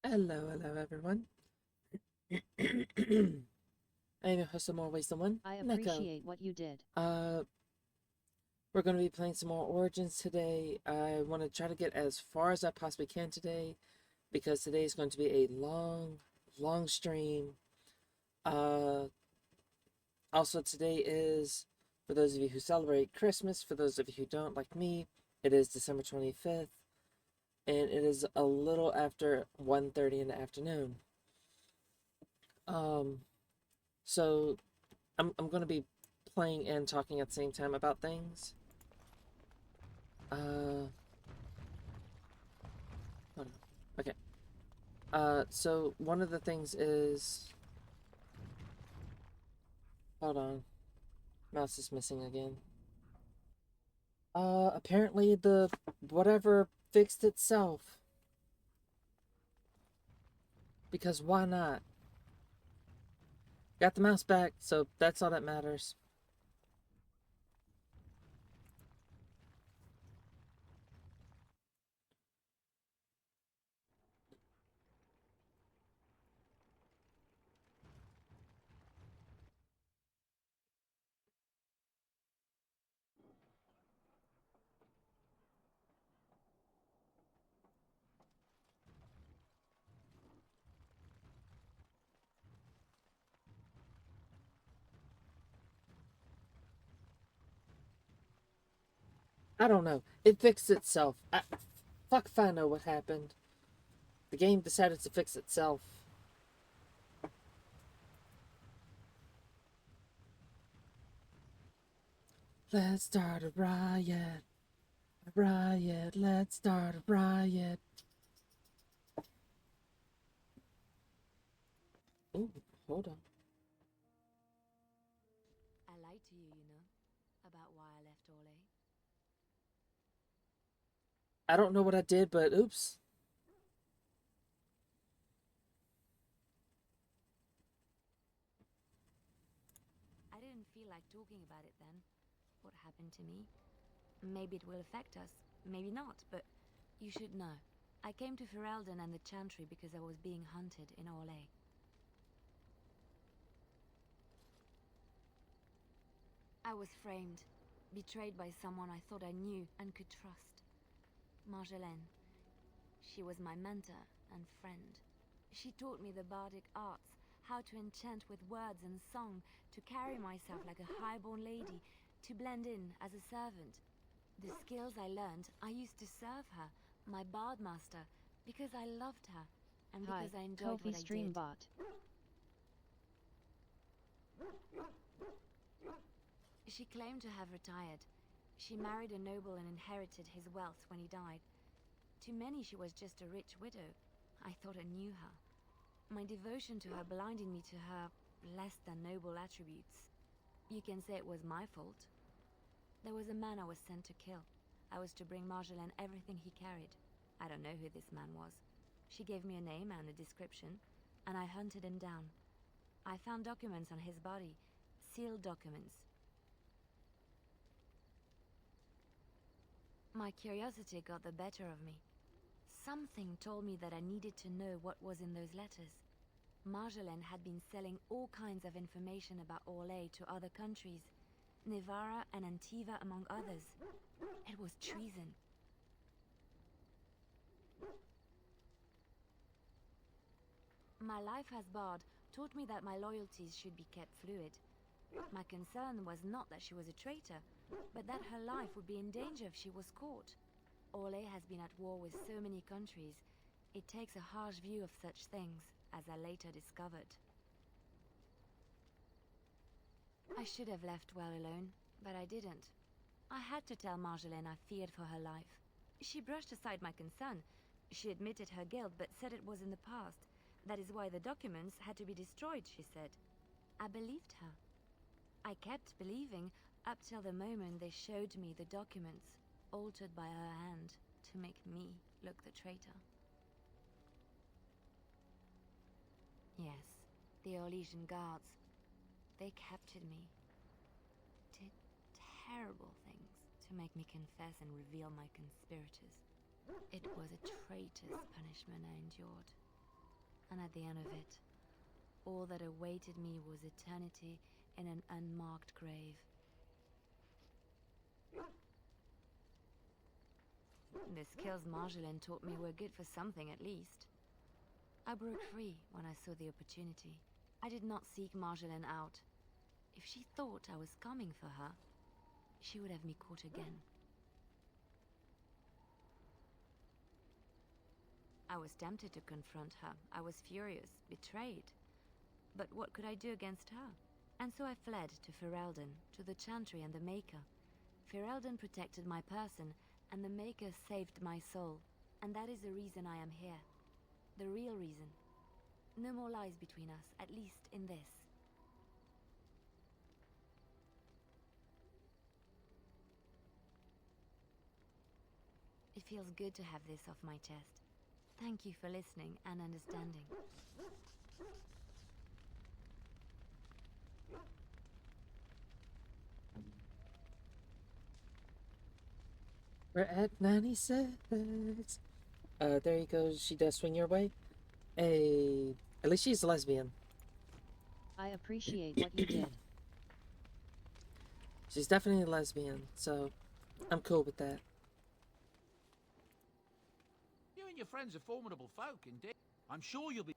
Hello everyone. I'm your host of More Ways Than One, I Neko. appreciate what you did. Uh, we're going to be playing some more Origins today. I want to try to get as far as I possibly can today because today is going to be a long stream. Uh, Also, today is, for those of you who celebrate Christmas, for those of you who don't, like me, it is December 25th, and it is a little after 1:30 in the afternoon. Um, so I'm going to be playing and talking at the same time about things. Uh, Hold on. Okay. So one of the things is, hold on, mouse is missing again. Apparently the whatever fixed itself. Because why not? Got the mouse back, so that's all that matters. I don't know. It fixed itself. Fuck if I know what happened. The game decided to fix itself. Let's start a riot. A riot. Let's start a riot. Ooh, hold on. I lied to you, about why I left Orlais. I don't know what I did, but oops. I didn't feel like talking about it then. What happened to me? Maybe it will affect us, maybe not, but you should know. I came to Ferelden and the Chantry because I was being hunted in Orlais. I was framed, betrayed by someone I thought I knew and could trust. Marjolaine. She was my mentor and friend. She taught me the bardic arts, how to enchant with words and song, to carry myself like a highborn lady, to blend in as a servant. The skills I learned, I used to serve her, my bard master, because I loved her, and Hi, because I enjoyed Kofi what I did. Streambot. She claimed to have retired. She married a noble and inherited his wealth when he died. To many she was just a rich widow. I thought I knew her. My devotion to her blinded me to her less than noble attributes. You can say it was my fault. There was a man I was sent to kill. I was to bring Marjolaine everything he carried. I don't know who this man was. She gave me a name and a description, and I hunted him down. I found documents on his body, sealed documents. My curiosity got the better of me. Something told me that I needed to know what was in those letters. Marjolaine had been selling all kinds of information about Orlais to other countries, Nevara and Antiva among others. It was treason. My life as bard taught me that my loyalties should be kept fluid. My concern was not that she was a traitor, but that her life would be in danger if she was caught. Orlais has been at war with so many countries. It takes a harsh view of such things, as I later discovered. I should have left well alone, but I didn't. I had to tell Marjolaine I feared for her life. She brushed aside my concern. She admitted her guilt, but said it was in the past. That is why the documents had to be destroyed, she said. I believed her. I kept believing up till the moment they showed me the documents, altered by her hand, to make me look the traitor. Yes, the Orlesian guards. They captured me. Did terrible things to make me confess and reveal my conspirators. It was a traitor's punishment I endured. And at the end of it, all that awaited me was eternity in an unmarked grave. The skills Marjolaine taught me were good for something at least. I broke free when I saw the opportunity. I did not seek Marjolaine out. If she thought I was coming for her, she would have me caught again. I was tempted to confront her. I was furious, betrayed. But what could I do against her? And so I fled to Ferelden, to the Chantry and the Maker. Ferelden protected my person, and the Maker saved my soul. And that is the reason I am here. The real reason. No more lies between us, at least in this. It feels good to have this off my chest. Thank you for listening and understanding. We're at 96. There you go. She does swing your way. Hey, at least she's a lesbian. I appreciate what you did. She's definitely a lesbian, so I'm cool with that. You and your friends are formidable folk, indeed. I'm sure you'll be...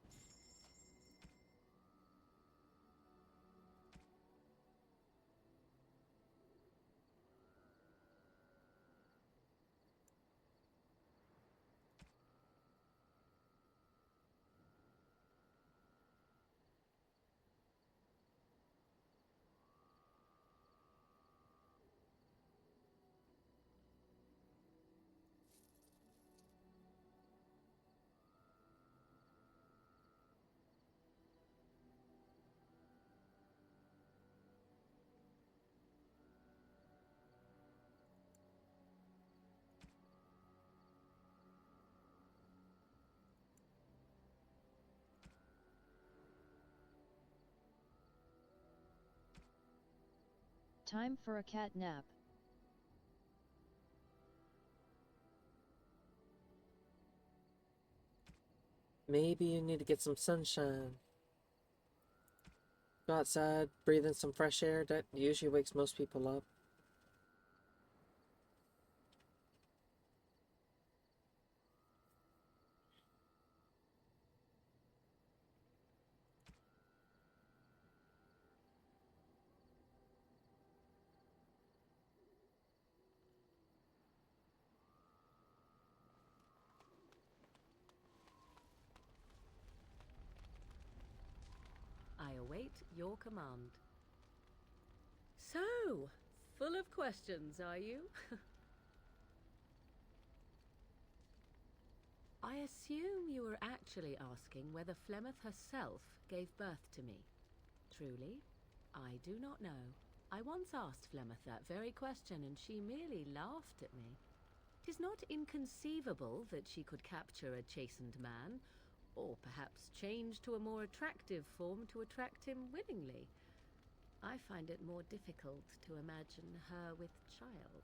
Time for a cat nap. Maybe you need to get some sunshine. Go outside, breathe in some fresh air. That usually wakes most people up. I await your command. So, full of questions, are you? I assume you were actually asking whether Flemeth herself gave birth to me. Truly, I do not know. I once asked Flemeth that very question, and she merely laughed at me. 'Tis not inconceivable that she could capture a chastened man, or perhaps change to a more attractive form to attract him willingly. I find it more difficult to imagine her with child.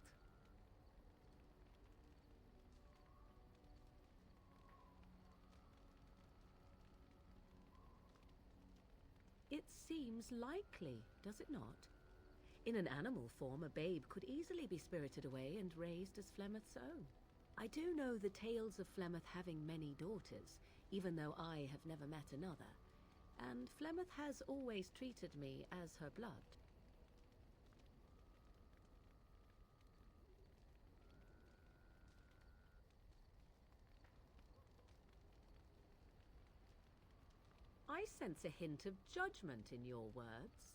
It seems likely, does it not? In an animal form, a babe could easily be spirited away and raised as Flemeth's own. I do know the tales of Flemeth having many daughters, even though I have never met another, and Flemeth has always treated me as her blood. I sense a hint of judgment in your words.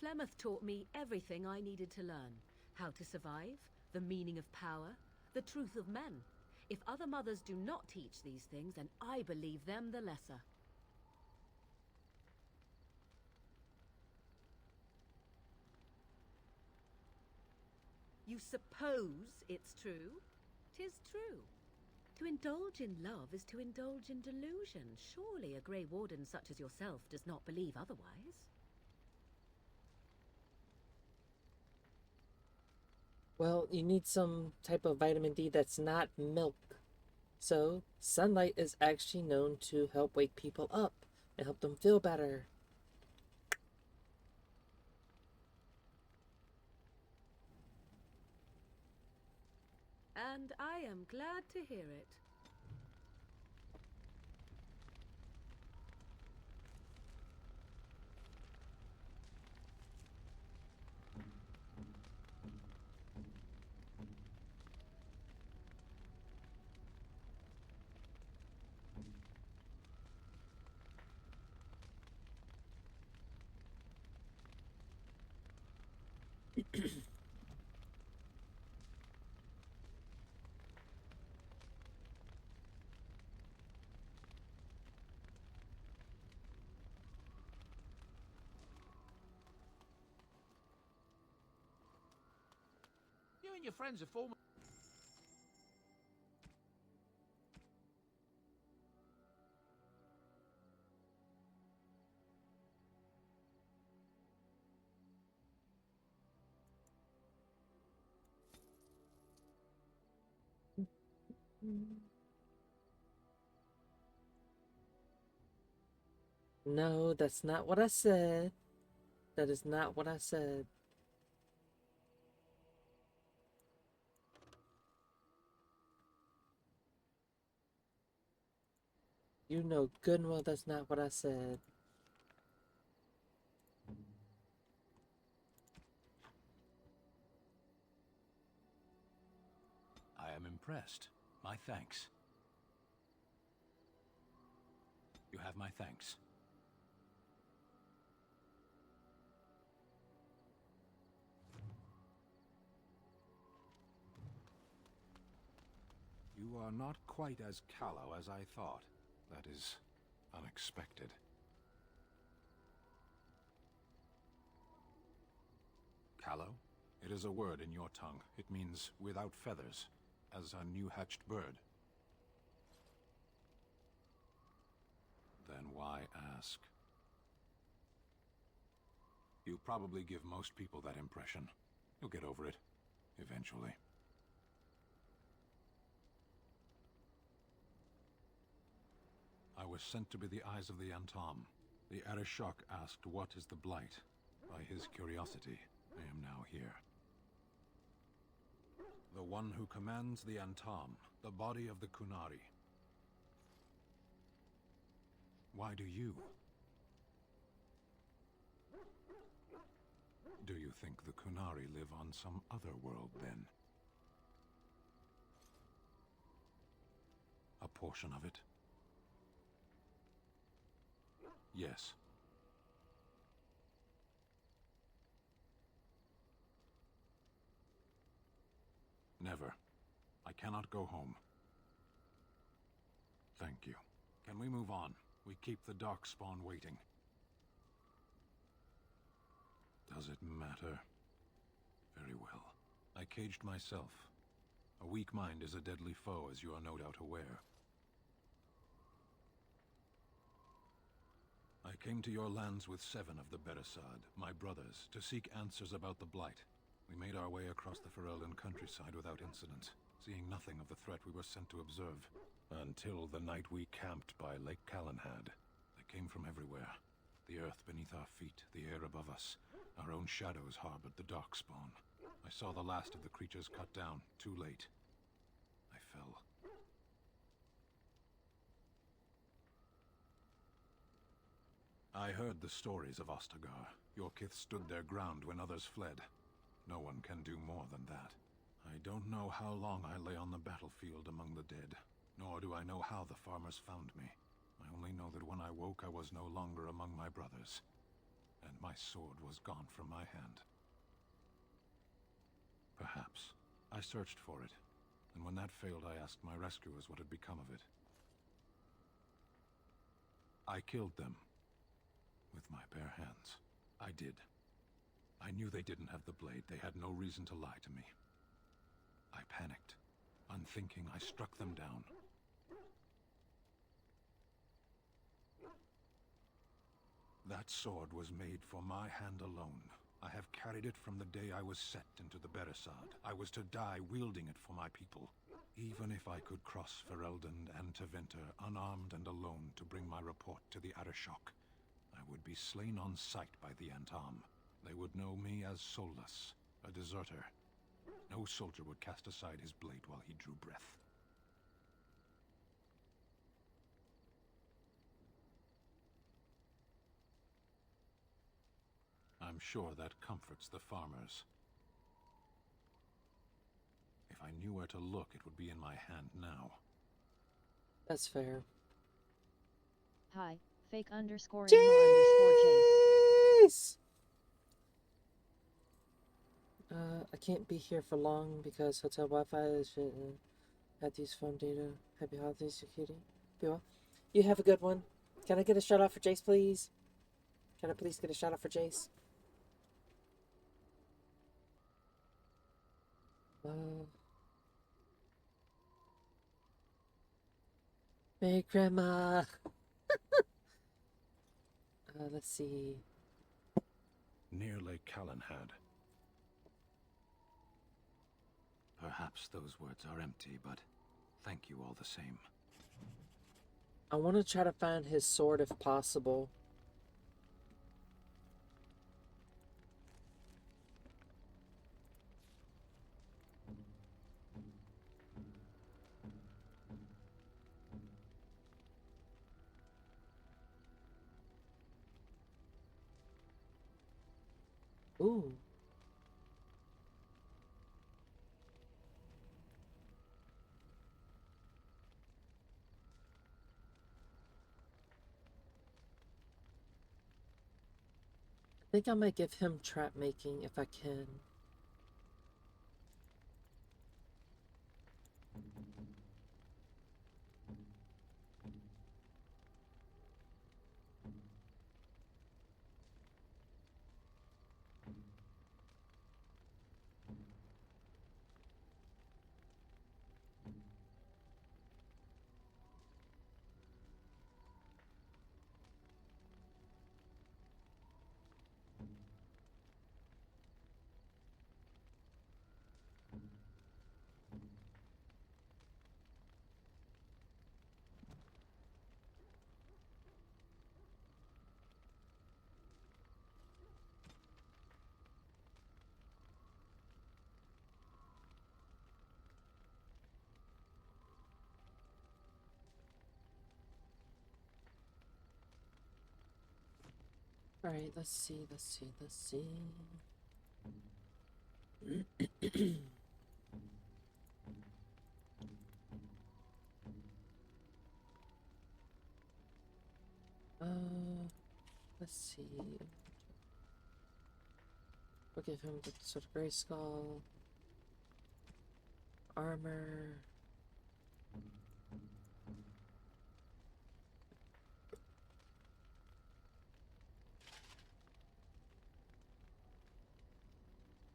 Flemeth taught me everything I needed to learn. How to survive, the meaning of power, the truth of men. If other mothers do not teach these things, then I believe them the lesser. You suppose it's true? 'Tis true. To indulge in love is to indulge in delusion. Surely a Grey Warden such as yourself does not believe otherwise. Well, you need some type of vitamin D that's not milk. So, sunlight is actually known to help wake people up and help them feel better. And I am glad to hear it. You and your friends are formidable. No, that's not what I said. That is not what I said. You know good and well that's not what I said. I am impressed. My thanks. You have my thanks. You are not quite as callow as I thought. That is unexpected. Callow? It is a word in your tongue. It means without feathers, as a new-hatched bird. Then why ask? You probably give most people that impression. You'll get over it, eventually. I was sent to be the eyes of the Antom. The Arishok asked what is the Blight. By his curiosity, I am now here. The one who commands the Antom, the body of the Kunari. Why do you? Do you think the Kunari live on some other world, then? A portion of it? Yes. Never. I cannot go home. Thank you. Can we move on? We keep the Darkspawn waiting. Does it matter? Very well. I caged myself. A weak mind is a deadly foe, as you are no doubt aware. I came to your lands with 7 of the Beresad, my brothers, to seek answers about the Blight. We made our way across the Ferelden countryside without incident, seeing nothing of the threat we were sent to observe. Until the night we camped by Lake Calenhad. They came from everywhere. The earth beneath our feet, the air above us. Our own shadows harbored the Darkspawn. I saw the last of the creatures cut down, too late. I fell. I heard the stories of Ostagar. Your kith stood their ground when others fled. No one can do more than that. I don't know how long I lay on the battlefield among the dead, nor do I know how the farmers found me. I only know that when I woke I was no longer among my brothers, and my sword was gone from my hand. Perhaps. I searched for it, and when that failed I asked my rescuers what had become of it. I killed them. With my bare hands. I did. I knew they didn't have the blade. They had no reason to lie to me. I panicked. Unthinking, I struck them down. That sword was made for my hand alone. I have carried it from the day I was set into the Beresad. I was to die wielding it for my people. Even if I could cross Ferelden and Tevinter unarmed and alone to bring my report to the Arishok, I would be slain on sight by the Antam. They would know me as soulless, a deserter. No soldier would cast aside his blade while he drew breath. I'm sure that comforts the farmers. If I knew where to look, it would be in my hand now. That's fair. Hi, fake underscore emo underscore Jace. Jace! I can't be here for long because hotel Wi-Fi is shit and had to use phone data. Happy holidays, you cutie. Be well. You have a good one. Can I get a shout out for Jace, please? Can I please get a shout out for Jace? Hey, Grandma. Let's see. Near Lake Callanhad. Perhaps those words are empty, but thank you all the same. I want to try to find his sword if possible. Ooh. I think I might give him trap making if I can. Alright, let's see. uh, let's see. We'll give him the sort of gray skull. Armor.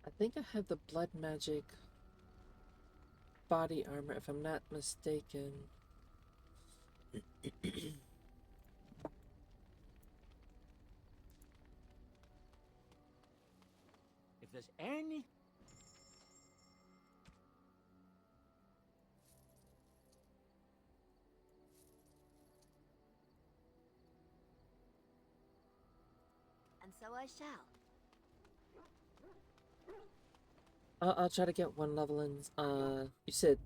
I think I have the blood magic body armor if I'm not mistaken. If there's any... And so I shall. I'll try to get one level in. You said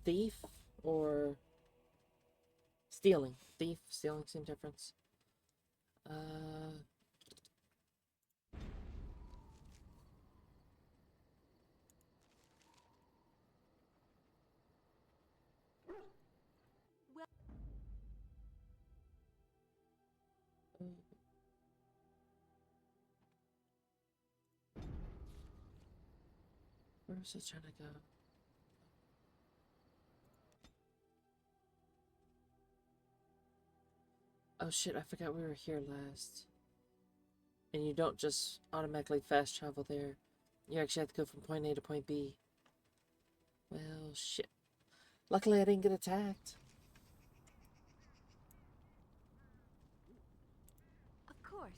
thief or stealing? Thief, stealing, same difference. Where's it trying to go? Oh shit, I forgot we were here last. And you don't just automatically fast travel there. You actually have to go from point A to point B. Well, shit. Luckily I didn't get attacked. Of course.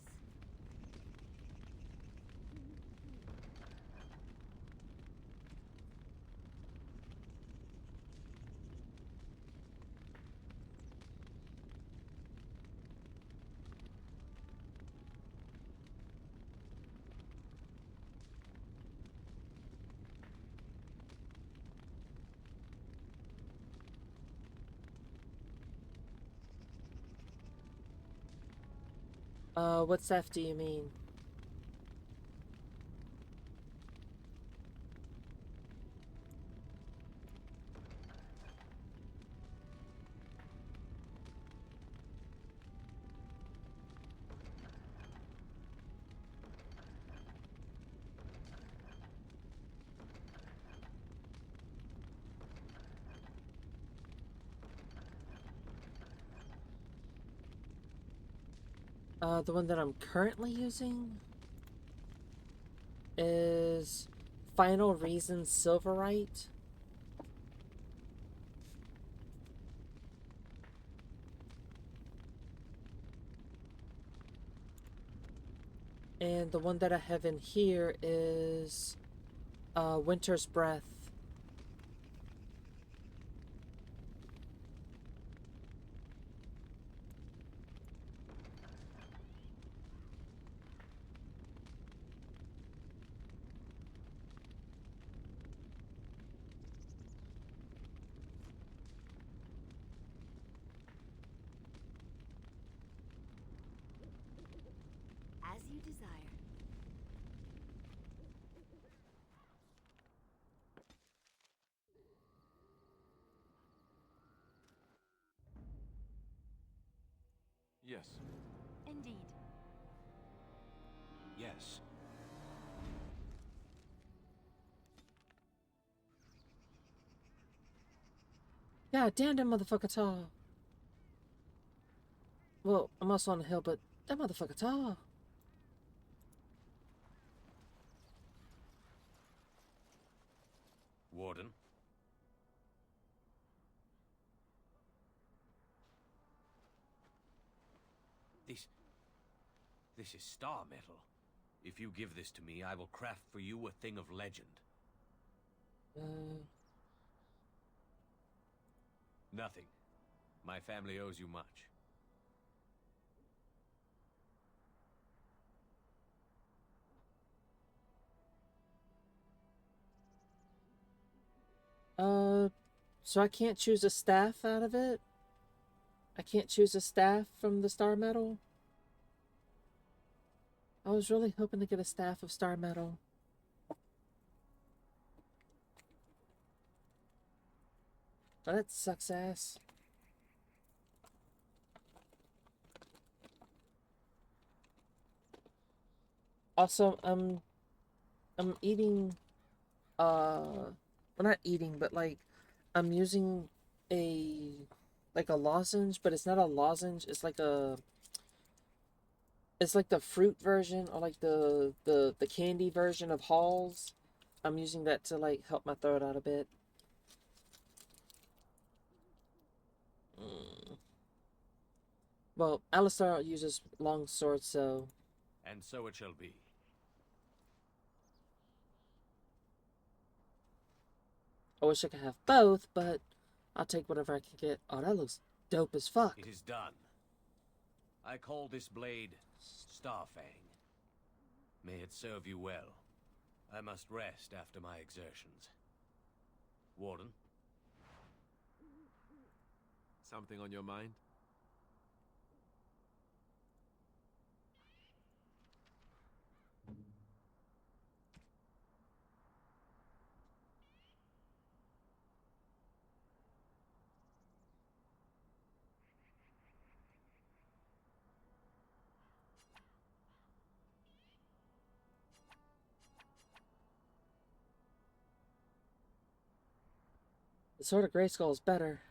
What staff do you mean? The one that I'm currently using is Final Reason Silverite. And the one that I have in here is Winter's Breath. As you desire. Yes. Indeed. Yes. God damn, that motherfucker tall. Well, I'm also on the hill, but that motherfucker tall. Warden? This is star metal. If you give this to me, I will craft for you a thing of legend. Nothing. My family owes you much. So I can't choose a staff out of it? I can't choose a staff from the star metal? I was really hoping to get a staff of star metal. But that sucks ass. Also, I'm eating, well, not eating, but like, I'm using like a lozenge, but it's not a lozenge, it's like the fruit version, or like the candy version of Halls. I'm using that to like help my throat out a bit. Well, Alistar uses long swords, so And so it shall be. I wish I could have both, but I'll take whatever I can get. Oh, that looks dope as fuck. It is done. I call this blade Starfang. May it serve you well. I must rest after my exertions. Warden? Something on your mind? The Sword of Grayskull is better.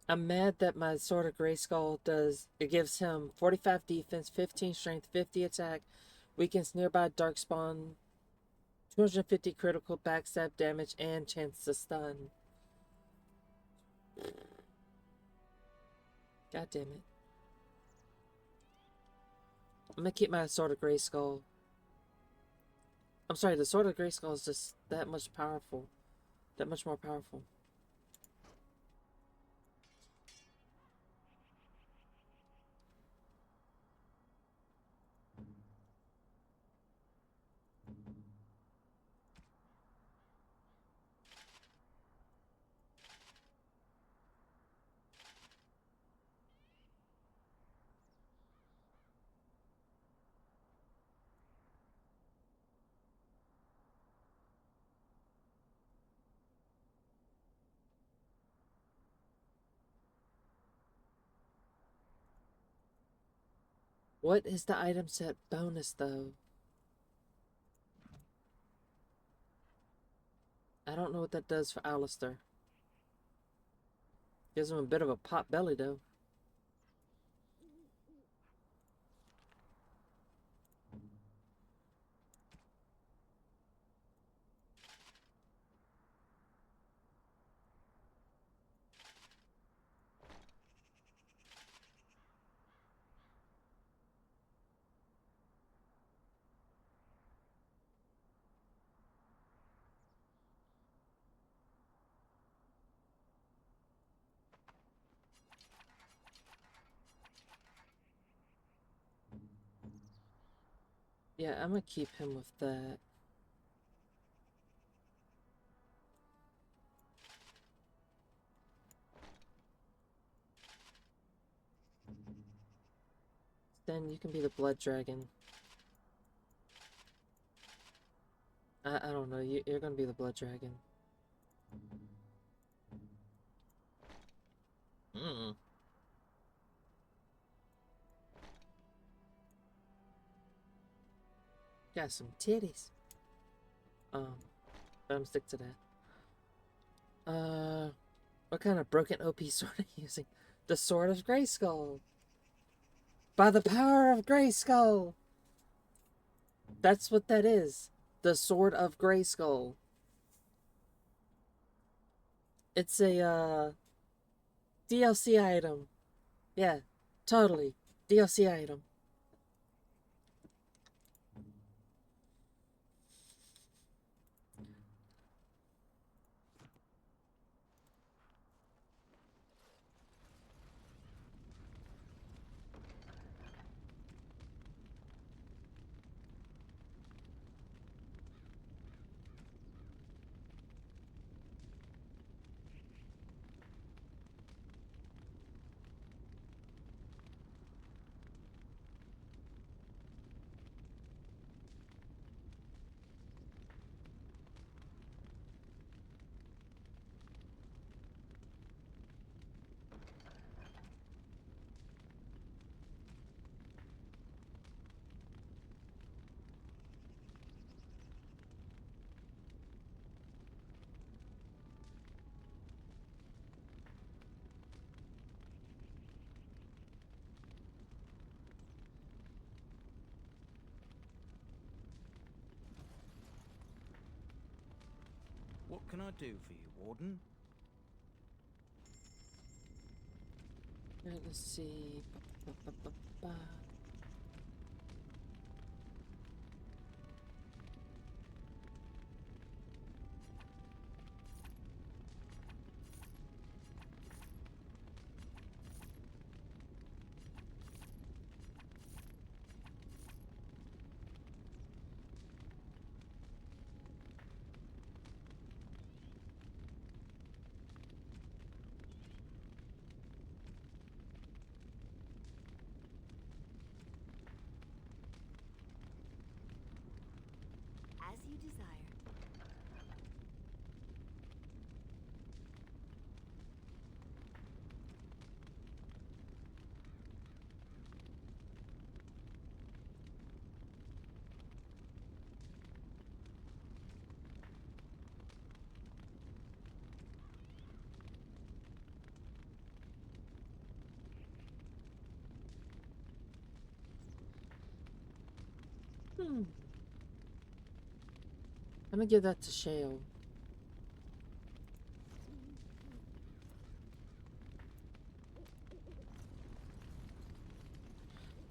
I'm mad that my Sword of Grayskull it gives him 45 defense, 15 strength, 50 attack, weakens nearby darkspawn, 250 critical backstab damage, and chance to stun. God damn it. I'm gonna keep my Sword of Grayskull. I'm sorry, the Sword of Grayskull is just that much powerful. That much more powerful. What is the item set bonus, though? I don't know what that does for Alistair. Gives him a bit of a pot belly, though. Yeah, I'm gonna keep him with that. Then you can be the blood dragon. I don't know, you're gonna be the blood dragon. Mm. Got some titties. But I'm stick to that. What kind of broken OP sword are you using? The Sword of Grayskull. By the power of Grayskull. That's what that is. The Sword of Grayskull. It's a DLC item. Yeah, totally. DLC item. What can I do for you, Warden? Alright, let's see. Ba. As you desire. I'm gonna give that to Shale.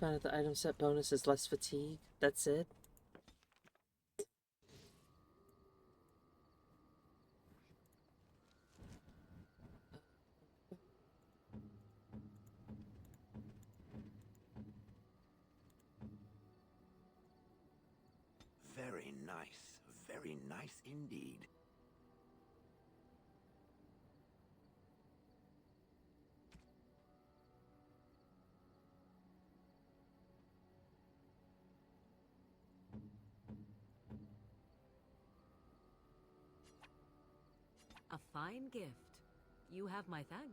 Found out the item set bonus is less fatigue. That's it. Very nice indeed. A fine gift. You have my thanks.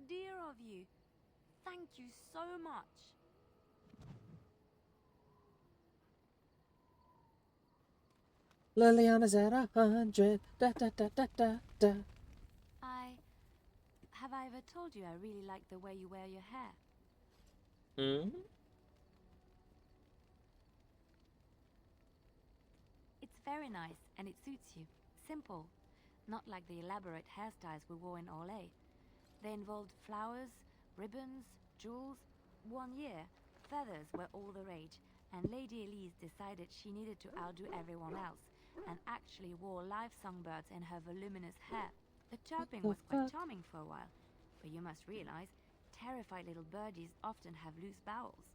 dear of you. Thank you so much. Liliana's at 100. Da da da da da da. Have I ever told you I really like the way you wear your hair? Hmm? It's very nice and it suits you. Simple. Not like the elaborate hairstyles we wore in Orlais. They involved flowers, ribbons, jewels. One year, feathers were all the rage, and Lady Elise decided she needed to outdo everyone else, and actually wore live songbirds in her voluminous hair. The chirping was quite charming for a while, but you must realize, terrified little birdies often have loose bowels.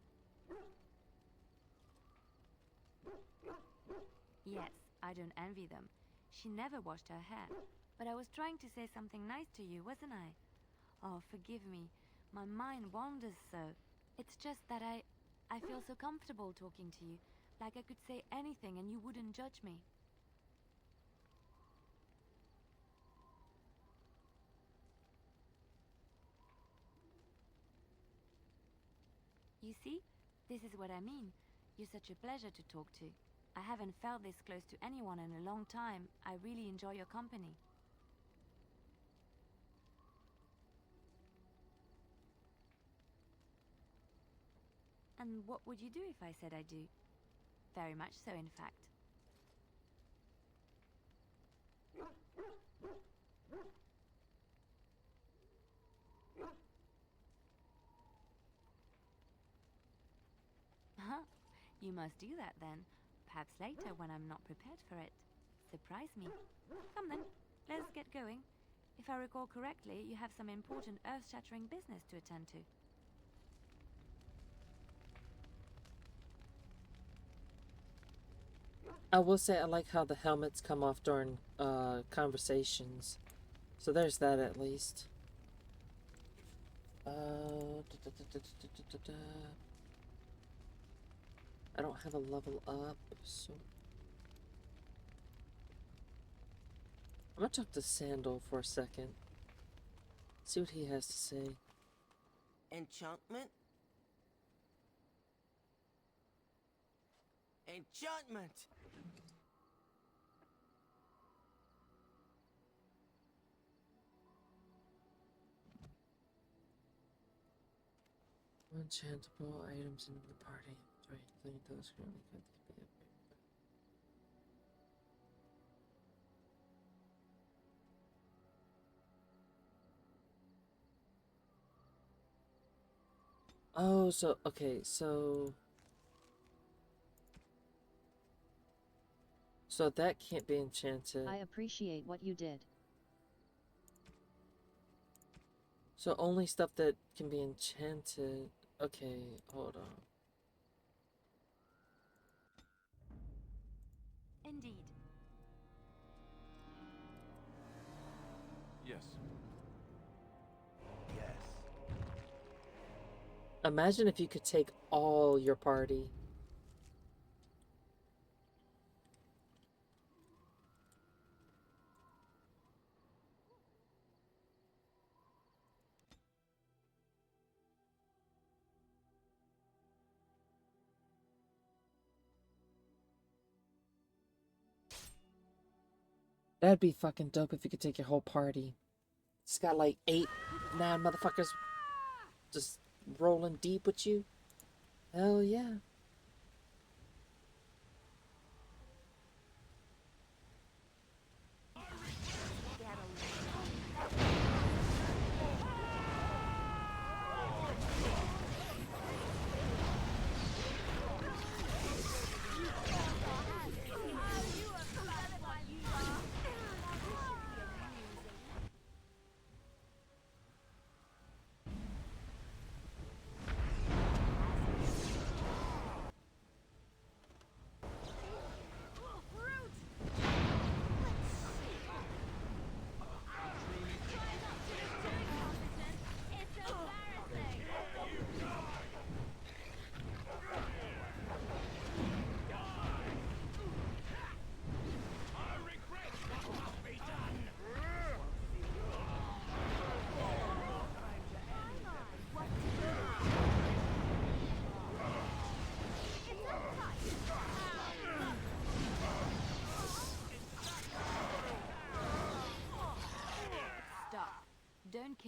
Yes, I don't envy them. She never washed her hair. But I was trying to say something nice to you, wasn't I? Oh, forgive me. My mind wanders so. It's just that I feel so comfortable talking to you. Like I could say anything and you wouldn't judge me. You see? This is what I mean. You're such a pleasure to talk to. I haven't felt this close to anyone in a long time. I really enjoy your company. And what would you do if I said I do? Very much so, in fact. Huh? You must do that then. Perhaps later when I'm not prepared for it. Surprise me. Come then, let's get going. If I recall correctly, you have some important earth-shattering business to attend to. I will say I like how the helmets come off during conversations. So there's that at least. I don't have a level up, so I'm gonna talk to Sandal for a second. See what he has to say. Enchantment? Enchantment! Enchantable items in the party. Right, those currently could be upgraded. Oh, so okay, so that can't be enchanted. I appreciate what you did. So only stuff that can be enchanted. Okay, hold on. Indeed. Yes. Yes. Imagine if you could take all your party. That'd be fucking dope if you could take your whole party. It's got like 8, 9 motherfuckers just rolling deep with you. Hell yeah.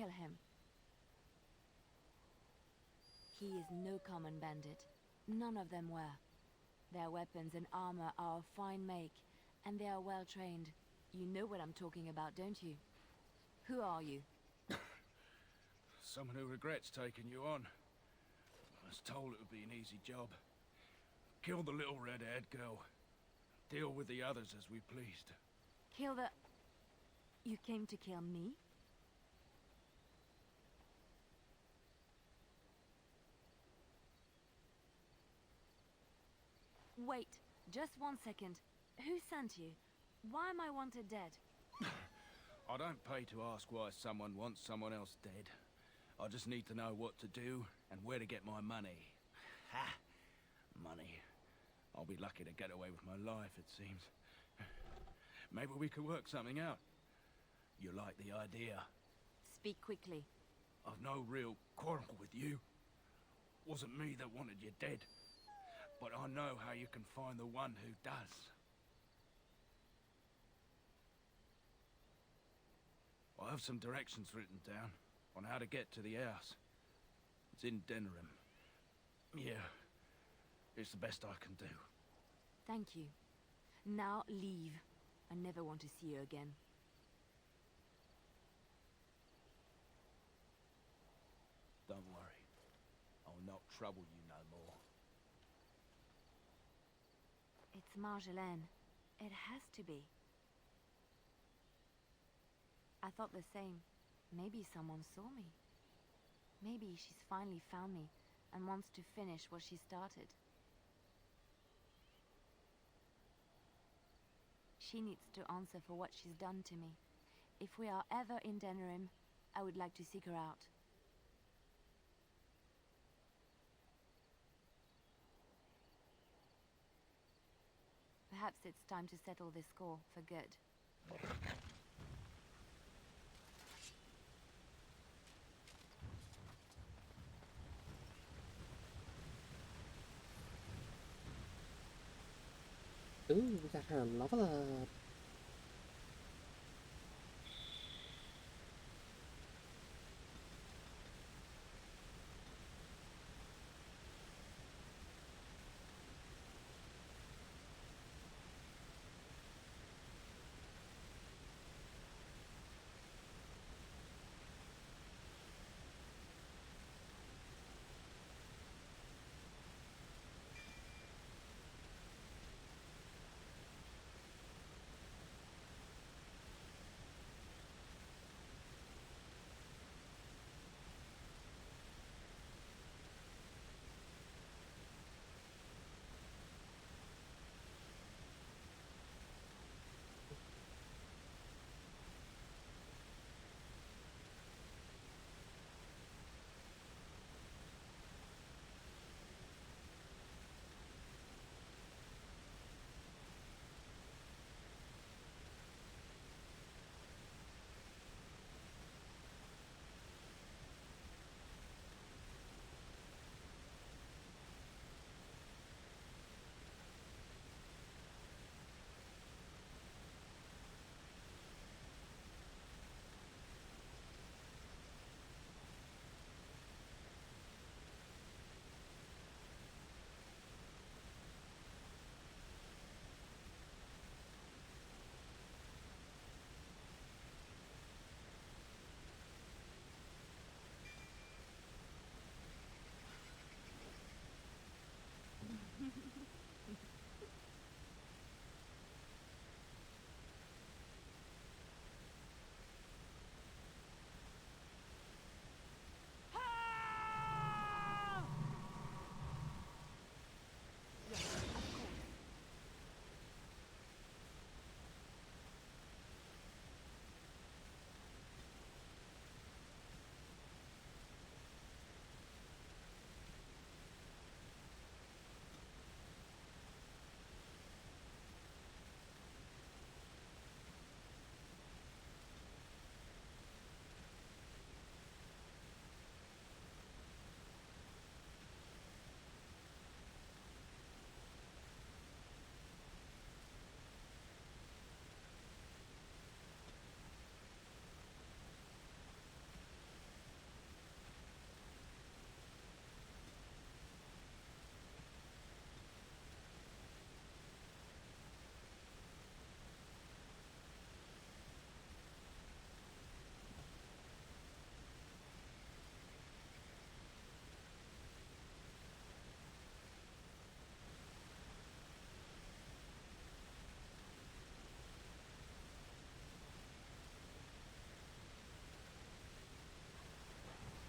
kill him. He is no common bandit. None of them were. Their weapons and armor are of fine make, and they are well trained. You know what I'm talking about, don't you? Who are you? Someone who regrets taking you on. I was told it would be an easy job. Kill the little red-haired girl. Deal with the others as we pleased. Kill the... You came to kill me? Wait, just 1 second. Who sent you? Why am I wanted dead? I don't pay to ask why someone wants someone else dead. I just need to know what to do and where to get my money. Ha! Money. I'll be lucky to get away with my life, it seems. Maybe we could work something out. You like the idea? Speak quickly. I've no real quarrel with you. Wasn't me that wanted you dead. But I know how you can find the one who does. I have some directions written down on how to get to the house. It's in Denerim. Yeah, it's the best I can do. Thank you. Now leave. I never want to see you again. Don't worry. I'll not trouble you no more. It's Marjolaine. It has to be. I thought the same. Maybe someone saw me. Maybe she's finally found me and wants to finish what she started. She needs to answer for what she's done to me. If we are ever in Denerim, I would like to seek her out. Perhaps it's time to settle this score for good. Ooh, we got her level up.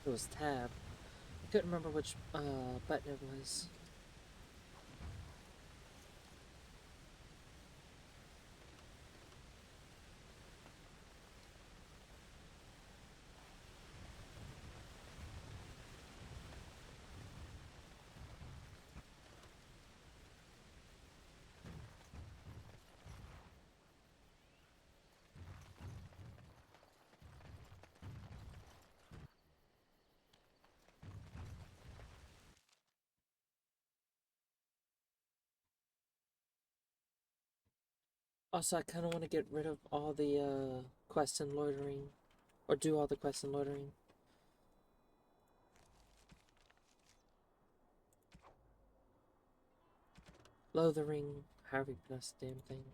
It was tab. I couldn't remember which button it was. Also, I kind of want to get rid of all the quest and loitering, or do all the quest and loitering. Lothering, however you pronounce the damn thing.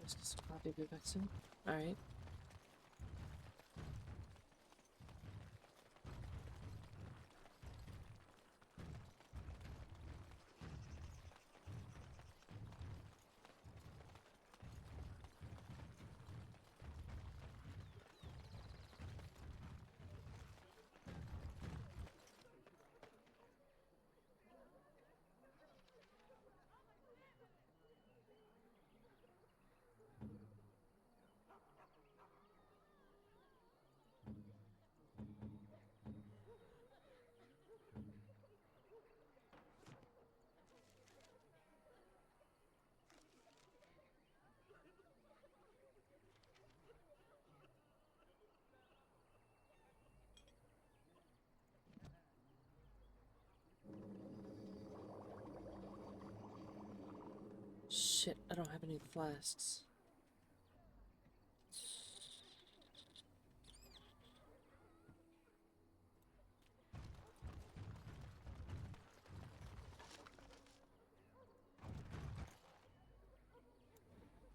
Let's just copy be back soon. Alright. Shit, I don't have any flasks.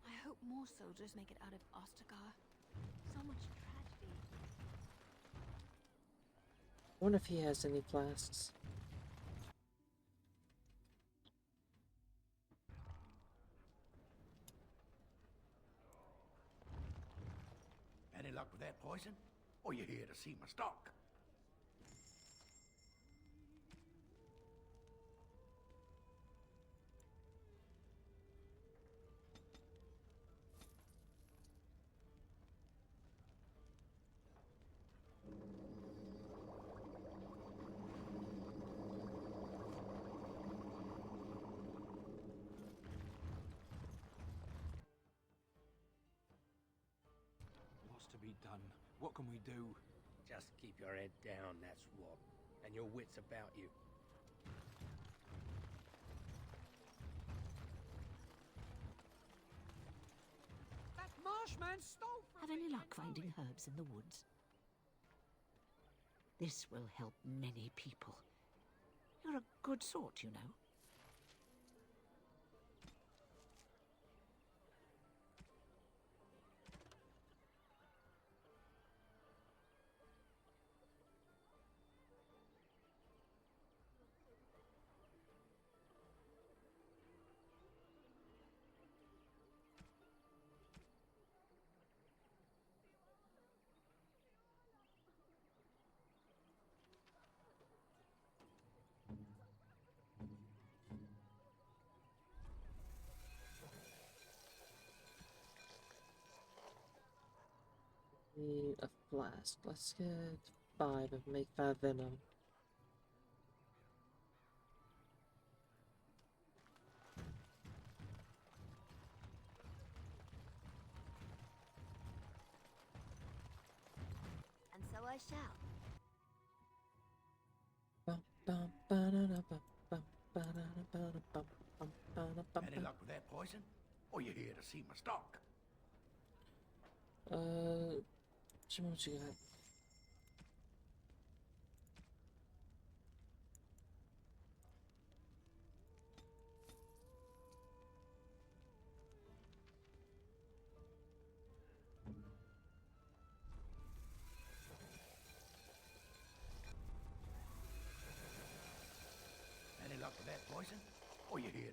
I hope more soldiers make it out of Ostagar. So much tragedy. I wonder if he has any flasks. Any luck with that poison? Or you here to see my stock? What's to be done? What can we do? Just keep your head down, that's what. And your wits about you. That marshman stole from Have any luck finding herbs in the woods? This will help many people. You're a good sort, you know. Need a flask. Let's get 5 and make 5 venom. And so I shall. Any luck with that poison? Or you here to see my stock? Jim, what you got?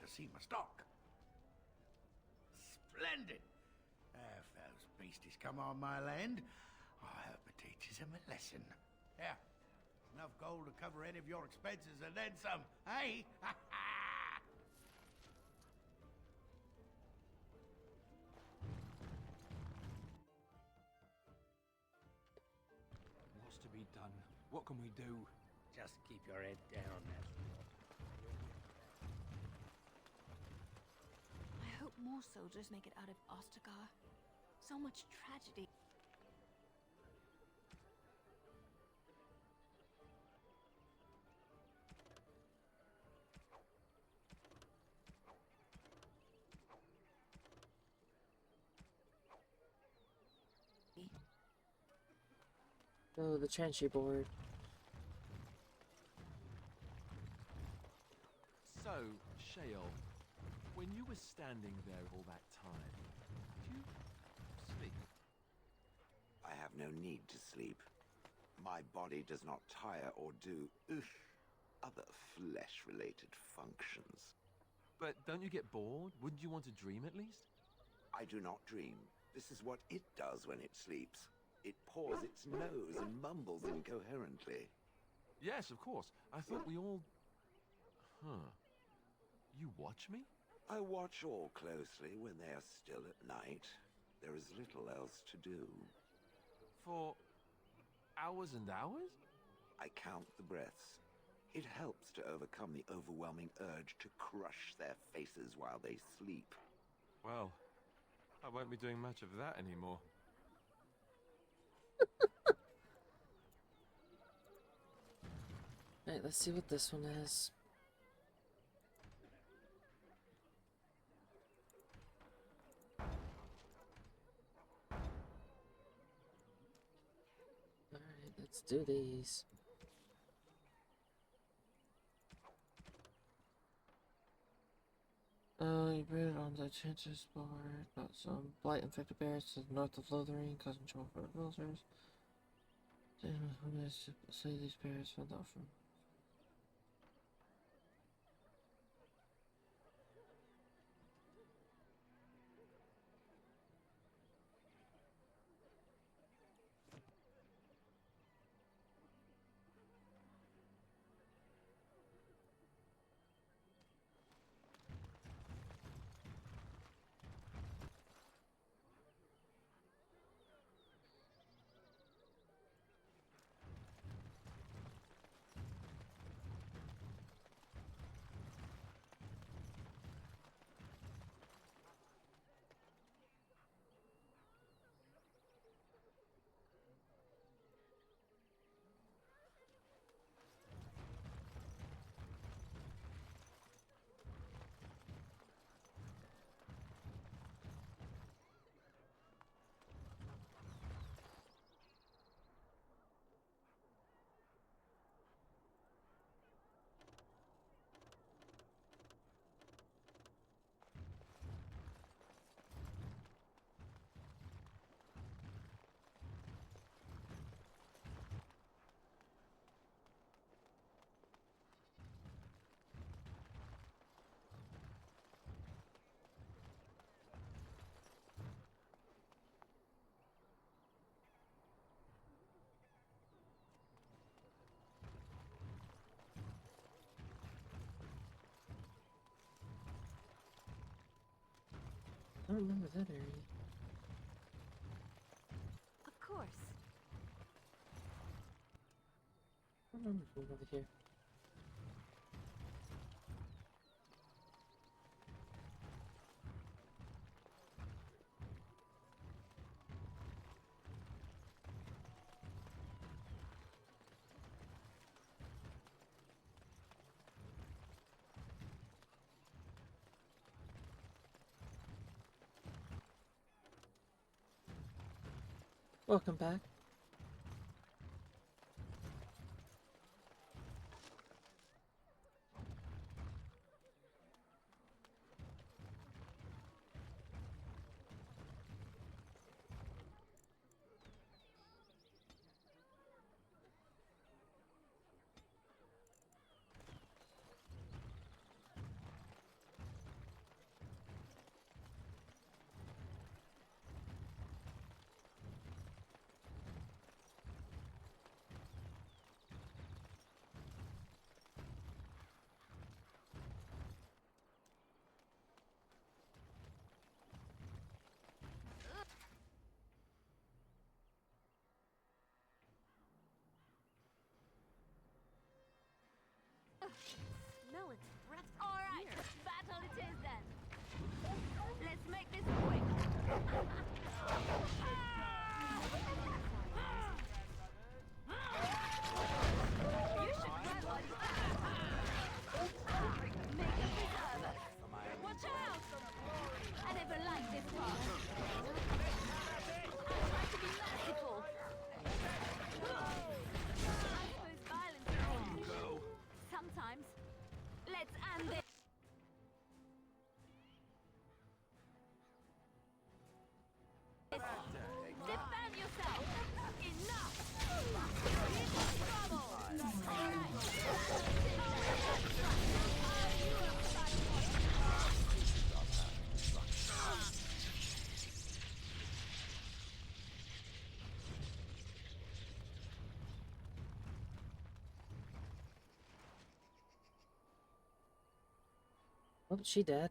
to see my stock. Splendid! If those beasties come on my land, I hope it teaches them a lesson. Yeah, enough gold to cover any of your expenses and then some, eh? What's to be done? What can we do? Just keep your head down, that's all. I hope more soldiers make it out of Ostagar. So much tragedy. Oh, the Chantry board. So, Sheol, when you were standing there all that time, did you sleep? I have no need to sleep. My body does not tire or do other flesh-related functions. But don't you get bored? Wouldn't you want to dream at least? I do not dream. This is what it does when it sleeps. It paws its nose and mumbles incoherently. Yes, of course. I thought we all... Huh. You watch me? I watch all closely when they are still at night. There is little else to do. For hours and hours? I count the breaths. It helps to overcome the overwhelming urge to crush their faces while they sleep. Well, I won't be doing much of that anymore. Alright, let's see what this one is. Alright, let's do these. You read it on the chances board about some blight infected bears to the north of Lothering, causing trouble for the villagers. Who is to say these bears found out from? I don't remember that area. Of course. I don't remember going over here. Welcome back. Oh, she dead.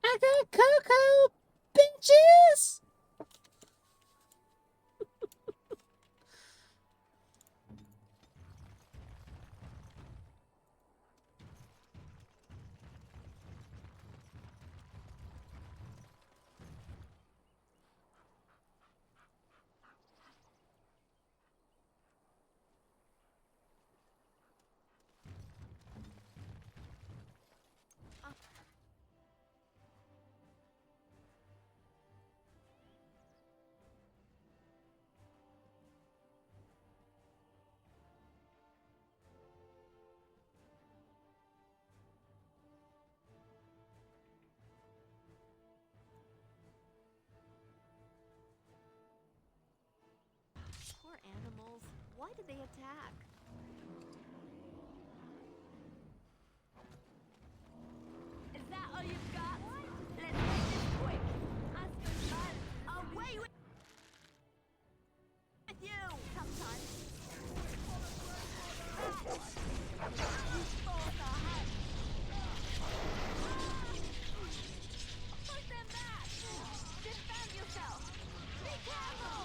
I got cocoa bitches. Poor animals. Why did they attack? Is that all you've got? Let's make this quick. Asper's violence. Away with you! Sometimes. Force our hand. Push them back! Defend yourself! Be careful!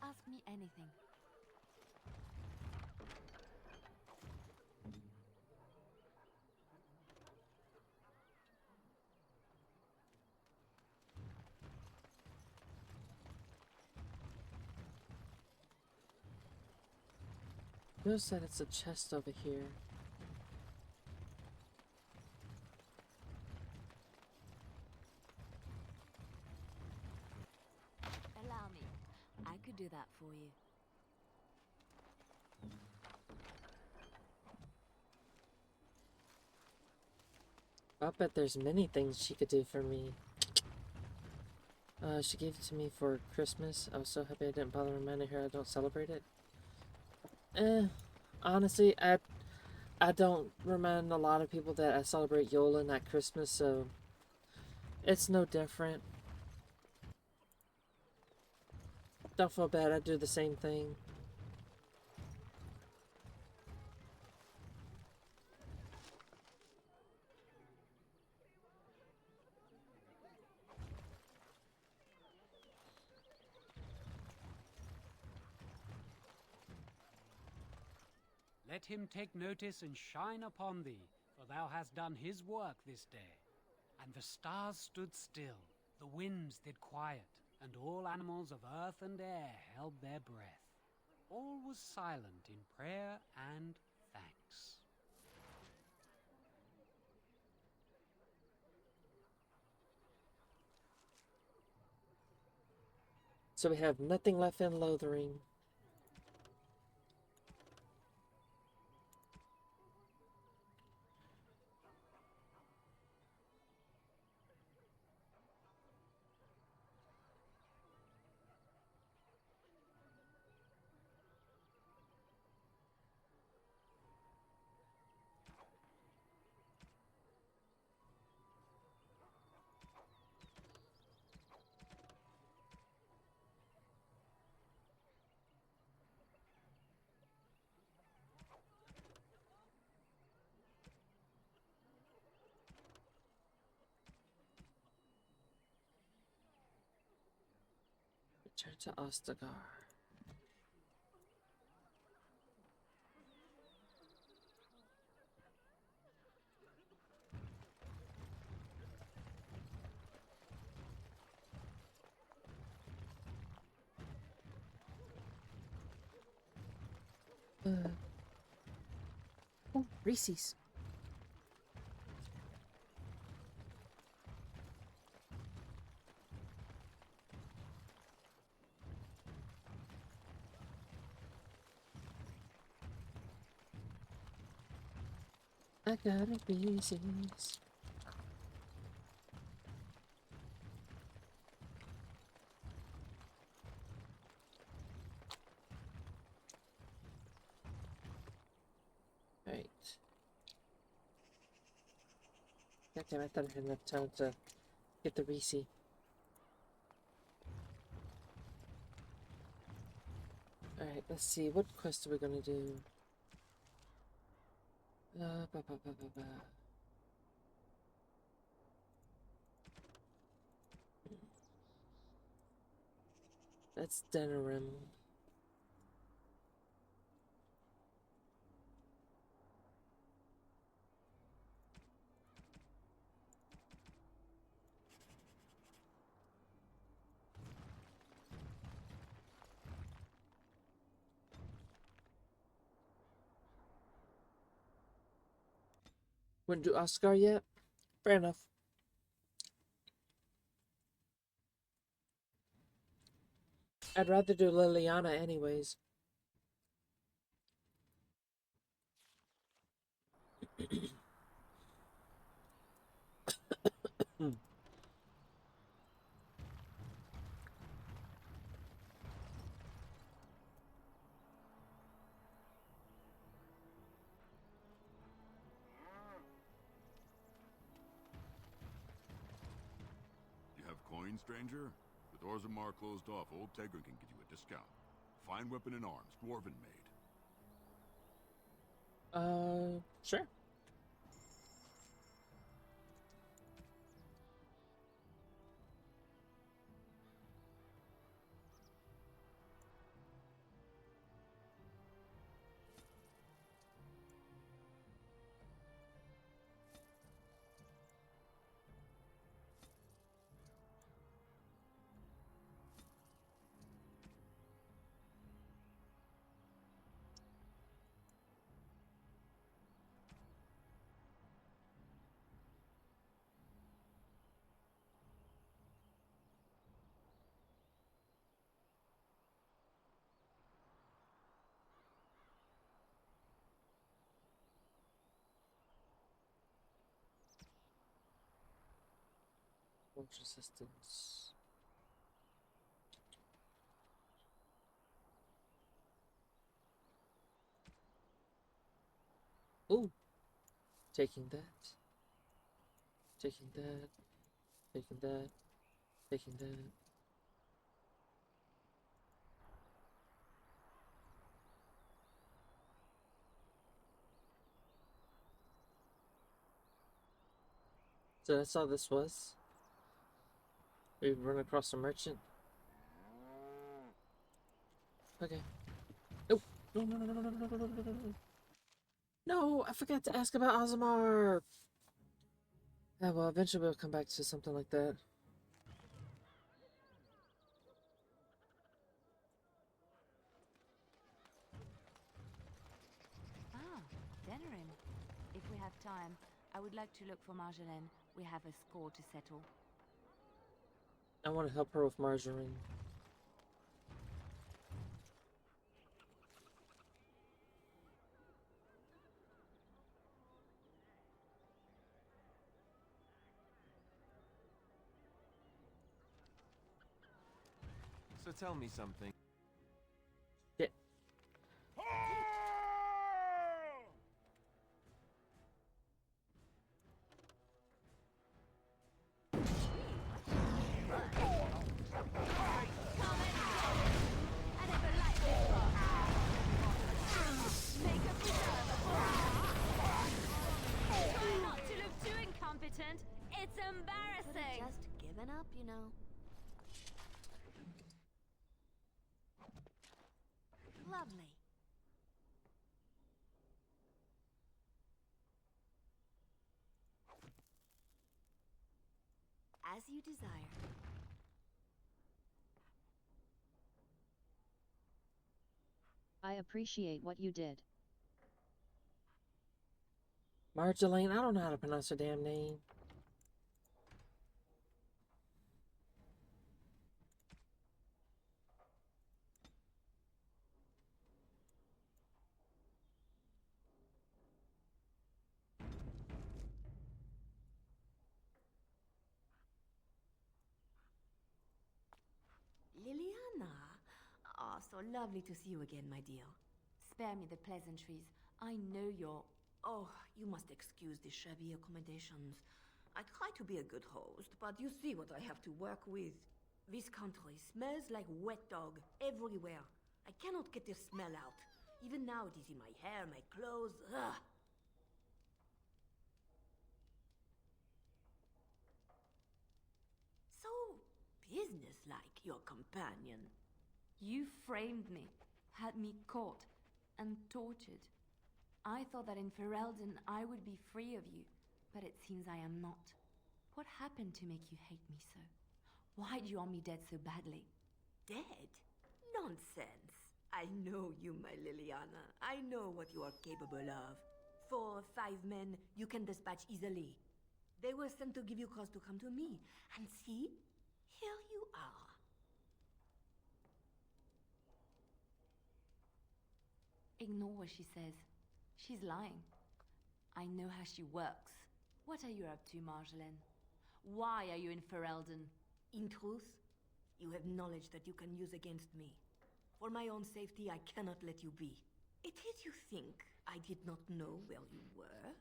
Ask me anything. Bill said it's a chest over here. Allow me. I could do that for you. I bet there's many things she could do for me. She gave it to me for Christmas. I was so happy I didn't bother reminding her I don't celebrate it. Honestly, I don't remind a lot of people that I celebrate Yola, not Christmas, so it's no different. Don't feel bad, I do the same thing. Let him take notice and shine upon thee, for thou hast done his work this day. And the stars stood still, the winds did quiet, and all animals of earth and air held their breath. All was silent in prayer and thanks. So we have nothing left in Lothering. Return to Ostagar. Oh, Reese's. I got a Reese's. Right. God damn, I thought I had enough time to get the Reese. Alright, let's see. What quest are we gonna do? Ba, ba, ba, ba, ba. That's Denerim. Wouldn't do Oscar yet? Fair enough. I'd rather do Liliana anyways. You have coin, stranger? With Orzammar closed off, old Tegra can give you a discount. Fine weapon and arms, dwarven made. Sure. Launch resistance. Ooh. Taking that. Taking that. Taking that. Taking that. So that's all this was? We run across a merchant. Okay. Oh! No, no, no, no, no, no, no, no, no, no. No, I forgot to ask about Ozamar. Yeah, well, eventually we'll come back to something like that. Ah, Denerim. If we have time, I would like to look for Marjolaine. We have a score to settle. I want to help her with margarine. So tell me something. Yeah. Try not to look too incompetent. It's embarrassing. Just given up, you know. Lovely. As you desire. I appreciate what you did. Marjolaine, I don't know how to pronounce her damn name. Liliana. Ah, so lovely to see you again, my dear. Spare me the pleasantries. I know you're... Oh, you must excuse the shabby accommodations. I try to be a good host, but you see what I have to work with. This country smells like wet dog everywhere. I cannot get the smell out. Even now it is in my hair, my clothes. Ugh. So businesslike, your companion. You framed me, had me caught, and tortured. I thought that in Ferelden I would be free of you, but it seems I am not. What happened to make you hate me so? Why do you want me dead so badly? Dead? Nonsense. I know you, my Liliana. I know what you are capable of. 4 or 5 men you can dispatch easily. They were sent to give you cause to come to me. And see? Here you are. Ignore what she says. She's lying. I know how she works. What are you up to, Marjolaine? Why are you in Ferelden? In truth, you have knowledge that you can use against me. For my own safety, I cannot let you be. It is you think I did not know where you were?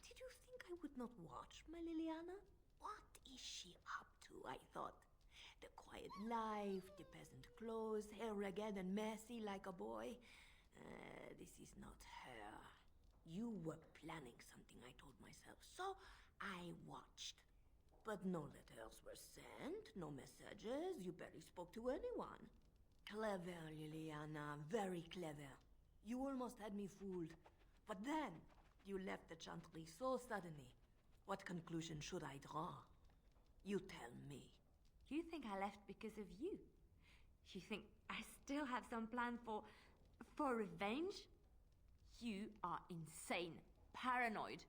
Did you think I would not watch, my Liliana? What is she up to, I thought? The quiet life, the peasant clothes, hair ragged and messy like a boy. This is not her. You were planning something, I told myself, so I watched. But no letters were sent, no messages, you barely spoke to anyone. Clever, Liliana, very clever. You almost had me fooled. But then, you left the Chantry so suddenly. What conclusion should I draw? You tell me. You think I left because of you? You think I still have some plan for revenge? You are insane, paranoid.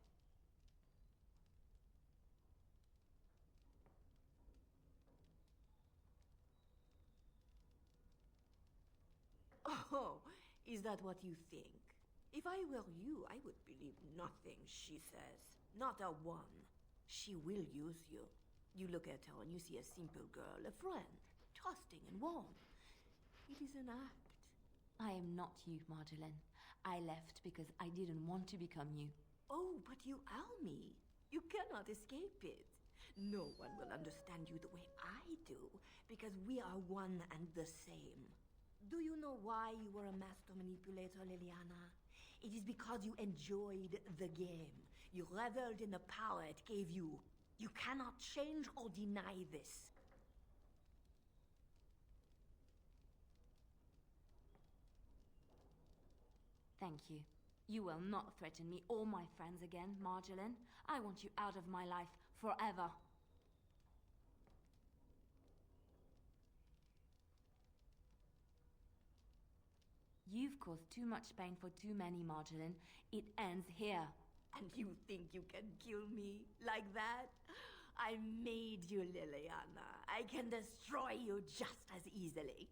Oh, is that what you think? If I were you, I would believe nothing she says. Not a one. She will use you. You look at her and you see a simple girl, a friend, trusting and warm. It is an act. I am not you, Marjolaine. I left because I didn't want to become you. Oh, but you are me. You cannot escape it. No one will understand you the way I do, because we are one and the same. Do you know why you were a master manipulator, Liliana? It is because you enjoyed the game. You reveled in the power it gave you. You cannot change or deny this. Thank you. You will not threaten me or my friends again, Marjolaine. I want you out of my life forever. You've caused too much pain for too many, Marjolaine. It ends here. And you think you can kill me like that? I made you, Liliana. I can destroy you just as easily.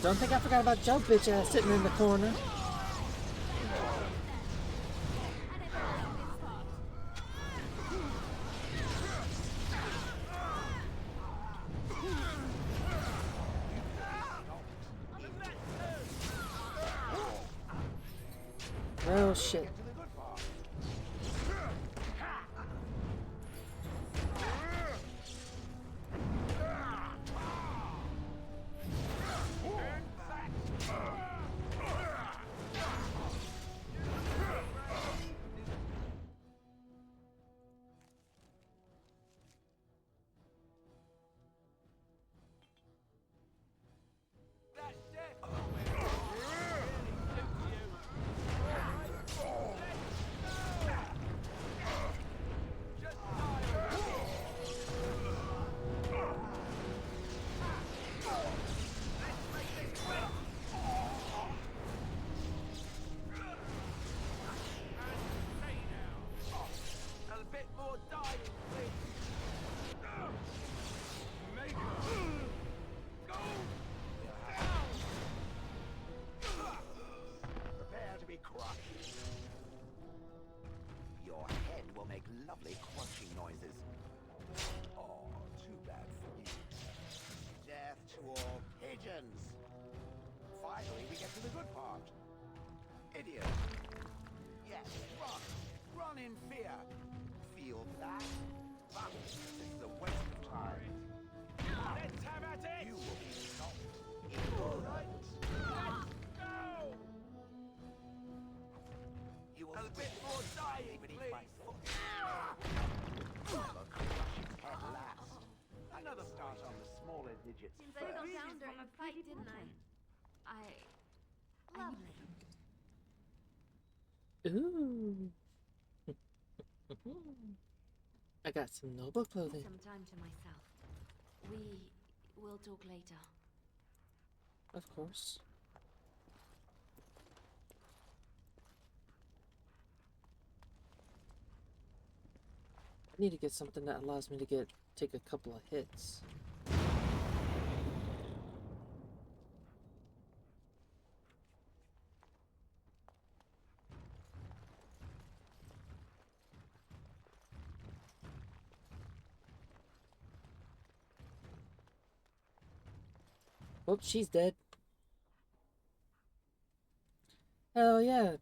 Don't think I forgot about Joe bitch ass sitting in the corner. Oh shit. Your head will make lovely crunching noises. Oh, too bad for you. Death to all pigeons! Finally, we get to the good part. Idiot! Yes, run! Run in fear! Feel that? But this is a waste of time. Let's have at it! You will be stopped. Ignorant! You will spit more dying beneath my foot. I'll crush its head last. Another start on the smaller digits Seems first. I got down during a fight, didn't I? Ooh. I got some noble clothing. Some time to myself. We will talk later. Of course. I need to get something that allows me to take a couple of hits. Oops, she's dead. Hell yeah.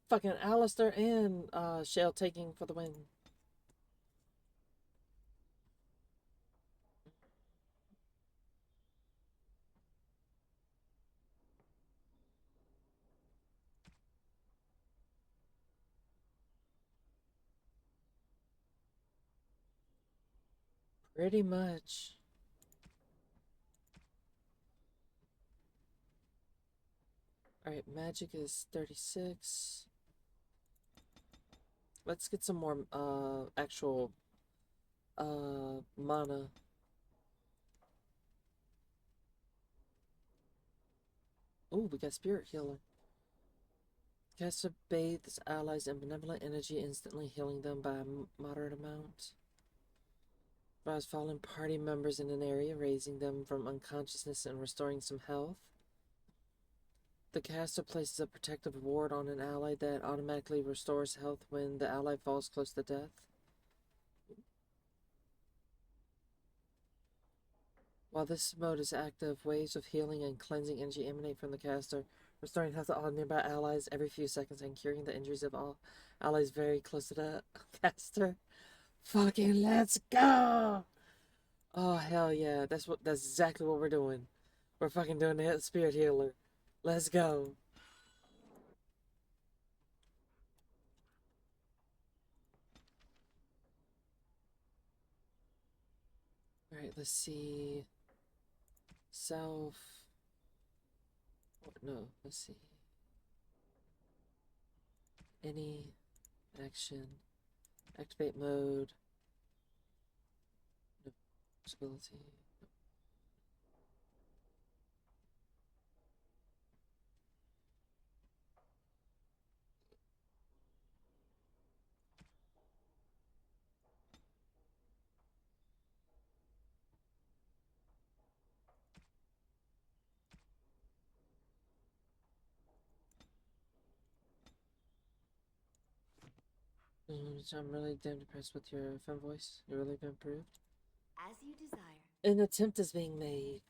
Fucking Alistair and Shell taking for the win. Pretty much. Alright, magic is 36. Let's get some more actual mana. Oh, we got spirit healer. Caster bathes allies in benevolent energy, instantly healing them by a moderate amount. Draws fallen party members in an area, raising them from unconsciousness and restoring some health. The caster places a protective ward on an ally that automatically restores health when the ally falls close to death. While this mode is active, waves of healing and cleansing energy emanate from the caster, restoring health to all nearby allies every few seconds and curing the injuries of all allies very close to the caster. Fucking let's go! Oh hell yeah, that's exactly what we're doing. We're fucking doing the spirit healer. Let's go. Alright, let's see. Self. No, let's see. Any action. Activate mode. No. Possibility. I'm really damn impressed with your femme voice. You really been improved. As you desire. An attempt is being made.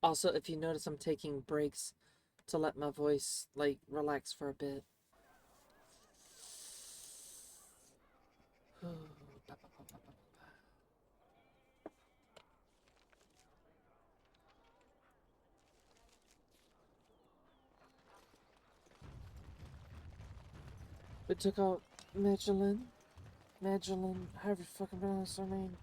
Also, if you notice, I'm taking breaks to let my voice, like, relax for a bit. We took out Magdalene, however you fucking pronounce her name.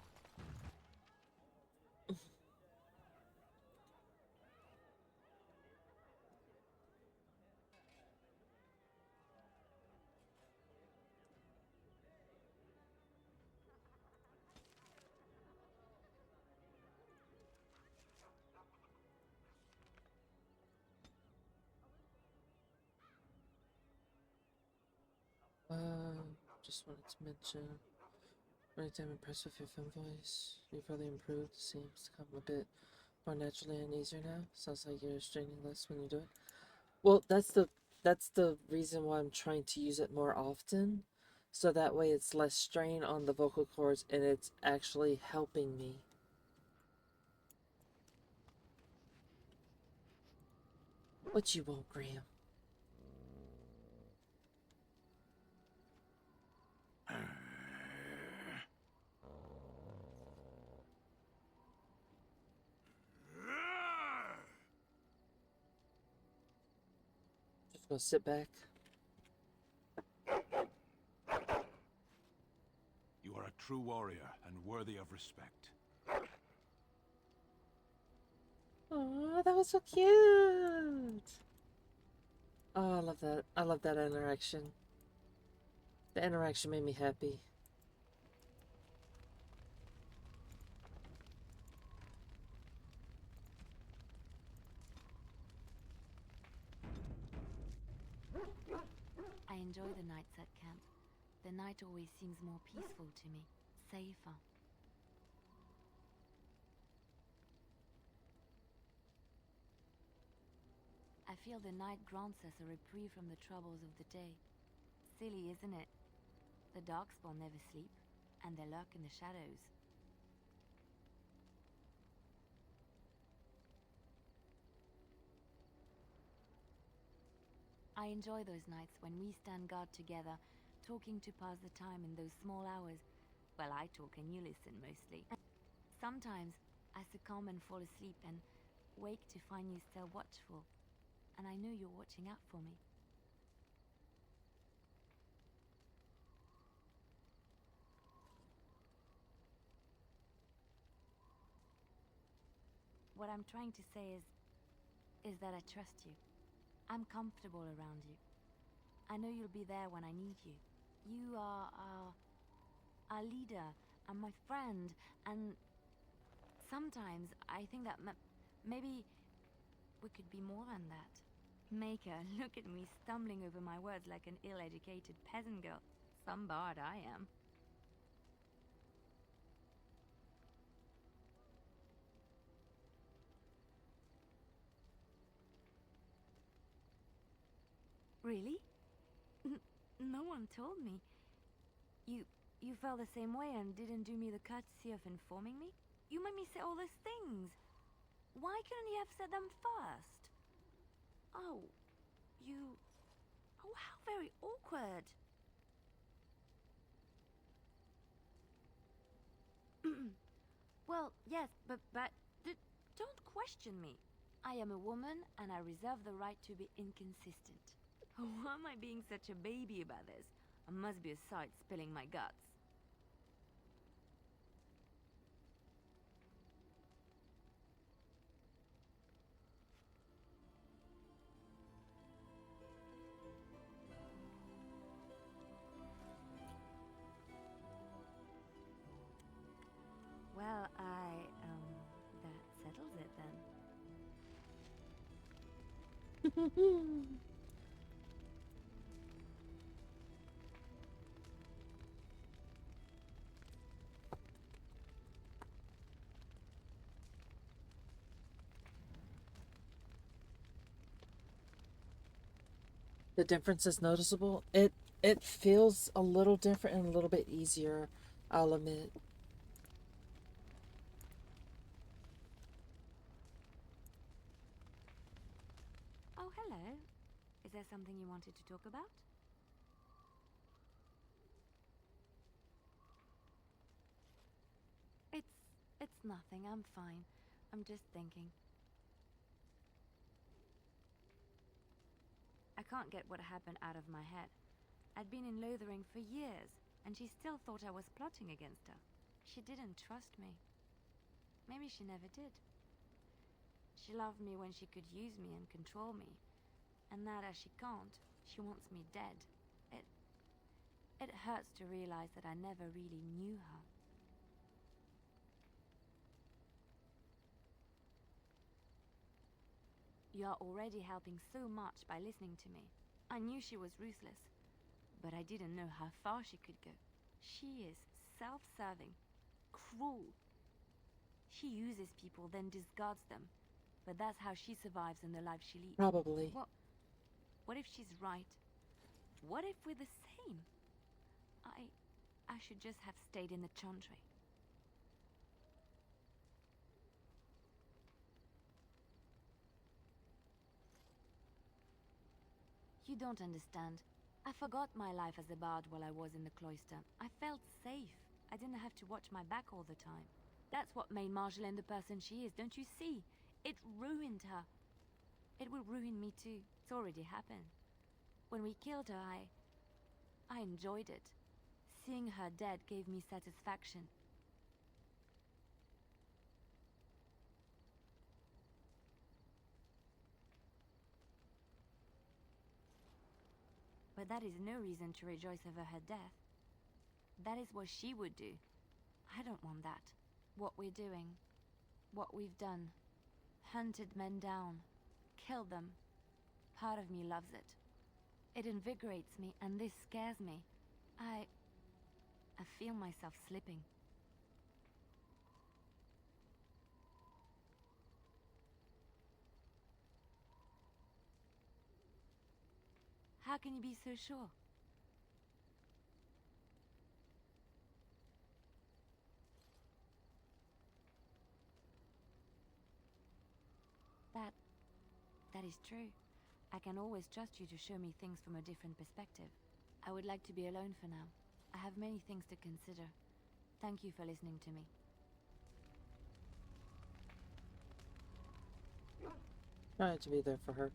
Just wanted to mention, really damn impressed with your femme voice. You've really improved. Seems to come a bit more naturally and easier now. Sounds like you're straining less when you do it. Well, that's the reason why I'm trying to use it more often, so that way it's less strain on the vocal cords and it's actually helping me. What you want, Graham? Just gonna sit back. You are a true warrior and worthy of respect. Oh, that was so cute. Oh, I love that. I love that interaction. The interaction made me happy. I enjoy the nights at camp. The night always seems more peaceful to me, safer. I feel the night grants us a reprieve from the troubles of the day. Silly, isn't it? The darkspawn never sleep, and they lurk in the shadows. I enjoy those nights when we stand guard together, talking to pass the time in those small hours. Well, I talk and you listen mostly. Sometimes I succumb and fall asleep and wake to find you still watchful, and I know you're watching out for me. What I'm trying to say is that I trust you. I'm comfortable around you. I know you'll be there when I need you. You are our leader and my friend, and sometimes I think that maybe we could be more than that. Maker, look at me stumbling over my words like an ill-educated peasant girl. Some bard I am. Really? No one told me. You felt the same way and didn't do me the courtesy of informing me? You made me say all those things. Why couldn't you have said them first? Oh, you... Oh, how very awkward. Well, yes, but don't question me. I am a woman and I reserve the right to be inconsistent. Why am I being such a baby about this? I must be a sight spilling my guts. Well, that settles it then. The difference is noticeable. It feels a little different and a little bit easier, I'll admit. Oh, hello. Is there something you wanted to talk about? It's nothing. I'm fine. I'm just thinking. I can't get what happened out of my head. I'd been in Lothering for years, and she still thought I was plotting against her. She didn't trust me. Maybe she never did. She loved me when she could use me and control me. And now that she can't, she wants me dead. It hurts to realize that I never really knew her. You are already helping so much by listening to me. I knew she was ruthless, but I didn't know how far she could go. She is self-serving, cruel. She uses people, then discards them. But that's how she survives in the life she leads. Probably. What if she's right? What if we're the same? I should just have stayed in the Chantry. You don't understand. I forgot my life as a bard while I was in the cloister. I felt safe. I didn't have to watch my back all the time. That's what made Marjolaine the person she is, don't you see? It ruined her. It will ruin me too. It's already happened. When we killed her, I enjoyed it. Seeing her dead gave me satisfaction. But that is no reason to rejoice over her death. That is what she would do. I don't want that. What we're doing, what we've done, hunted men down, killed them. Part of me loves it. It invigorates me, and this scares me. I feel myself slipping. How can you be so sure? That is true. I can always trust you to show me things from a different perspective. I would like to be alone for now. I have many things to consider. Thank you for listening to me. Trying to be there for her.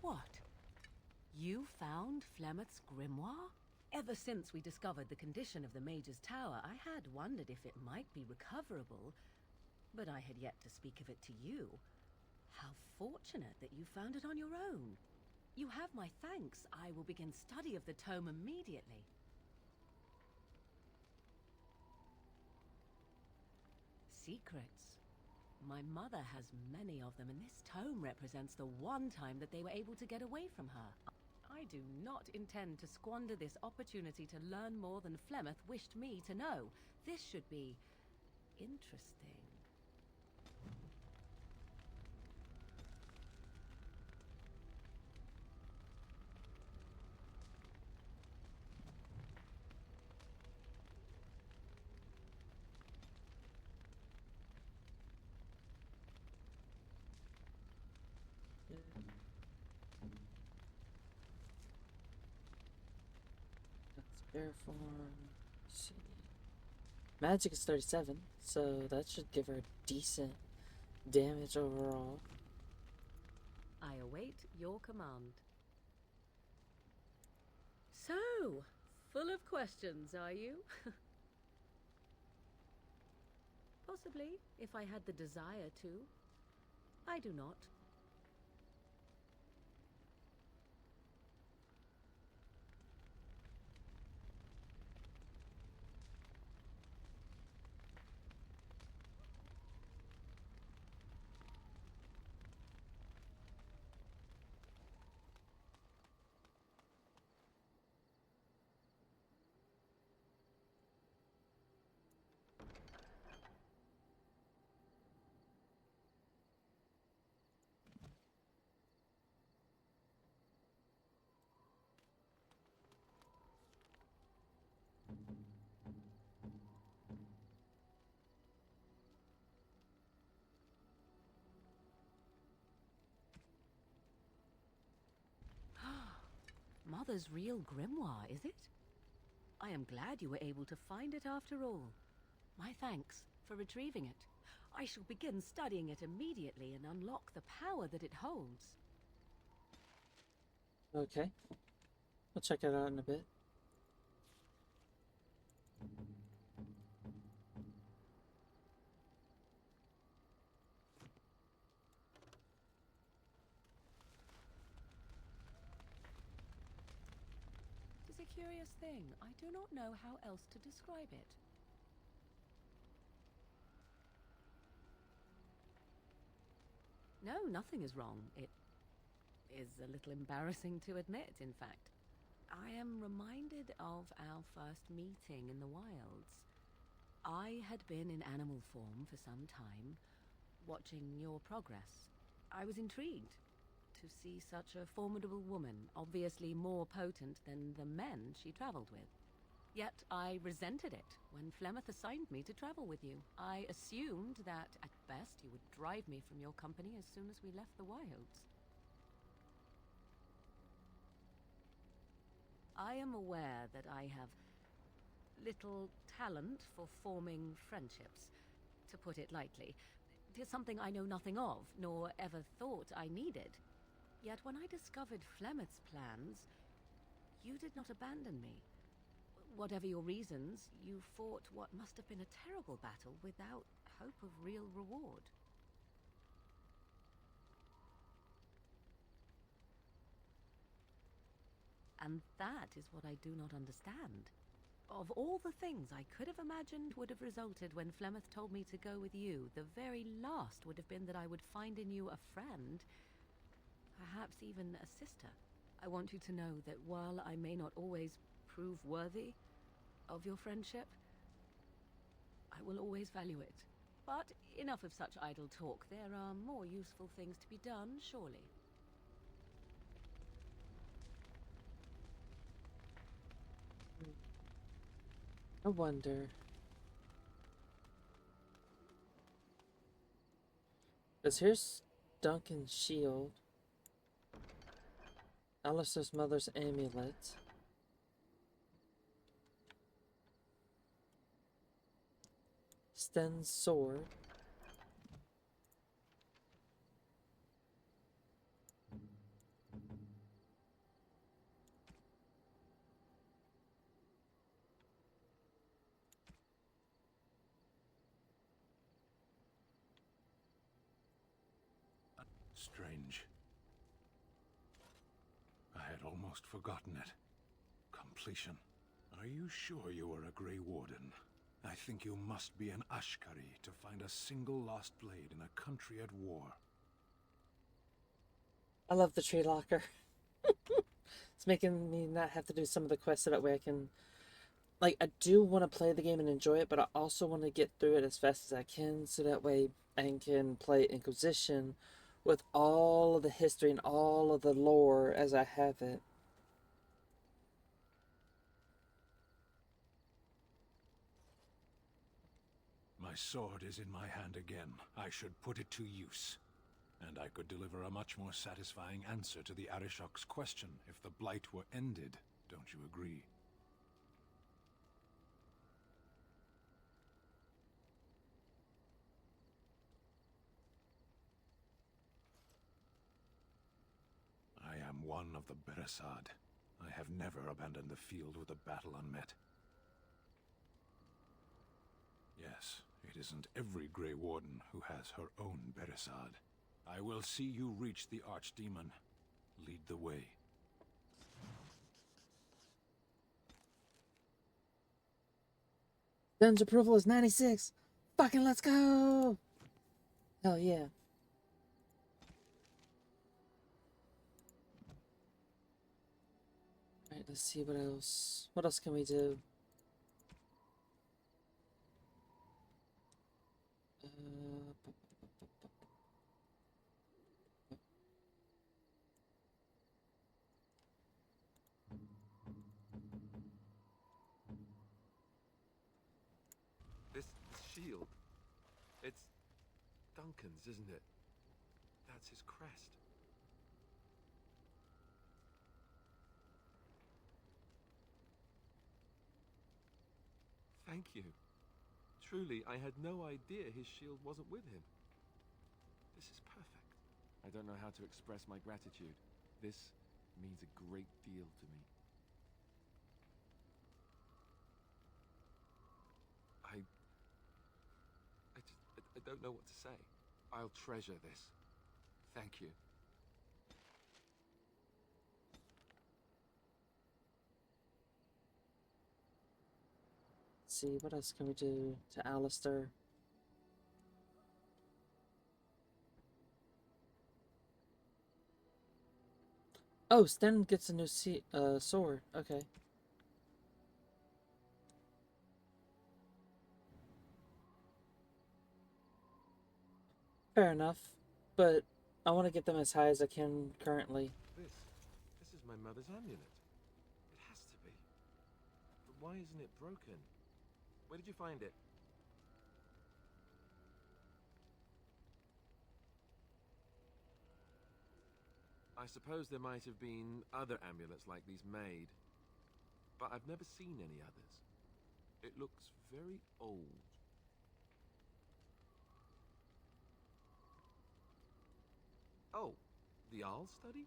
What? You found Flemeth's grimoire? Ever since we discovered the condition of the Mage's Tower, I had wondered if it might be recoverable, but I had yet to speak of it to you. How fortunate that you found it on your own. You have my thanks. I will begin study of the tome immediately. Secrets. My mother has many of them, and this tome represents the one time that they were able to get away from her. I do not intend to squander this opportunity to learn more than Flemeth wished me to know. This should be interesting. Bear form. Let's see. Magic is 37, so that should give her decent damage overall. I await your command. So, full of questions, are you? Possibly, if I had the desire to. I do not. Mother's real grimoire, is it? I am glad you were able to find it after all. My thanks for retrieving it. I shall begin studying it immediately and unlock the power that it holds. Okay. I'll check it out in a bit. It is a curious thing. I do not know how else to describe it. No, nothing is wrong. It is a little embarrassing to admit, in fact. I am reminded of our first meeting in the wilds. I had been in animal form for some time, watching your progress. I was intrigued to see such a formidable woman, obviously more potent than the men she traveled with. Yet I resented it when Flemeth assigned me to travel with you. I assumed that, at best, you would drive me from your company as soon as we left the wilds. I am aware that I have little talent for forming friendships, to put it lightly. It is something I know nothing of, nor ever thought I needed. Yet when I discovered Flemeth's plans, you did not abandon me. Whatever your reasons, you fought what must have been a terrible battle without hope of real reward. And that is what I do not understand. Of all the things I could have imagined would have resulted when Flemeth told me to go with you, the very last would have been that I would find in you a friend, perhaps even a sister. I want you to know that while I may not always prove worthy of your friendship, I will always value it. But enough of such idle talk. There are more useful things to be done, surely. I wonder. Because here's Duncan's shield. Alistair's mother's amulet. Sten's sword. Strange. I had almost forgotten it. Completion. Are you sure you are a Grey Warden? I think you must be an Ashkari to find a single lost blade in a country at war. I love the tree locker. It's making me not have to do some of the quests so that way I can... Like, I do want to play the game and enjoy it, but I also want to get through it as fast as I can so that way I can play Inquisition with all of the history and all of the lore as I have it. My sword is in my hand again. I should put it to use. And I could deliver a much more satisfying answer to the Arishok's question if the Blight were ended. Don't you agree? I am one of the Beresad. I have never abandoned the field with a battle unmet. Yes, it isn't every Grey Warden who has her own Beresad. I will see you reach the Archdemon. Lead the way. Sten's approval is 96. Fucking let's go! Hell yeah. Alright, let's see what else. What else can we do? This shield, it's Duncan's, isn't it? That's his crest. Thank you. Truly, I had no idea his shield wasn't with him. This is perfect. I don't know how to express my gratitude. This means a great deal to me. I don't know what to say. I'll treasure this. Thank you. Let's see, what else can we do to Alistair? Oh, Sten gets a new sword. Okay. Fair enough. But I want to get them as high as I can currently. This is my mother's amulet. It has to be. But why isn't it broken? Where did you find it? I suppose there might have been other amulets like these made, but I've never seen any others. It looks very old. Oh, the Arl study?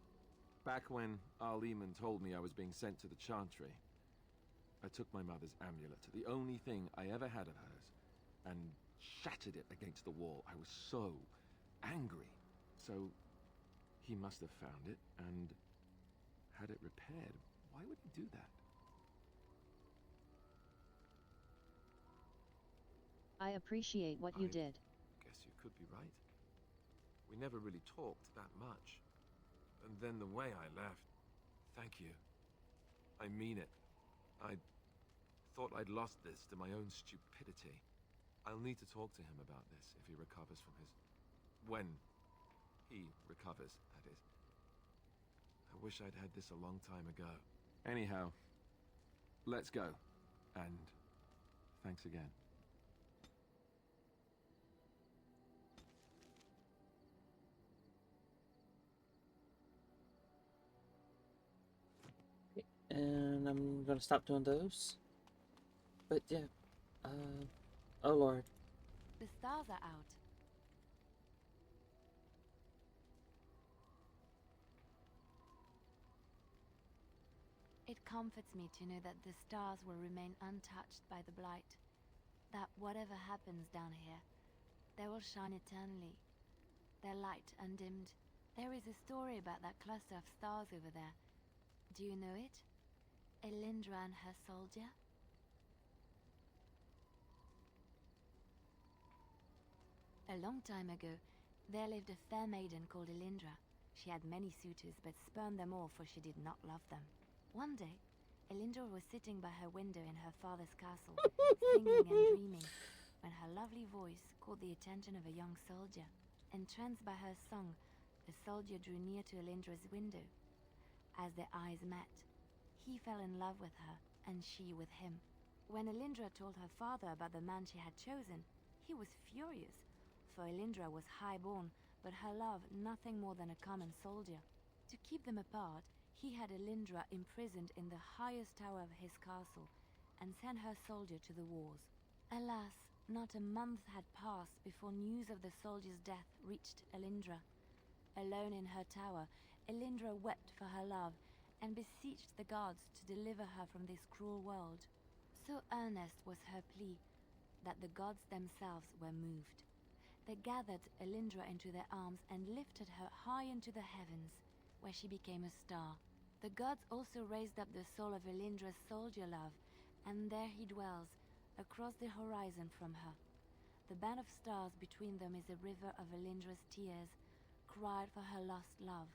Back when Arl Eamon told me I was being sent to the Chantry, I took my mother's amulet, the only thing I ever had of hers, and shattered it against the wall. I was so angry. So he must have found it and had it repaired. Why would he do that? I appreciate what you did. Guess you could be right. We never really talked that much. And then the way I left... Thank you. I mean it. I thought I'd lost this to my own stupidity. I'll need to talk to him about this if he recovers from his... When he recovers, that is. I wish I'd had this a long time ago. Anyhow, let's go. And thanks again. I'm gonna stop doing those. But yeah, oh Lord. The stars are out. It comforts me to know that the stars will remain untouched by the blight. That whatever happens down here, they will shine eternally, their light undimmed. There is a story about that cluster of stars over there. Do you know it? Elindra and her soldier? A long time ago, there lived a fair maiden called Elindra. She had many suitors, but spurned them all, for she did not love them. One day, Elindra was sitting by her window in her father's castle, singing and dreaming, when her lovely voice caught the attention of a young soldier. Entranced by her song, the soldier drew near to Elindra's window. As their eyes met, he fell in love with her, and she with him. When Elindra told her father about the man she had chosen, he was furious, for Elindra was high-born, but her love nothing more than a common soldier. To keep them apart, he had Elindra imprisoned in the highest tower of his castle, and sent her soldier to the wars. Alas, not a month had passed before news of the soldier's death reached Elindra. Alone in her tower, Elindra wept for her love, and beseeched the gods to deliver her from this cruel world. So earnest was her plea, that the gods themselves were moved. They gathered Elindra into their arms and lifted her high into the heavens, where she became a star. The gods also raised up the soul of Elindra's soldier love, and there he dwells, across the horizon from her. The band of stars between them is a river of Elindra's tears, cried for her lost love.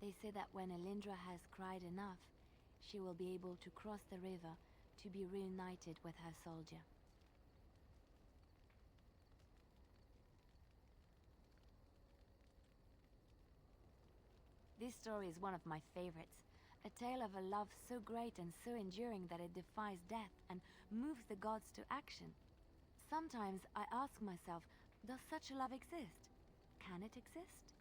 They say that when Elindra has cried enough, she will be able to cross the river to be reunited with her soldier. This story is one of my favorites, a tale of a love so great and so enduring that it defies death and moves the gods to action. Sometimes I ask myself, does such a love exist? Can it exist?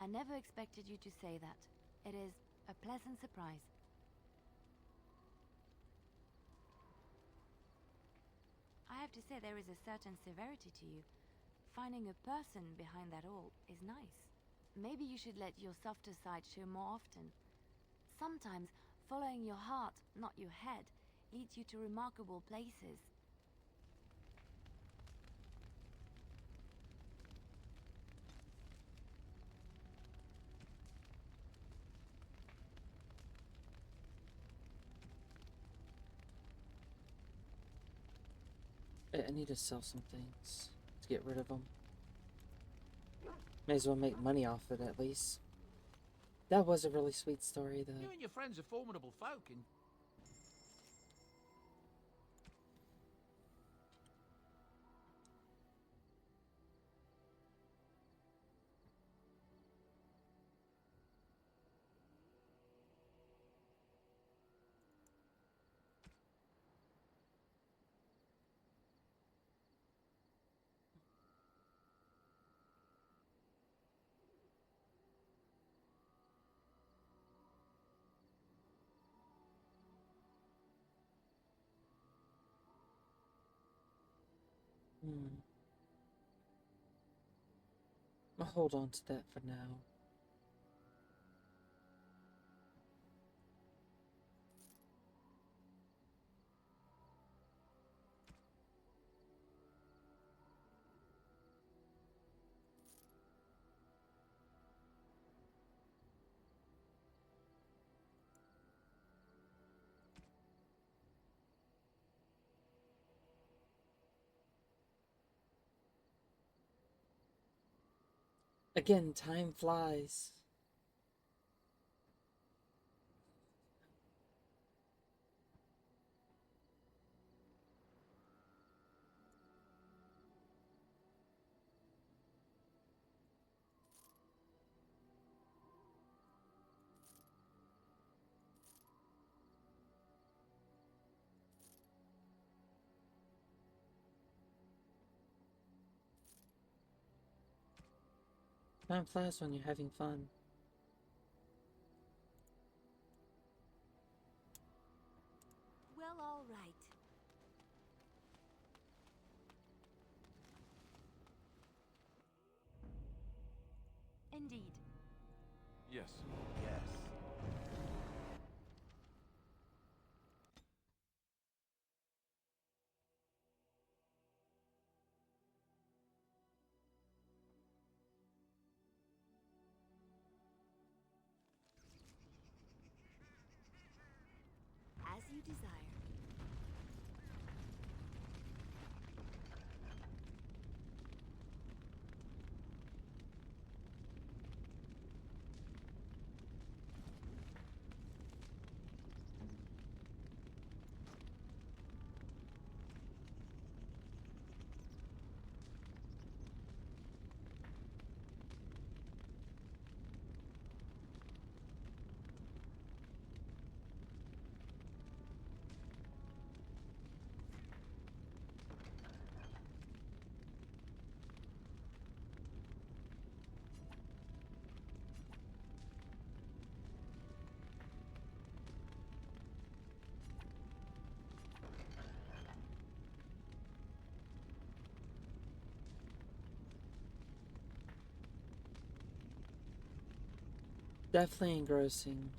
I never expected you to say that. It is a pleasant surprise. I have to say there is a certain severity to you. Finding a person behind that all is nice. Maybe you should let your softer side show more often. Sometimes following your heart, not your head, leads you to remarkable places. I need to sell some things to get rid of them. May as well make money off it at least. That was a really sweet story, though. You and your friends are formidable folk, and I'll hold on to that for now. Again, time flies. Time flies when you're having fun. Well, all right. Indeed. Yes. Yes. As you desire. Definitely engrossing.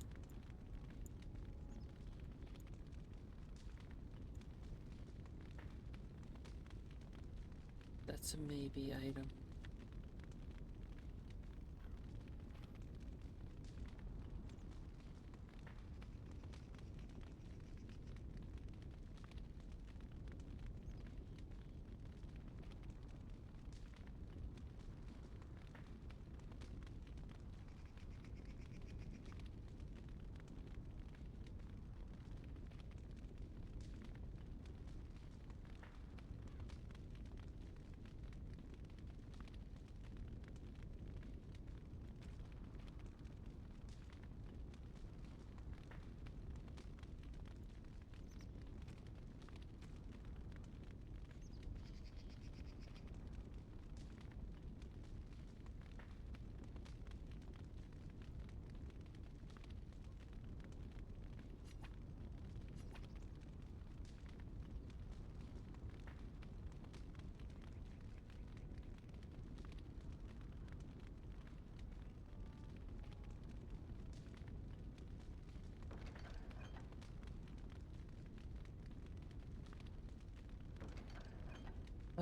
That's a maybe item.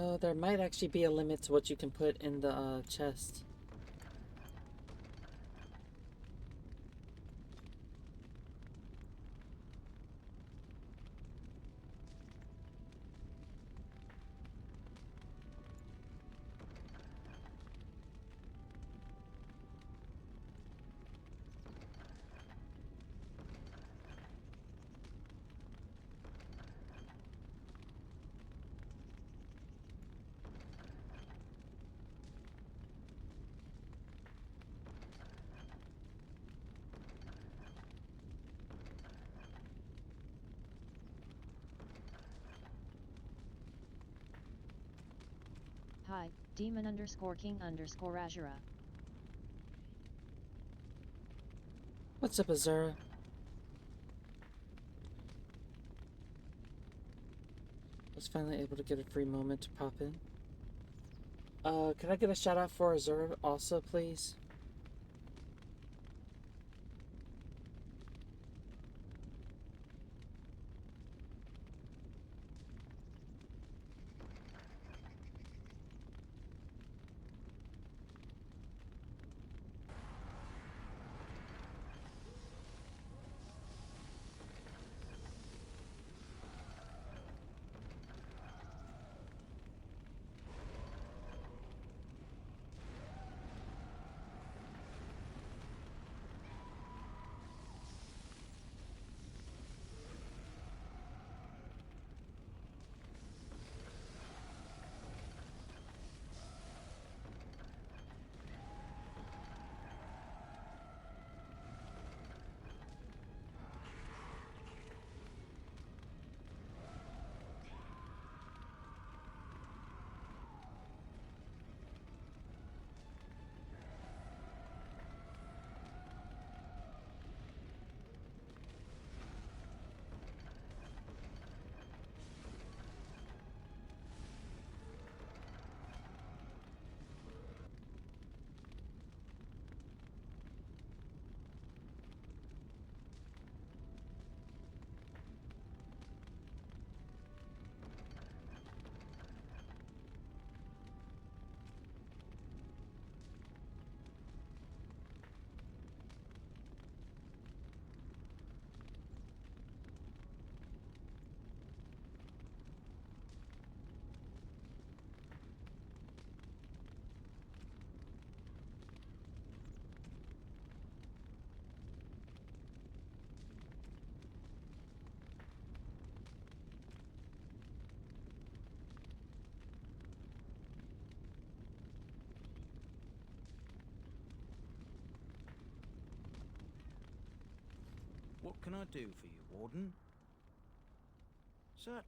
Oh, there might actually be a limit to what you can put in the chest. Hi, demon_king_Azura. What's up, Azura? Was finally able to get a free moment to pop in. Can I get a shout out for Azura also, please? What can I do for you, Warden? Sir?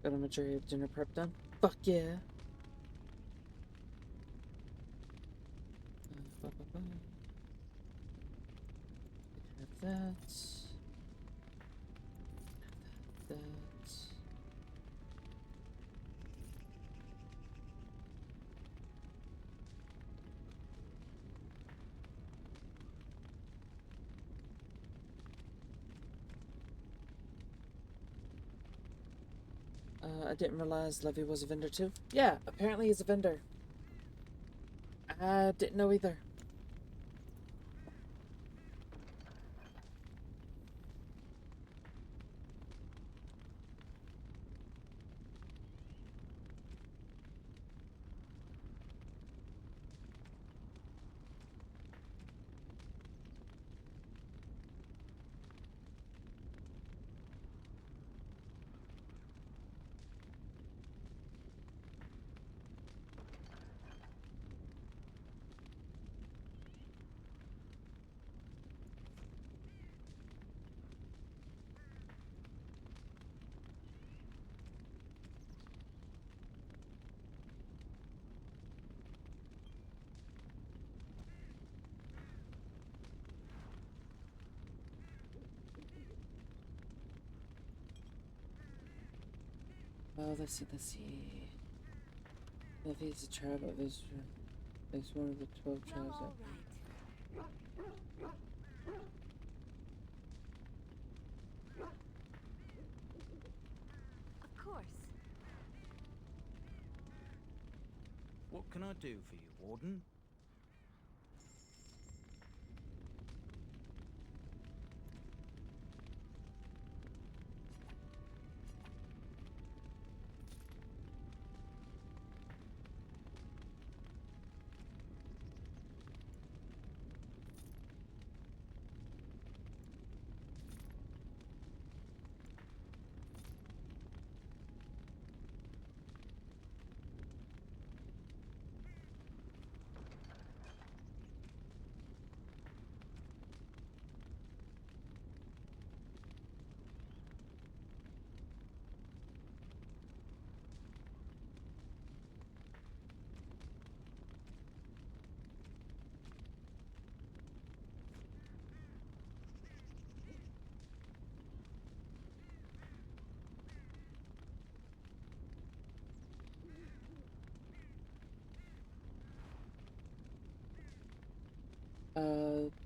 Got a majority of dinner prep done. Fuck yeah. Have that. That. I didn't realize Levy was a vendor too. Yeah, apparently he's a vendor. I didn't know either. Oh, let's see. Levy is a tribe of Israel. It's one of the 12 tribes that... Of course. What can I do for you, Warden?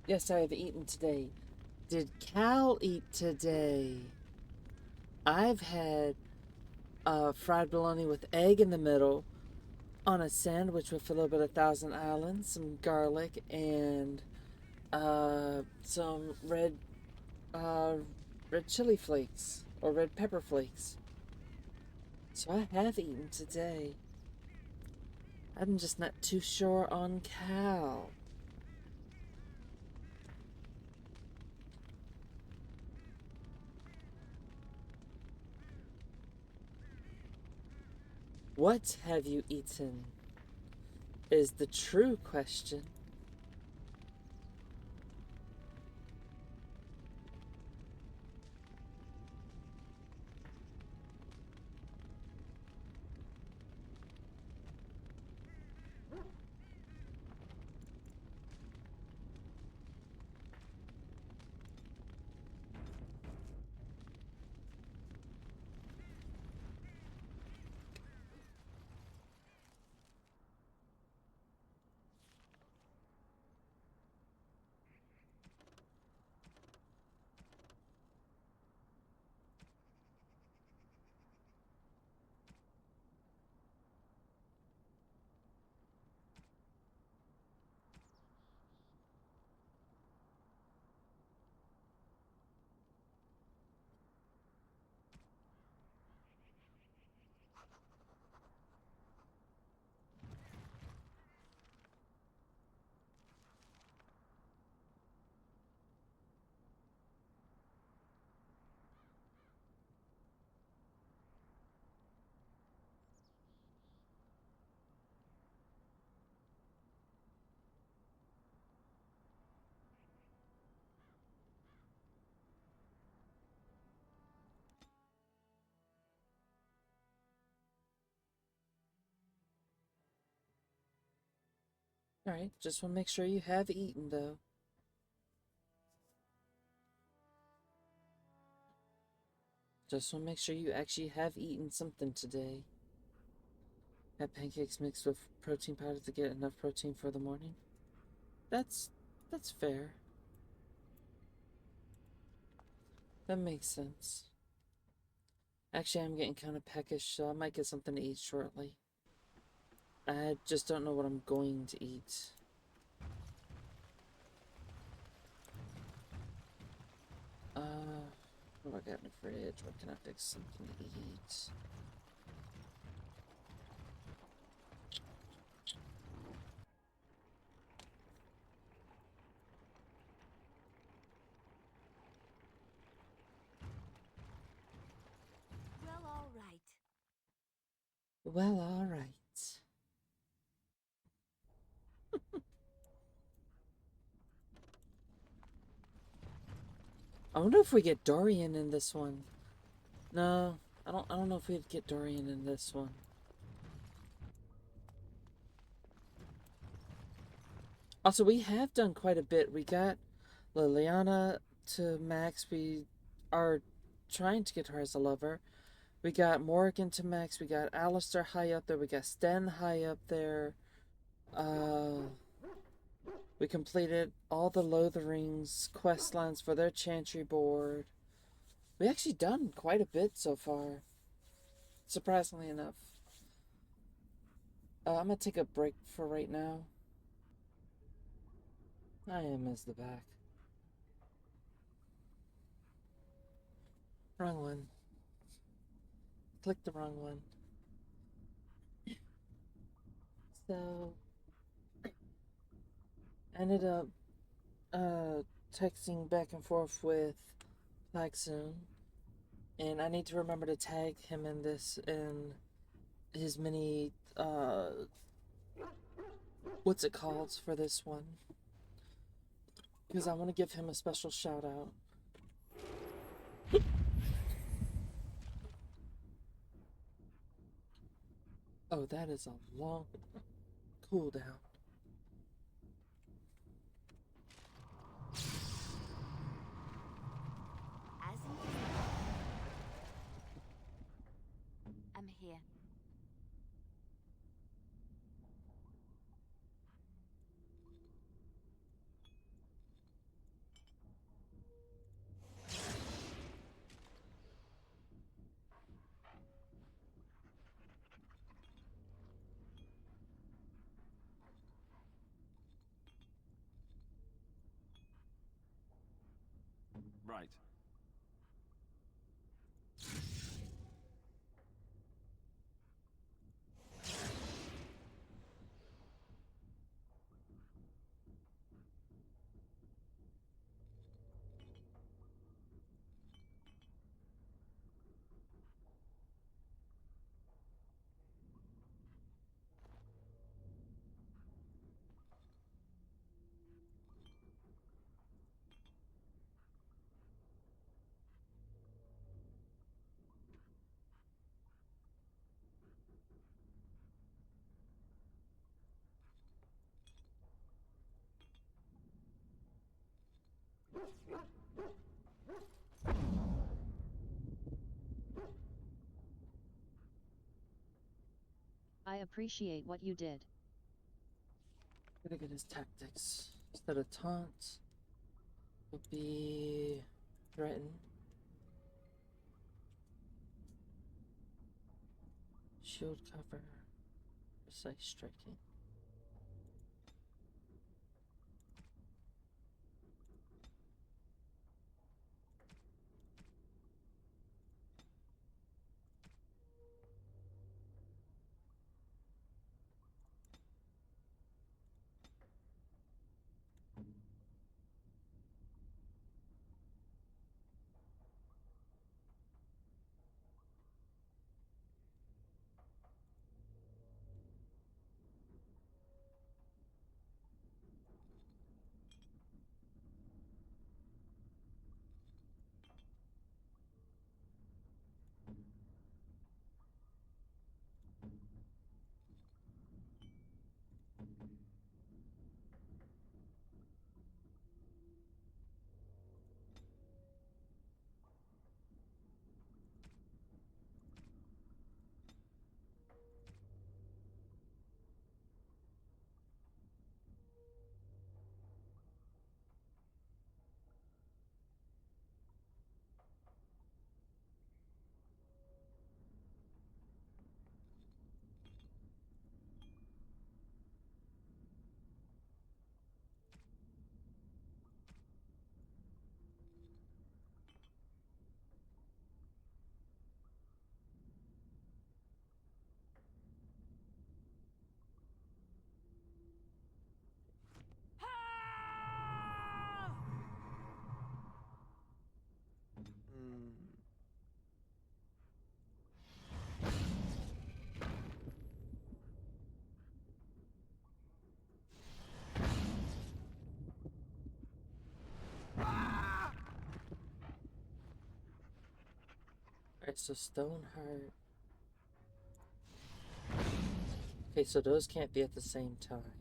Yes, I have eaten today. Did Cal eat today? I've had fried bologna with egg in the middle on a sandwich with a little bit of Thousand Island, some garlic, and some red chili flakes or red pepper flakes. So I have eaten today. I'm just not too sure on Cal. What have you eaten? Is the true question. Alright, just want to make sure you have eaten, though. Just want to make sure you actually have eaten something today. Had pancakes mixed with protein powder to get enough protein for the morning. That's fair. That makes sense. Actually, I'm getting kind of peckish, so I might get something to eat shortly. I just don't know what I'm going to eat. What do I got in the fridge? What can I fix something to eat? Well, all right. Well, all right. I wonder if we get Dorian in this one. No, I don't know if we'd get Dorian in this one. Also, we have done quite a bit. We got Liliana to Max. We are trying to get her as a lover. We got Morgan to Max. We got Alistair high up there. We got Sten high up there. We completed all the Lotharing's quest lines for their Chantry board. We actually done quite a bit so far. Surprisingly enough. I'm gonna take a break for right now. I am as the back. Wrong one. Click the wrong one. So, I ended up texting back and forth with Plaxoon, and I need to remember to tag him in this, in his mini, what's it called for this one? Because I want to give him a special shout out. Oh, that is a long cooldown. I'm here. Right. I appreciate what you did. Gotta get his tactics. Instead of taunt, would be threaten. Shield cover. Precise striking. Alright, so Stoneheart. Okay, so those can't be at the same time.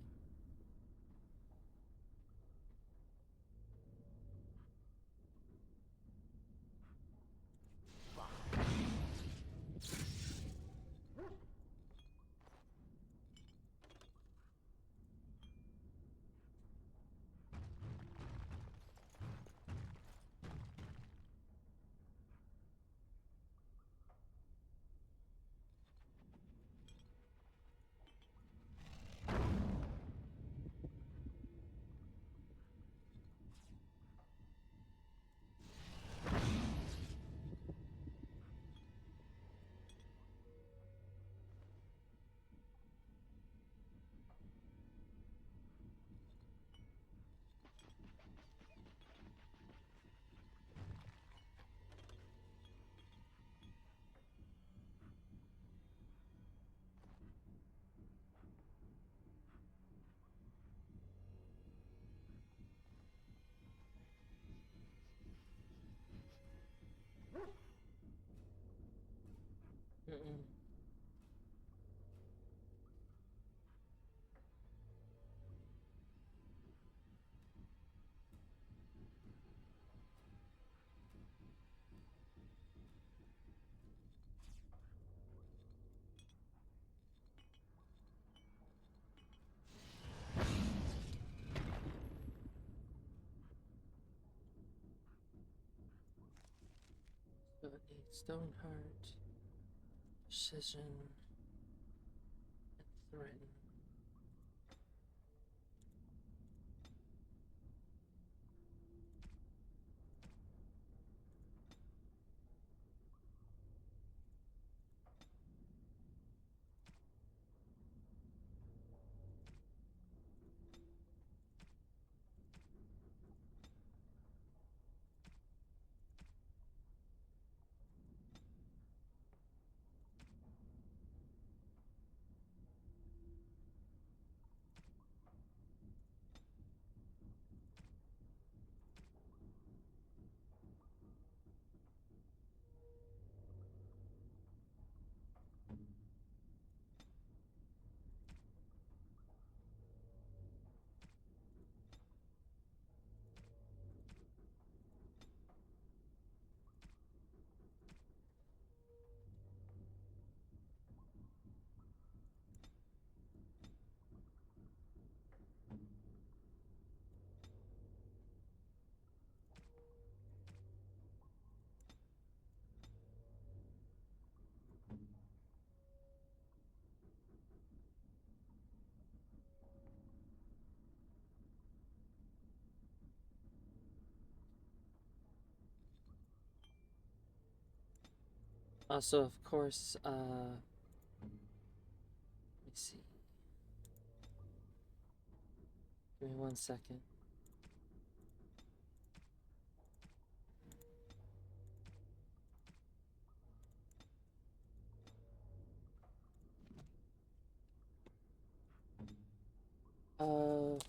Mm-mm. So it needs Stoneheart, Precision, and Threaten. Also, of course, let me see. Give me 1 second. Oh,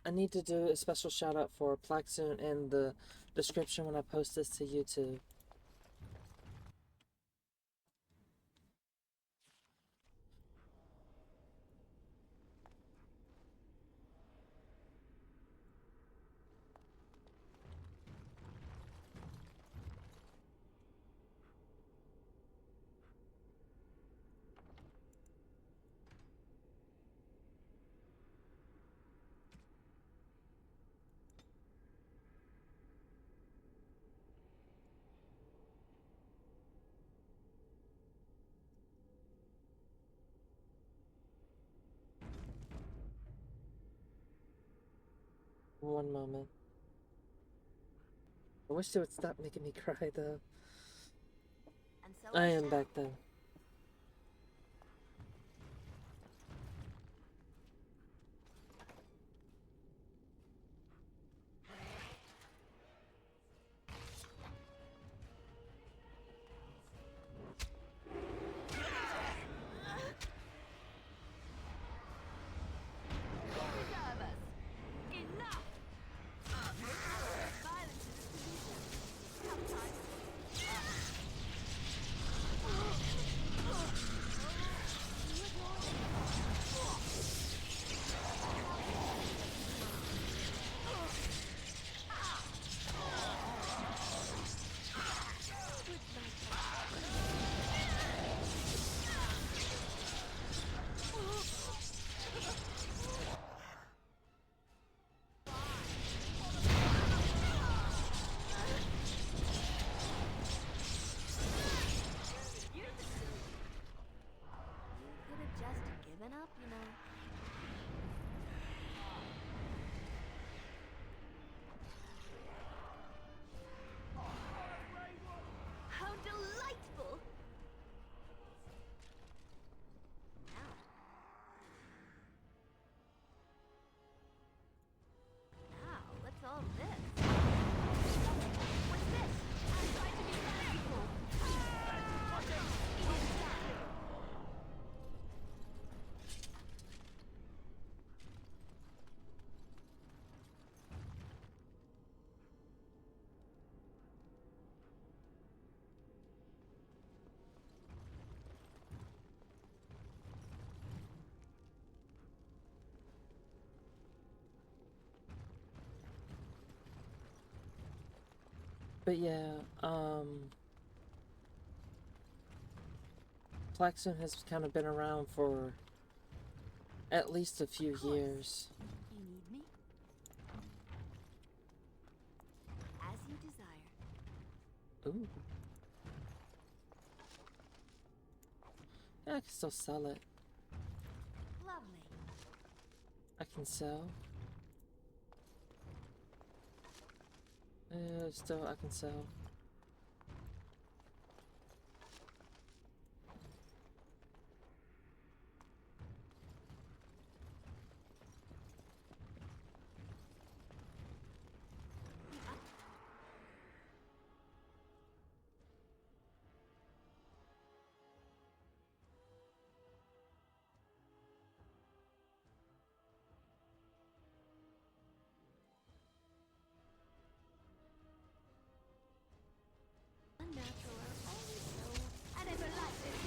I need to do a special shout out for Plaxoon in the description when I post this to YouTube. One moment. I wish they would stop making me cry though. And so I am back though. But yeah, Klaxon has kind of been around for at least a few years. You need me? As you desire. Ooh. Yeah, I can still sell it. Lovely. I can sell. Still, I can sell. I never liked this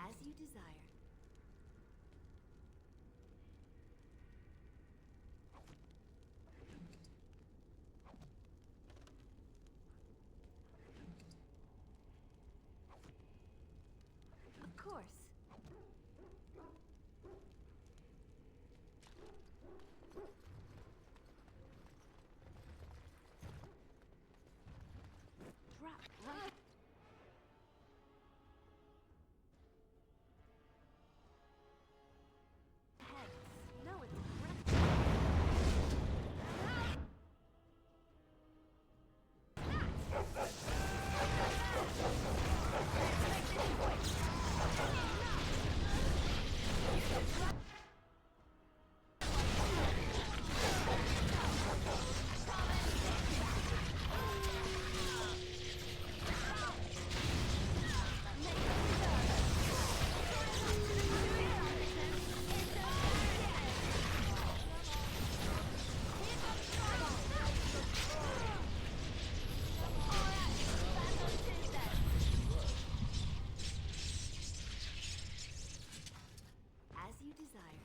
As you desire. Of course. Trap right. No, it's as you desire.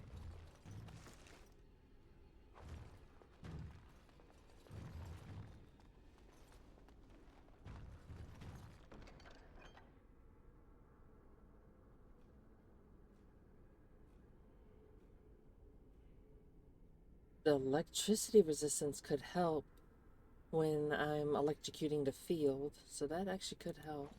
The electricity resistance could help when I'm electrocuting the field, so that actually could help.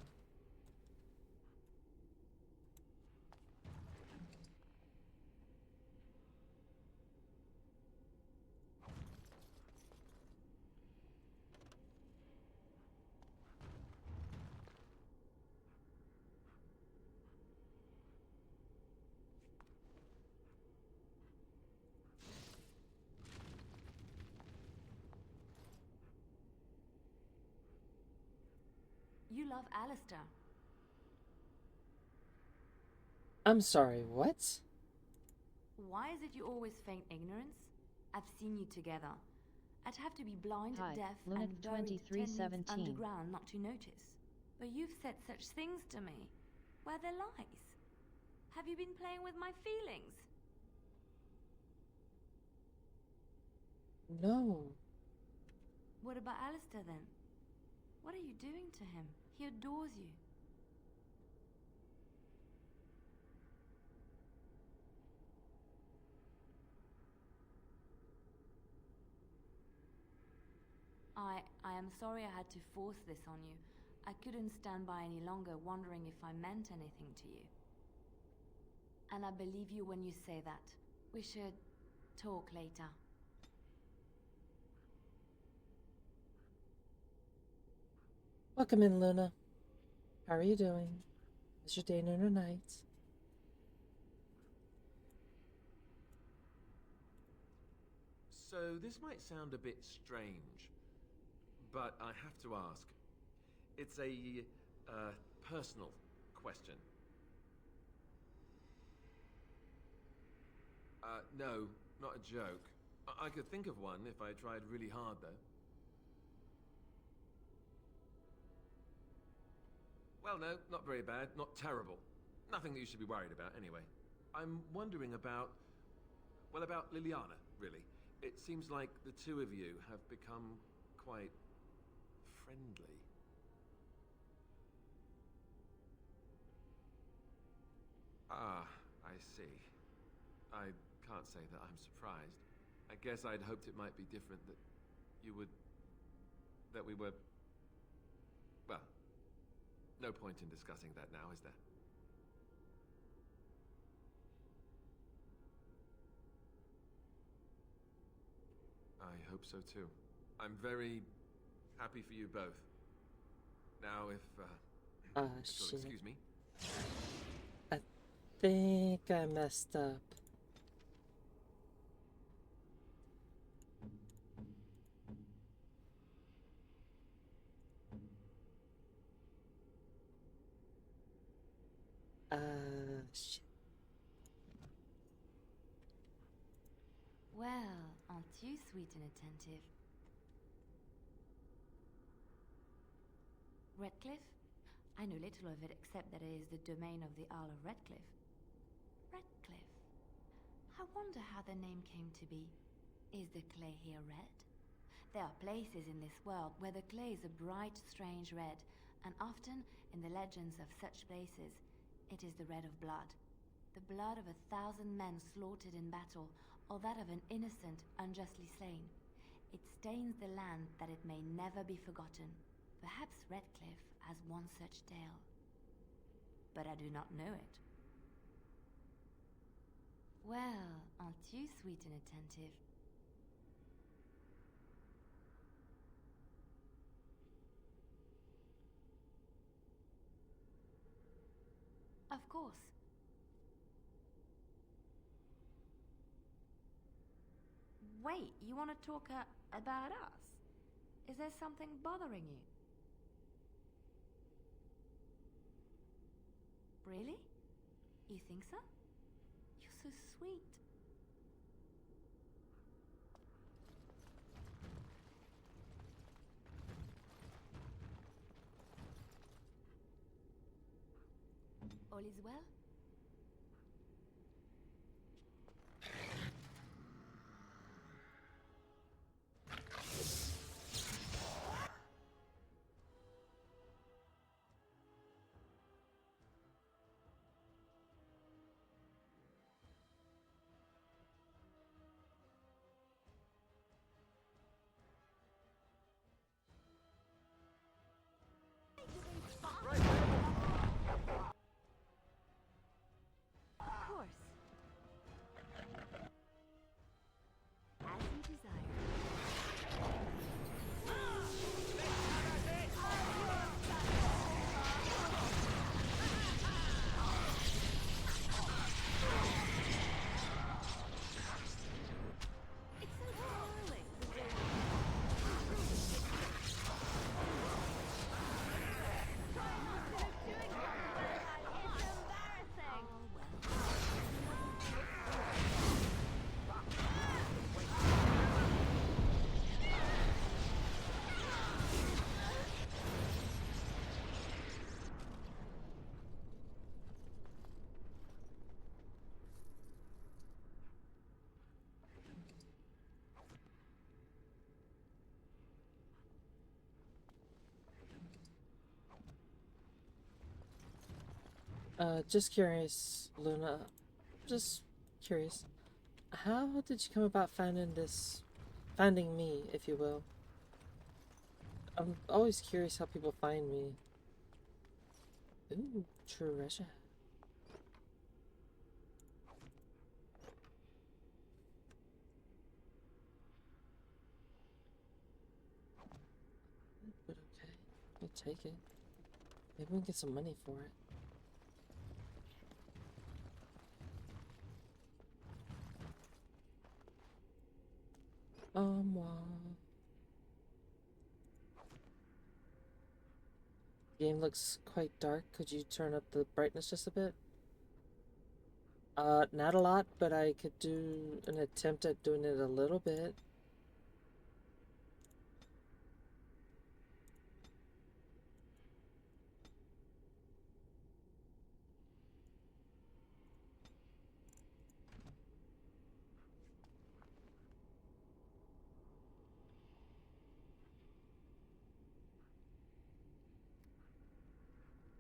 You love Alistair. I'm sorry, what? Why is it you always feign ignorance? I've seen you together. I'd have to be blind, Hi, deaf, Lunac and buried 2317. underground not to notice. But you've said such things to me. Were they lies? Have you been playing with my feelings? No. What about Alistair then? What are you doing to him? He adores you. I am sorry I had to force this on you. I couldn't stand by any longer wondering if I meant anything to you. And I believe you when you say that. We should talk later. Welcome in, Luna. How are you doing? How's your day, noon, or night? So this might sound a bit strange, but I have to ask. It's a personal question. No, not a joke. I could think of one if I tried really hard, though. Well, no, not very bad, not terrible. Nothing that you should be worried about, anyway. I'm wondering about... well, about Liliana, really. It seems like the two of you have become quite... friendly. Ah, I see. I can't say that I'm surprised. I guess I'd hoped it might be different, that you would... that we were... well, no point in discussing that now, is there? I hope so too. I'm very happy for you both. Now if you'll Shit. excuse me. I think I messed up. Shit. Well, aren't you sweet and attentive? Redcliffe? I know little of it except that it is the domain of the Earl of Redcliffe. Redcliffe? I wonder how the name came to be. Is the clay here red? There are places in this world where the clay is a bright, strange red, and often, in the legends of such places, it is the red of blood. The blood of 1,000 men slaughtered in battle, or that of an innocent, unjustly slain. It stains the land that it may never be forgotten. Perhaps Redcliffe has one such tale. But I do not know it. Well, aren't you sweet and attentive? Of course. Wait, you want to talk about us? Is there something bothering you? Really? You think so? You're so sweet. All is well? Of course. As you desire. It's so early. Just curious, Luna. Just curious. How did you come about finding me, if you will? I'm always curious how people find me. Ooh, treasure. But okay, I'll take it. Maybe we can get some money for it. Wow. Game looks quite dark. Could you turn up the brightness just a bit? Not a lot, but I could do an attempt at doing it a little bit.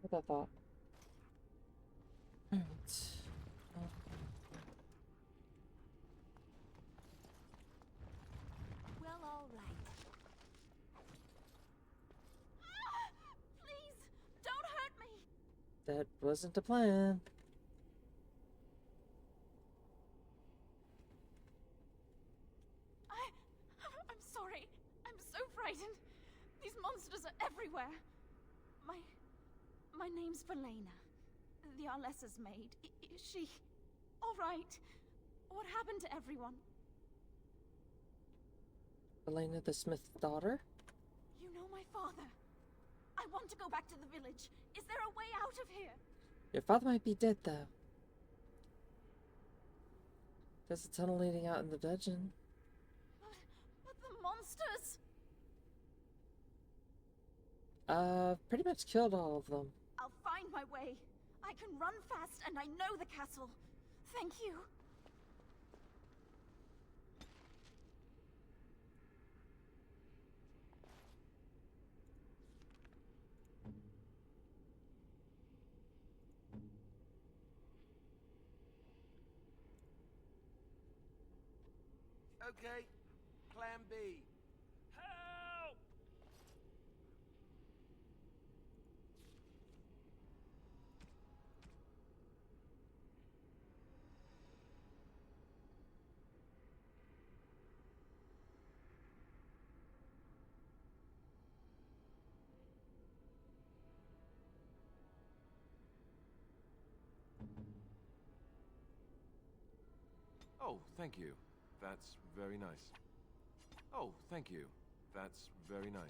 What I thought. Alright. Well, all right. Please, don't hurt me. That wasn't the plan. I'm sorry. I'm so frightened. These monsters are everywhere. My name's Valena. The Arlessa's maid. Is she all right? What happened to everyone? Elena the Smith's daughter? You know my father. I want to go back to the village. Is there a way out of here? Your father might be dead, though. There's a tunnel leading out in the dungeon. But the monsters! Pretty much killed all of them. I'll find my way. I can run fast and I know the castle. Thank you. Okay, plan B. Help! Oh, thank you. That's very nice. Oh, thank you. That's very nice.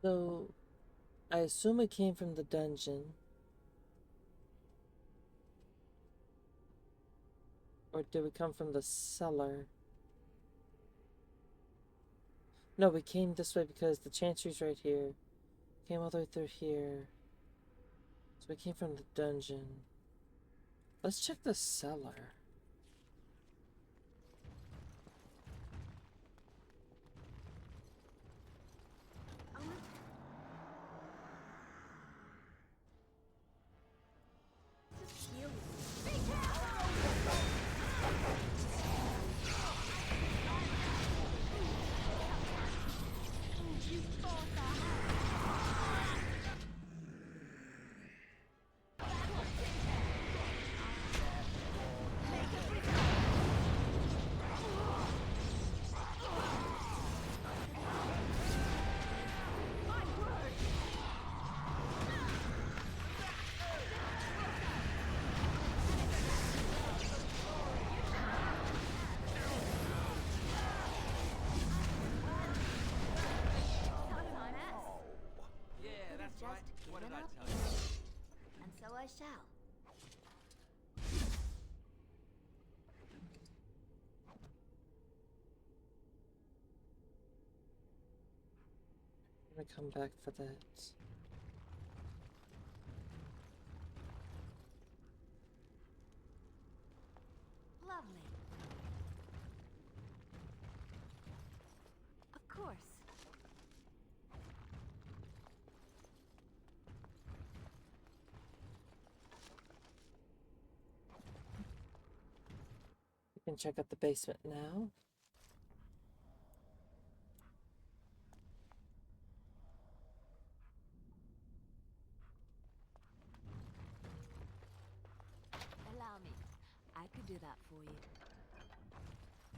So, I assume it came from the dungeon. Or did we come from the cellar? No, we came this way because the Chancery's right here. Came all the way through here. So we came from the dungeon. Let's check the cellar. And so I shall. I'm gonna come back for that. Lovely. Of course. We can check out the basement now.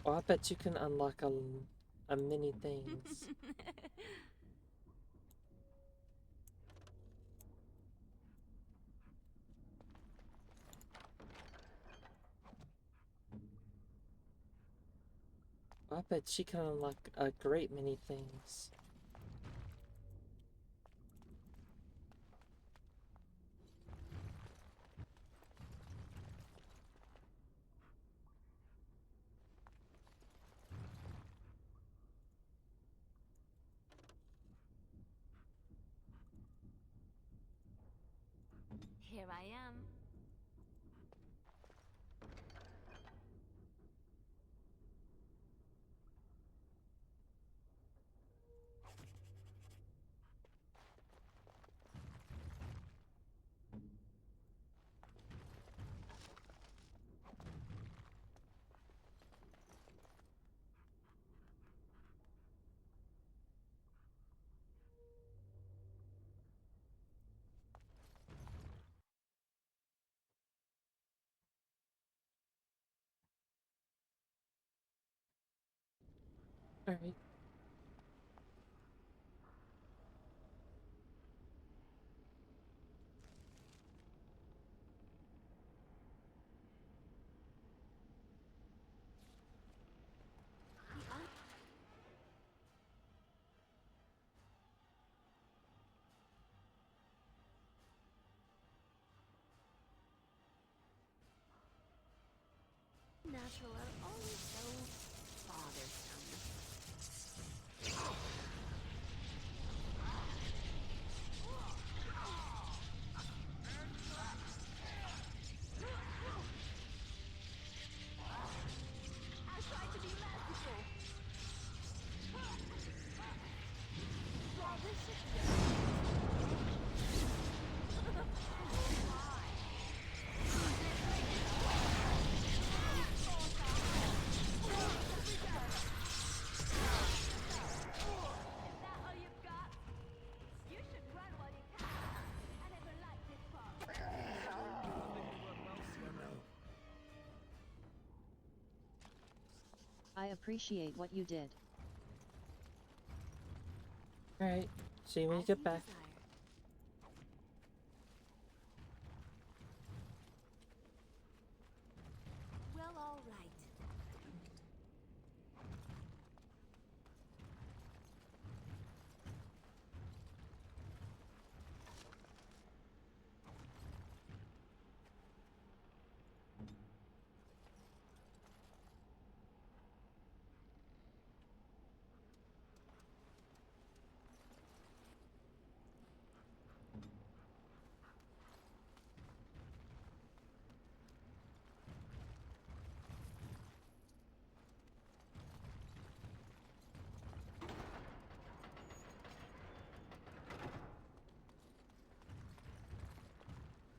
Oh, I bet you can unlock a many things. I bet she can unlock a great many things. Here I am. Alright. Natural are always so bothersome. I tried to be merciful. Well, this should be I appreciate what you did. Alright. See you when you get back. Well, all right.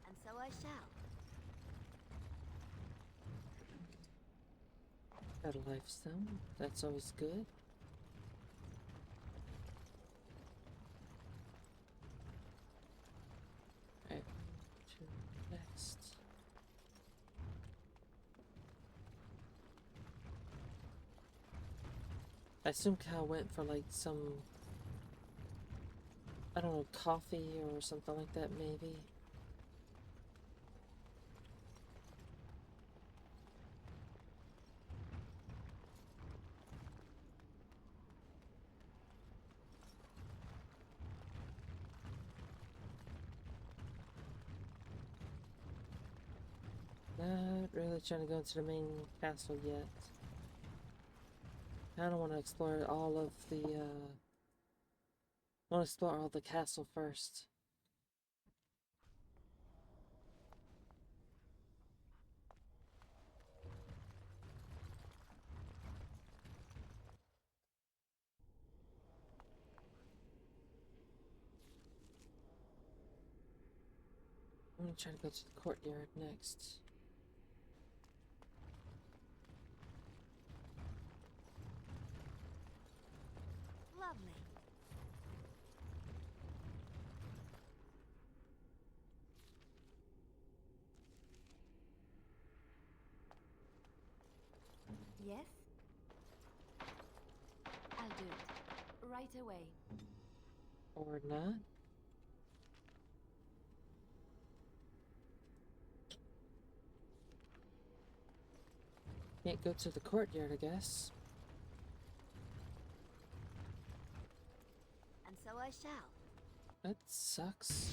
And so I shall. Got a lifestone. That's always good. Alright. To next. I assume Cal went for like some, I don't know, coffee or something like that maybe. Not really trying to go into the main castle yet. I don't want to explore all of the, want to explore all the castle first. I'm gonna try to go to the courtyard next. Lovely. Yes? I'll do it. Right away. Or not? Can't go to the courtyard, I guess. And so I shall. That sucks.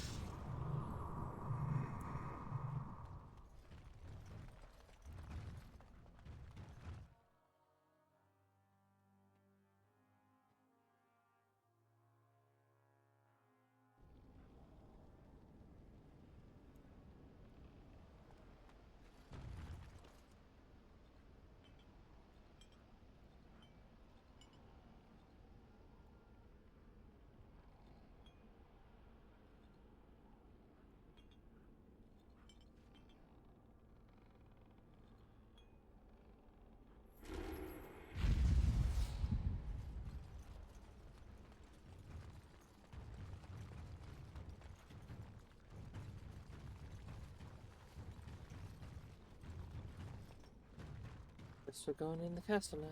Guess we're going in the castle now.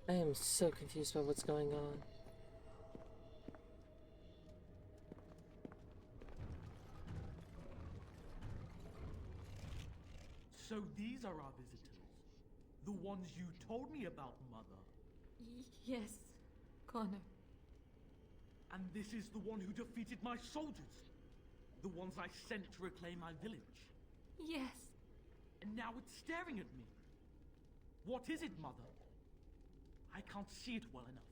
I am so confused by what's going on. So these are our visitors. The ones you told me about, Mother. Yes, Connor. And this is the one who defeated my soldiers. The ones I sent to reclaim my village. Yes. And now it's staring at me. What is it, Mother? I can't see it well enough.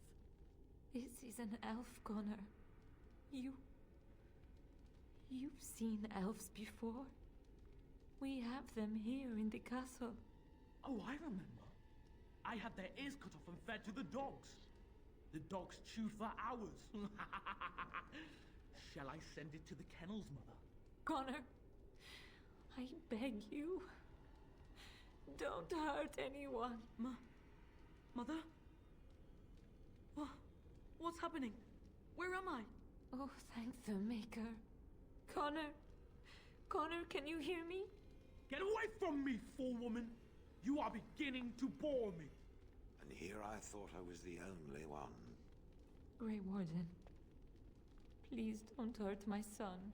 This is an elf, Connor. You've seen elves before? We have them here in the castle. Oh, I remember. I had their ears cut off and fed to the dogs. The dogs chewed for hours. Shall I send it to the kennels, Mother? Connor, I beg you. Don't hurt anyone. Mother? What's happening? Where am I? Oh, thank the Maker. Connor, can you hear me? Get away from me, fool woman! You are beginning to bore me. And here I thought I was the only one. Grey Warden, please don't hurt my son.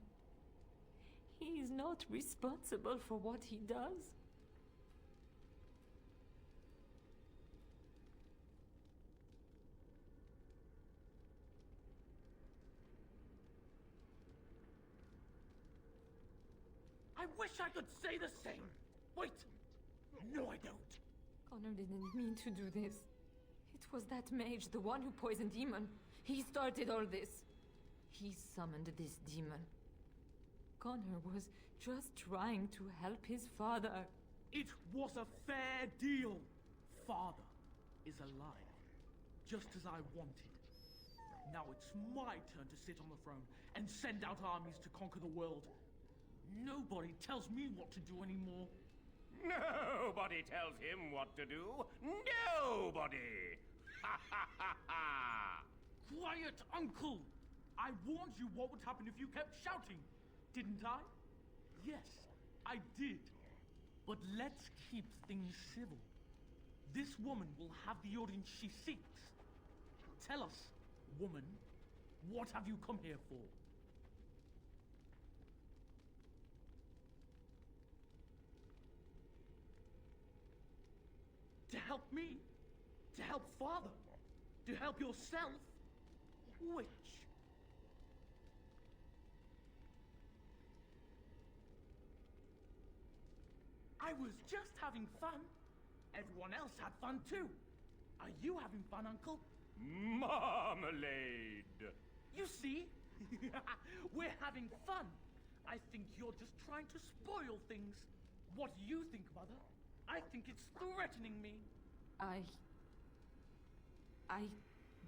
He is not responsible for what he does. I wish I could say the same. Wait! No, I don't. Connor didn't mean to do this. It was that mage, the one who poisoned Demon. He started all this. He summoned this demon. Connor was just trying to help his father. It was a fair deal. Father is alive, just as I wanted. Now it's my turn to sit on the throne and send out armies to conquer the world. Nobody tells me what to do anymore. Nobody tells him what to do. Nobody! Ha ha ha ha! Quiet, Uncle! I warned you what would happen if you kept shouting, didn't I? Yes, I did. But let's keep things civil. This woman will have the audience she seeks. Tell us, woman, what have you come here for? To help me? To help Father? To help yourself? Which? I was just having fun. Everyone else had fun too. Are you having fun, Uncle? Marmalade! You see? We're having fun. I think you're just trying to spoil things. What do you think, Mother? I think it's threatening me. I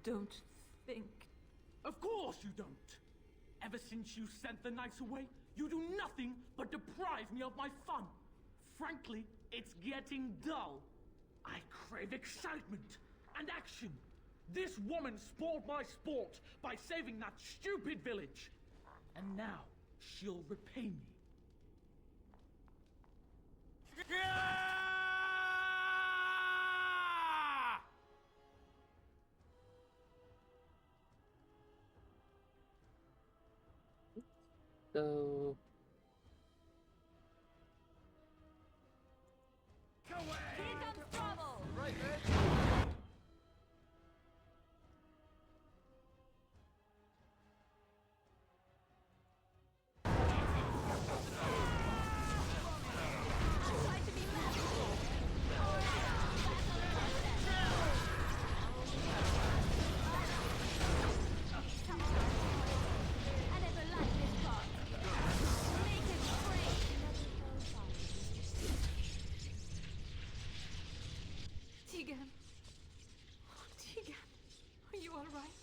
don't think... Of course you don't! Ever since you sent the knights away, you do nothing but deprive me of my fun. Frankly, it's getting dull. I crave excitement and action. This woman spoiled my sport by saving that stupid village. And now, she'll repay me. So Here comes trouble! Right, Tegan. Oh, Tegan. Are you all right?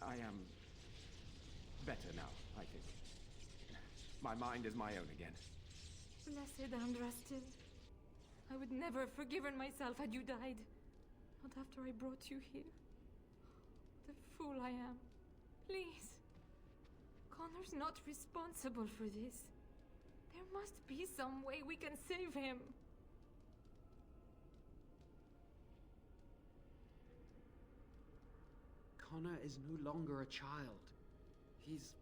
I am better now, I think. My mind is my own again. Blessed Andrastil. I would never have forgiven myself had you died. Not after I brought you here. What a fool I am. Please. Connor's not responsible for this. There must be some way we can save him. Connor is no longer a child. He's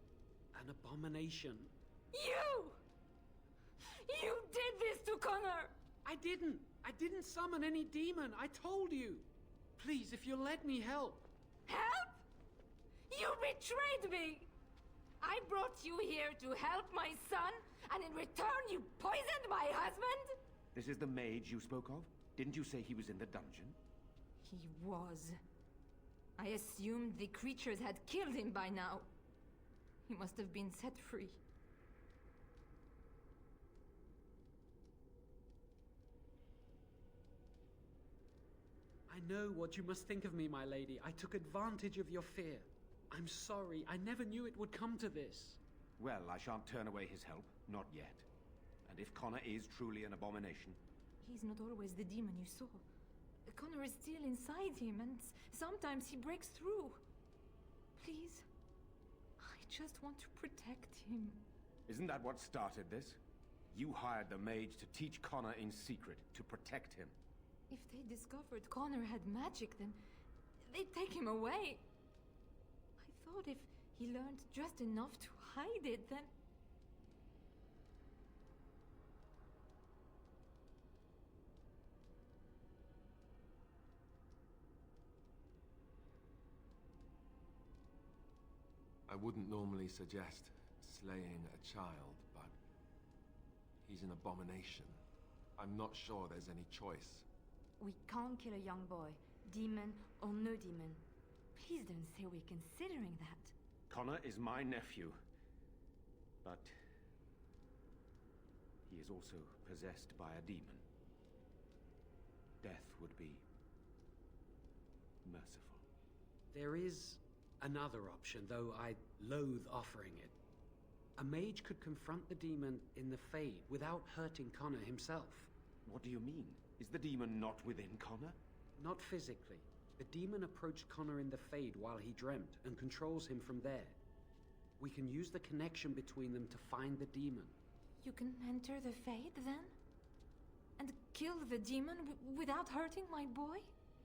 an abomination. You! You did this to Connor! I didn't. I didn't summon any demon. I told you. Please, if you'll let me help. Help? You betrayed me! I brought you here to help my son, and in return you poisoned my husband? This is the mage you spoke of? Didn't you say he was in the dungeon? He was. I assumed the creatures had killed him by now. He must have been set free. I know what you must think of me, my lady. I took advantage of your fear. I'm sorry. I never knew it would come to this. Well, I shan't turn away his help. Not yet. And if Connor is truly an abomination... He's not always the demon you saw. Connor is still inside him, and sometimes he breaks through. Please, I just want to protect him. Isn't that what started this? You hired the mage to teach Connor in secret, to protect him. If they discovered Connor had magic, then they'd take him away. I thought if he learned just enough to hide it, then... I wouldn't normally suggest slaying a child, but he's an abomination. I'm not sure there's any choice. We can't kill a young boy, demon or no demon. Please don't say we're considering that. Connor is my nephew. But... he is also possessed by a demon. Death would be... merciful. There is another option, though I loathe offering it. A mage could confront the demon in the Fade without hurting Connor himself. What do you mean? Is the demon not within Connor? Not physically. The demon approached Connor in the Fade while he dreamt and controls him from there. We can use the connection between them to find the demon. You can enter the Fade, then? And kill the demon without hurting my boy?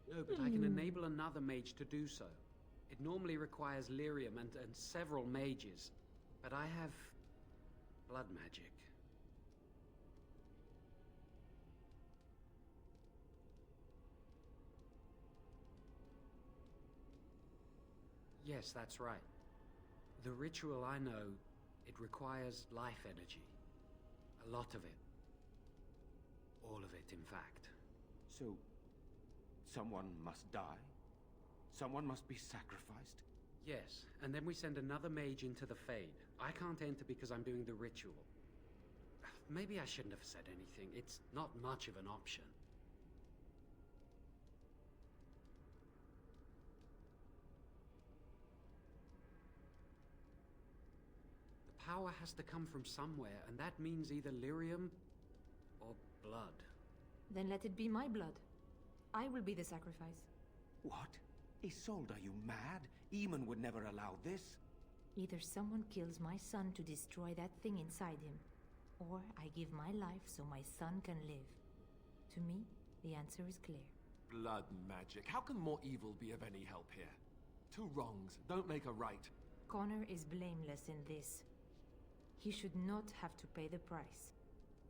No, but I can enable another mage to do so. It normally requires lyrium and several mages, but I have blood magic. Yes, that's right. The ritual I know, it requires life energy. A lot of it. All of it, in fact. So, someone must die? Someone must be sacrificed? Yes, and then we send another mage into the Fade. I can't enter because I'm doing the ritual. Maybe I shouldn't have said anything. It's not much of an option. The power has to come from somewhere, and that means either lyrium or blood. Then let it be my blood. I will be the sacrifice. What? Isolde, are you mad? Eamon would never allow this. Either someone kills my son to destroy that thing inside him, or I give my life so my son can live. To me, the answer is clear. Blood magic. How can more evil be of any help here? Two wrongs don't make a right. Connor is blameless in this. He should not have to pay the price.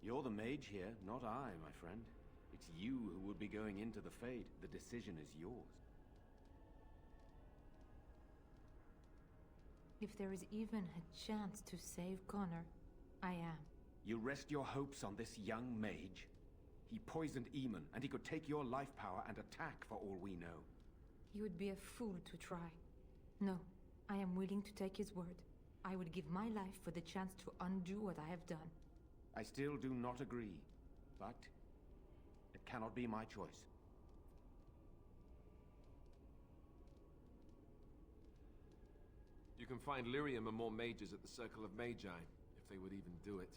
You're the mage here, not I, my friend. It's you who would be going into the Fade. The decision is yours. If there is even a chance to save Connor, I am. You rest your hopes on this young mage? He poisoned Eamon, and he could take your life power and attack for all we know. He would be a fool to try. No, I am willing to take his word. I would give my life for the chance to undo what I have done. I still do not agree, but it cannot be my choice. You can find lyrium and more mages at the Circle of Magi, if they would even do it.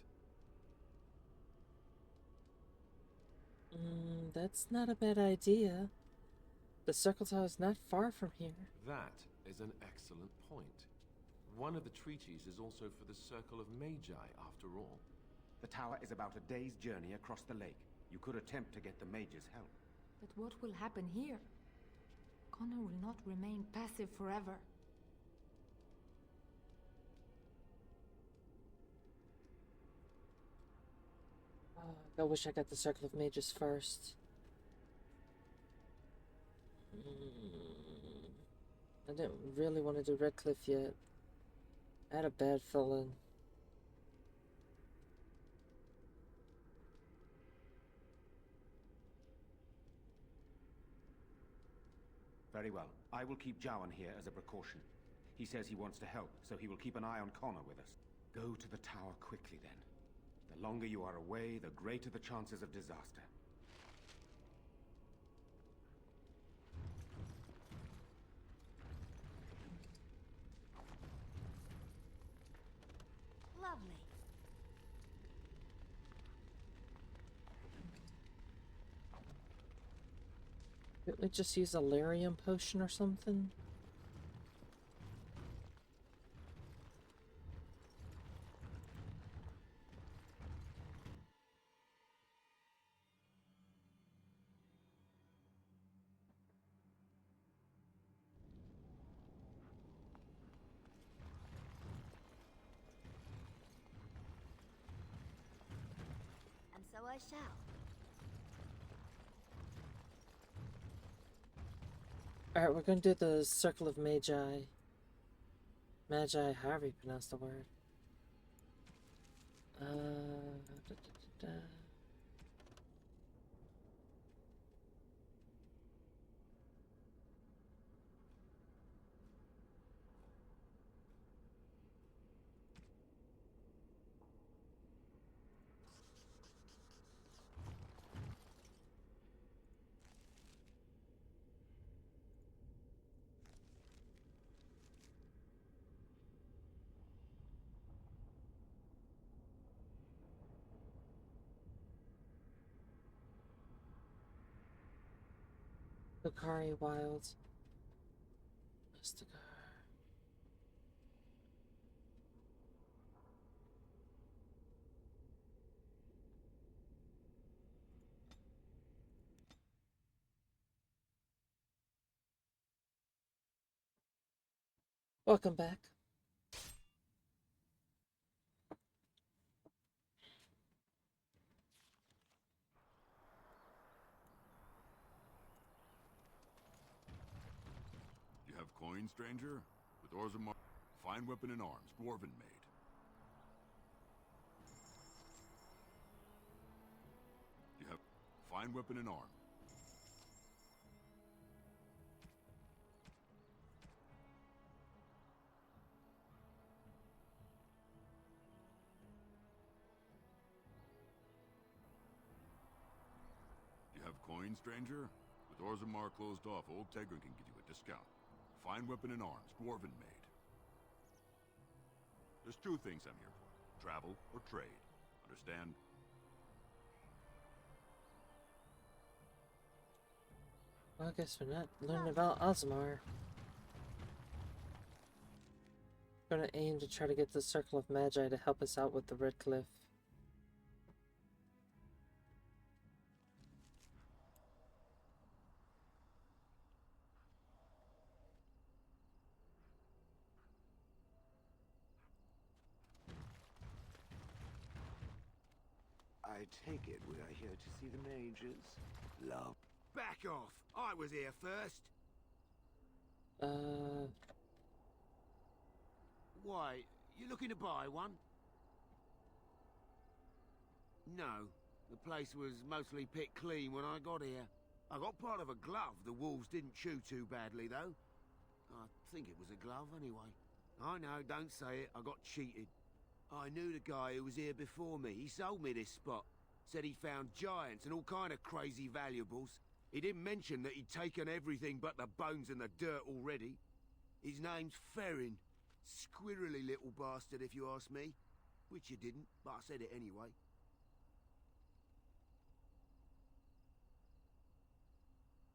That's not a bad idea. The Circle Tower is not far from here. That is an excellent point. One of the treaties is also for the Circle of Magi, after all. The tower is about a day's journey across the lake. You could attempt to get the mage's help. But what will happen here? Connor will not remain passive forever. I wish I got the Circle of Mages first. I didn't really want to do Redcliffe yet. I had a bad feeling. Very well. I will keep Jowan here as a precaution. He says he wants to help, so he will keep an eye on Connor with us. Go to the tower quickly, then. The longer you are away, the greater the chances of disaster. Lovely. Couldn't we just use a lyrium potion or something? And so I shall. Alright, we're gonna do the Circle of Magi. Magi, however you pronounce the word. Da, da, da, da. Bakari Wilds. Mysticar. Welcome back. You have coin, stranger? with Orzammar. Fine weapon and arms, dwarven made. You have fine weapon and arms. You have coin, stranger? With Orzammar closed off, old Tegrin can give you a discount. Fine weapon and arms, dwarven made. There's two things I'm here for. Travel or trade. Understand? Well, I guess we're not learning about Ozmar. Gonna aim to try to get the Circle of Magi to help us out with the Red Cliff. I take it we are here to see the mages. Love. Back off! I was here first. Why, you looking to buy one? No, the place was mostly picked clean when I got here. I got part of a glove the wolves didn't chew too badly, though. I think it was a glove, anyway. I know, don't say it, I got cheated. I knew the guy who was here before me. He sold me this spot. Said he found giants and all kind of crazy valuables. He didn't mention that he'd taken everything but the bones and the dirt already. His name's Ferrin. Squirrely little bastard, if you ask me. Which you didn't, but I said it anyway.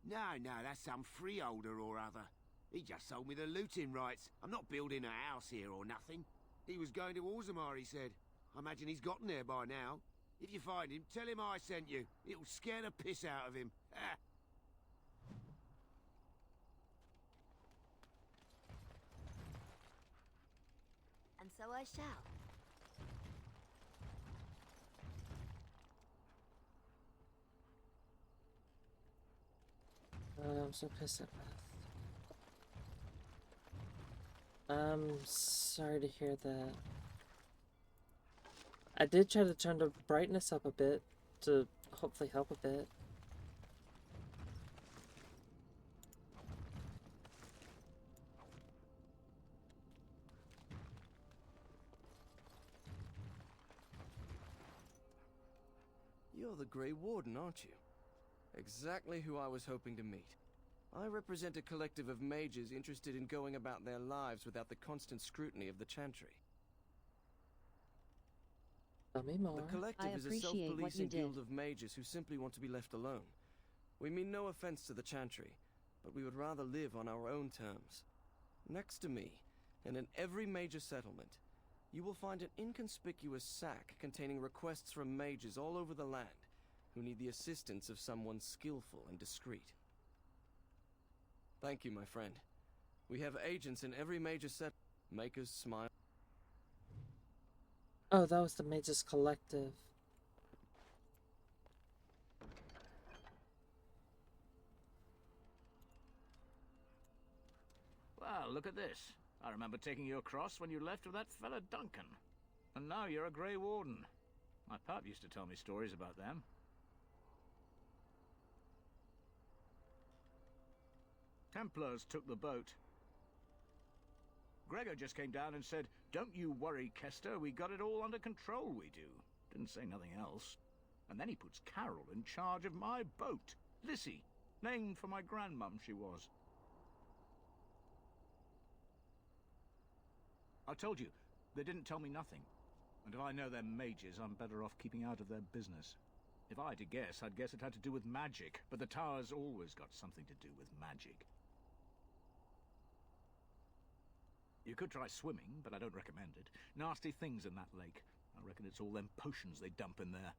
No, that's some freeholder or other. He just sold me the looting rights. I'm not building a house here or nothing. He was going to Orzammar, he said. I imagine he's gotten there by now. If you find him, tell him I sent you. It'll scare the piss out of him. And so I shall. I'm so pissed at Beth. I'm sorry to hear that. I did try to turn the brightness up a bit to hopefully help a bit. You're the Grey Warden, aren't you? Exactly who I was hoping to meet. I represent a collective of mages interested in going about their lives without the constant scrutiny of the Chantry. Tell me more. The collective is a self-policing guild of mages who simply want to be left alone. We mean no offense to the Chantry, but we would rather live on our own terms. Next to me, and in every major settlement, you will find an inconspicuous sack containing requests from mages all over the land who need the assistance of someone skillful and discreet. Thank you, my friend. We have agents in every major set. Make us smile. Oh, that was the Mages Collective. Well, look at this. I remember taking you across when you left with that fella Duncan. And now you're a Grey Warden. My pap used to tell me stories about them. Templars took the boat. Gregor just came down and said, "Don't you worry, Kester, we got it all under control, we do." Didn't say nothing else. And then he puts Carol in charge of my boat. Lissy, named for my grandmum she was. I told you, they didn't tell me nothing. And if I know they're mages, I'm better off keeping out of their business. If I had to guess, I'd guess it had to do with magic. But the tower's always got something to do with magic. You could try swimming, but I don't recommend it. Nasty things in that lake. I reckon it's all them potions they dump in there.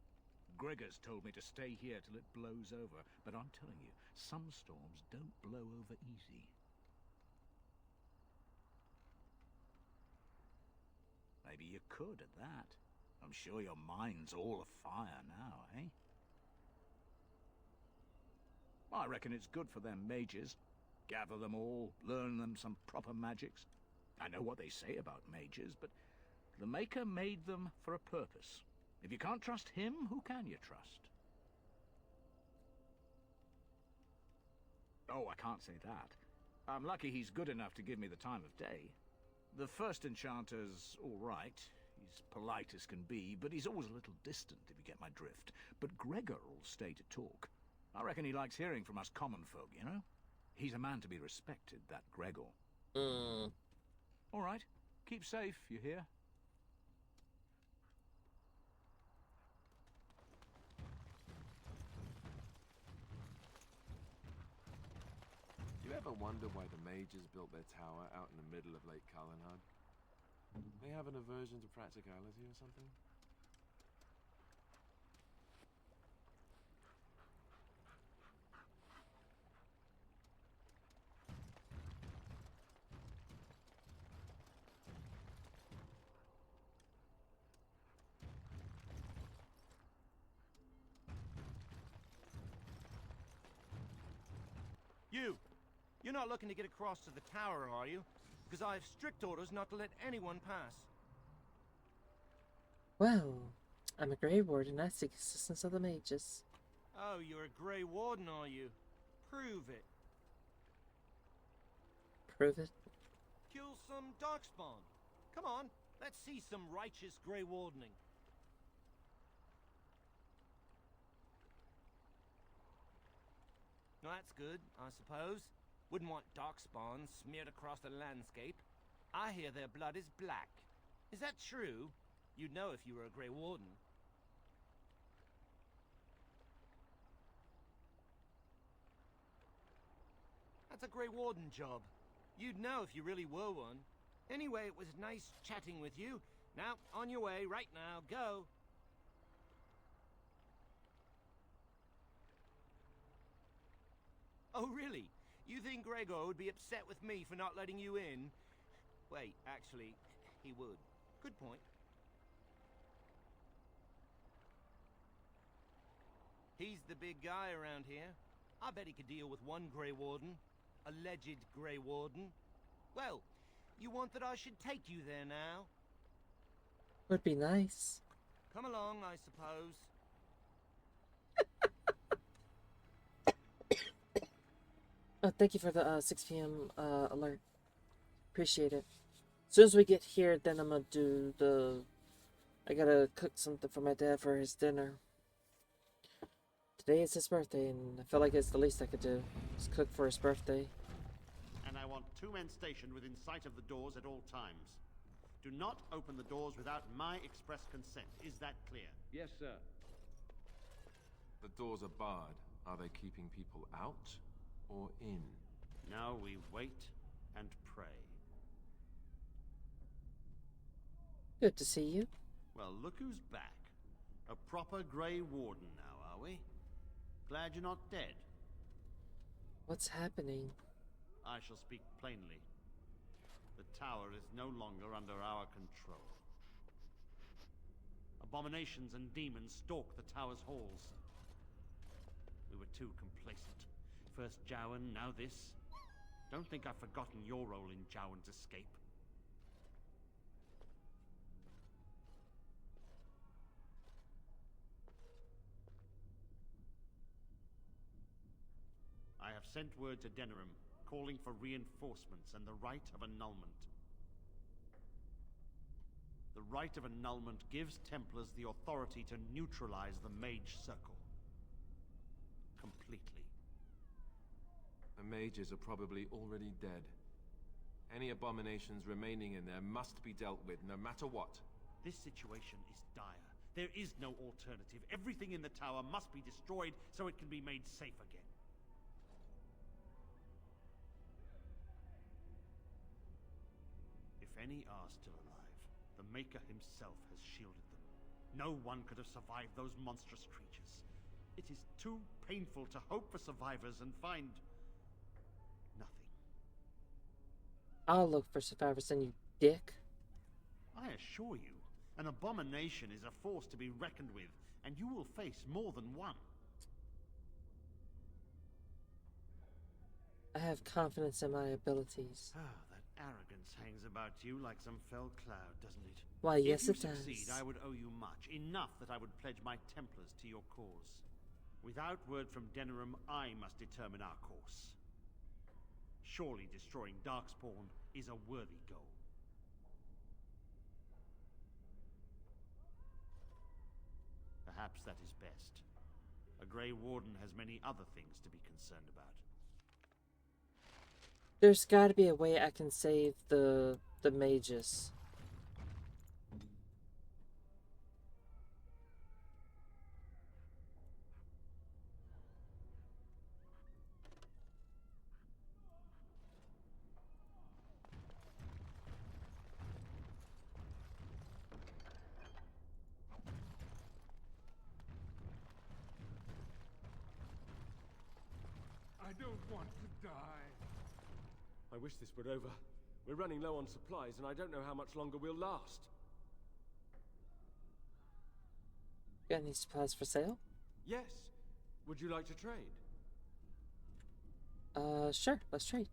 Gregor's told me to stay here till it blows over. But I'm telling you, some storms don't blow over easy. Maybe you could at that. I'm sure your mind's all afire now, eh? I reckon it's good for them mages. Gather them all, learn them some proper magics. I know what they say about mages, but the Maker made them for a purpose. If you can't trust him, who can you trust? Oh, I can't say that. I'm lucky he's good enough to give me the time of day. The first enchanter's all right. He's polite as can be, but he's always a little distant, if you get my drift. But Gregor'll stay to talk. I reckon he likes hearing from us common folk, you know? He's a man to be respected, that Gregor. All right. Keep safe, you hear? Do you ever wonder why the mages built their tower out in the middle of Lake Kalanhad? They have an aversion to practicality or something? You're not looking to get across to the tower, are you? Because I have strict orders not to let anyone pass. Well, I'm a Grey Warden. I seek assistance of the mages. Oh, you're a Grey Warden, are you? Prove it. Prove it? Kill some Darkspawn. Come on, let's see some righteous Grey Wardening. Well, that's good, I suppose. Wouldn't want Darkspawn smeared across the landscape. I hear their blood is black. Is that true? You'd know if you were a Grey Warden. That's a Grey Warden job. You'd know if you really were one. Anyway, it was nice chatting with you. Now, on your way, right now, go. Oh, really? You think Gregor would be upset with me for not letting you in? Wait, actually, he would. Good point. He's the big guy around here. I bet he could deal with one Grey Warden. Alleged Grey Warden. Well, you want that I should take you there now? Would be nice. Come along, I suppose. Oh, thank you for the 6 p.m. Alert. Appreciate it. As soon as we get here, then I'm gonna do the... I gotta cook something for my dad for his dinner. Today is his birthday, and I feel like it's the least I could do. Just cook for his birthday. And I want 2 men stationed within sight of the doors at all times. Do not open the doors without my express consent. Is that clear? Yes, sir. The doors are barred. Are they keeping people out or in? Now we wait and pray. Good to see you. Well, look who's back. A proper Grey Warden now, are we? Glad you're not dead. What's happening? I shall speak plainly. The tower is no longer under our control. Abominations and demons stalk the tower's halls. We were too complacent. First Jowan, now this. Don't think I've forgotten your role in Jowan's escape. I have sent word to Denerim, calling for reinforcements and the rite of annulment. The rite of annulment gives Templars the authority to neutralize the Mage Circle. Completely. The mages are probably already dead. Any abominations remaining in there must be dealt with, no matter what. This situation is dire. There is no alternative. Everything in the tower must be destroyed so it can be made safe again. If any are still alive, the Maker himself has shielded them. No one could have survived those monstrous creatures. It is too painful to hope for survivors and find... nothing. I'll look for survivors, then, you dick. I assure you, an abomination is a force to be reckoned with, and you will face more than one. I have confidence in my abilities. Ah, that arrogance hangs about you like some fell cloud, doesn't it? Why, yes, if it you succeed, does. I would owe you much. Enough that I would pledge my Templars to your cause. Without word from Denerim, I must determine our course. Surely destroying Darkspawn is a worthy goal. Perhaps that is best. A Grey Warden has many other things to be concerned about. There's gotta be a way I can save the mages. I don't want to die. I wish this were over. We're running low on supplies, and I don't know how much longer we'll last. Got any supplies for sale? Yes. Would you like to trade? Sure, let's trade.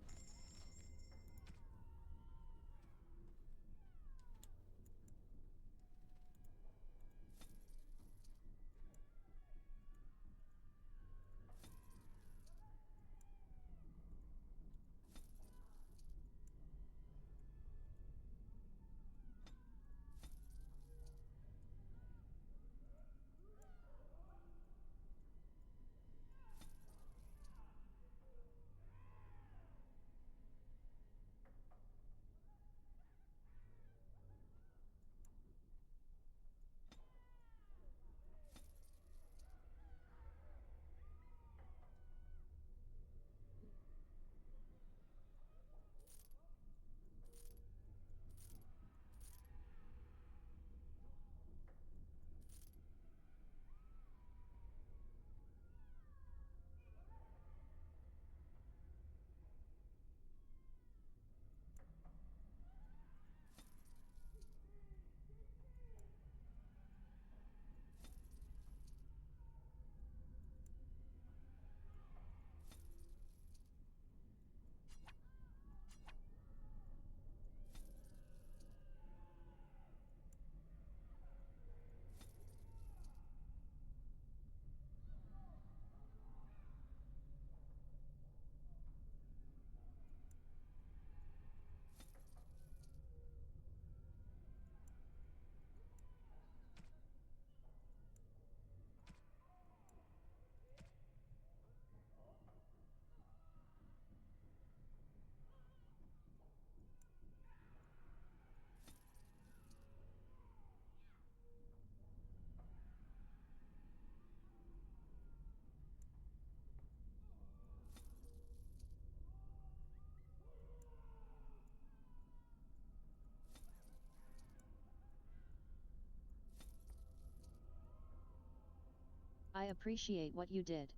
I appreciate what you did.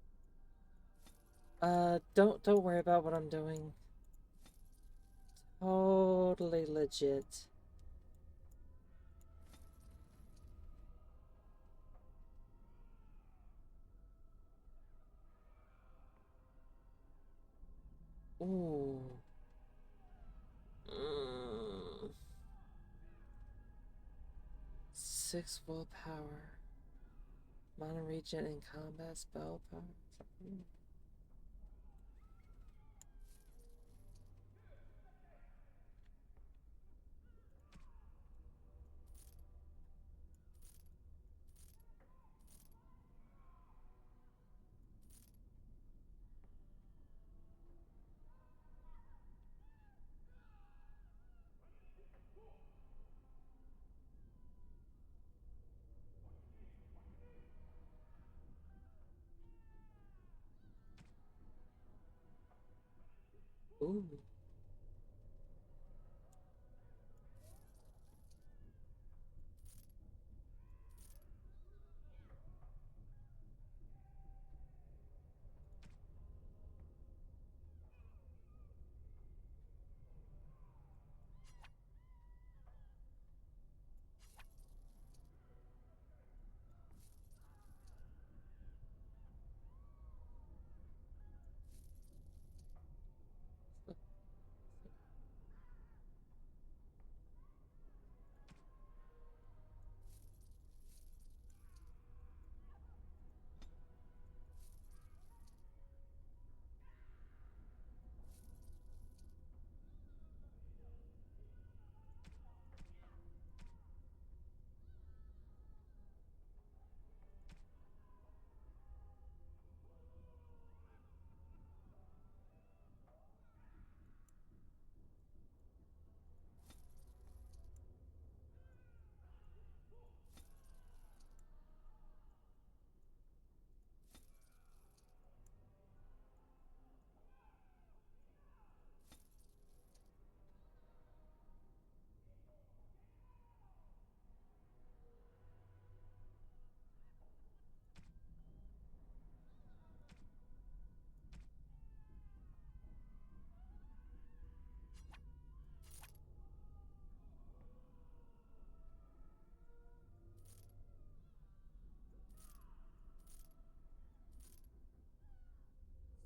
Don't worry about what I'm doing. Totally legit. Ooh. 6 willpower. Mana regen in combat spell power. Ooh.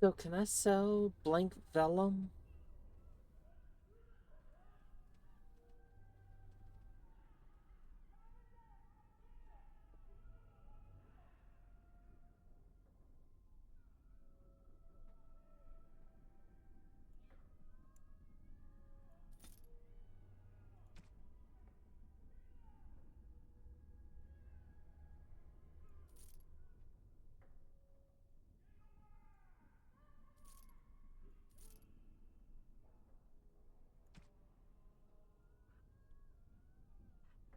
So can I sell blank vellum?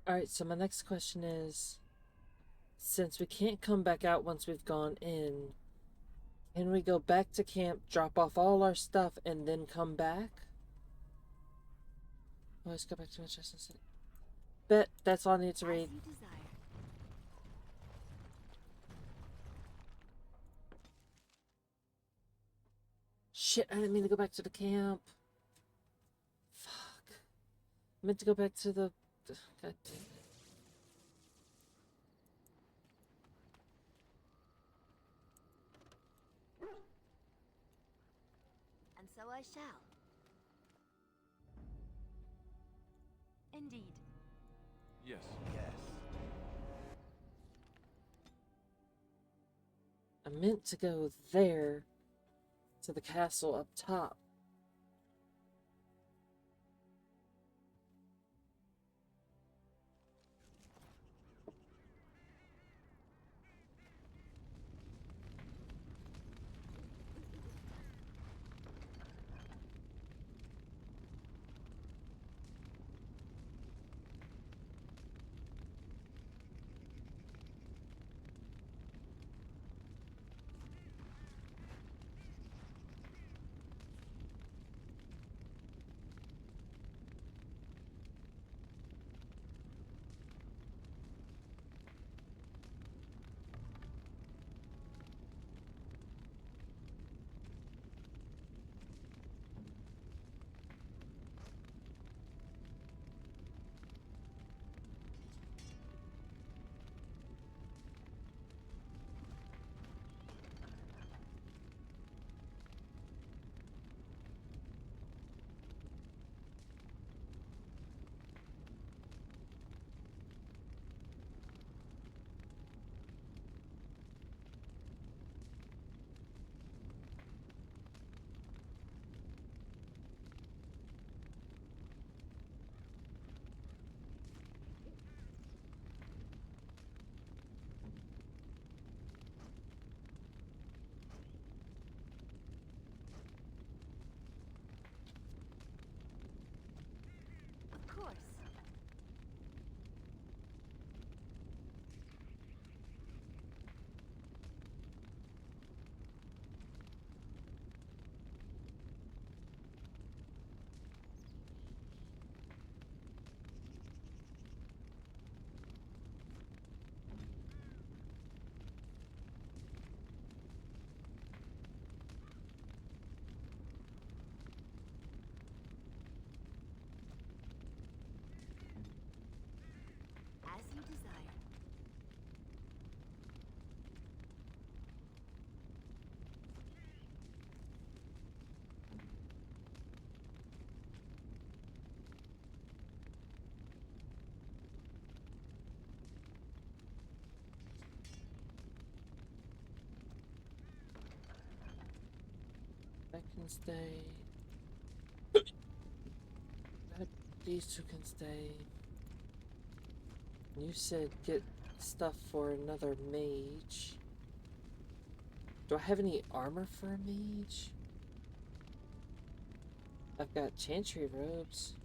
Alright, so my next question is, since we can't come back out once we've gone in, can we go back to camp, drop off all our stuff, and then come back? Let's go back to my chest and sit. Bet, that's all I need to read. Shit, I didn't mean to go back to the camp. Fuck. I meant to go back to the... God damn it. And so I shall. Indeed. Yes. Yes. I meant to go there, to the castle up top. Of course. As you desire. That can stay. These two can stay. You said get stuff for another mage. Do I have any armor for a mage? I've got chantry robes.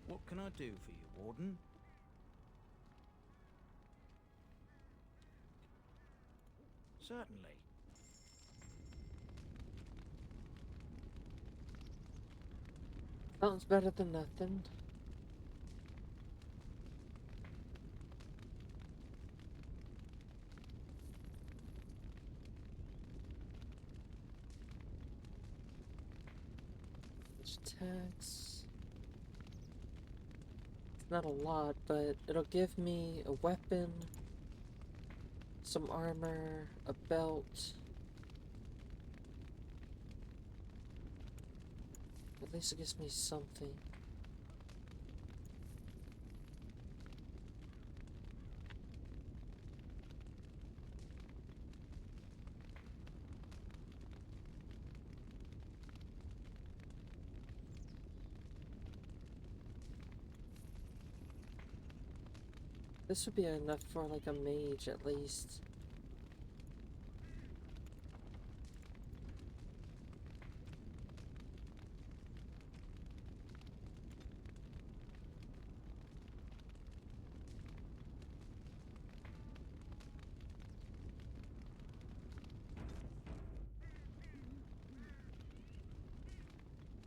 What can I do for you, Warden? Certainly. Sounds better than nothing. Which tax? Not a lot, but it'll give me a weapon, some armor, a belt. At least it gives me something. This would be enough for like a mage at least.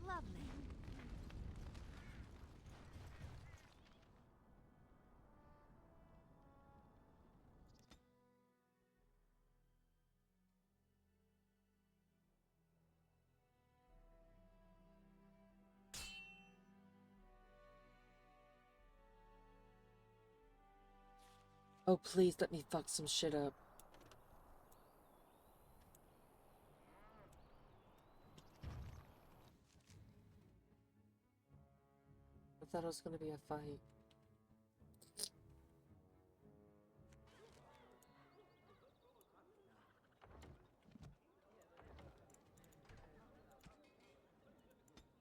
Lovely. Oh, please let me fuck some shit up. I thought it was gonna be a fight.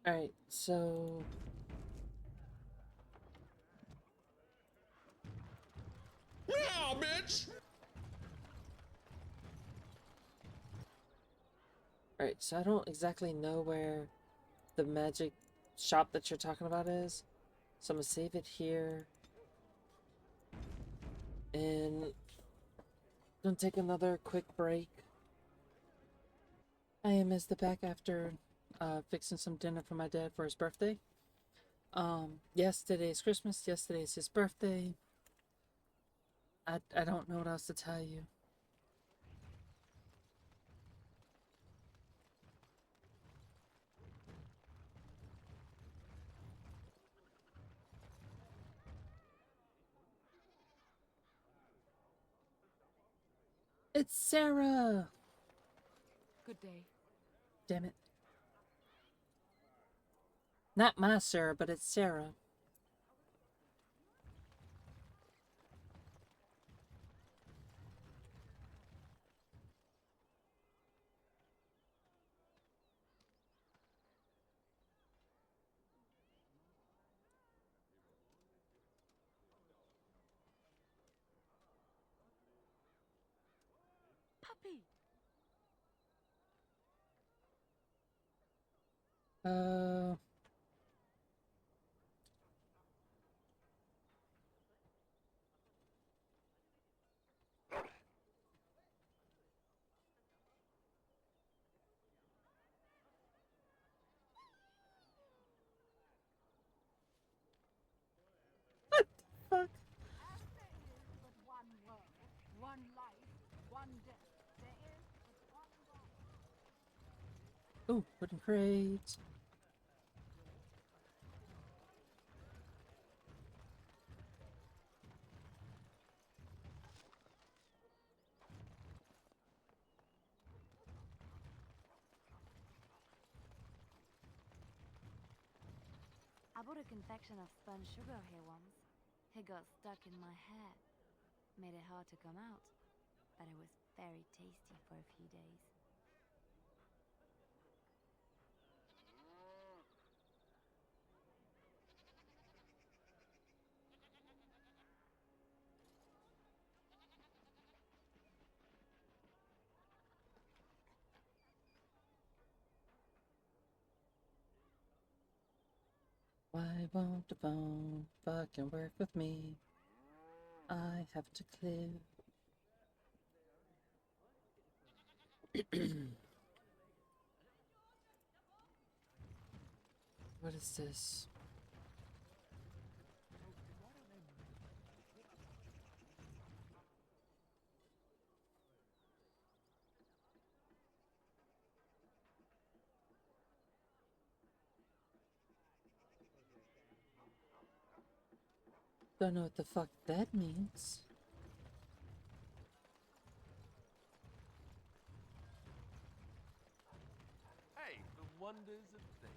Alright, so... Yeah, bitch! Alright, so I don't exactly know where the magic shop that you're talking about is. So I'm gonna save it here. And... gonna take another quick break. I am as the back after fixing some dinner for my dad for his birthday. Yes, today's Christmas. Yes, today's his birthday. I don't know what else to tell you. It's Sarah! Good day. Damn it. Not my Sarah, but it's Sarah. Puppy! Uh... Fuck. One world, one life, one death. There is but one God. Ooh, wooden crate. I bought a confection of spun sugar here once. It got stuck in my hair. Made it hard to come out. But it was very tasty for a few days. Why won't the phone fucking work with me? I have to clear. What is this? Don't know what the fuck that means. Hey, the wonders of Vegas.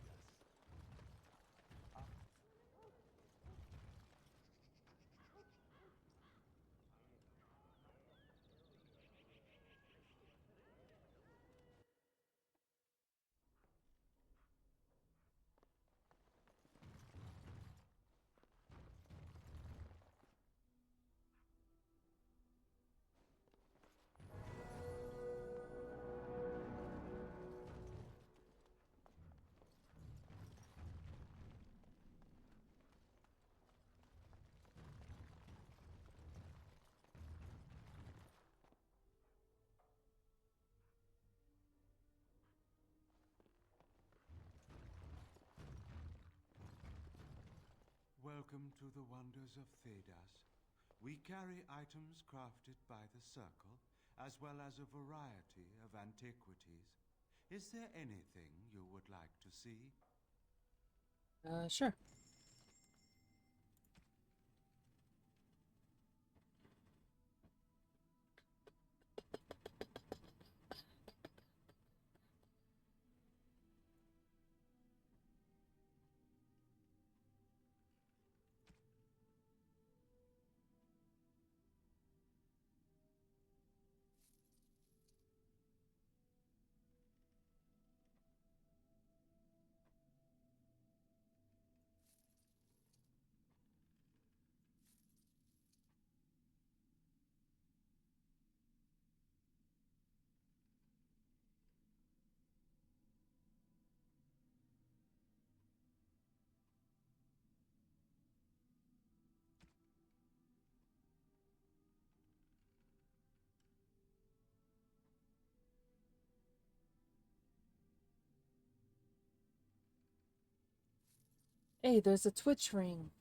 Welcome to the wonders of Thedas. We carry items crafted by the Circle, as well as a variety of antiquities. Is there anything you would like to see? Sure. Hey, there's a Twitch ring.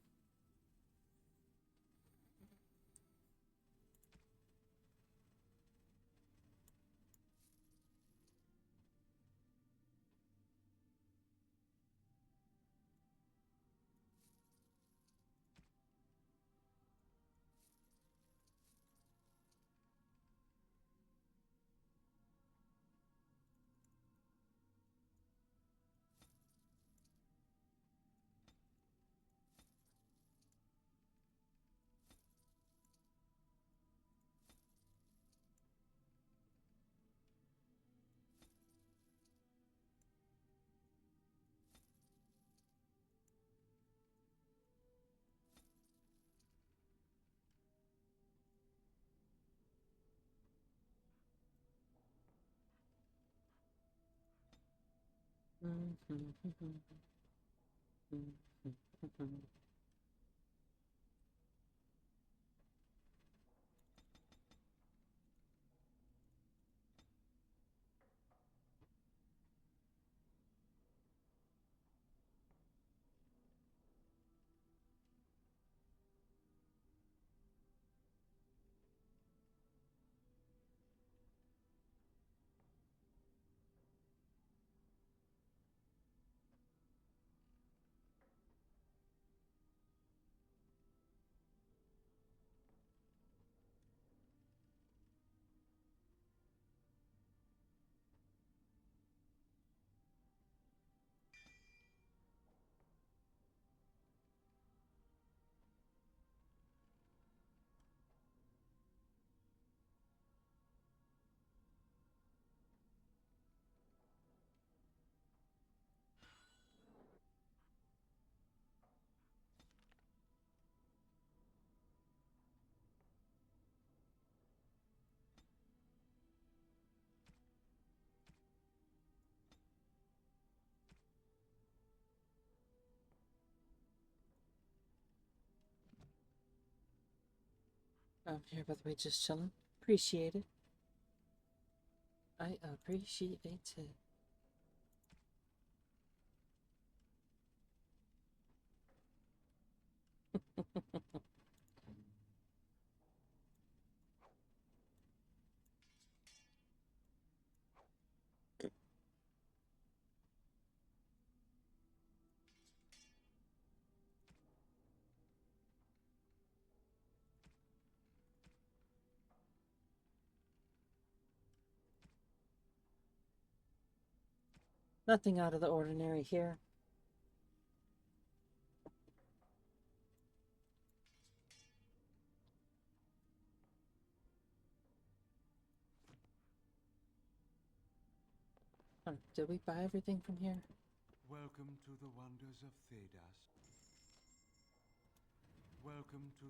I'm here, by the way, just chilling. Appreciate it. I appreciate it. Nothing out of the ordinary here. Oh, did we buy everything from here? Welcome to the wonders of Thedas. Welcome to...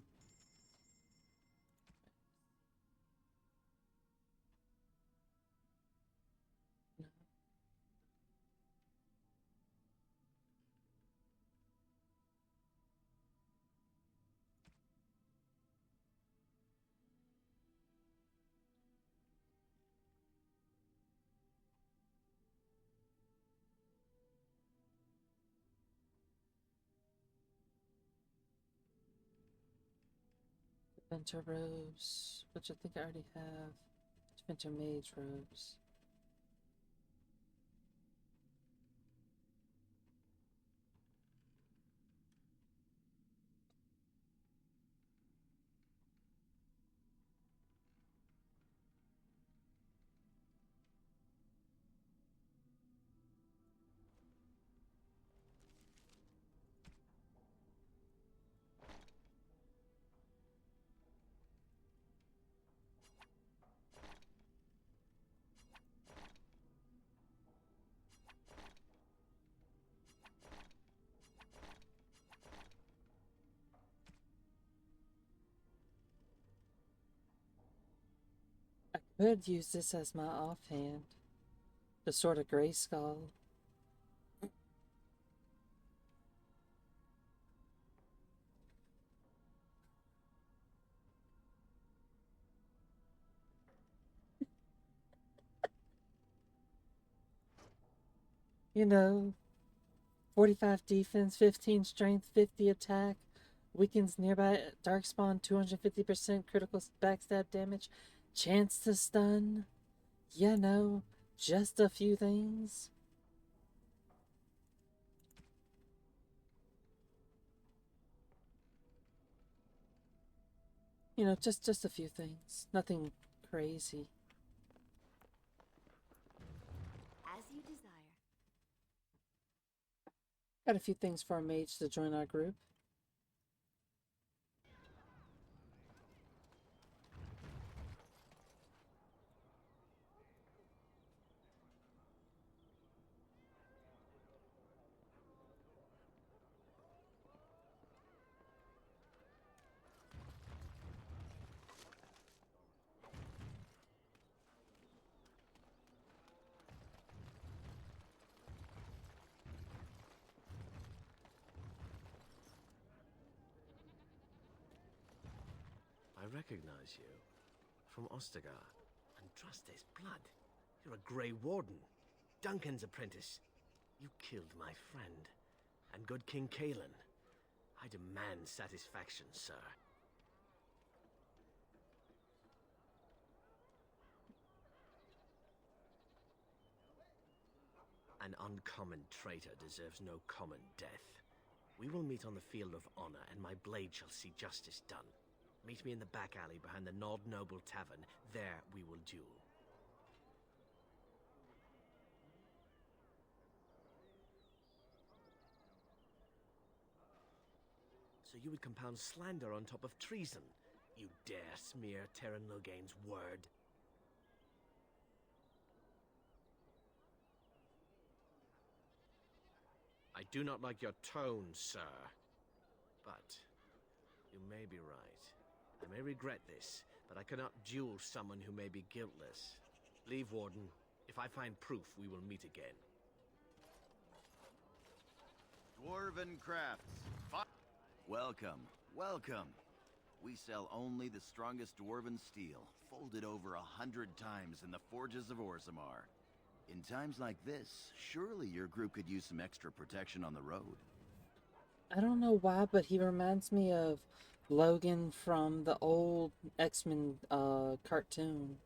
Adventure robes, which I think I already have. Adventure mage robes. I could use this as my offhand. The sort of gray skull. You know, 45 defense, 15 strength, 50 attack, weakens nearby darkspawn, 250% critical backstab damage, chance to stun. You know, just a few things. You know, just a few things. Nothing crazy. As you desire. Got a few things for a mage to join our group. I recognize you. From Ostagar. And trust his blood. You're a Grey Warden. Duncan's apprentice. You killed my friend. And good King Kalen. I demand satisfaction, sir. An uncommon traitor deserves no common death. We will meet on the field of honor, and my blade shall see justice done. Meet me in the back alley behind the Nod Noble Tavern. There we will duel. So you would compound slander on top of treason? You dare smear Terran Loghain's word? I do not like your tone, sir. But you may be right. I may regret this, but I cannot duel someone who may be guiltless. Leave, Warden. If I find proof, we will meet again. Dwarven crafts. Welcome, welcome. We sell only the strongest dwarven steel, folded over 100 times in the forges of Orzammar. In times like this, surely your group could use some extra protection on the road. I don't know why, but he reminds me of Logan from the old X-Men cartoon.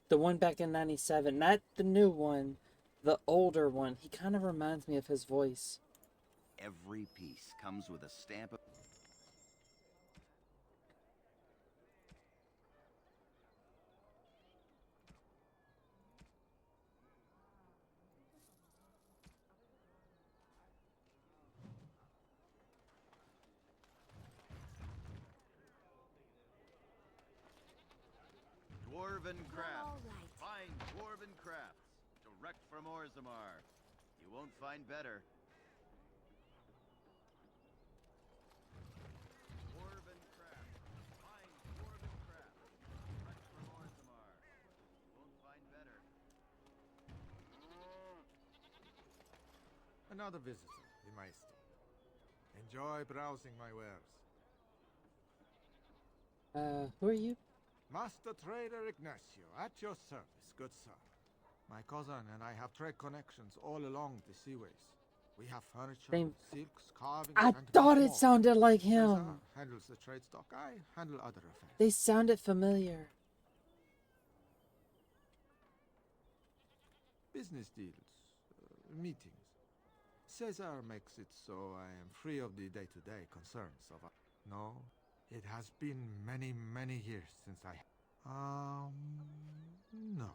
The one back in 97. Not the new one, the older one. He kind of reminds me of his voice. Every piece comes with a stamp of... Dwarven crafts. all right. Fine dwarven crafts. Direct from Orzammar. You won't find better. Dwarven crafts. Fine dwarven crafts. Direct from Orzammar. You won't find better. Another visitor in my estate. Enjoy browsing my wares. Who are you? Master Trader Ignacio, at your service, good sir. My cousin and I have trade connections all along the seaways. We have furniture, Same. silks, carvings, I and thought much it more. sounded like Cesar him. handles the trade stock. I handle other affairs. They sounded familiar. Business deals, meetings. Cesar makes it so I am free of the day-to-day concerns of... No, it has been many, many years since I... No.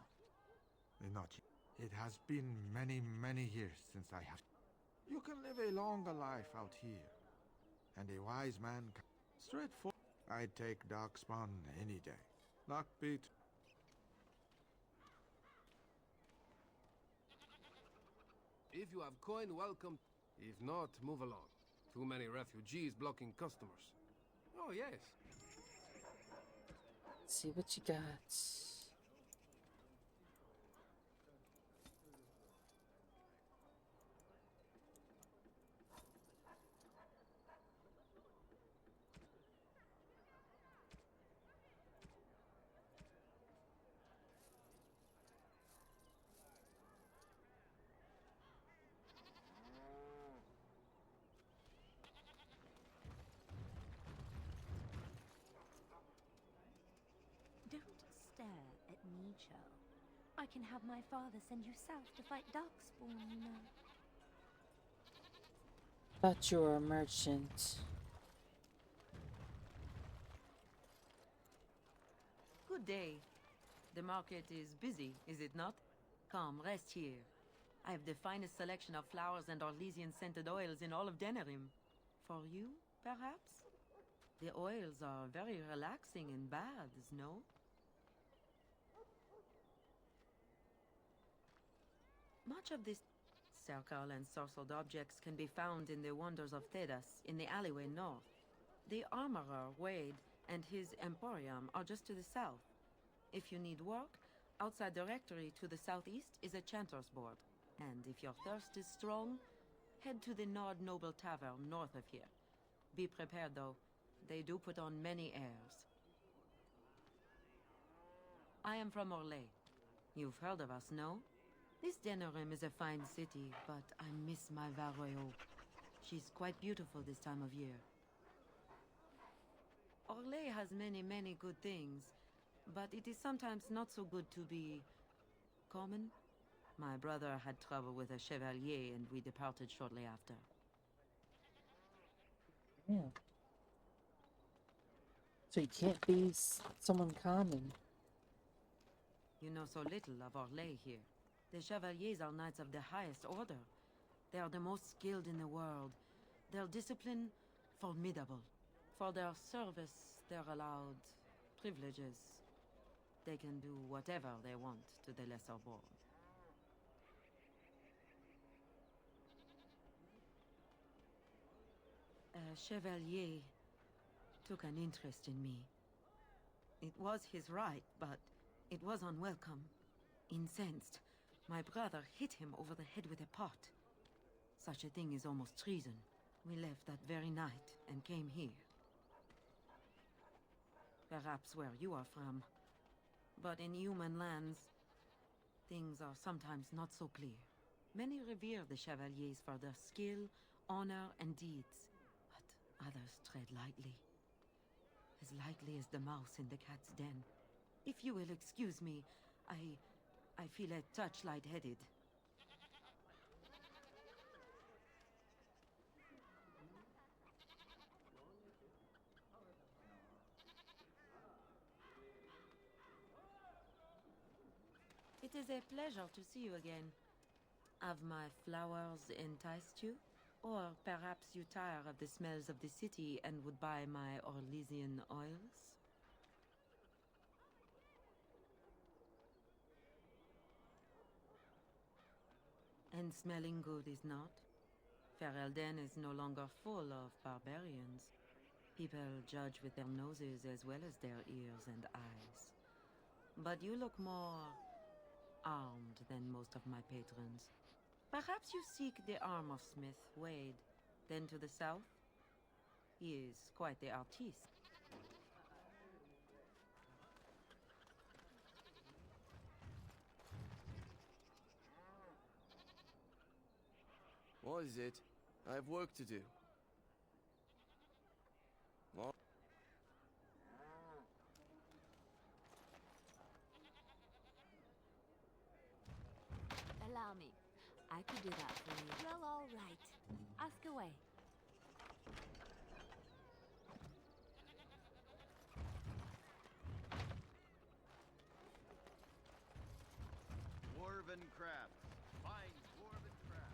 Not yet. It has been many, many years since I have... You can live a longer life out here. And a wise man can... Straightforward. I'd take Darkspawn any day. Lockbeat. If you have coin, welcome. If not, move along. Too many refugees blocking customers. Oh, yes. Let's see what you got. Don't stare at me, Cho. I can have my father send you south to fight Darkspawn, you know. Thought you were a merchant. Good day. The market is busy, is it not? Come, rest here. I have the finest selection of flowers and Orlesian scented oils in all of Denerim. For you, perhaps? The oils are very relaxing in baths, no? Much of this circle and sorcered objects can be found in the wonders of Thedas, in the alleyway north. The armorer, Wade, and his emporium are just to the south. If you need work, outside the rectory to the southeast is a chanter's board. And if your thirst is strong, head to the Nord Noble Tavern north of here. Be prepared, though. They do put on many airs. I am from Orlais. You've heard of us, no? This Denerim is a fine city, but I miss my Varroyo. She's quite beautiful this time of year. Orlais has many, many good things, but it is sometimes not so good to be common. My brother had trouble with a chevalier, and we departed shortly after. Yeah. So you can't be someone common. You know so little of Orlais here. The chevaliers are knights of the highest order. They are the most skilled in the world. Their discipline, formidable. For their service, they're allowed privileges. They can do whatever they want to the lesser born. A chevalier took an interest in me. It was his right, but it was unwelcome. Incensed, my brother hit him over the head with a pot. Such a thing is almost treason. We left that very night and came here. Perhaps where you are from. But in human lands, things are sometimes not so clear. Many revere the chevaliers for their skill, honor, and deeds. But others tread lightly. As lightly as the mouse in the cat's den. If you will excuse me, I feel a touch lightheaded. It is a pleasure to see you again. Have my flowers enticed you? Or perhaps you tire of the smells of the city and would buy my Orlesian oils? And smelling good is not? Ferelden is no longer full of barbarians. People judge with their noses as well as their ears and eyes. But you look more armed than most of my patrons. Perhaps you seek the armor smith, Wade. Then to the south? He is quite the artiste. What is it? I have work to do. What? Allow me. I could do that for you. Well, all right. Ask away. Dwarven craft. Fine dwarven craft.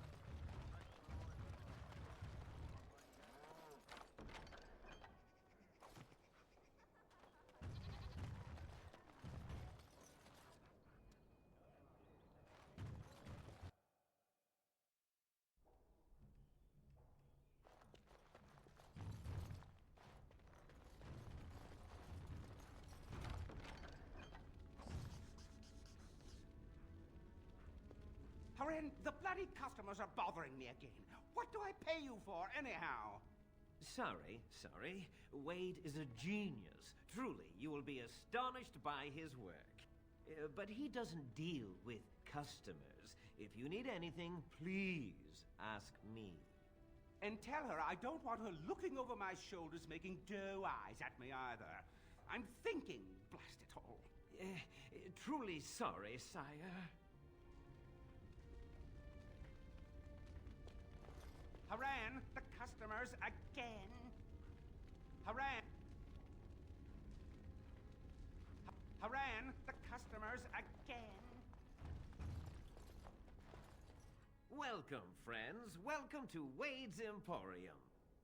Haren, the bloody customers are bothering me again. What do I pay you for, anyhow? Sorry. Wade is a genius. Truly, you will be astonished by his work. But he doesn't deal with customers. If you need anything, please ask me. And tell her I don't want her looking over my shoulders making doe eyes at me either. I'm thinking, blast it all. Truly sorry, sire. Haran, the customers again. Haran. Haran, the customers again. Welcome, friends. Welcome to Wade's Emporium.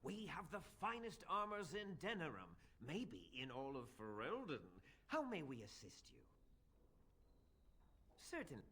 We have the finest armors in Denerim, maybe in all of Ferelden. How may we assist you? Certainly.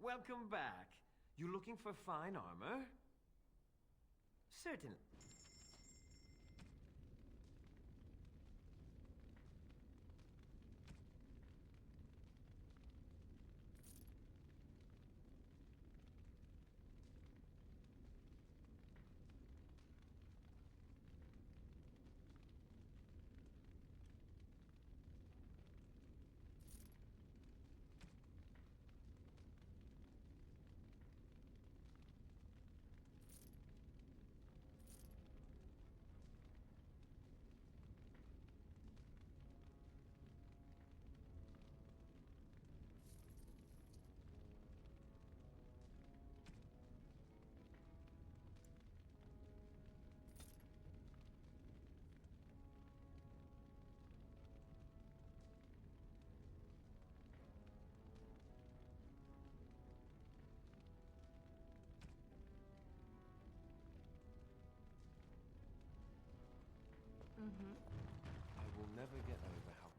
Welcome back. You looking for fine armor? Certainly. I will never get over how...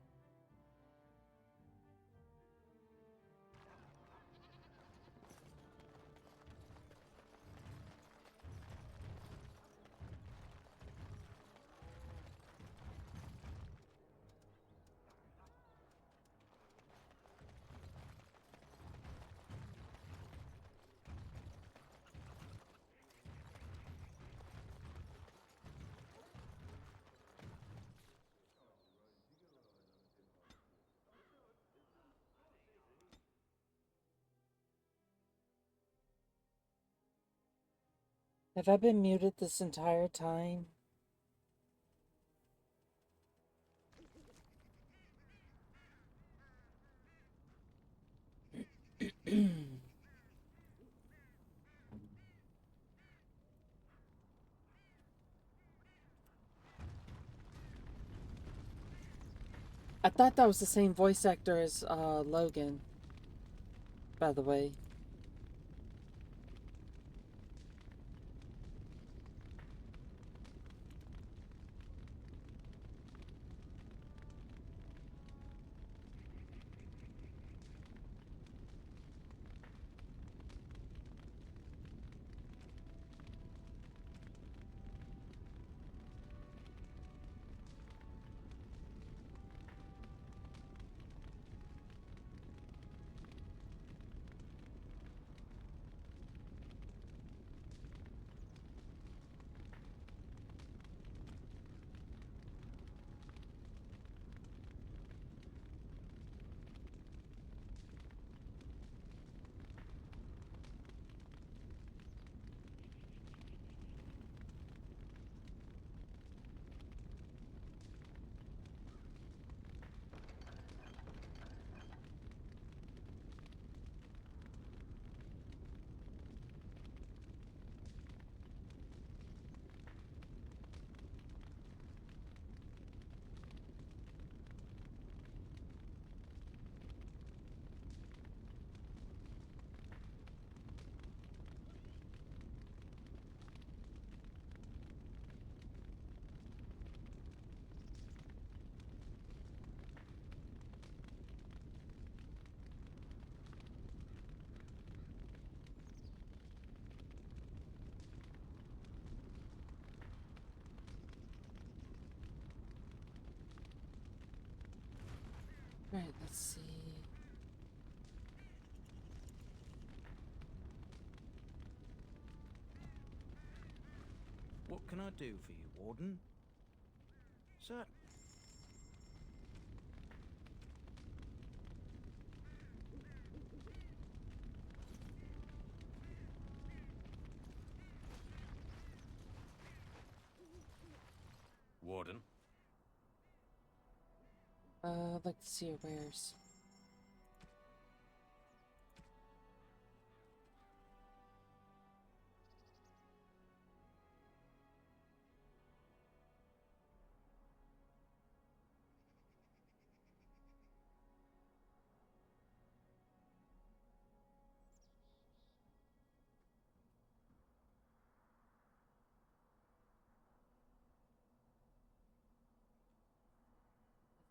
Have I been muted this entire time? I thought that was the same voice actor as Logan, by the way. Right, let's see. What can I do for you, Warden? Sir. Warden? I'd like to see your wares.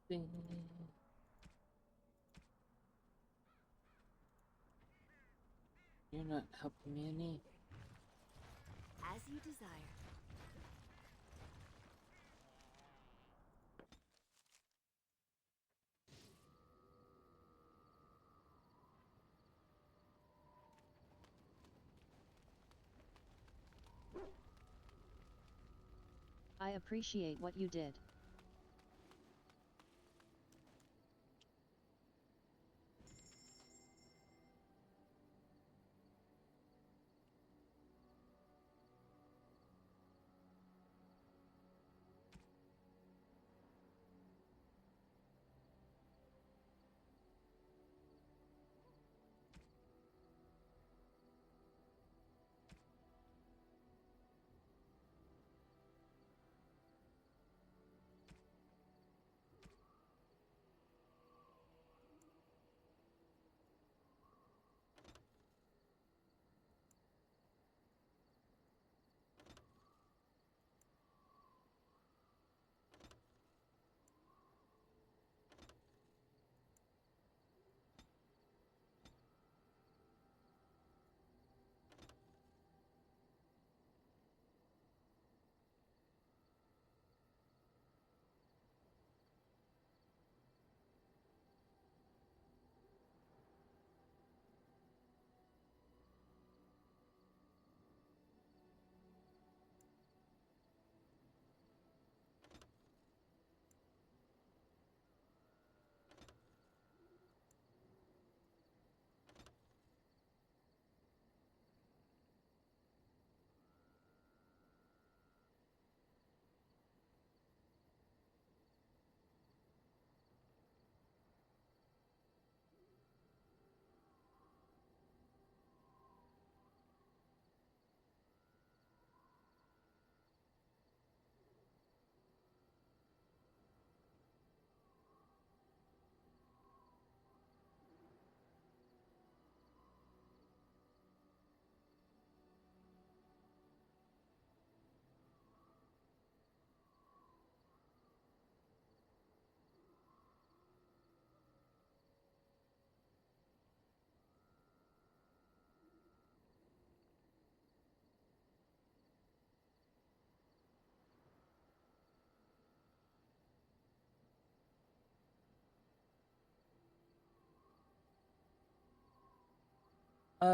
Let's see. You're not helping me any. As you desire. I appreciate what you did.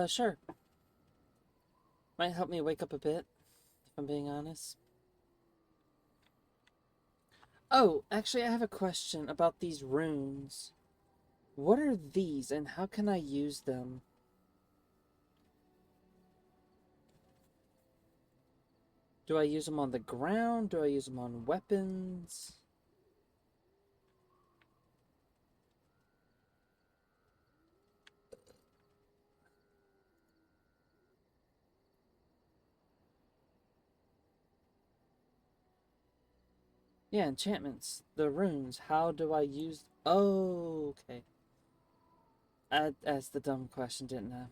Sure. Might help me wake up a bit, if I'm being honest. Oh, actually, I have a question about these runes. What are these, and how can I use them? Do I use them on the ground? Do I use them on weapons? Yeah, enchantments. The runes. How do I use... Oh, okay. I asked the dumb question, didn't I?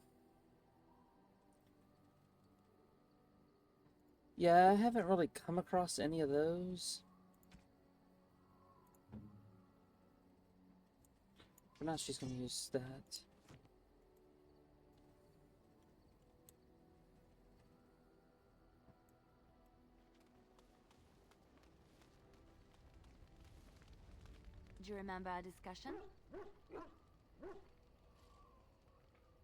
Yeah, I haven't really come across any of those. For now, she's going to use that. Do you remember our discussion?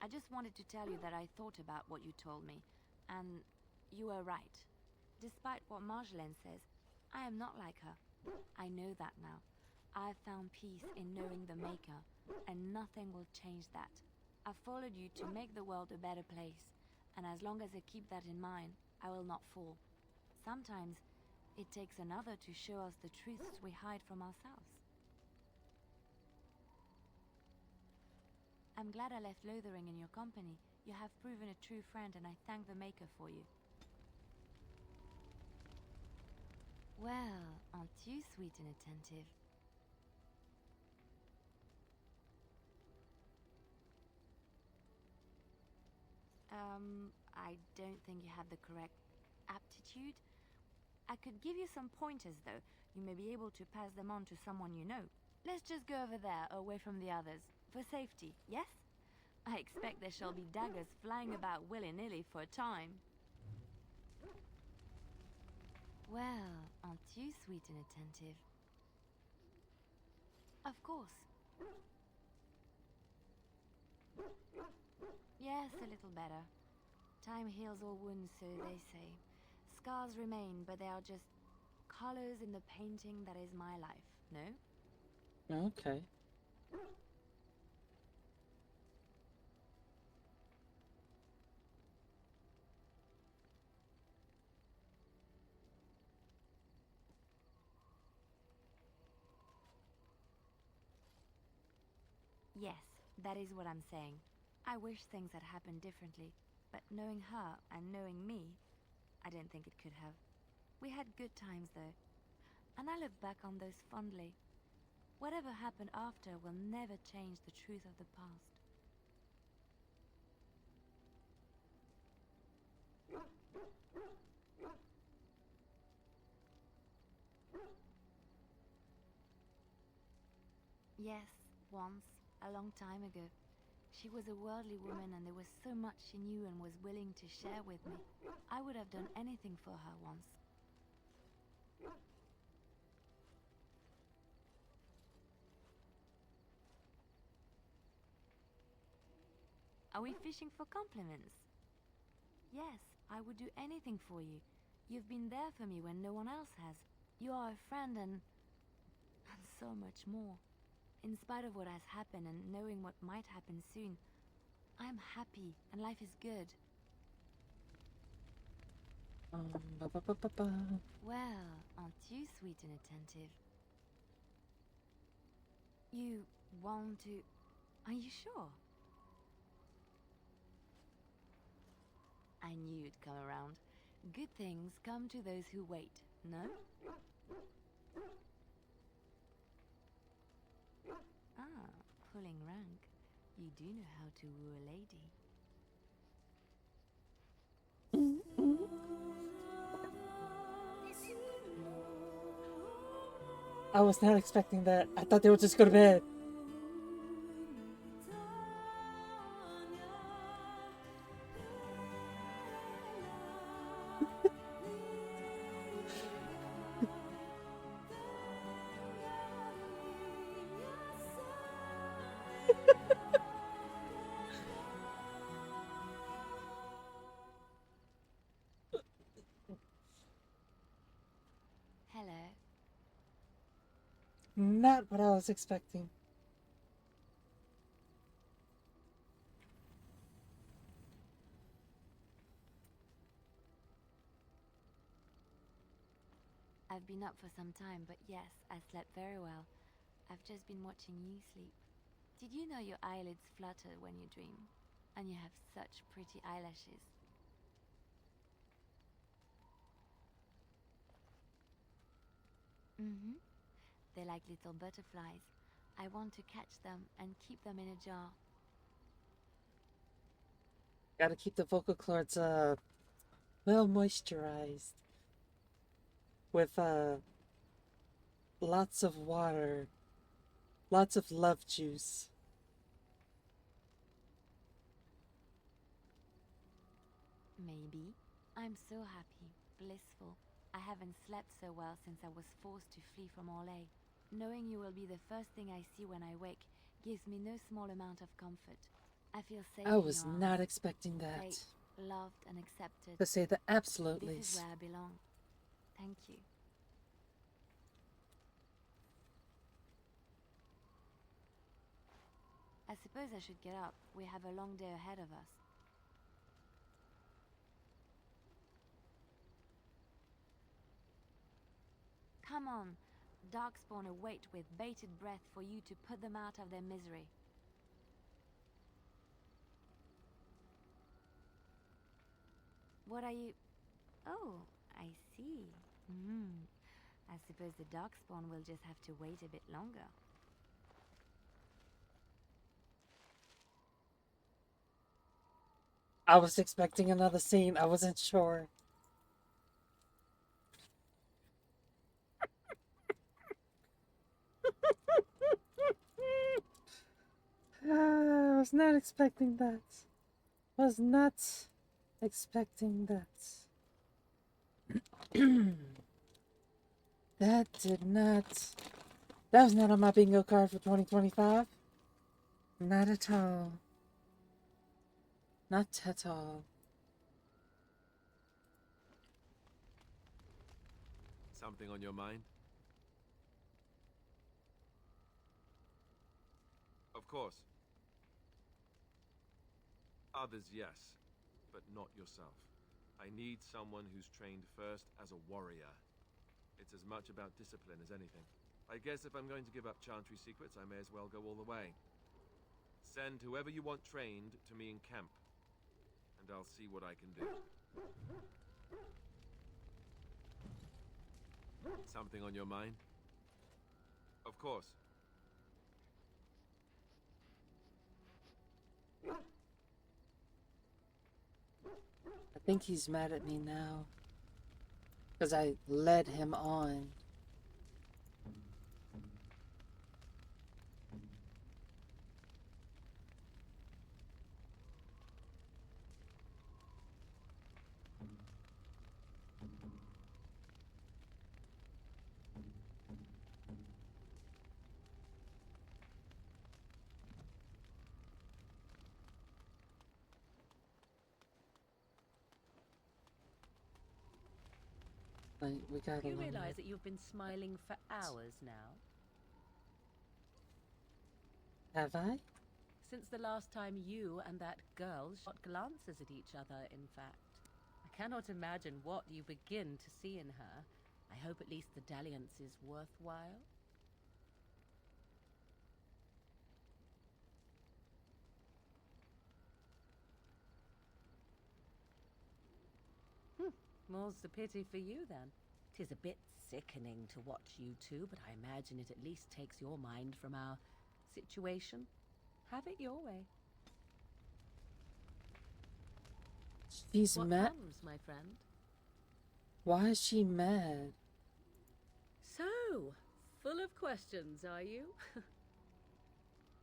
I just wanted to tell you that I thought about what you told me, and you were right. Despite what Marjolaine says, I am not like her. I know that now. I've found peace in knowing the Maker, and nothing will change that. I've followed you to make the world a better place, and as long as I keep that in mind, I will not fall. Sometimes, it takes another to show us the truths we hide from ourselves. I'm glad I left Lothering in your company. You have proven a true friend, and I thank the Maker for you. Well, aren't you sweet and attentive? I don't think you have the correct aptitude. I could give you some pointers, though. You may be able to pass them on to someone you know. Let's just go over there, away from the others. For safety, yes? I expect there shall be daggers flying about willy-nilly for a time. Well, aren't you sweet and attentive? Of course. Yes, a little better. Time heals all wounds, so they say. Scars remain, but they are just colors in the painting that is my life, no? Okay. Yes, that is what I'm saying. I wish things had happened differently, but knowing her and knowing me, I don't think it could have. We had good times, though, and I look back on those fondly. Whatever happened after will never change the truth of the past. Yes, once, a long time ago. She was a worldly woman, and there was so much she knew and was willing to share with me. I would have done anything for her once. Are we fishing for compliments? Yes, I would do anything for you. You've been there for me when no one else has. You are a friend and so much more. In spite of what has happened and knowing what might happen soon, I'm happy and life is good. Well, aren't you sweet and attentive? You want to... Are you sure? I knew you'd come around. Good things come to those who wait, no? Ah, pulling rank. You do know how to woo a lady. I was not expecting that. I thought they would just go to bed. Not what I was expecting. I've been up for some time, but yes, I slept very well. I've just been watching you sleep. Did you know your eyelids flutter when you dream? And you have such pretty eyelashes. Mm-hmm. They're like little butterflies. I want to catch them and keep them in a jar. Gotta keep the vocal cords well moisturized with lots of water, lots of love juice. Maybe. I'm so happy, blissful. I haven't slept so well since I was forced to flee from Orlais. Knowing you will be the first thing I see when I wake gives me no small amount of comfort. I feel safe I in was your arms. not expecting that. Safe, loved and accepted. To say the absolute This least. is where I belong. Thank you. I suppose I should get up. We have a long day ahead of us. Come on. Darkspawn await with bated breath for you to put them out of their misery. What are you... Oh, I see. I suppose the Darkspawn will just have to wait a bit longer. I was expecting another scene. I wasn't sure. I was not expecting that. Was not expecting that. That did not... That was not on my bingo card for 2025. Not at all. Not at all. Something on your mind? Of course. Others, yes, but not yourself. I need someone who's trained first as a warrior. It's as much about discipline as anything. I guess if I'm going to give up Chantry secrets, I may as well go all the way. Send whoever you want trained to me in camp, and I'll see what I can do. Something on your mind? Of course. I think he's mad at me now. Because I led him on. We got You along. realize that you've been smiling for hours now? Have I? Since the last time you and that girl shot glances at each other, in fact. I cannot imagine what you begin to see in her. I hope at least the dalliance is worthwhile. More's the pity for you, then. 'Tis a bit sickening to watch you two, but I imagine it at least takes your mind from our situation. Have it your way. She's What mad. comes, my friend? Why is she mad? So, full of questions, are you?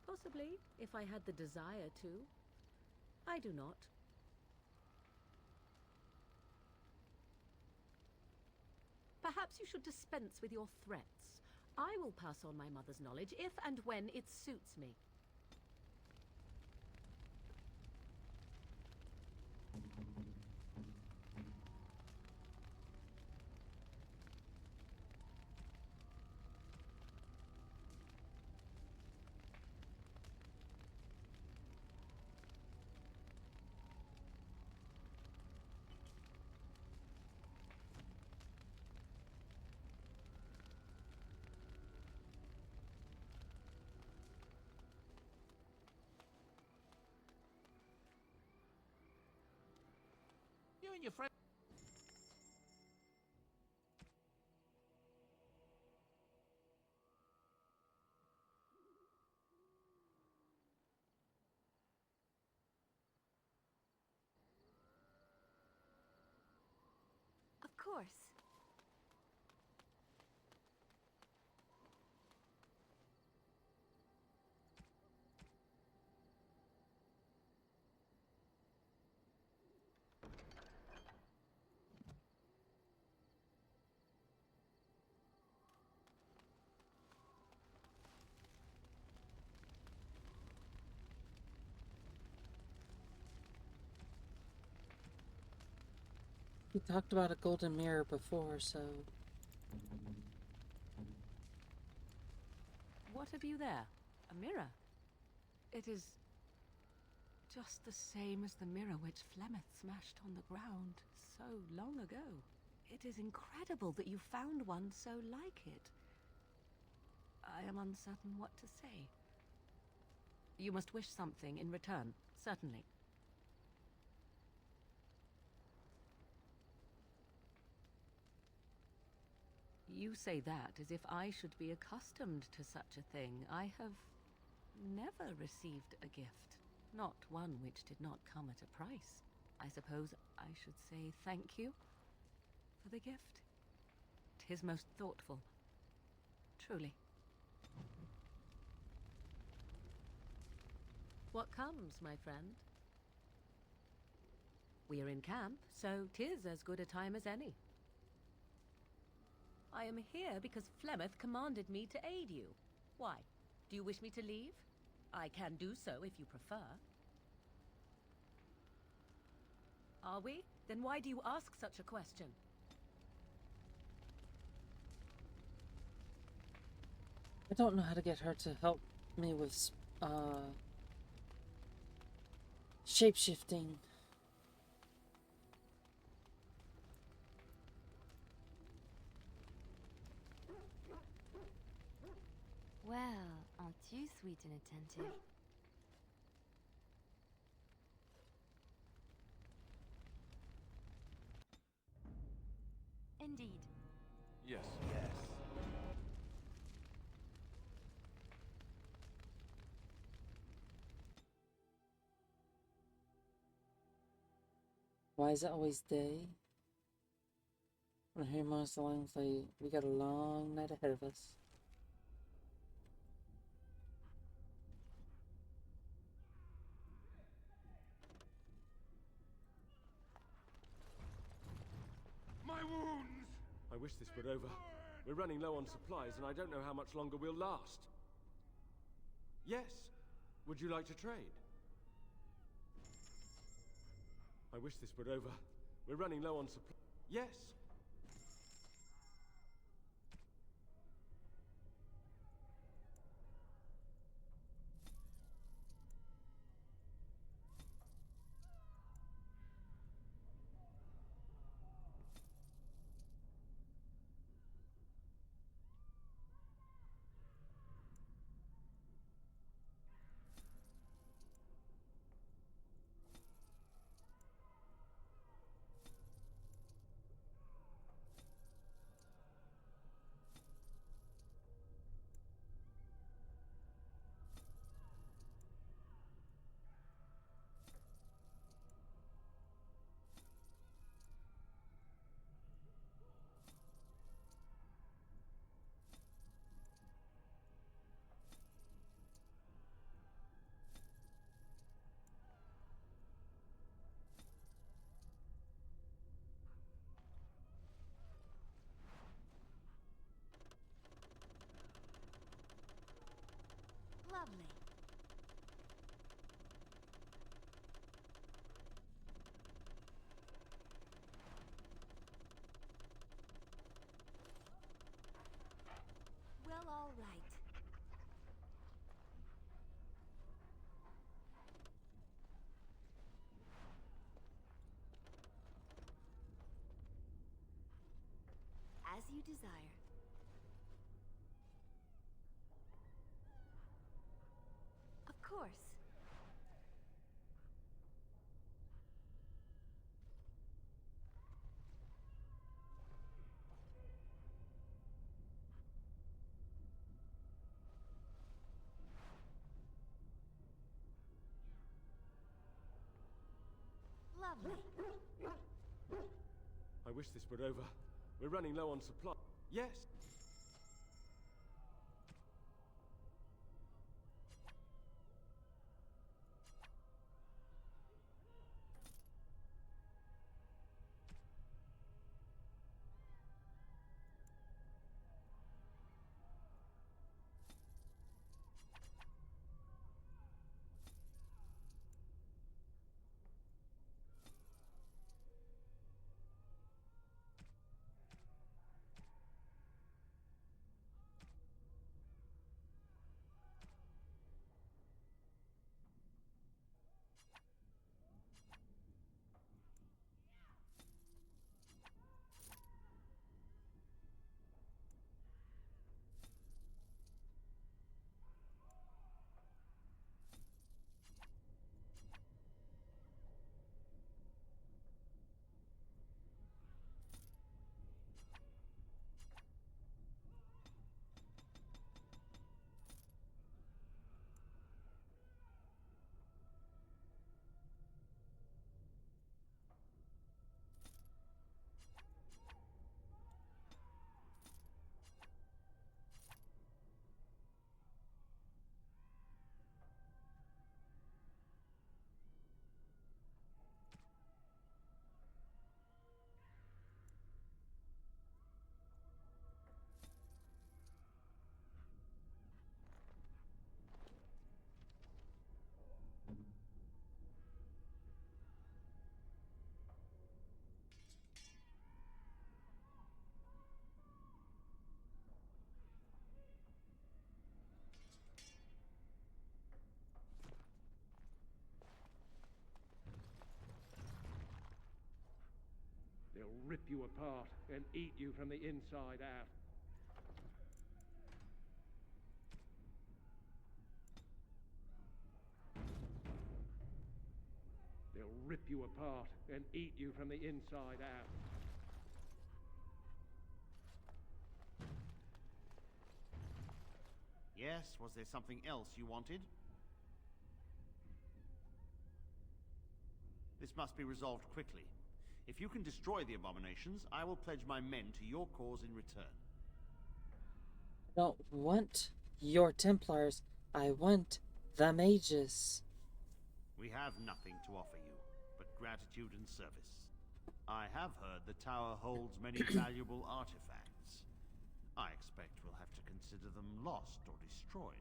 Possibly, if I had the desire to. I do not. Perhaps you should dispense with your threats. I will pass on my mother's knowledge if and when it suits me. You and your friend. Of course. We talked about a golden mirror before, so... What have you there? A mirror? It is just the same as the mirror which Flemeth smashed on the ground so long ago. It is incredible that you found one so like it. I am uncertain what to say. You must wish something in return, certainly. You say that as if I should be accustomed to such a thing. I have never received a gift, not one which did not come at a price. I suppose I should say thank you for the gift. 'Tis most thoughtful, truly. What comes, my friend? We are in camp, so 'tis as good a time as any. I am here because Flemeth commanded me to aid you. Why? Do you wish me to leave? I can do so if you prefer. Are we? Then why do you ask such a question? I don't know how to get her to help me with, shape-shifting. Well, aren't you sweet and attentive? Indeed. Yes. Yes. Why is it always day? When I hear Monster Lang say, we got a long night ahead of us. My wounds! I wish this were over. We're running low on supplies, and I don't know how much longer we'll last. Yes. Would you like to trade? I wish this were over. We're running low on supplies. Yes. Lovely. Well, all right. As you desire. Of course. lovely. I wish this were over. We're running low on supply. Yes. They'll rip you apart and eat you from the inside out. They'll rip you apart and eat you from the inside out. Yes, was there something else you wanted? This must be resolved quickly. If you can destroy the abominations, I will pledge my men to your cause in return. I don't want your Templars. I want the mages. We have nothing to offer you, but gratitude and service. I have heard the tower holds many valuable artifacts. I expect we'll have to consider them lost or destroyed.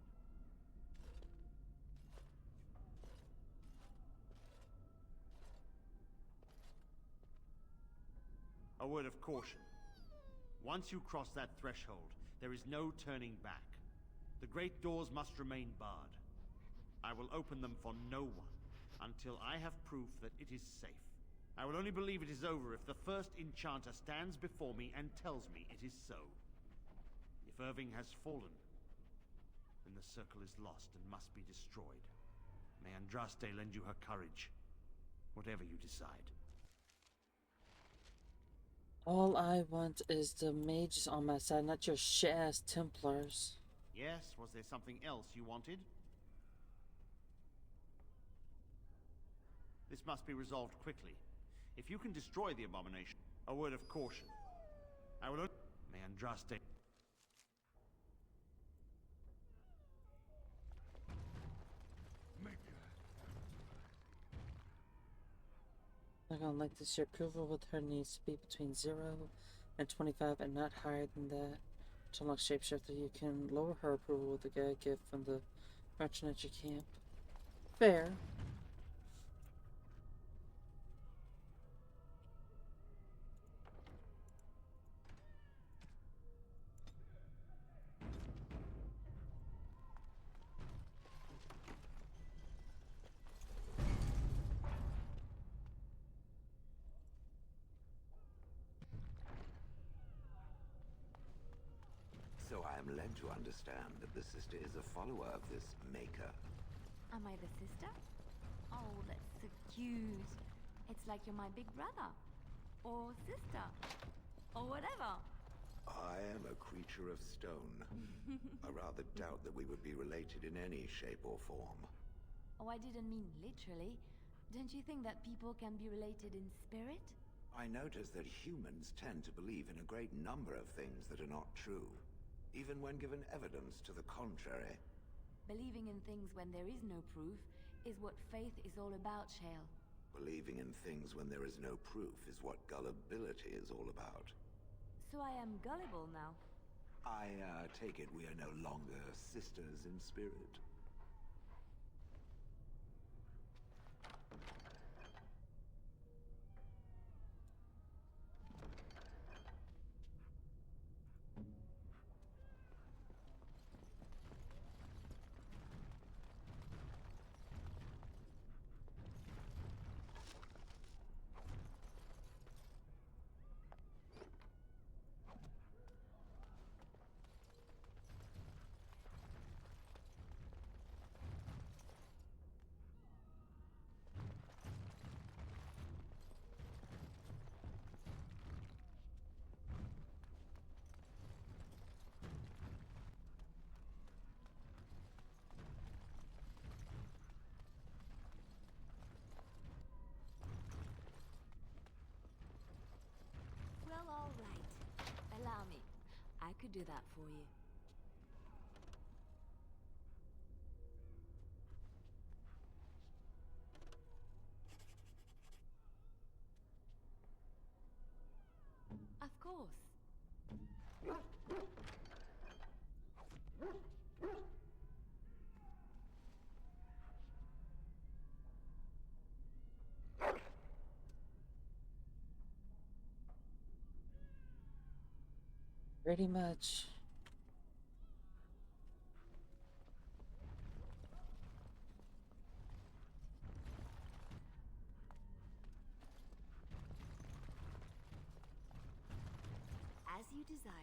A word of caution. Once you cross that threshold, there is no turning back. The great doors must remain barred. I will open them for no one until I have proof that it is safe. I will only believe it is over if the first enchanter stands before me and tells me it is so. If Irving has fallen, then the circle is lost and must be destroyed. May Andraste lend you her courage, whatever you decide. All I want is the mages on my side, not your shit-ass Templars. Yes, was there something else you wanted? This must be resolved quickly. If you can destroy the abomination, a word of caution. I will only... May Andraste... Not gonna like this. Your approval with her needs to be between 0 and 25 and not higher than that. To unlock Shapeshifter, you can lower her approval with a gag gift from the merchant at your camp. Fair. So I am led to understand that the sister is a follower of this Maker. Am I the sister? Oh, that's so cute. It's like you're my big brother. Or sister. Or whatever. I am a creature of stone. I rather doubt that we would be related in any shape or form. Oh, I didn't mean literally. Don't you think that people can be related in spirit? I notice that humans tend to believe in a great number of things that are not true, even when given evidence to the contrary. Believing in things when there is no proof is what faith is all about, Shale. Believing in things when there is no proof is what gullibility is all about. So I am gullible now. I take it we are no longer sisters in spirit. Well, all right. Allow me. I could do that for you. Of course. Pretty much. As you desire.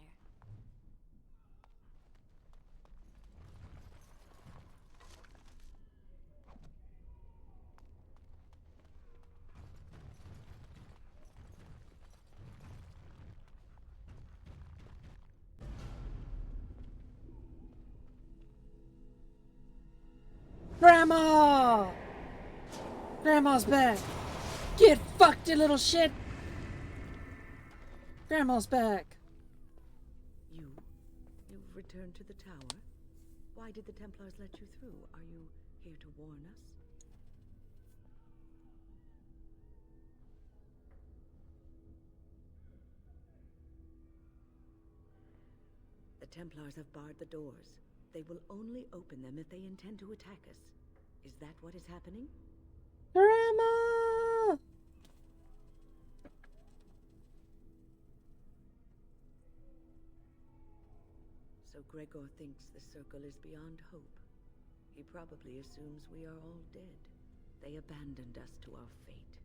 Grandma! Grandma's back! Get fucked, you little shit! Grandma's back! You've returned to the tower? Why did the Templars let you through? Are you here to warn us? The Templars have barred the doors. They will only open them if they intend to attack us. Is that what is happening? Grandma! So Gregor thinks the circle is beyond hope. He probably assumes we are all dead. They abandoned us to our fate.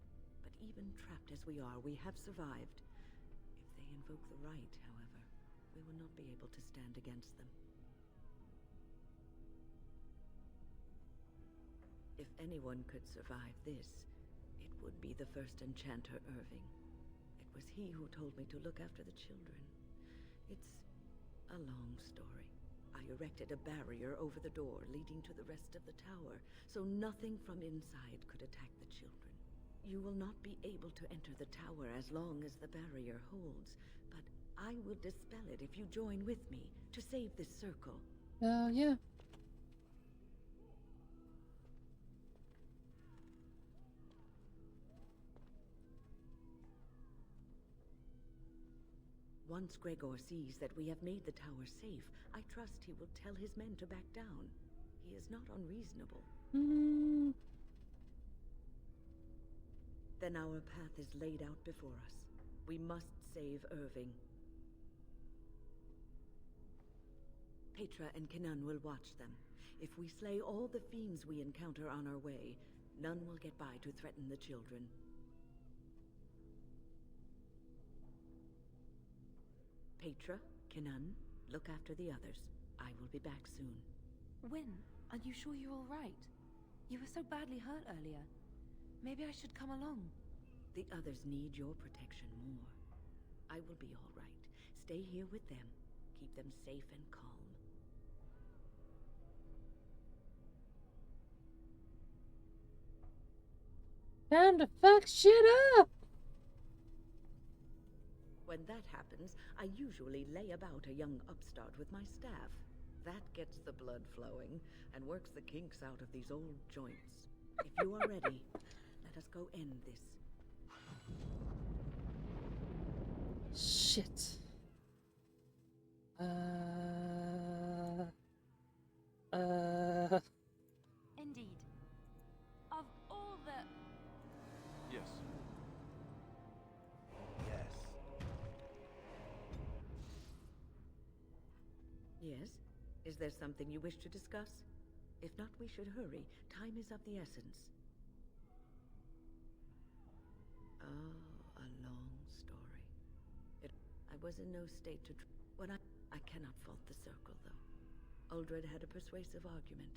But even trapped as we are, we have survived. If they invoke the right, however, we will not be able to stand against them. If anyone could survive this, it would be the first enchanter Irving. It was he who told me to look after the children. It's a long story. I erected a barrier over the door leading to the rest of the tower, so nothing from inside could attack the children. You will not be able to enter the tower as long as the barrier holds, but I will dispel it if you join with me to save this circle. Yeah. Once Gregor sees that we have made the tower safe, I trust he will tell his men to back down. He is not unreasonable. Then our path is laid out before us. We must save Irving. Petra and Kenan will watch them. If we slay all the fiends we encounter on our way, none will get by to threaten the children. Petra, Kenan, look after the others. I will be back soon. Wyn, are you sure you're all right? You were so badly hurt earlier. Maybe I should come along. The others need your protection more. I will be all right. Stay here with them. Keep them safe and calm. Time to fuck shit up! When that happens, I usually lay about a young upstart with my staff. That gets the blood flowing and works the kinks out of these old joints. If you are ready, let us go end this. Shit. Indeed. Of all the... Yes. Yes. Yes? Is there something you wish to discuss? If not, we should hurry. Time is of the essence. Oh, a long story. I was in no state to... I cannot fault the circle, though. Uldred had a persuasive argument.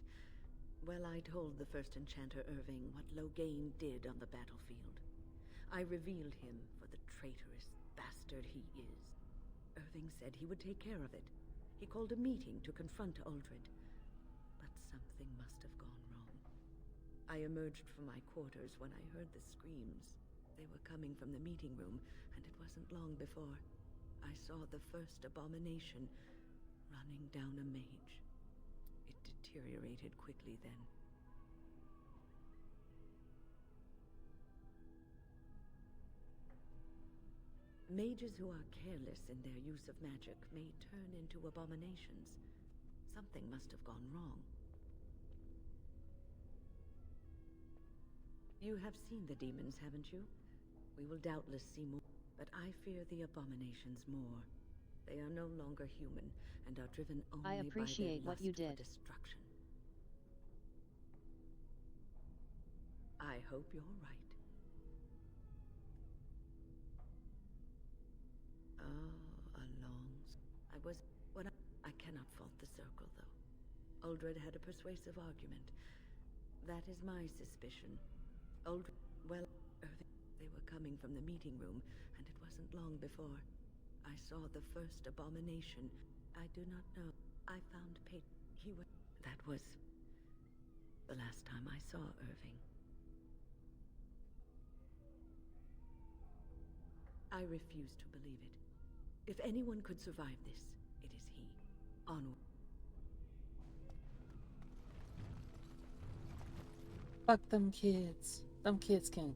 Well, I told the first enchanter Irving what Loghain did on the battlefield. I revealed him for the traitorous bastard he is. Irving said he would take care of it. He called a meeting to confront Uldred. But something must have gone wrong. I emerged from my quarters when I heard the screams. They were coming from the meeting room, and it wasn't long before I saw the first abomination running down a mage. It deteriorated quickly then. Mages who are careless in their use of magic may turn into abominations. Something must have gone wrong. You have seen the demons, haven't you? We will doubtless see more, but I fear the abominations more. They are no longer human and are driven only I appreciate by what their you lust for did. destruction. I hope you're right. Oh, a long... I cannot fault the circle, though. Uldred had a persuasive argument. That is my suspicion. Well, they were coming from the meeting room, and it wasn't long before I saw the first abomination. I do not know. I found That was the last time I saw Irving. I refuse to believe it. If anyone could survive this, it is he. Onward. Fuck them kids. Them kids can.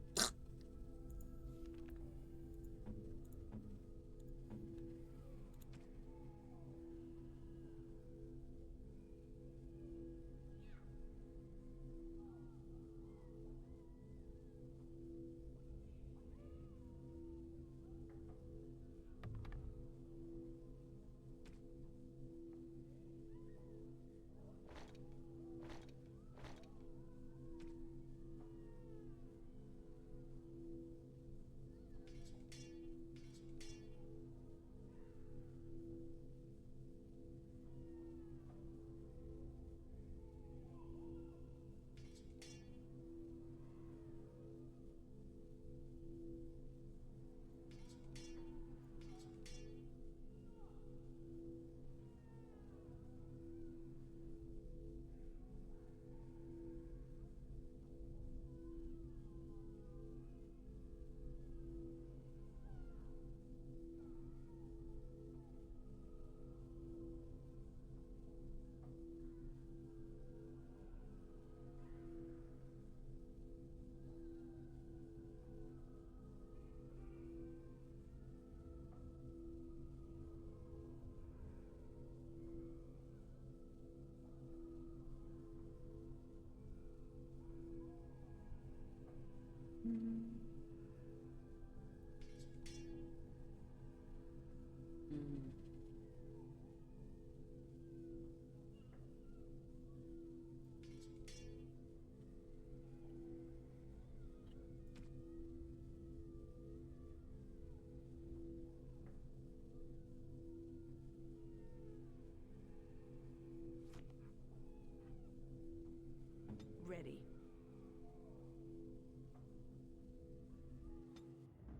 Ready.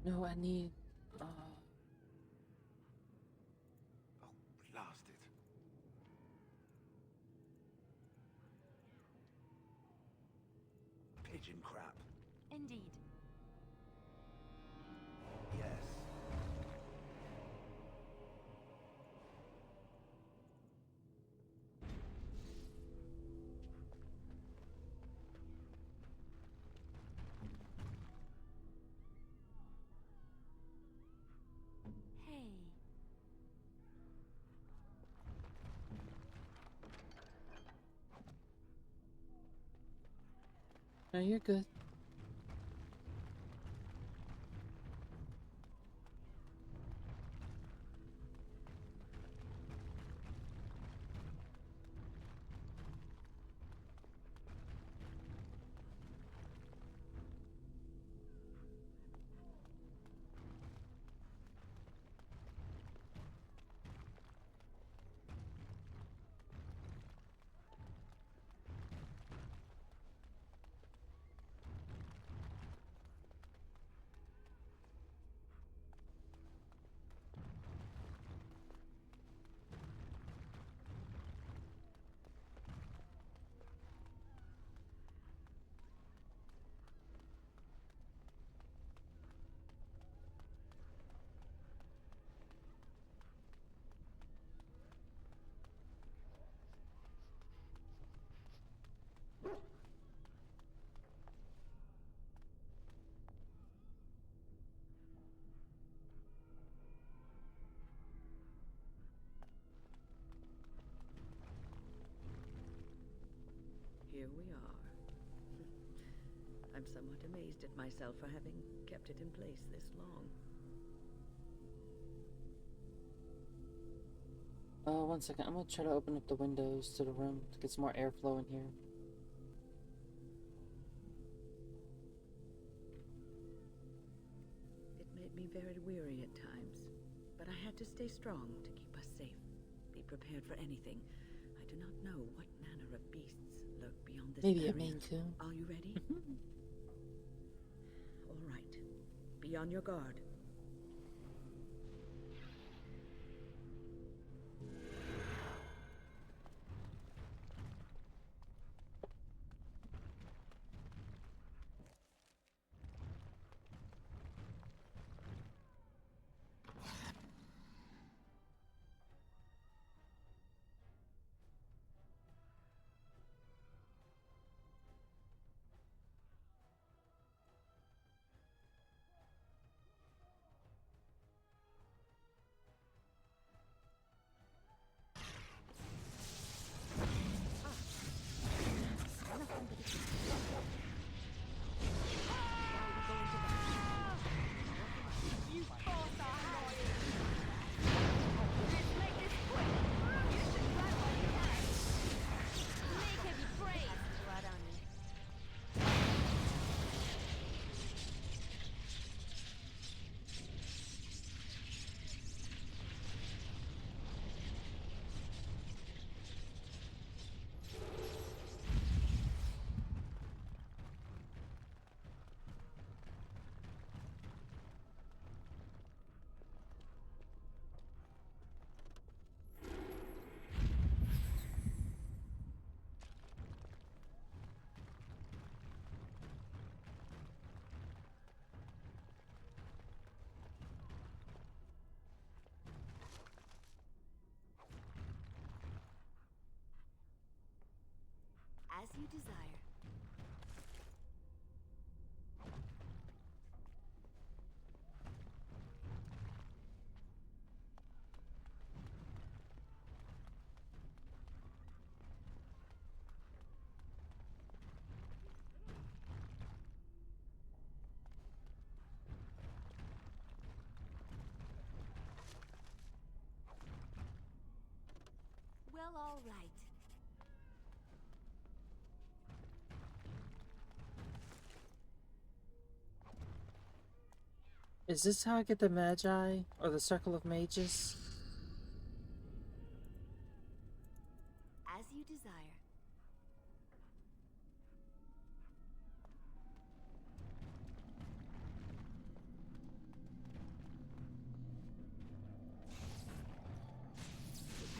No, I need... Oh, blast it. Pigeon crap. Indeed. No, you're good. Here we are. I'm somewhat amazed at myself for having kept it in place this long. One second. I'm gonna try to open up the windows to the room to get some more airflow in here. It made me very weary at times, but I had to stay strong to keep us safe. Be prepared for anything. I do not know what manner of beasts lurk beyond this Maybe a barrier. Maine Coon. Are you ready? All right. Be on your guard. As you desire. Well, all right. Is this how I get the Magi or the Circle of Mages? As you desire.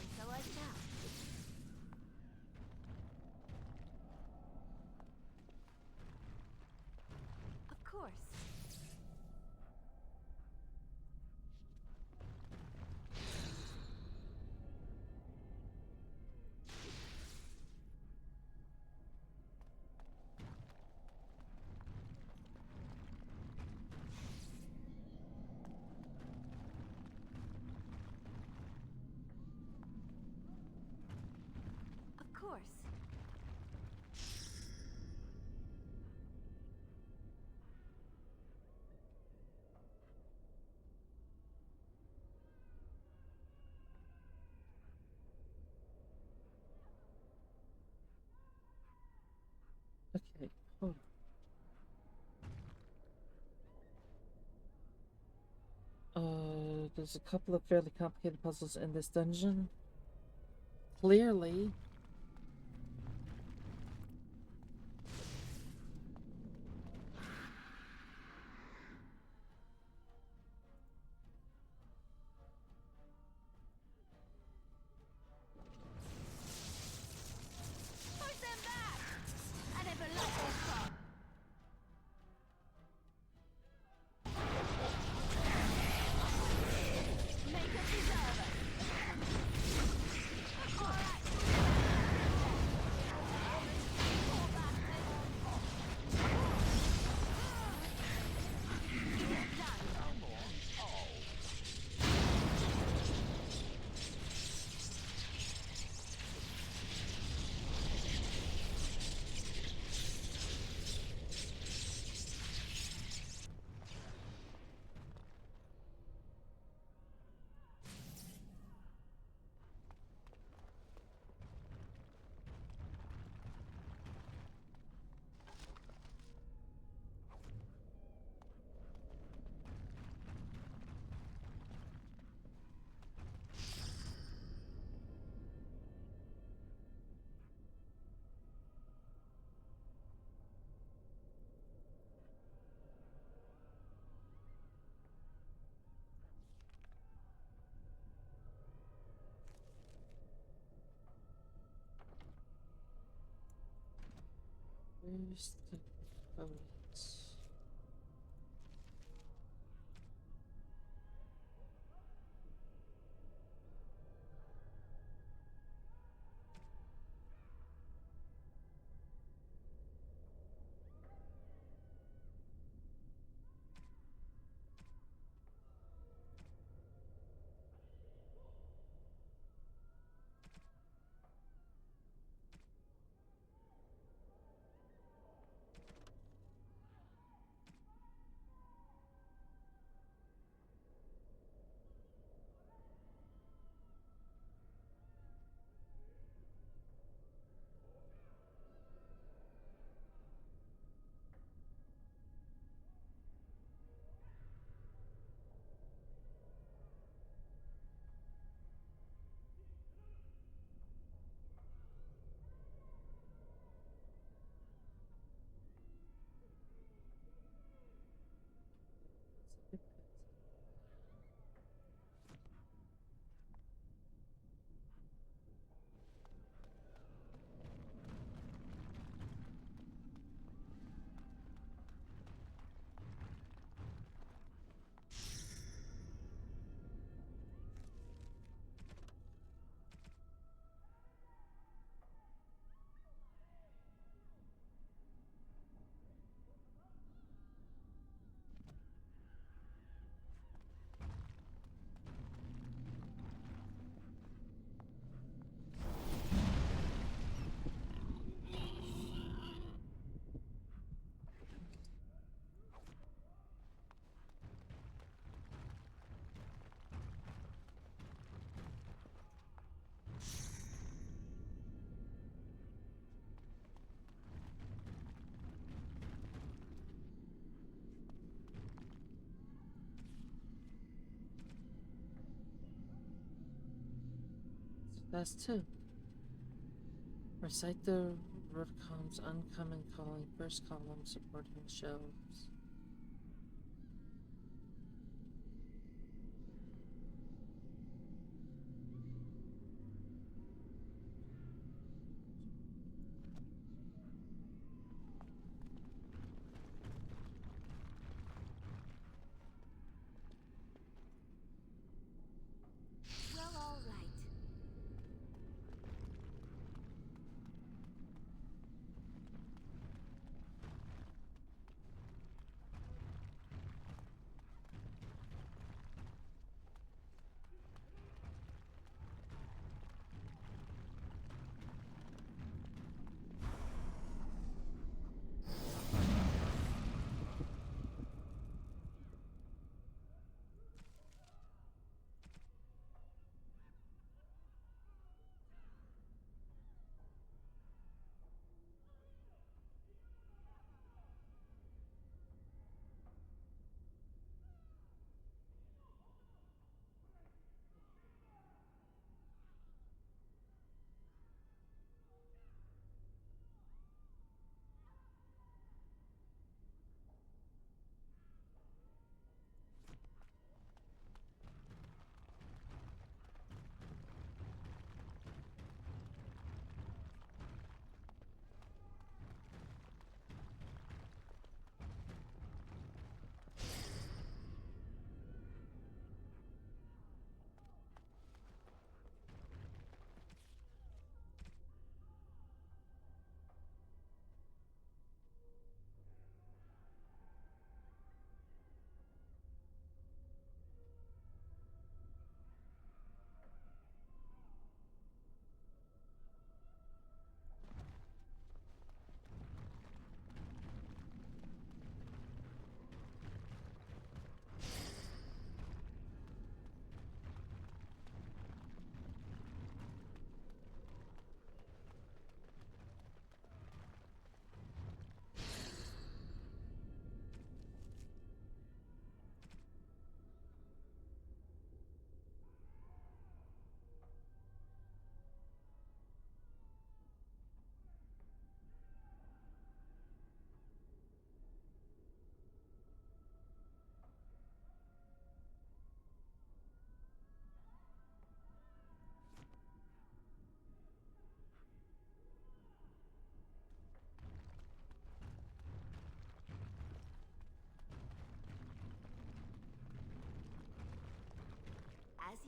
And so I shall. Of course. there's a couple of fairly complicated puzzles in this dungeon. Clearly. Push them back! I never liked this song. Make us deserve it. All right. Where's the boat? That's two. Recite the Rotcom's uncommon calling, first column, supporting shelves. Well, all right.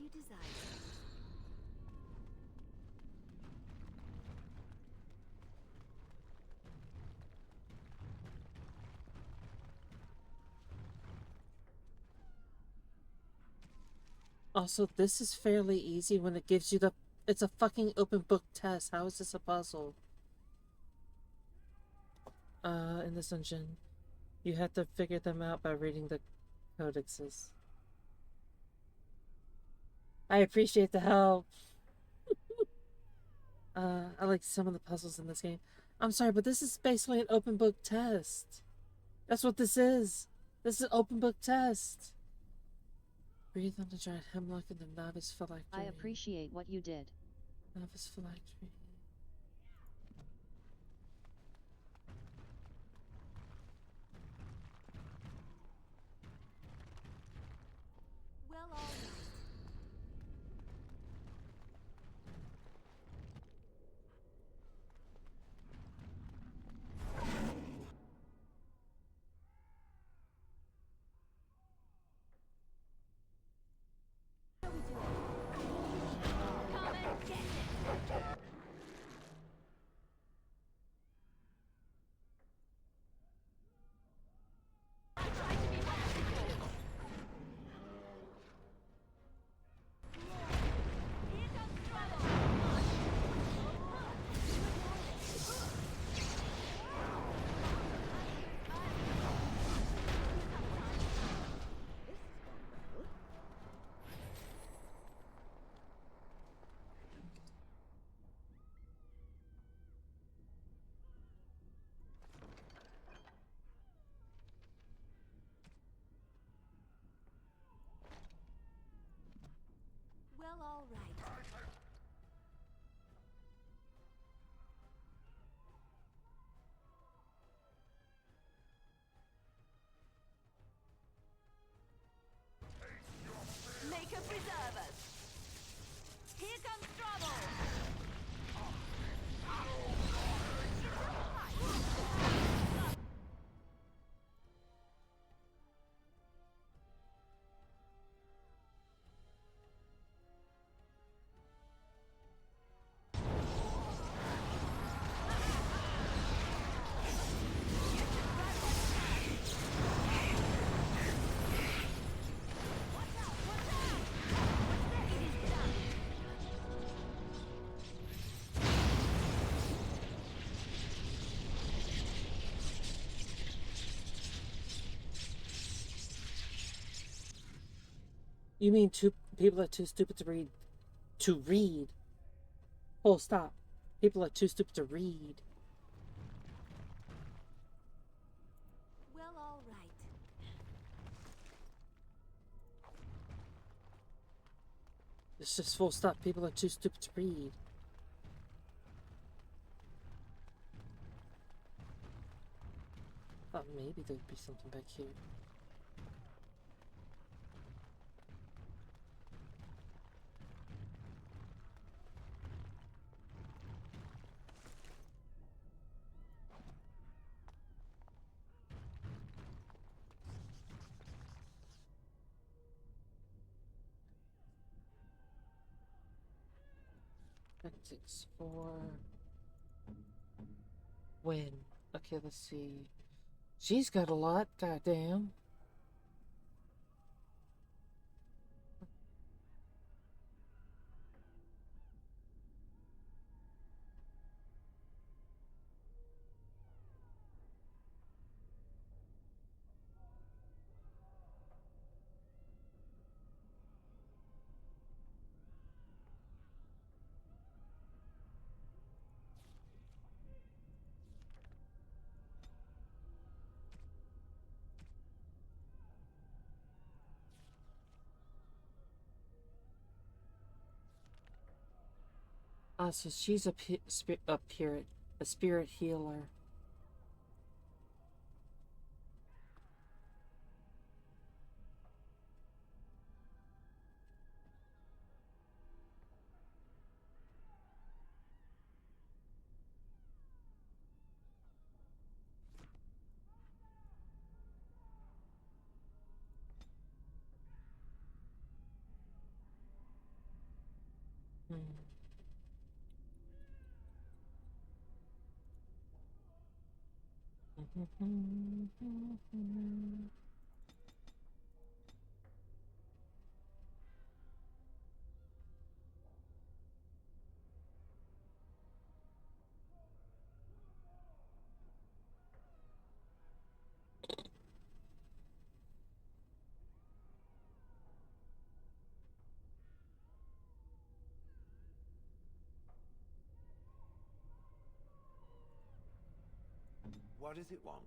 you desire. Also, this is fairly easy when it gives you the... It's a fucking open book test. How is this a puzzle? In this dungeon, you have to figure them out by reading the codexes. I appreciate the help. I like some of the puzzles in this game. I'm sorry, but this is basically an open book test. That's what this is. This is an open book test. Breathe on the dried hemlock in the novice phylactery. I appreciate what you did. Novice phylactery. Well, all right. Well, all right. Make a preserve us. Here comes trouble. You mean people are too stupid to read? To read. Full stop. People are too stupid to read. Well, all right. It's just full stop. People are too stupid to read. Thought maybe there'd be something back here. Tactics for win. Okay, let's see. She's got a lot, goddamn. So she's a spirit healer. What does it want?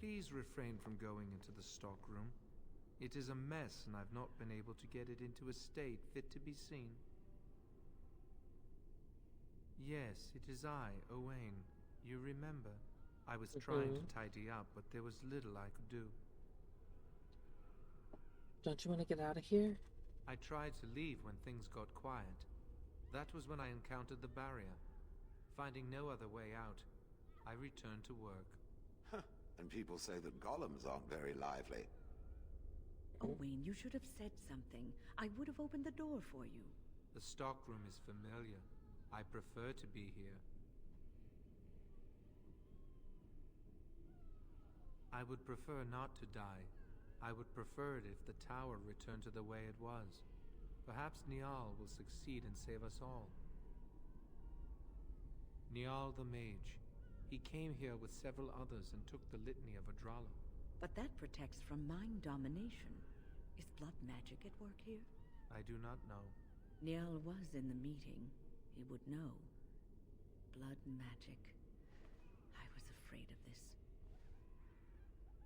Please refrain from going into the stockroom. It is a mess, and I've not been able to get it into a state fit to be seen. Yes, it is I, Owain. You remember? I was trying to tidy up, but there was little I could do. Don't you want to get out of here? I tried to leave when things got quiet. That was when I encountered the barrier. Finding no other way out, I returned to work. And people say that golems aren't very lively. Owain, you should have said something. I would have opened the door for you. The stockroom is familiar. I prefer to be here. I would prefer not to die. I would prefer it if the tower returned to the way it was. Perhaps Niall will succeed and save us all. Niall the mage. He came here with several others and took the litany of Adralla. But that protects from mind domination. Is blood magic at work here? I do not know. Niall was in the meeting. He would know. Blood magic. I was afraid of this.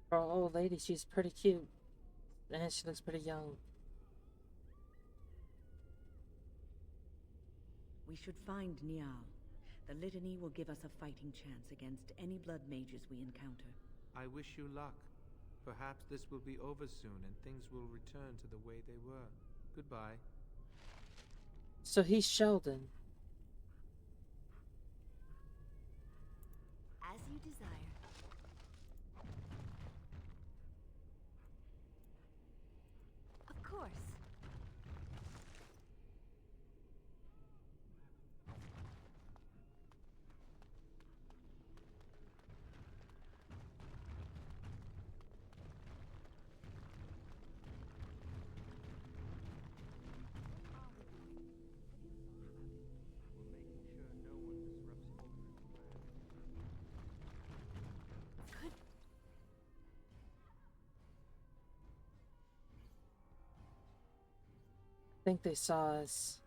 For an old lady, she's pretty cute. And she looks pretty young. We should find Niall. The litany will give us a fighting chance against any blood mages we encounter. I wish you luck. Perhaps this will be over soon and things will return to the way they were. Goodbye. So he's Sheldon. As you desire. Of course. think they saw us.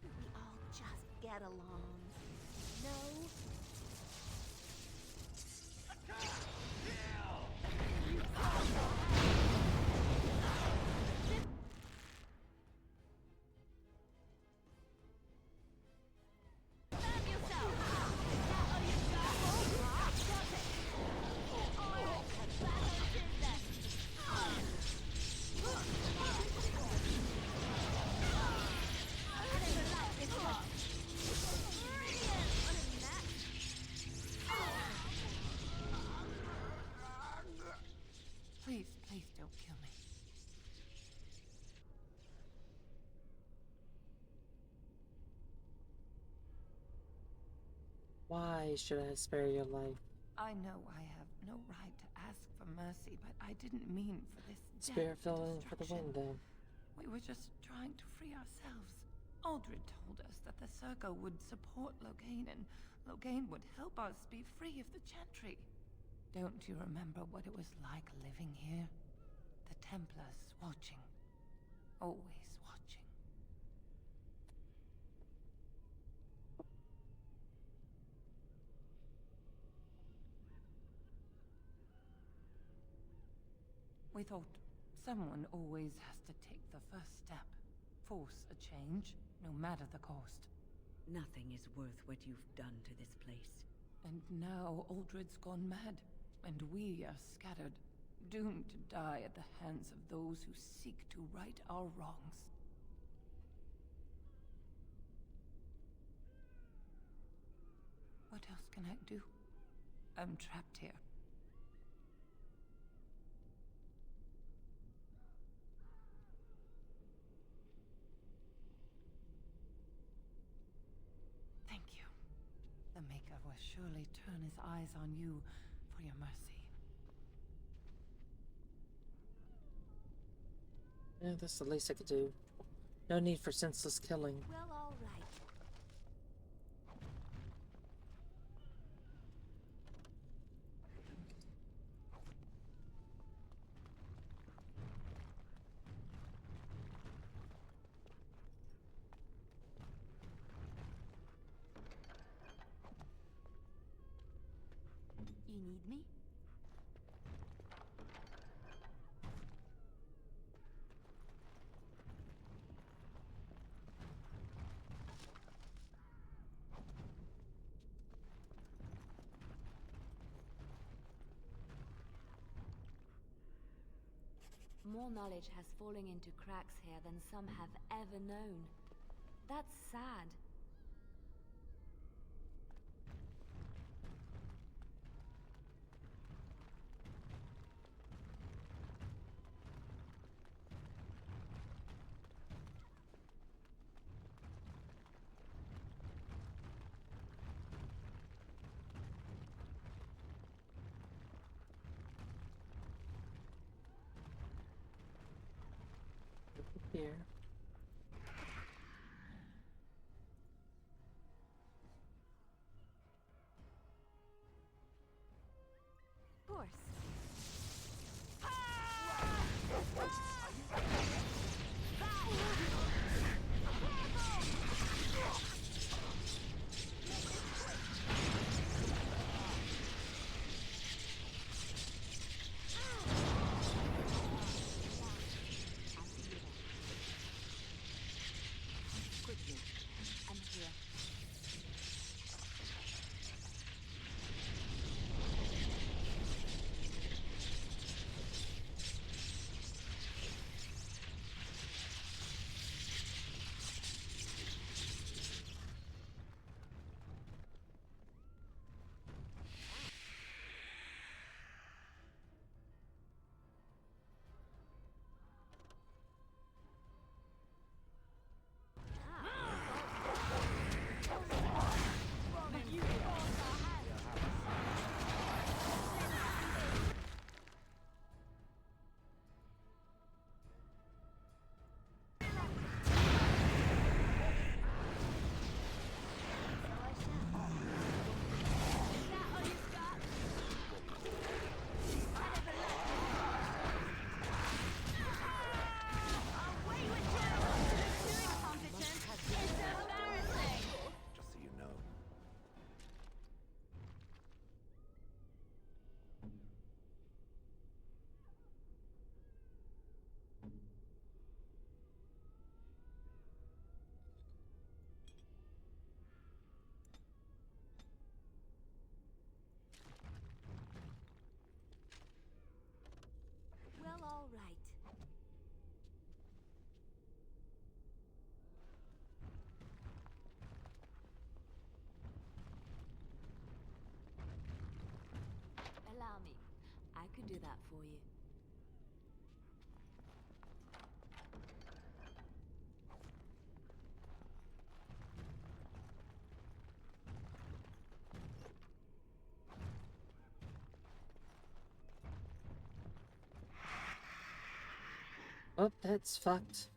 We all just get along. No? Please, please don't kill me. Why should I spare your life? I know I have no right to ask for mercy, but I didn't mean for this Spirit death fell and in for the destruction. wind, then. We were just trying to free ourselves. Aldred told us that the Circle would support Loghain, and Loghain would help us be free of the Chantry. Don't you remember what it was like living here? The Templars watching. Always watching. We thought someone always has to take the first step. Force a change, no matter the cost. Nothing is worth what you've done to this place. And now Aldred's gone mad, and we are scattered, doomed to die at the hands of those who seek to right our wrongs. What else can I do? I'm trapped here. Thank you. The Maker will surely turn his eyes on you for your mercy. Yeah, that's the least I could do. No need for senseless killing. Well, all right. You need me? More knowledge has fallen into cracks here than some have ever known. That's sad. Here. Of course. could do that for you. Oh, that's fucked.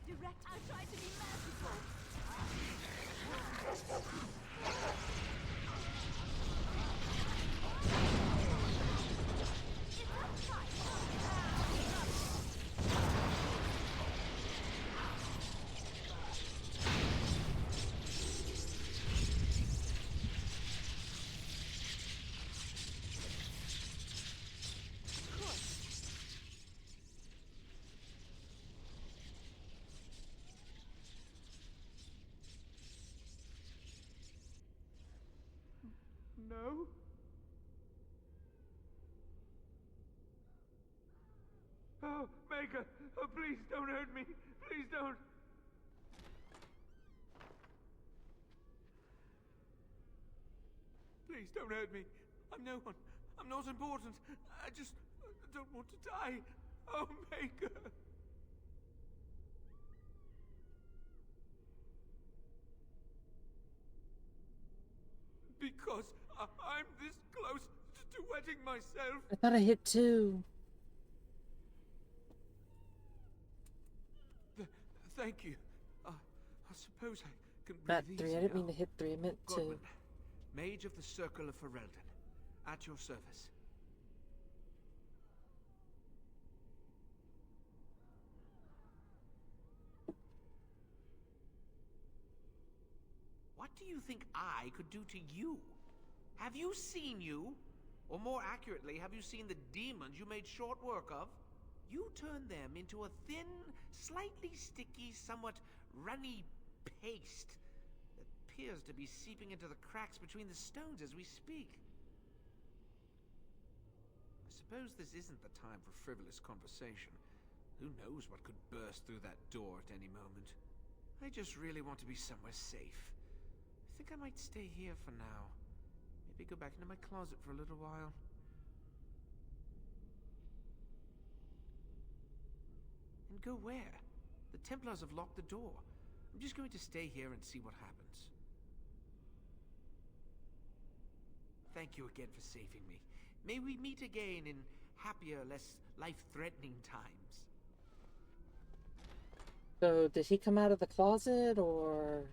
Direct. I try to be merciful. No? Oh, Maker! Oh, please don't hurt me! Please don't! Please don't hurt me! I'm no one. I'm not important. I just don't want to die. Oh, Maker! Because I'm this close to wetting myself. I thought I hit 2. Thank you. I suppose I can Not breathe 3. I easy didn't mean now. to hit 3. I meant 2. Godwin, Mage of the Circle of Ferelden, at your service. What do you think I could do to you? Have you seen you? Or more accurately, have you seen the demons you made short work of? You turned them into a thin, slightly sticky, somewhat runny paste that appears to be seeping into the cracks between the stones as we speak. I suppose this isn't the time for frivolous conversation. Who knows what could burst through that door at any moment? I just really want to be somewhere safe. I think I might stay here for now. Maybe go back into my closet for a little while. And go where? The Templars have locked the door. I'm just going to stay here and see what happens. Thank you again for saving me. May we meet again in happier, less life-threatening times. So, did he come out of the closet, or...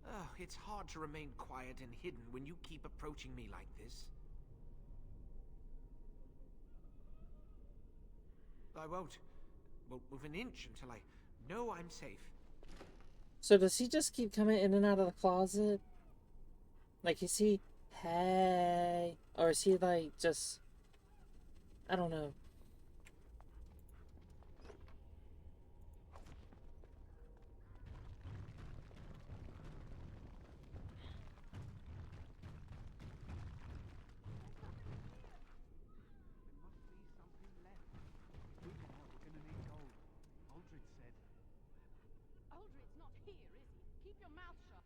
Oh, it's hard to remain quiet and hidden when you keep approaching me like this. I won't move an inch until I know I'm safe. So does he just keep coming in and out of the closet? Like, is he, hey, or is he like just, I don't know. Aldred's not here, is he? Keep your mouth shut.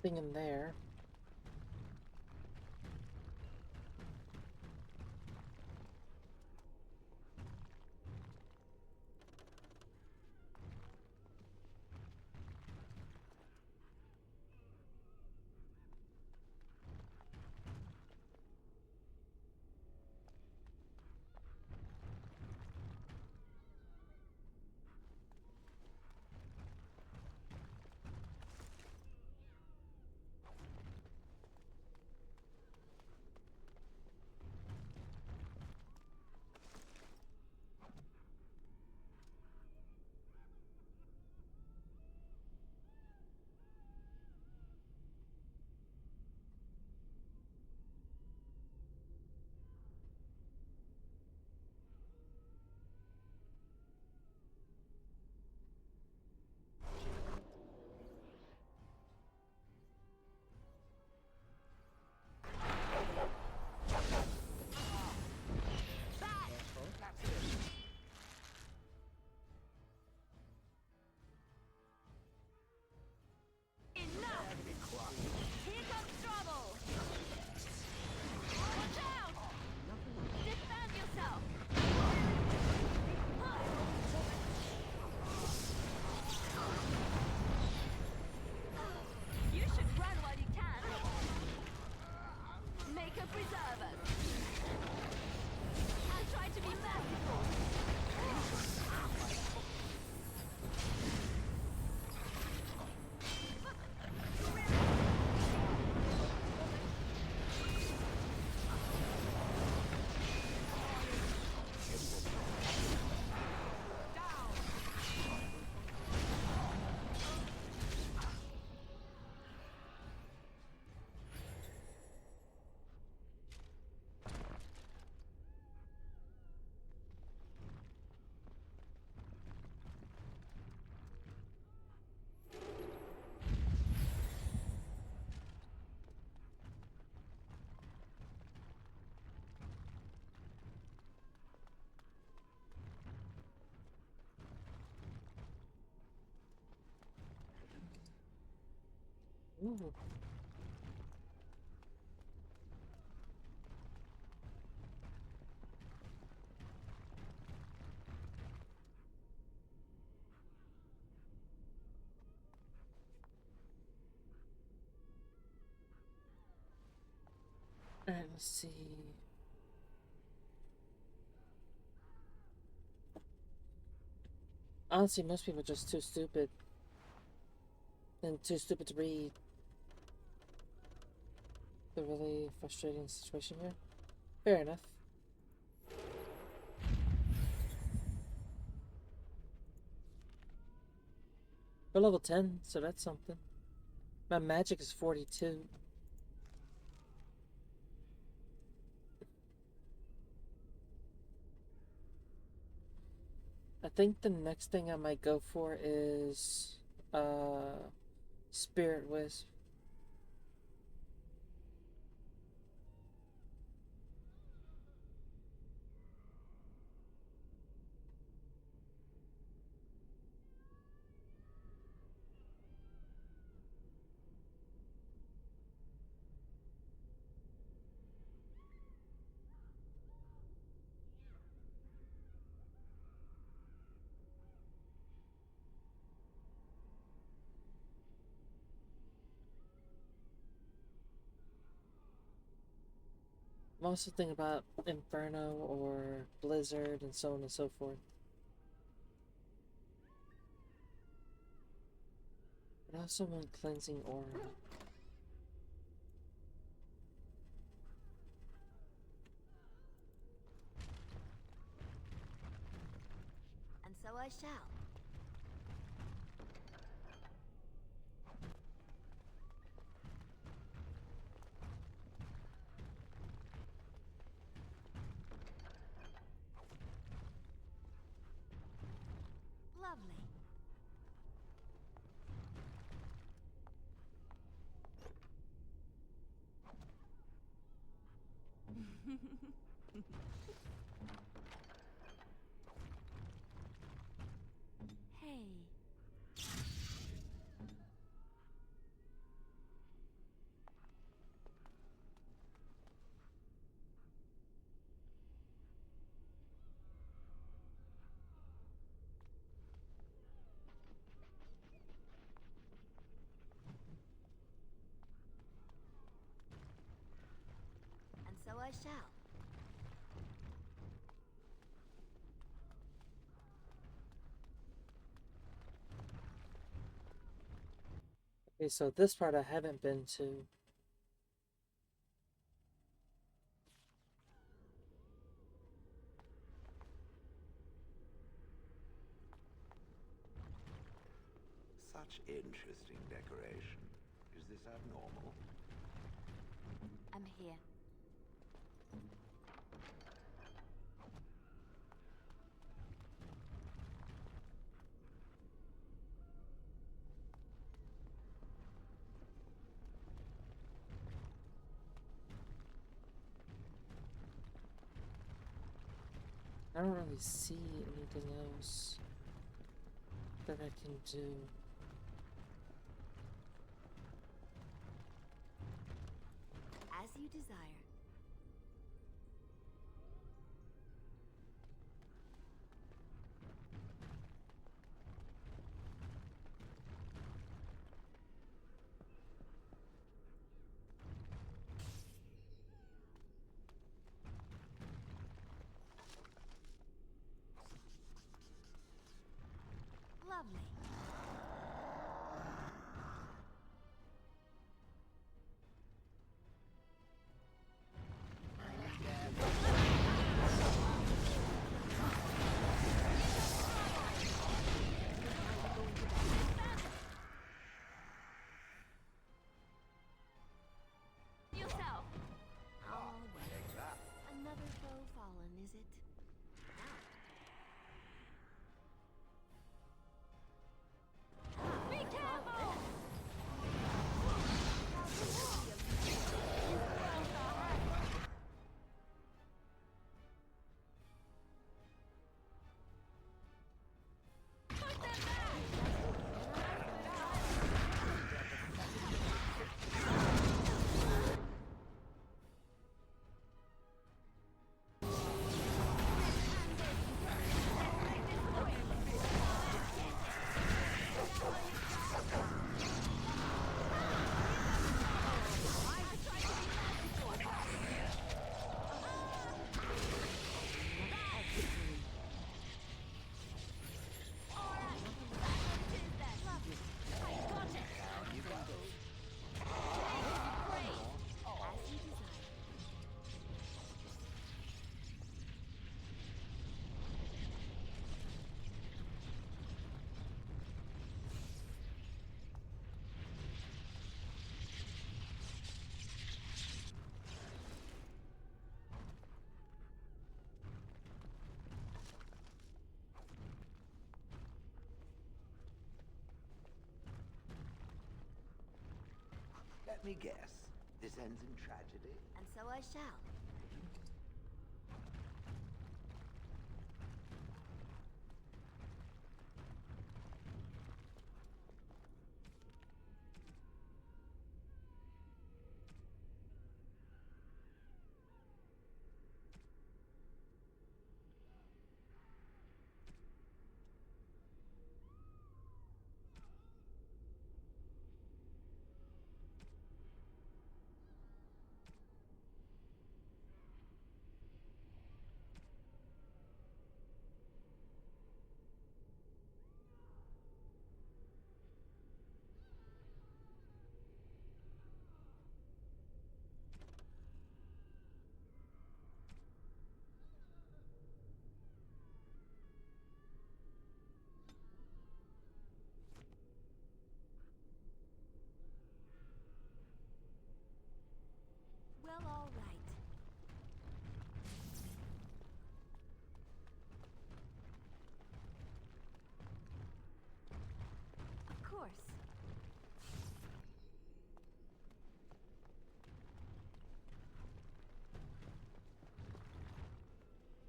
Thing in there. Here comes trouble! Watch out! Defend yourself! You should run while you can. Make a preserver. I'll try to be merciful. Ooh. Alright, let's see. Honestly, most people are just too stupid. And too stupid to read. It's a really frustrating situation here. Fair enough. We're level 10, so that's something. My magic is 42. I think the next thing I might go for is Spirit Wisp. I'm also thinking about Inferno or Blizzard and so on and so forth. But I also want Cleansing Aura. And so I shall. Lovely. Hey. shall. Okay, so this part I haven't been to. Such interesting decoration. Is this abnormal? I'm here. I don't really see anything else that I can do. As you desire. Lovely. Yourself. All well. Another foe fallen, is it? Be careful! Let me guess. This ends in tragedy? And so I shall. Well, all right. Of course.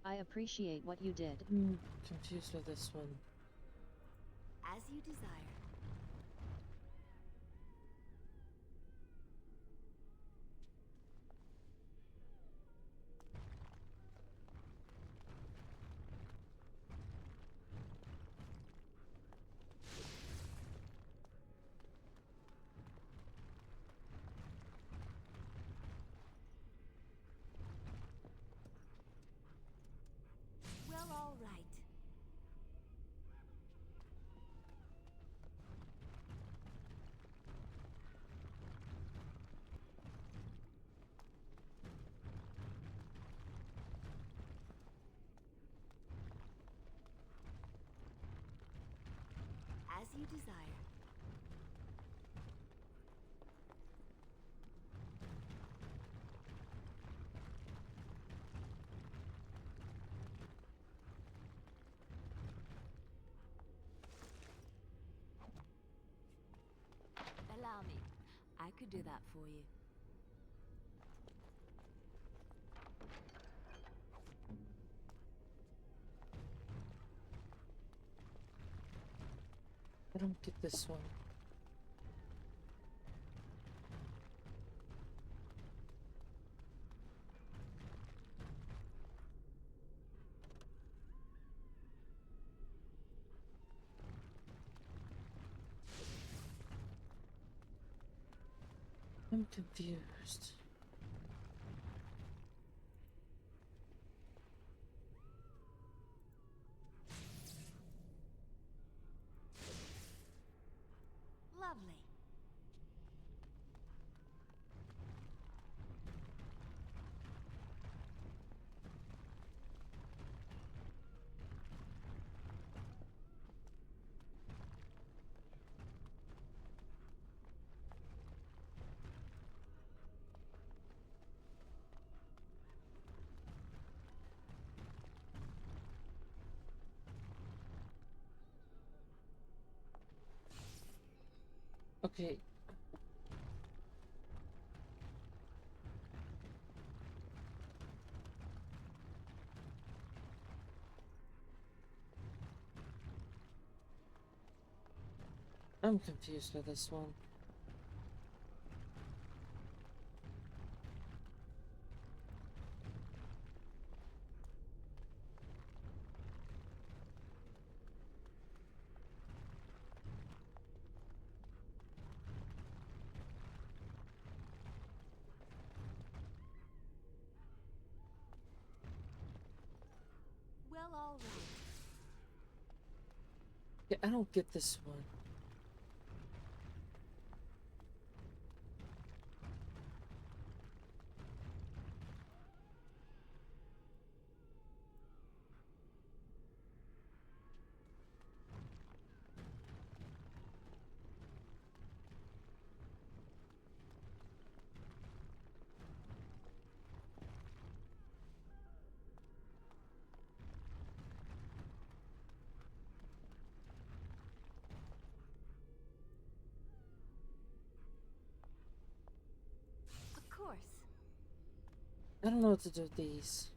I appreciate what you did. I'm confused with this one. As you desire. you desire. Allow me. I could do that for you. I don't get this one. I'm confused. Lovely. Okay. I'm confused by this one. Well, all right. Yeah, I don't get this one. Of course. I don't know what to do with these.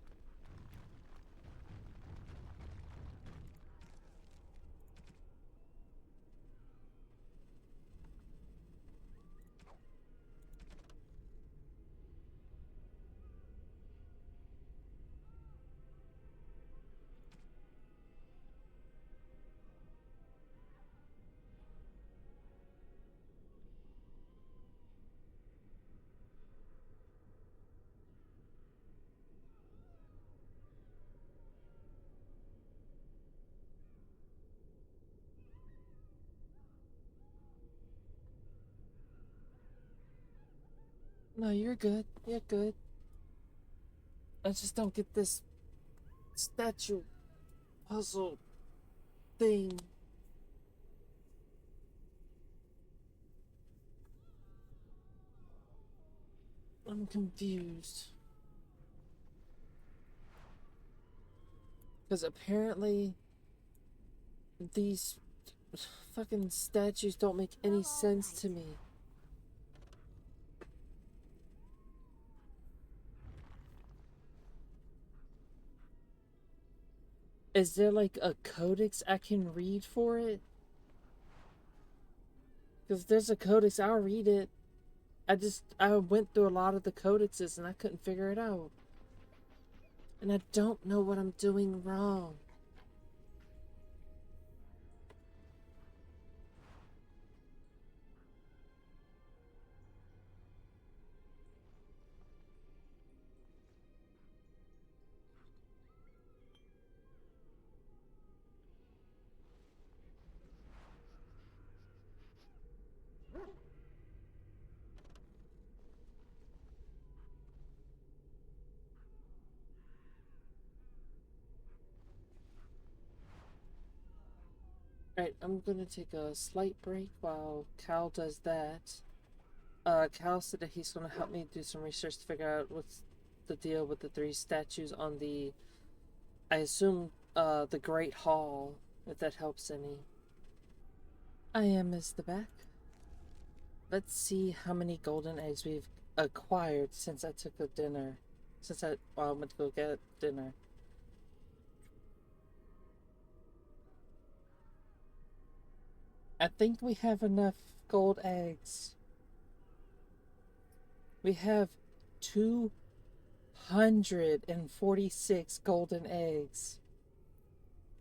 No, you're good. You're good. I just don't get this statue puzzle thing. I'm confused. Because apparently these fucking statues don't make any sense to me. Is there like a codex I can read for it? Because if there's a codex, I'll read it. I went through a lot of the codexes and I couldn't figure it out. And I don't know what I'm doing wrong. Alright, I'm gonna take a slight break while Cal does that. Cal said that he's gonna help me do some research to figure out what's the deal with the 3 statues on the, I assume, the Great Hall, if that helps any. I am Mr. Back. Let's see how many golden eggs we've acquired since I took a dinner. I went to go get dinner. I think we have enough gold eggs. We have 246 golden eggs.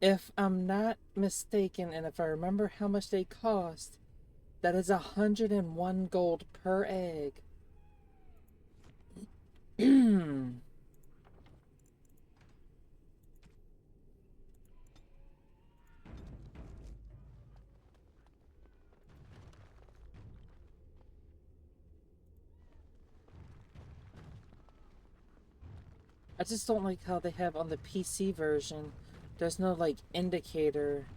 If I'm not mistaken, and if I remember how much they cost, that is 101 gold per egg. I just don't like how they have on the PC version, there's no like indicator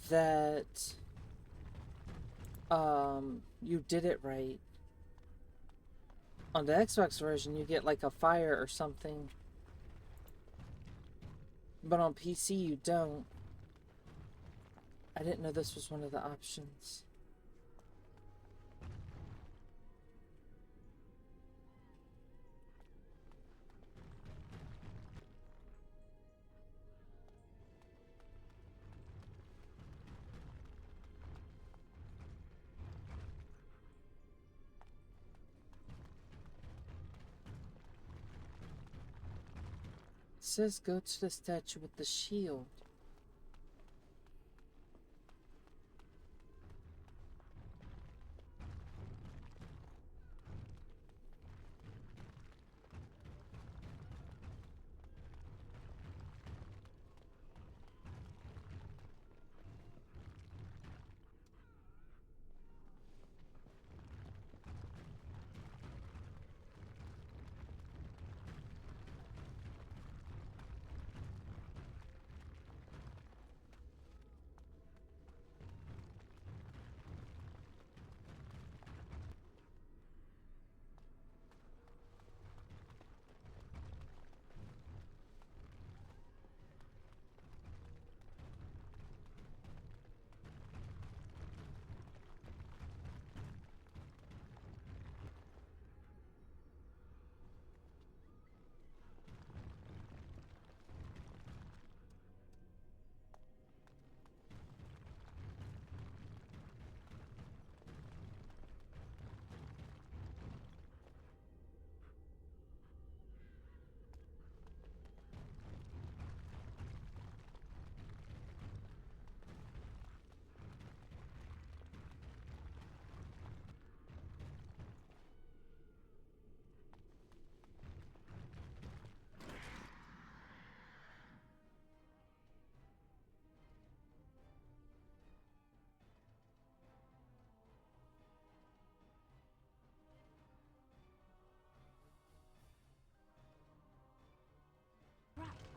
that you did it right. On the Xbox version you get like a fire or something, but on PC you don't. I didn't know this was one of the options. It says go to the statue with the shield.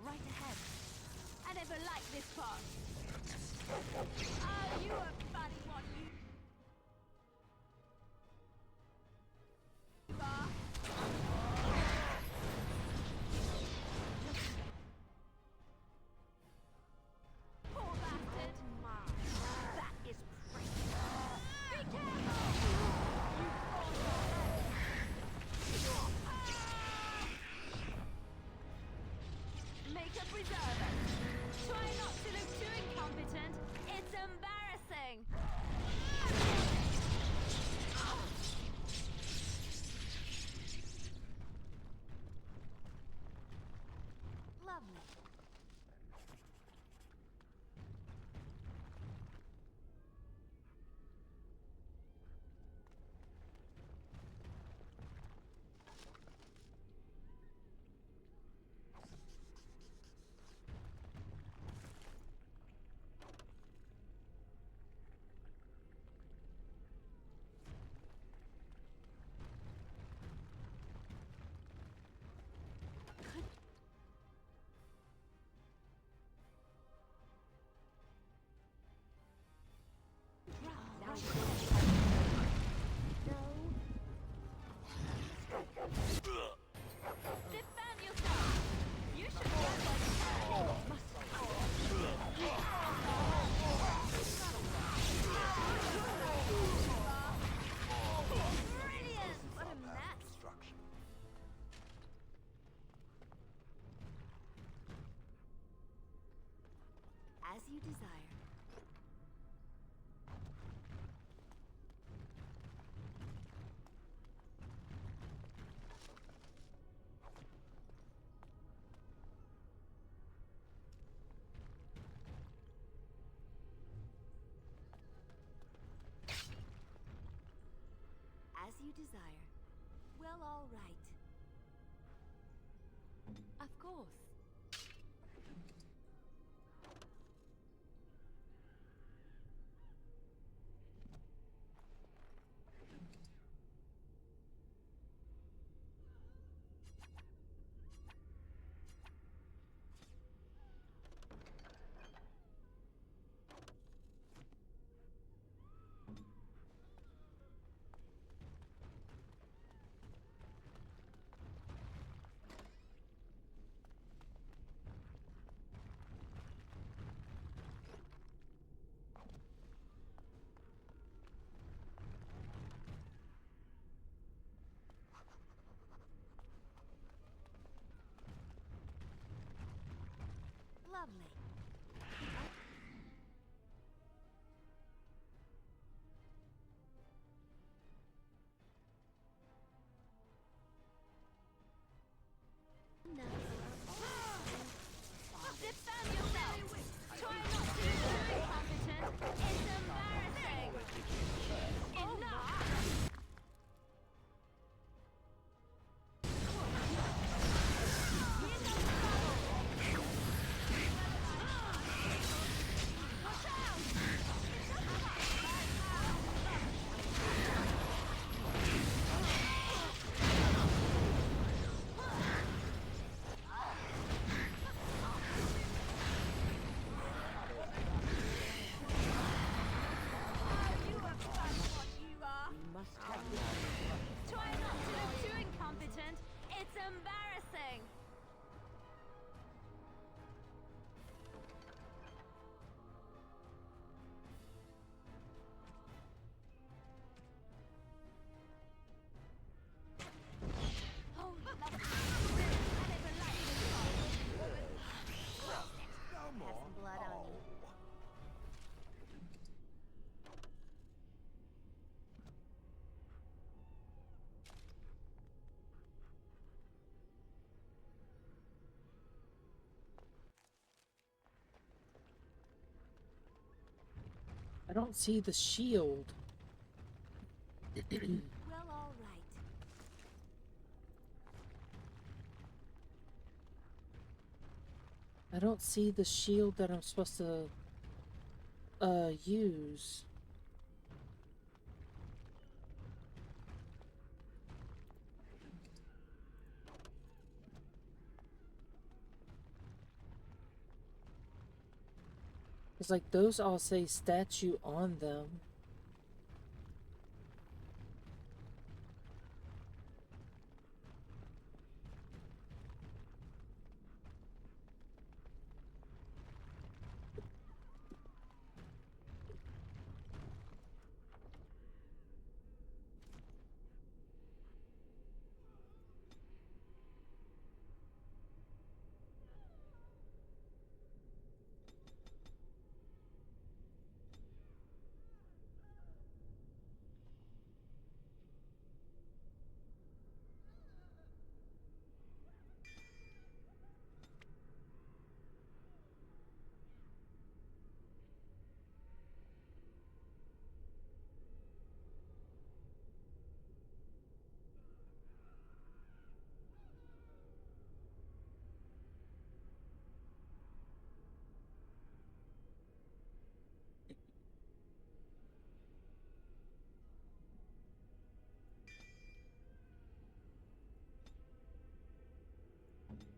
Right ahead. I never liked this part. Oh, you a funny one, you are. Poor bastard. That is pretty. Be careful! You forced your hand. Make a preserver. Try not to look too incompetent. It's a you desire. As you desire. Well, all right. Of course. Lovely. No. Defend yourself! Try not to be too incompetent! It's embarrassing! Enough! Try not to look too incompetent. It's embarrassing. Oh, lovely. I never liked this. Have some blood on you. I don't see the shield. Well, all right. I don't see the shield that I'm supposed to use. It's like those all say statue on them.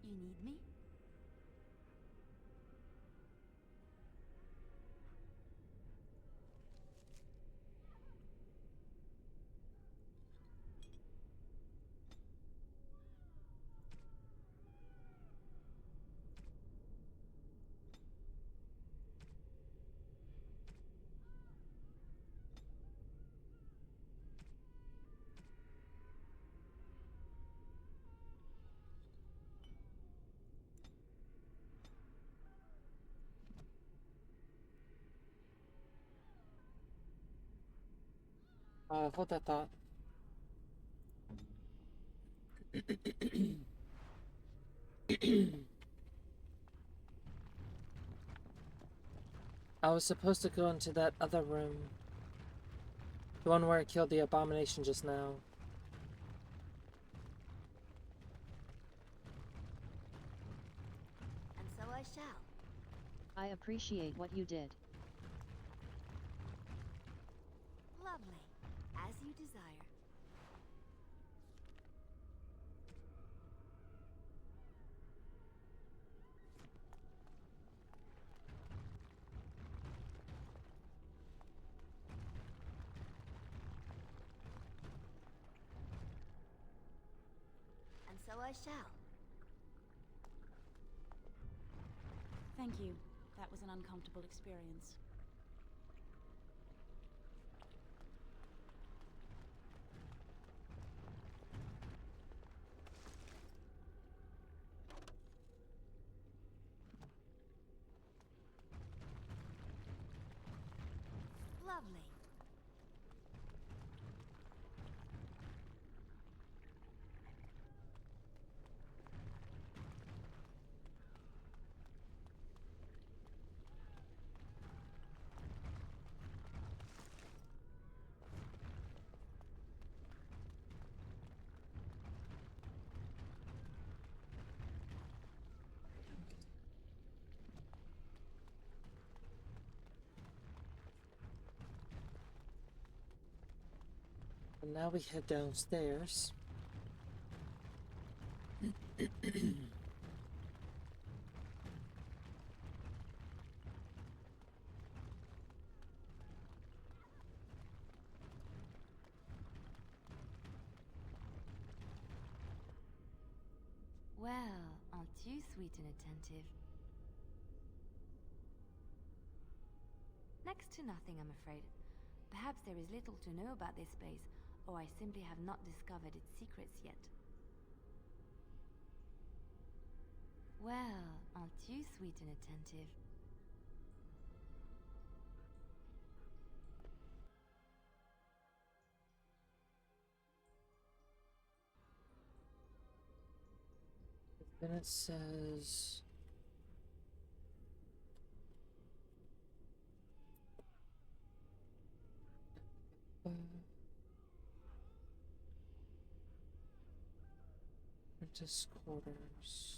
You need me? Hold that thought. I was supposed to go into that other room. The one where I killed the abomination just now. And so I shall. I appreciate what you did. Lovely. As you desire. And so I shall. Thank you. That was an uncomfortable experience. Lovely. And now we head downstairs. Well, aren't you sweet and attentive? Next to nothing, I'm afraid. Perhaps there is little to know about this space, or I simply have not discovered its secrets yet. Well, aren't you sweet and attentive? Then it says... Apprentice quarters.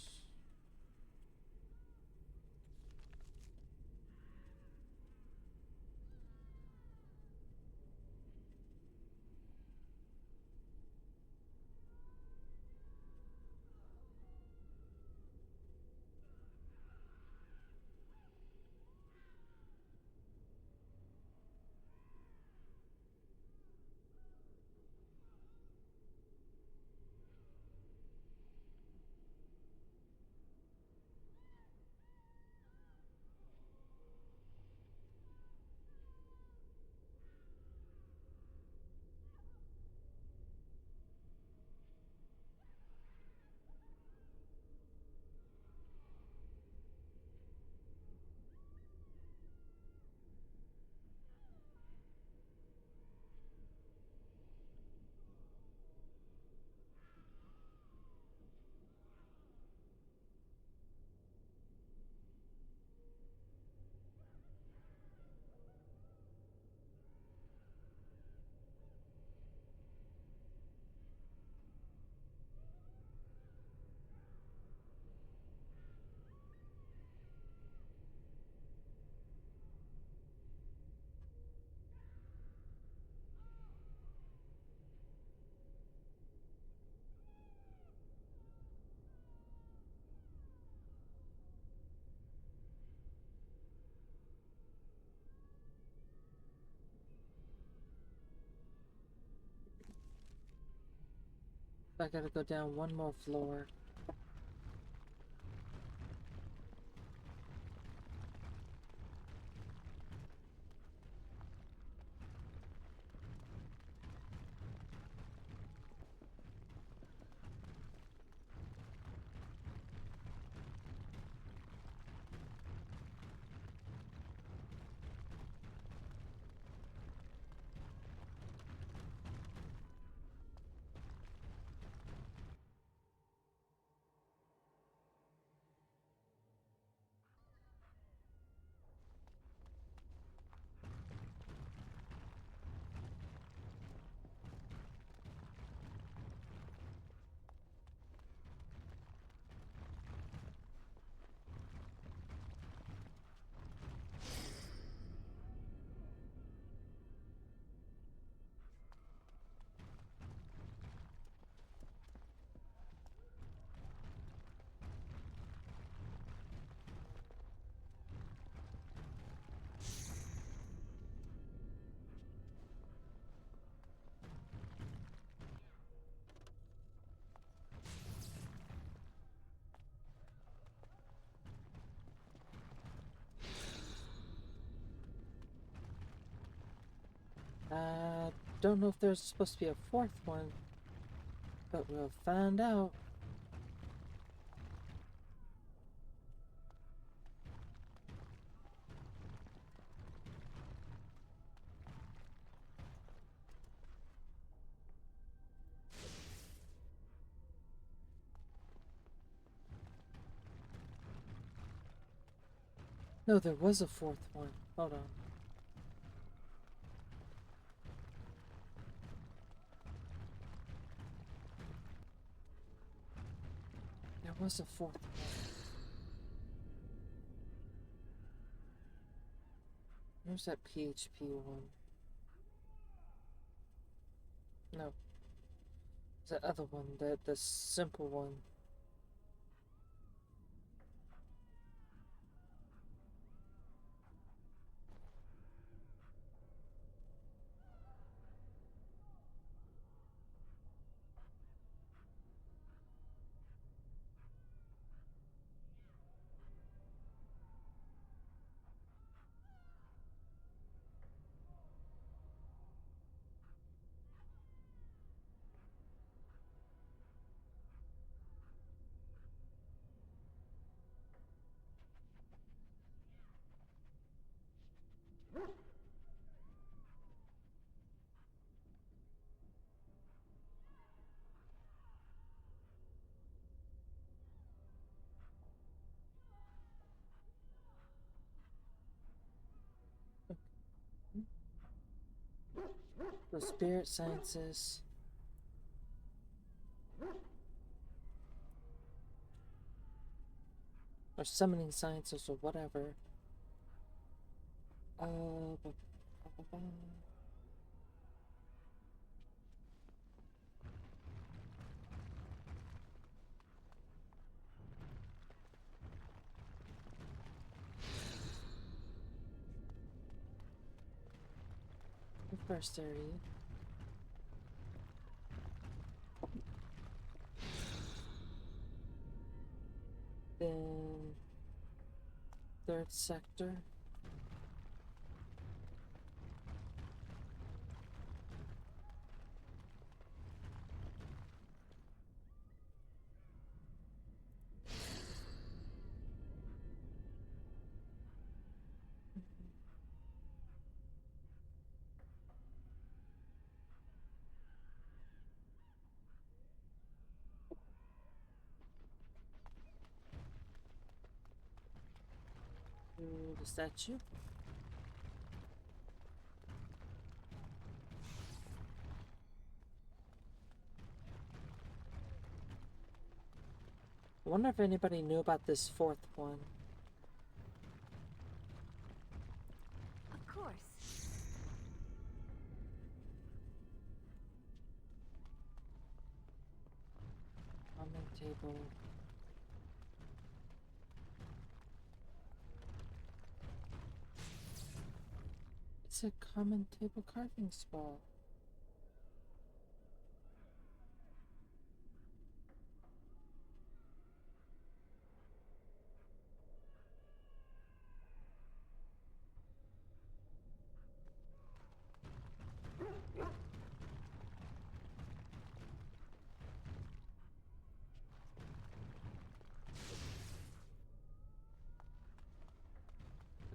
I gotta go down one more floor. Don't know if there's supposed to be a fourth one, but we'll find out. No, there was a fourth one. Hold on. There was a fourth one. Where's that PHP one? No. The other one, the simple one. The spirit sciences. Or summoning sciences or whatever. The first area. Then third sector. The statue. I wonder if anybody knew about this fourth one. Of course. Common table. It's a common table carving spot.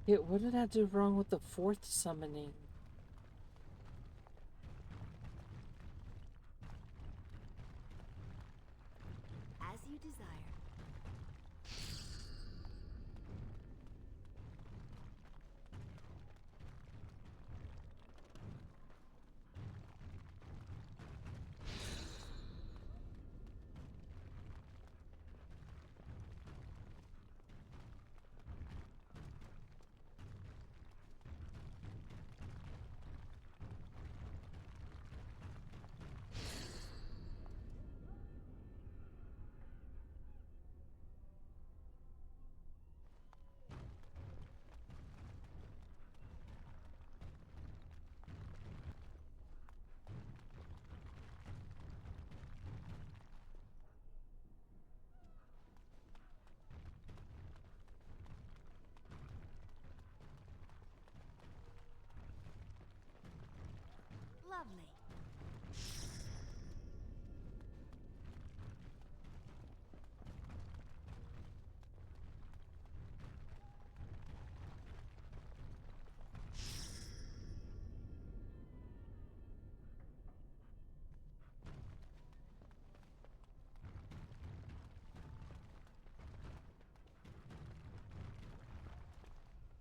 Yeah, what did I do wrong with the fourth summoning? As you desire. Lovely.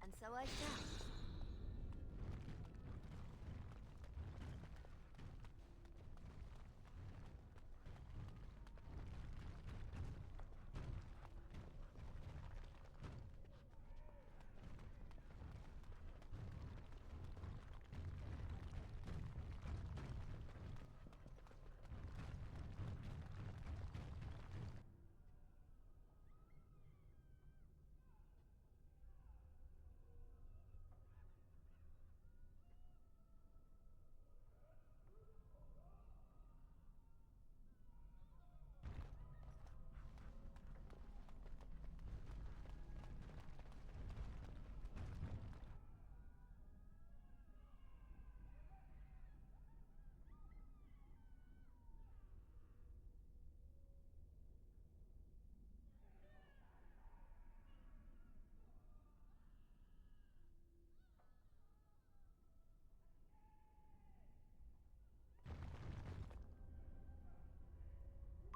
And so I shall.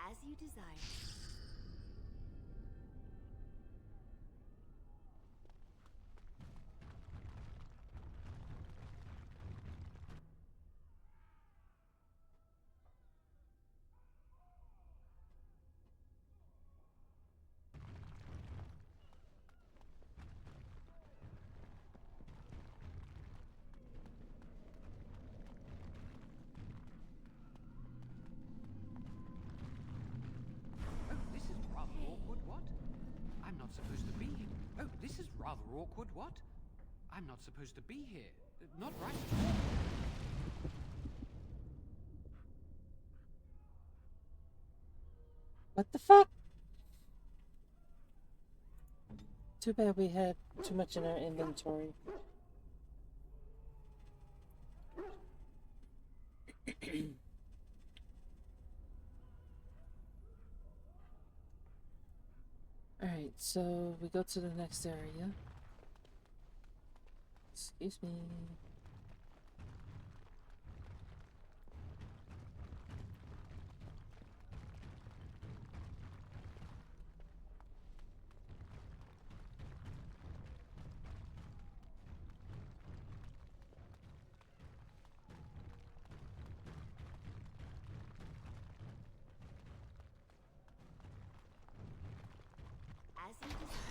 As you desire. This is rather awkward, what? I'm not supposed to be here. Oh, this is rather awkward, what? I'm not supposed to be here. Not right at all. What the fuck? Too bad we had too much in our inventory. Alright, so we go to the next area. Excuse me. As you desire.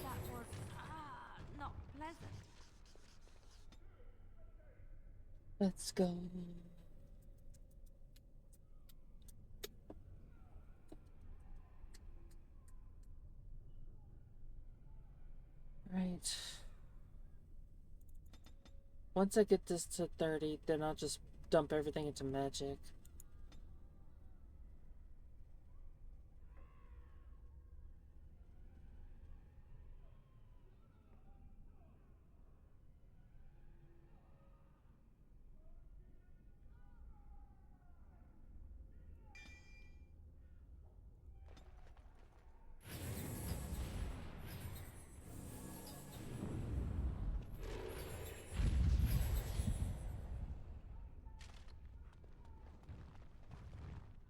That was not pleasant. Let's go. Right. Once I get this to 30, then I'll just dump everything into magic.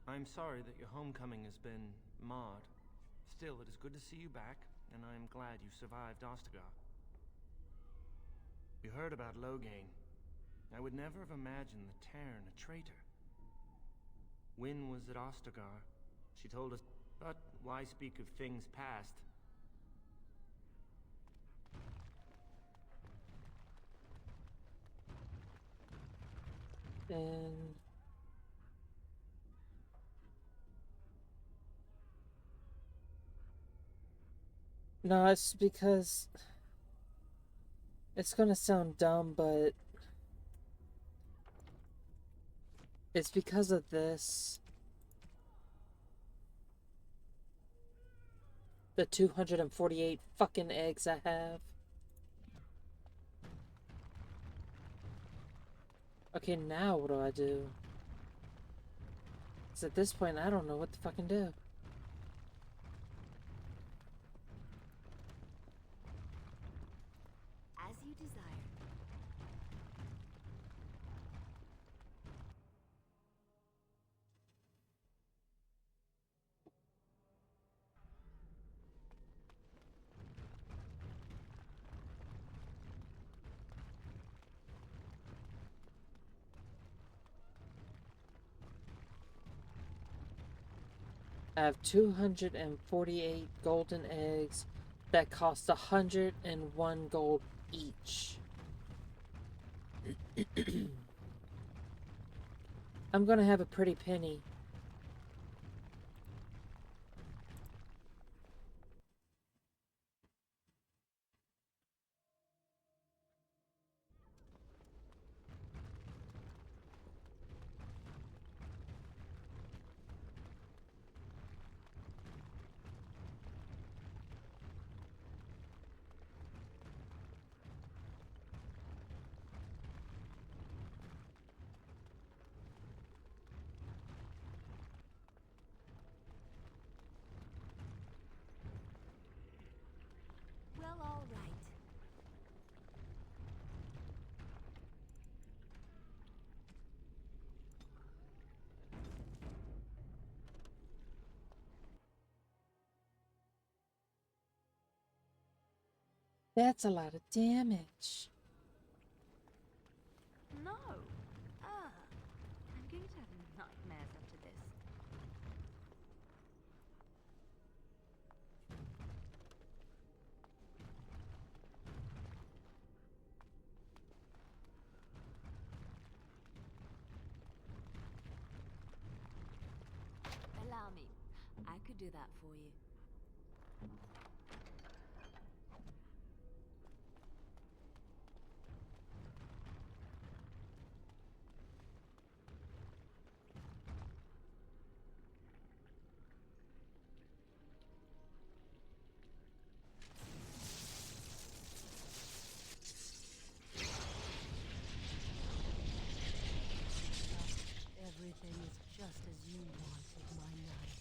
I'm sorry that your homecoming has been marred. Still, it is good to see you back, and I am glad you survived Ostagar. You heard about Loghain. I would never have imagined the Terran a traitor. Wynne was at Ostagar. She told us, but why speak of things past? And no, it's because it's gonna sound dumb, but it's because of this. The 248 fucking eggs I have. Okay, now what do I do? Because at this point, I don't know what to fucking do. As you desire. I have 248 golden eggs that cost 101 gold each. I'm gonna have a pretty penny. Well, all right. That's a lot of damage. No. I'm going to have nightmares after this. Allow me. I could do that for you. Everything is just as you wanted, my knight.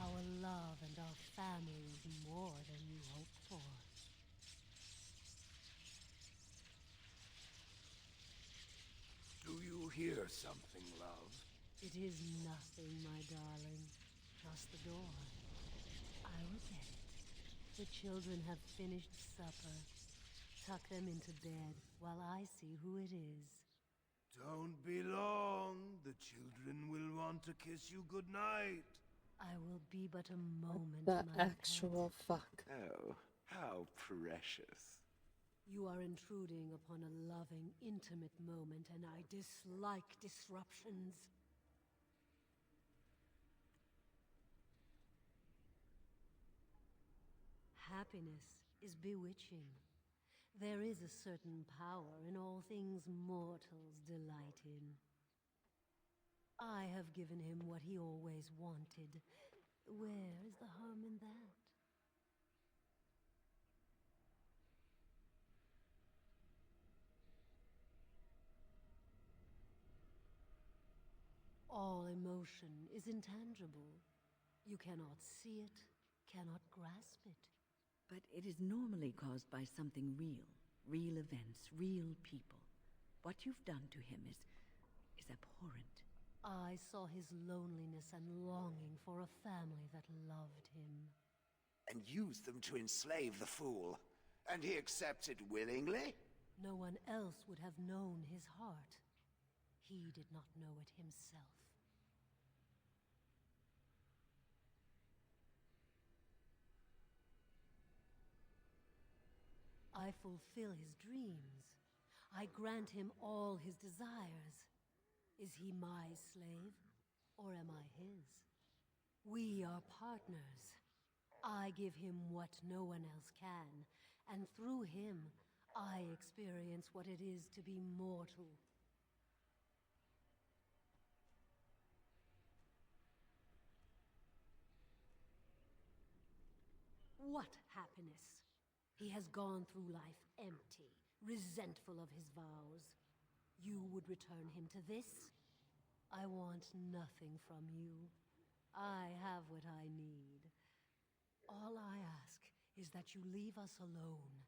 Our love and our family is more than you hoped for. Do you hear something, love? It is nothing, my darling. Just the door. I will get it. The children have finished supper. Tuck them into bed while I see who it is. Don't be long. The children will want to kiss you goodnight. I will be but a moment, The my actual fuck. Oh, how precious. You are intruding upon a loving, intimate moment, and I dislike disruptions. Happiness is bewitching. There is a certain power in all things mortals delight in. I have given him what he always wanted. Where is the harm in that? All emotion is intangible. You cannot see it, cannot grasp it. But it is normally caused by something real. Real events, real people. What you've done to him is abhorrent. I saw his loneliness and longing for a family that loved him. And used them to enslave the fool. And he accepted willingly? No one else would have known his heart. He did not know it himself. I fulfill his dreams. I grant him all his desires. Is he my slave, or am I his? We are partners. I give him what no one else can, and through him, I experience what it is to be mortal. What happiness? He has gone through life empty, resentful of his vows. You would return him to this? I want nothing from you. I have what I need. All I ask is that you leave us alone.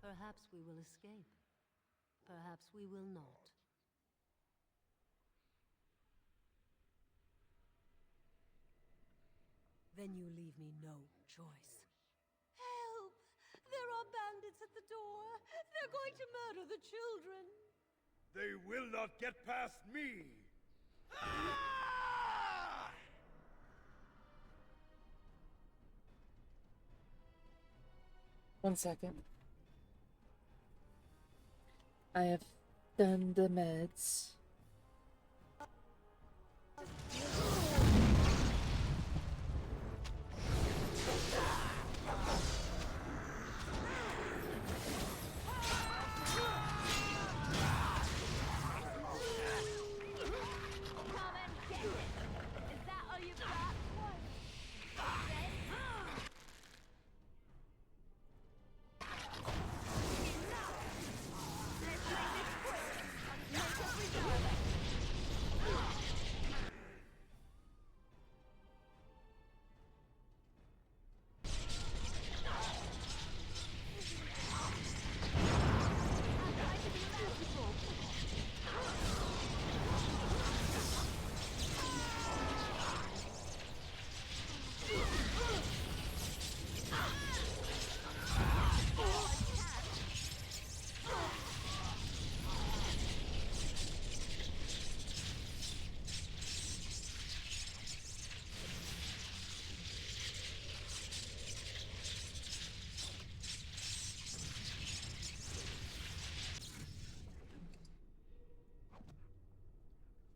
Perhaps we will escape. Perhaps we will not. Then you leave me no choice. Help! There are bandits at the door! They're going to murder the children! They will not get past me! One second. I have done the meds.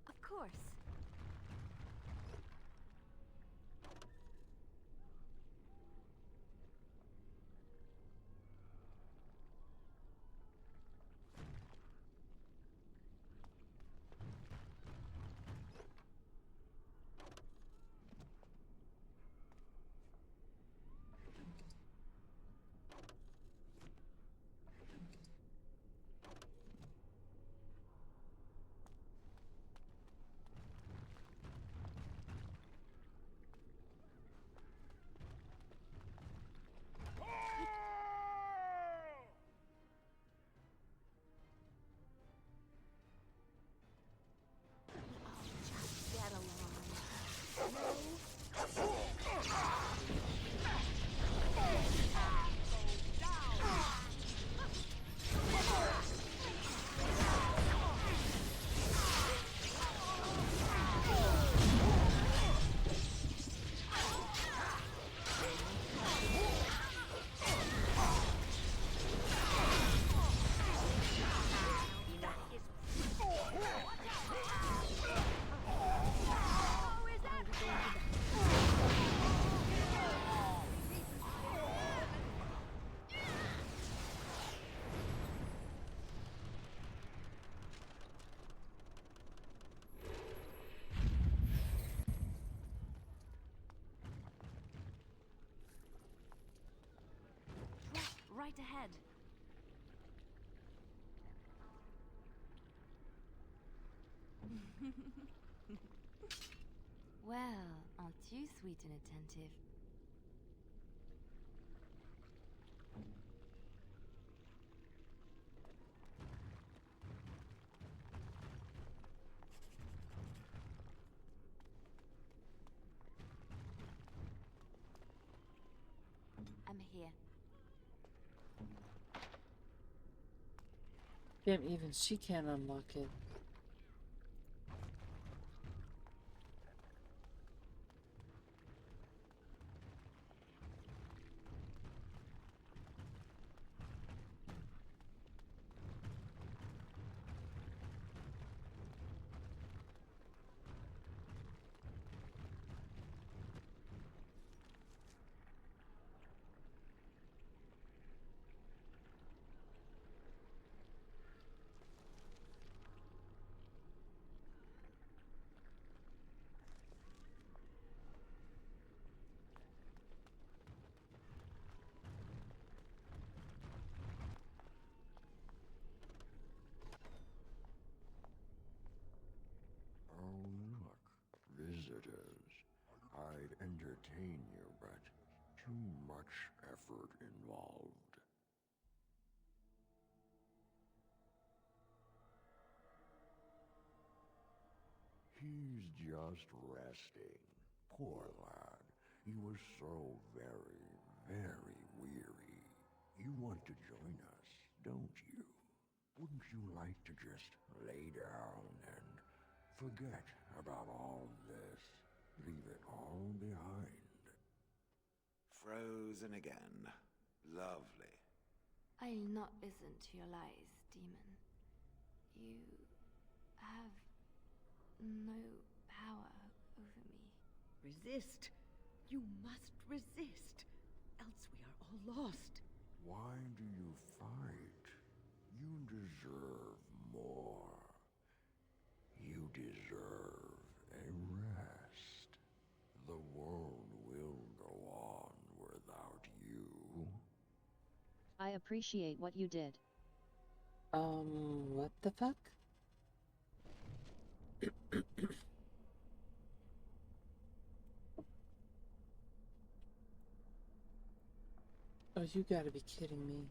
Of course. Right ahead. Well, aren't you sweet and attentive? I'm here. Damn, even she can't unlock it. entertain you, but too much effort involved. He's just resting. Poor lad. He was so very, very weary. You want to join us, don't you? Wouldn't you like to just lay down and forget about all this? Leave it all behind. Frozen again. Lovely. I'll not listen to your lies, demon. You have no power over me. Resist. You must resist. Else we are all lost. Why do you fight? You deserve more. You deserve a rest. The world will go on without you. I appreciate what you did. What the fuck? Oh, you gotta be kidding me.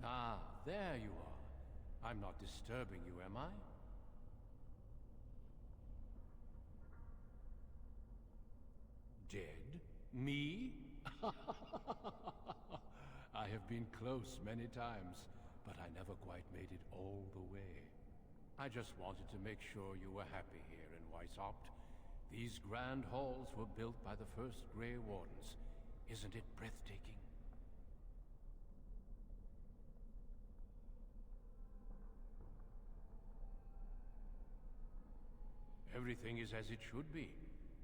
Ah, there you are. I'm not disturbing you, am I? Dead? Me? I have been close many times, but I never quite made it all the way. I just wanted to make sure you were happy here in Weishaupt. These grand halls were built by the first Grey Wardens. Isn't it breathtaking? Everything is as it should be.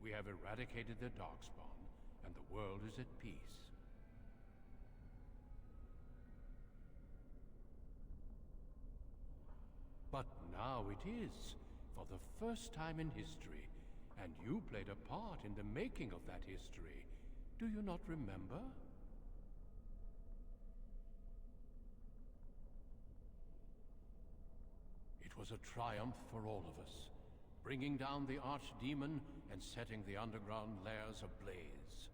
We have eradicated the Darkspawn, and the world is at peace. But now it is, for the first time in history, and you played a part in the making of that history. Do you not remember? It was a triumph for all of us, bringing down the archdemon and setting the underground lairs ablaze.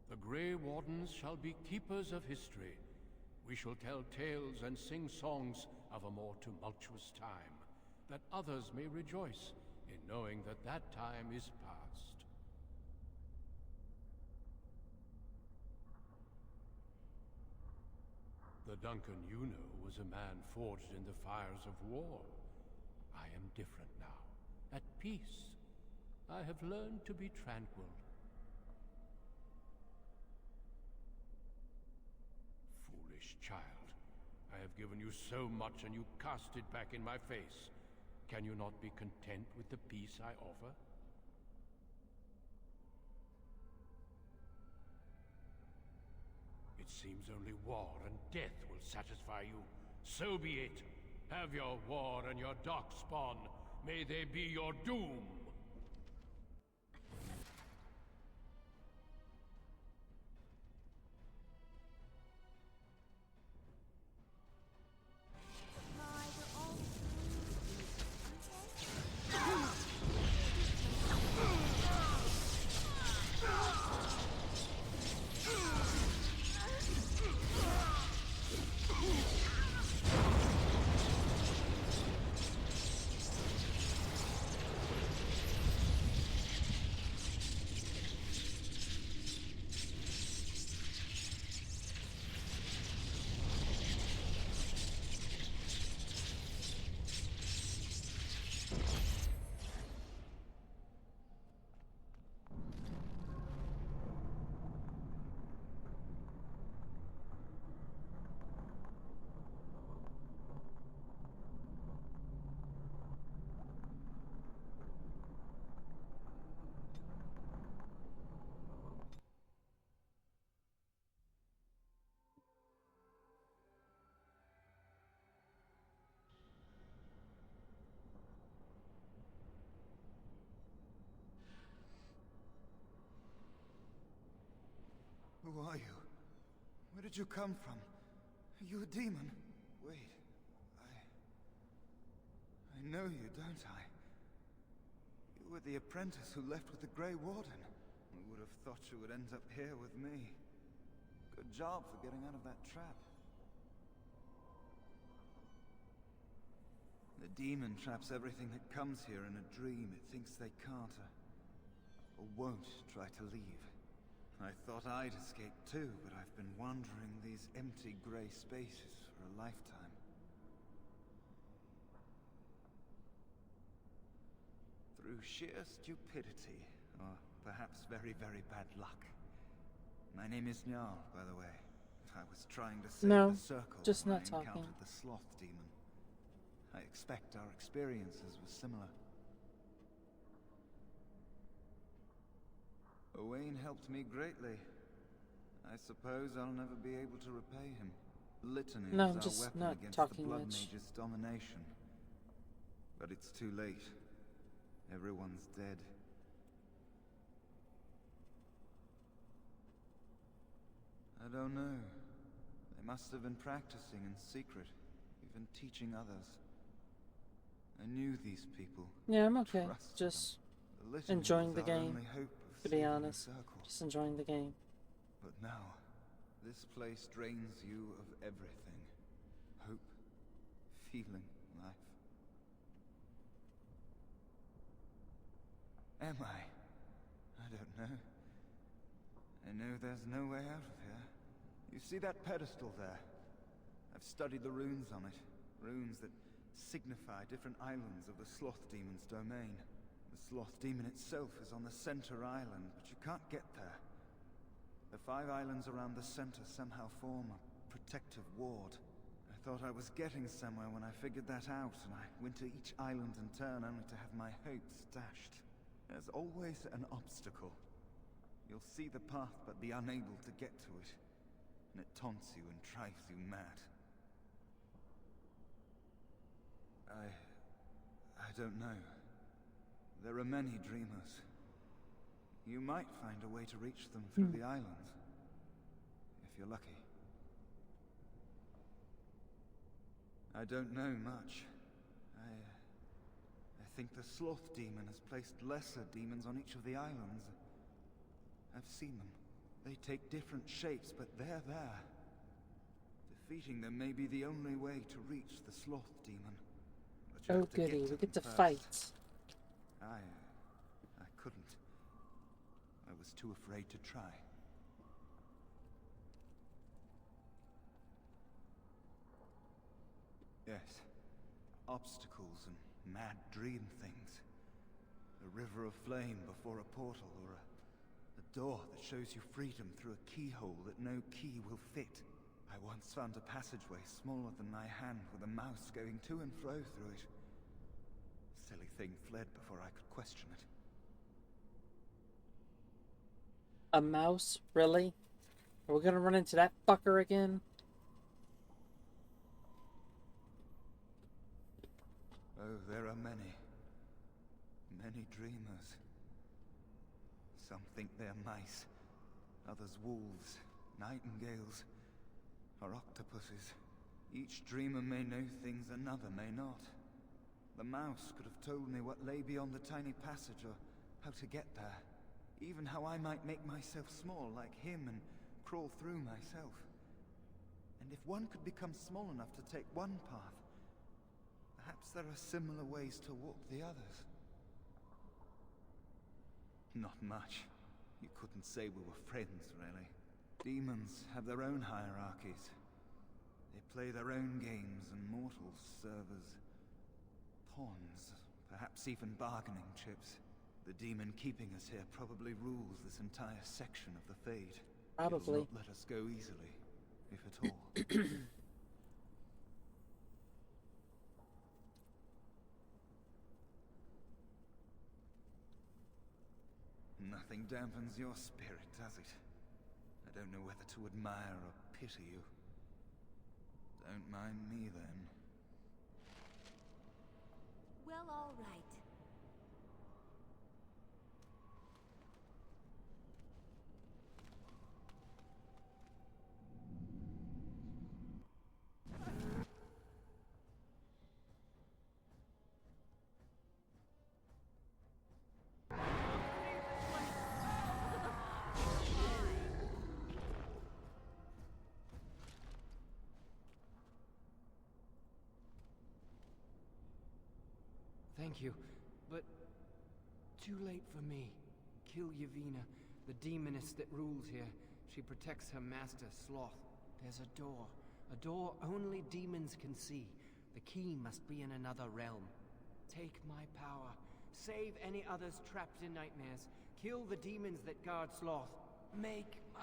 The Grey Wardens shall be keepers of history. We shall tell tales and sing songs of a more tumultuous time, that others may rejoice in knowing that that time is past. The Duncan you know was a man forged in the fires of war. I am different now, at peace. I have learned to be tranquil. Foolish child. I have given you so much and you cast it back in my face. Can you not be content with the peace I offer? It seems only war and death will satisfy you. So be it. Have your war and your darkspawn. May they be your doom. Who are you? Where did you come from? Are you a demon? Wait, I know you, don't I? You were the apprentice who left with the Grey Warden. I would have thought you would end up here with me. Good job for getting out of that trap. The demon traps everything that comes here in a dream it thinks they can't or won't try to leave. I thought I'd escape too, but I've been wandering these empty grey spaces for a lifetime. Through sheer stupidity, or perhaps very, very bad luck. My name is Njal, by the way. I was trying to save No, the circle just when not I talking. encountered the sloth demon. I expect our experiences were similar. Owain helped me greatly. I suppose I'll never be able to repay him. Litany No, I'm was just our weapon not against talking the Blood much. Mage's domination. But it's too late. Everyone's dead. I don't know. They must have been practicing in secret, even teaching others. I knew these people. Yeah, I'm okay. Trusted Just them. The litany enjoying was the our game, only hope of to be saving the honest. circle. Just enjoying the game. But now, this place drains you of everything. Hope, feeling, life. Am I? I don't know. I know there's no way out of here. You see that pedestal there? I've studied the runes on it. Runes that signify different islands of the Sloth Demon's domain. The Sloth Demon itself is on the center island, but you can't get there. The 5 islands around the center somehow form a protective ward. I thought I was getting somewhere when I figured that out, and I went to each island in turn only to have my hopes dashed. There's always an obstacle. You'll see the path but be unable to get to it, and it taunts you and drives you mad. I don't know. There are many dreamers. You might find a way to reach them through the islands, if you're lucky. I don't know much. I think the Sloth Demon has placed lesser demons on each of the islands. I've seen them. They take different shapes, but they're there. Defeating them may be the only way to reach the Sloth Demon. But you Oh have to get goody, to we get to them first. fight. I couldn't. I was too afraid to try. Yes. Obstacles and mad dream things. A river of flame before a portal, or a door that shows you freedom through a keyhole that no key will fit. I once found a passageway smaller than my hand with a mouse going to and fro through it. Silly thing fled before I could question it. A mouse? Really? Are we gonna run into that fucker again? Oh, there are many. Many dreamers. Some think they're mice. Others wolves, nightingales, or octopuses. Each dreamer may know things another may not. The mouse could have told me what lay beyond the tiny passage, or how to get there. Even how I might make myself small like him and crawl through myself. And if one could become small enough to take one path, perhaps there are similar ways to walk the others. Not much. You couldn't say we were friends, really. Demons have their own hierarchies. They play their own games, and mortals serve as pawns, perhaps even bargaining chips. The demon keeping us here probably rules this entire section of the Fade. Probably. He'll not let us go easily, if at all. Nothing dampens your spirit, does it? I don't know whether to admire or pity you. Don't mind me, then. Well, all right. Thank you, but too late for me. Kill Yavina, the demoness that rules here. She protects her master, Sloth. There's a door only demons can see. The key must be in another realm. Take my power. Save any others trapped in nightmares. Kill the demons that guard Sloth. Make my...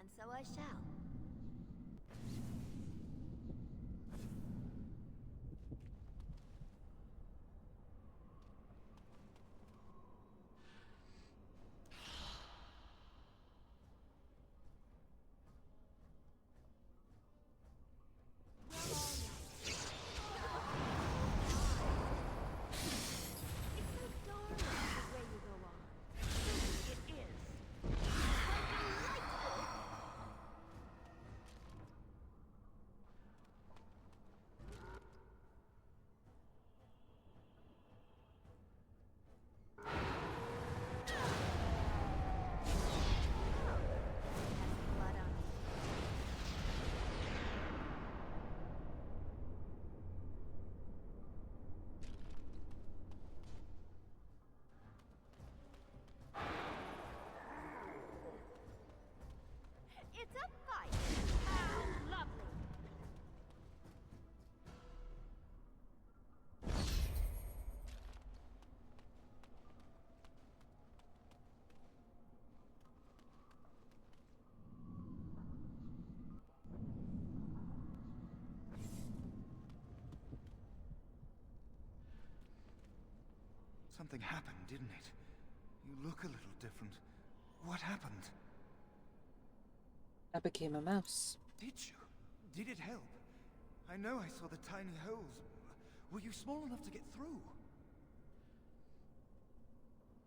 And so I shall. It's a fight! How lovely! Something happened, didn't it? You look a little different. What happened? I became a mouse. Did you? Did it help? I know I saw the tiny holes. Were you small enough to get through?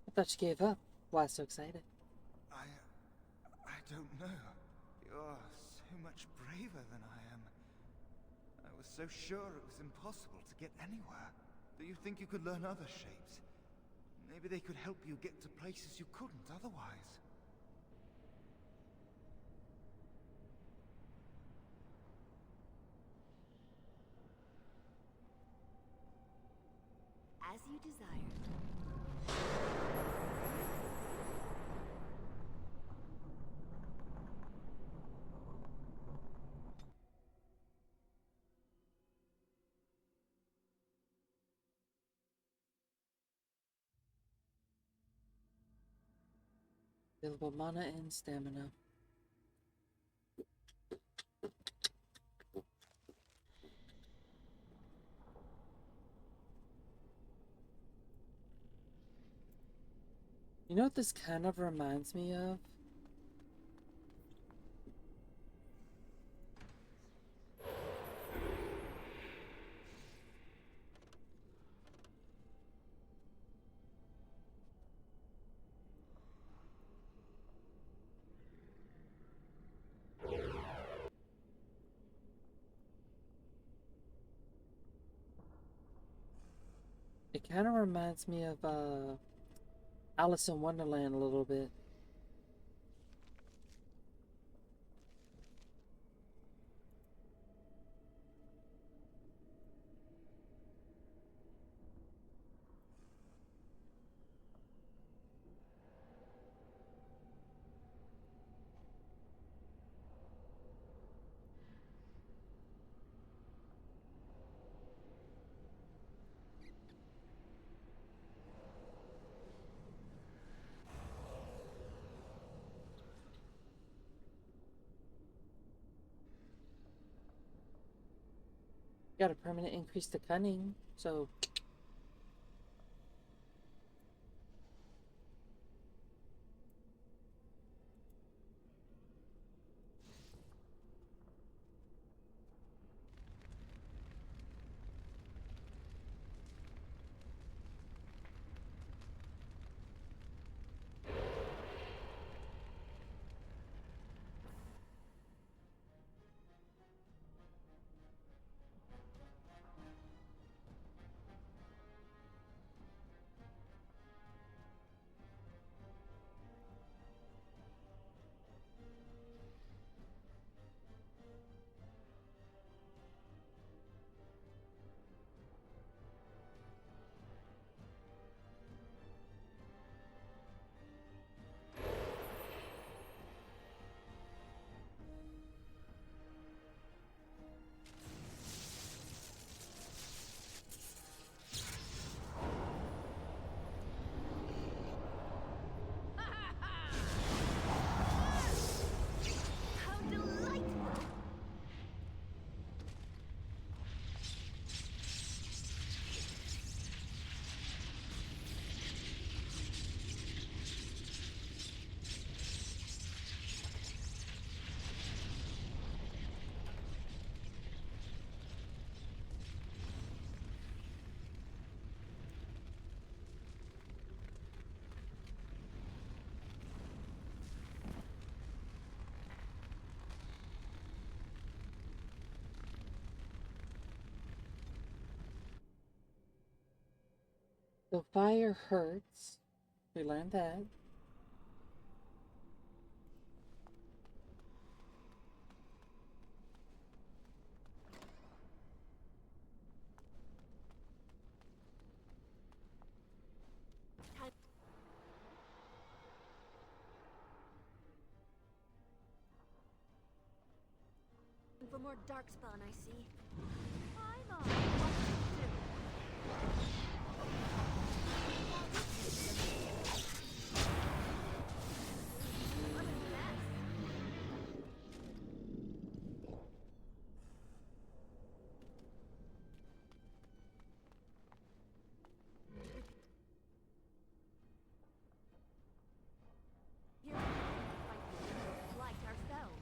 I thought you gave up. Why so excited? I don't know. You're so much braver than I am. I was so sure it was impossible to get anywhere. Do you think you could learn other shapes? Maybe they could help you get to places you couldn't otherwise. As you desired. Available mana and stamina. You know what this kind of reminds me of? It kind of reminds me of Alice in Wonderland a little bit. Got a permanent increase to cunning, so the fire hurts. We learned that. For more darkspawn, I see. Like ourselves.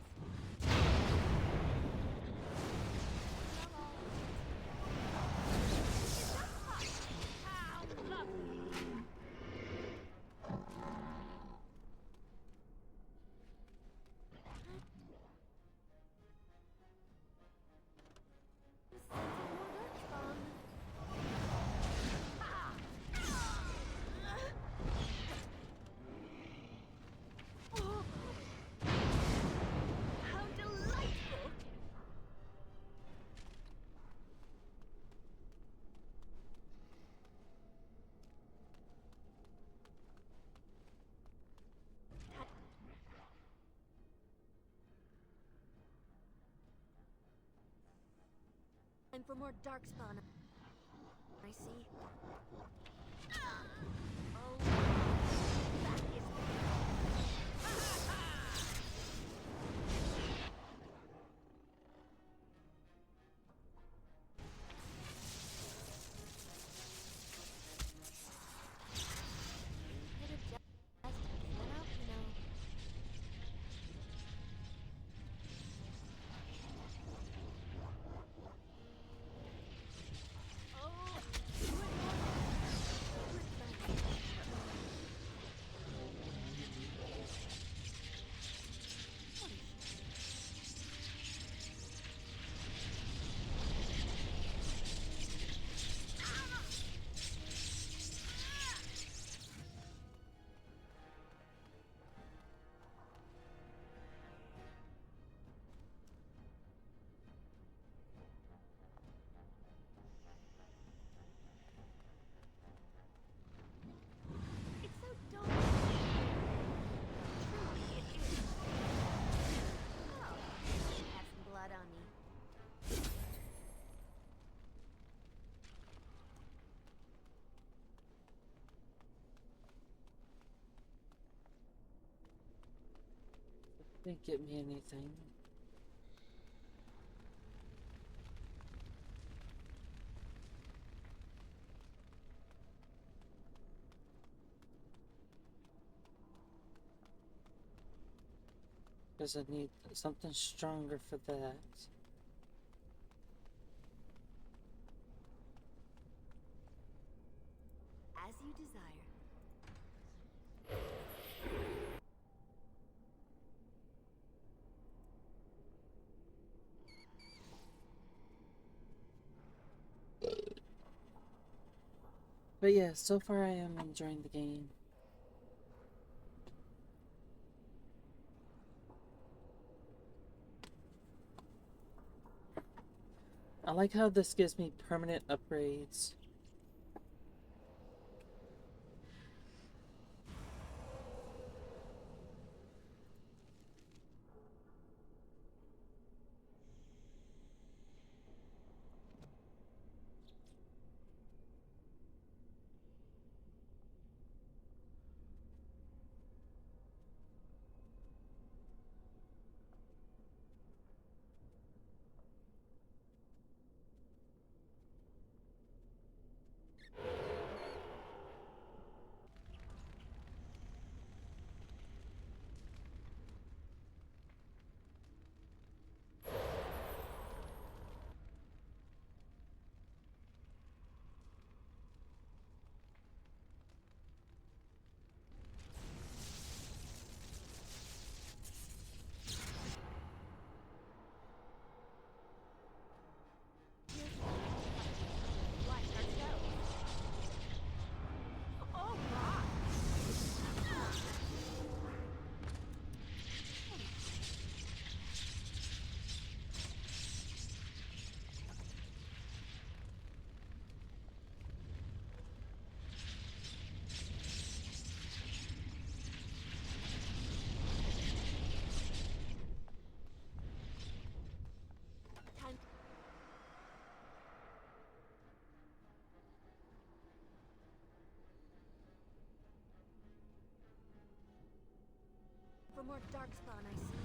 And for more darkspawn, I see. Oh, that is. Could have just given up, you know. Oh, Didn't get me anything. Because I need something stronger for that. As you desire. But yeah, so far I am enjoying the game. I like how this gives me permanent upgrades. For more darkspawn, I see.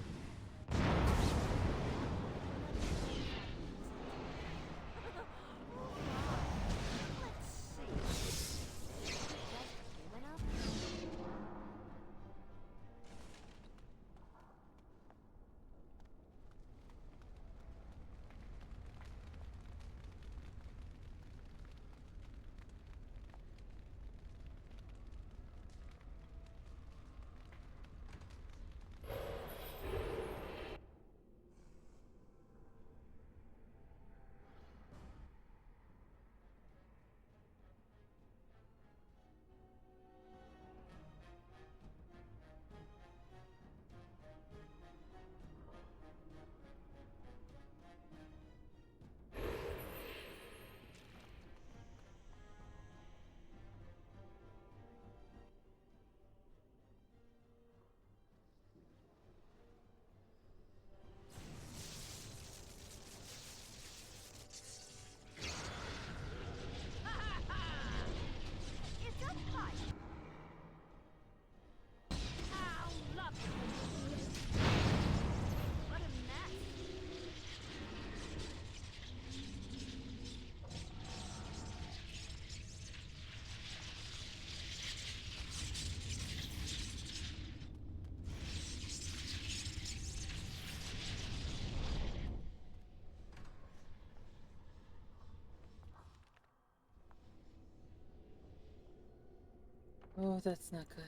Oh, that's not good.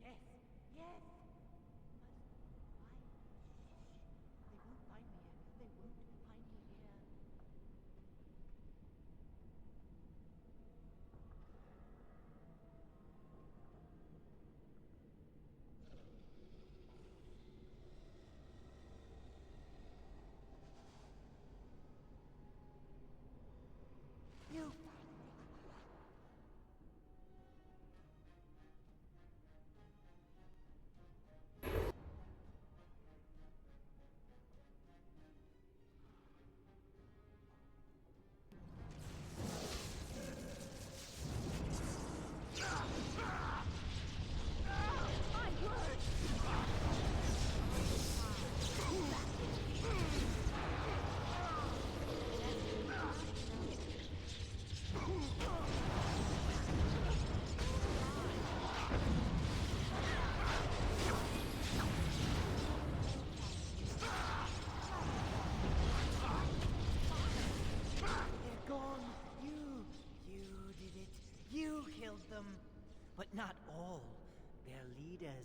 Yes, yes. They won't find me here. They won't find me here.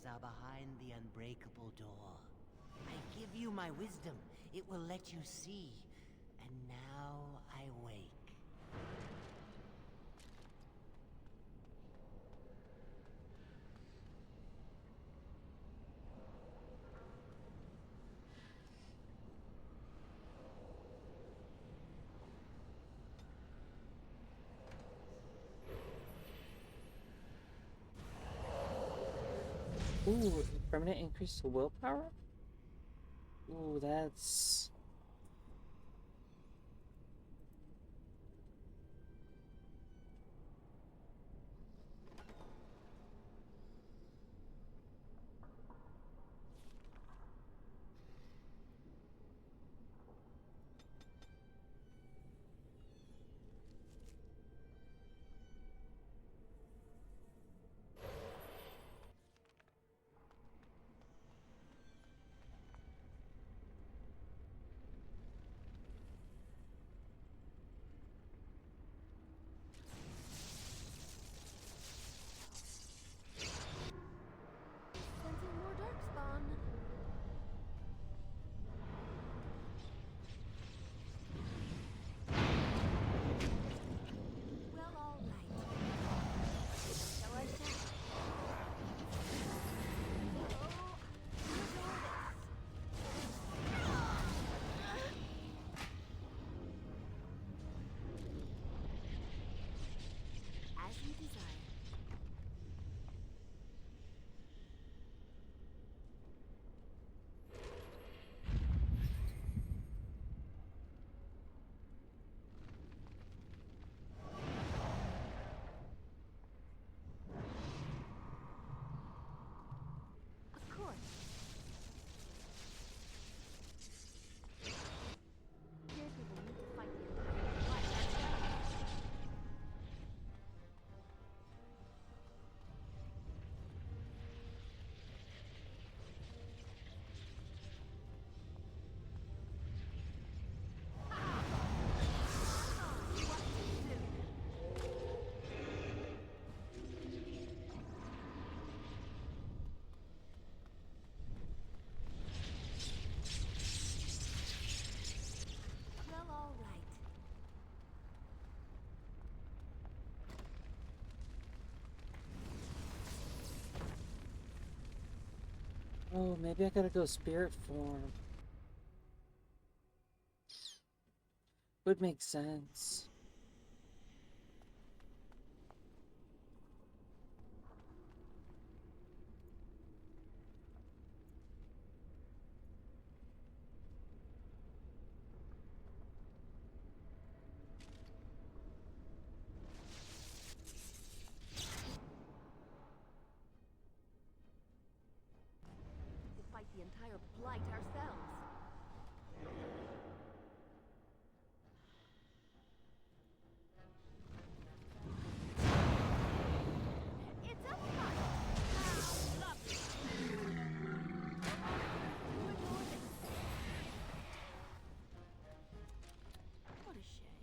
answers are behind the unbreakable door. I give you my wisdom. It will let you see. And now I wake. Ooh, permanent increase to willpower? Ooh, that's... Sensing more darkspawn. Well, all right. Shall I say? As you desire. Of course. Here's what we'll need to fight the entire fight ourselves. Well, all right. Oh, maybe I gotta go spirit form. Would make sense. To fight the entire blight ourselves. It's a fight! How lovely! You ignore this. What a shame.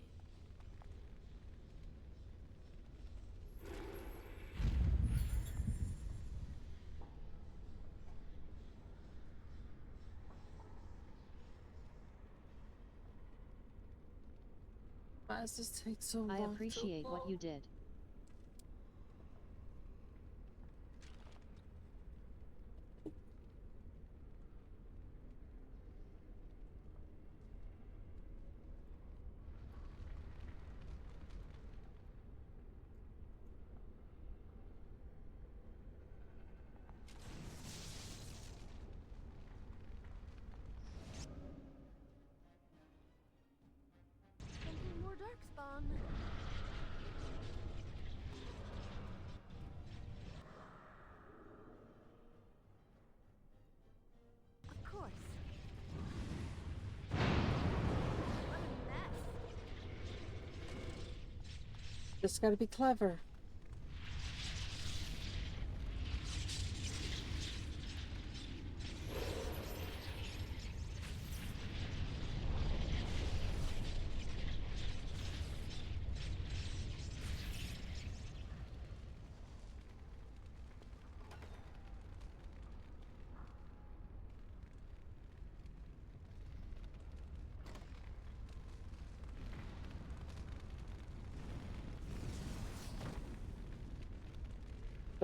Why does this take so long? I appreciate what you did. Sensing more darkspawn. Of course. What a mess. Just gotta be clever.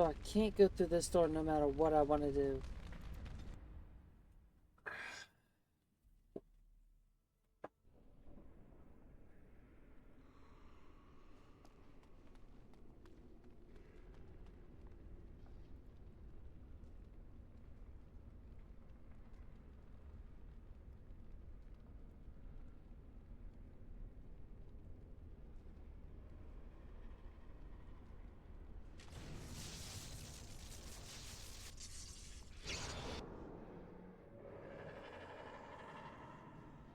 So I can't go through this door no matter what I want to do.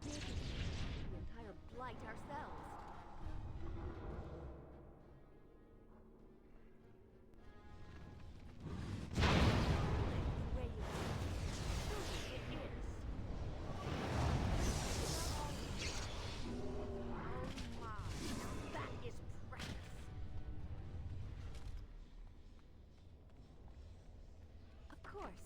The entire blight ourselves. Where you Surely it is. Oh my, that is practice. Of course.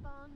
Fun.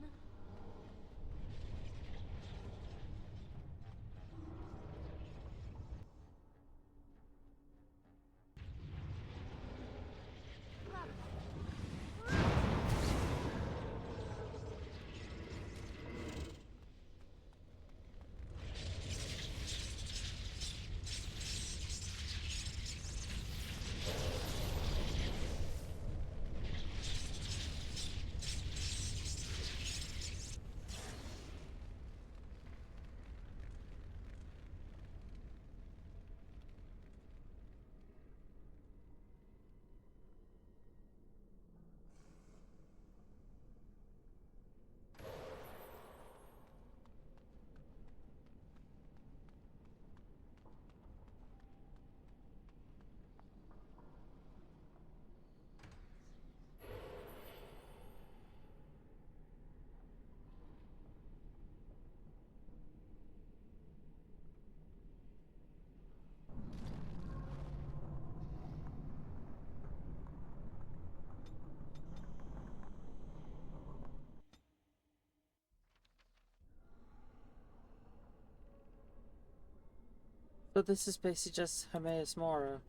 So this is basically just Hermaeus Mora.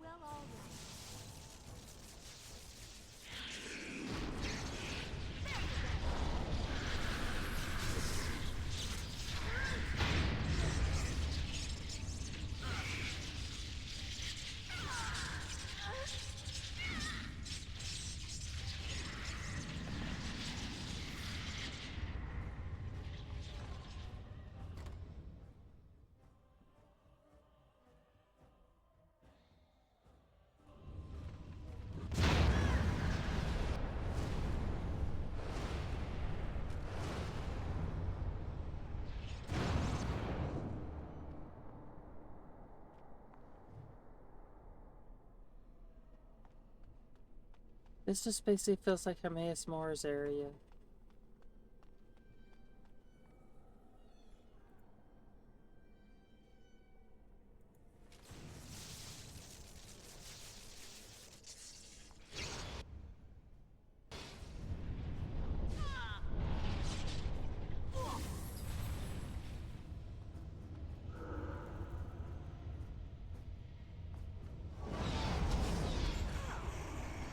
Well, all right. This just basically feels like Hermaeus Mora's area.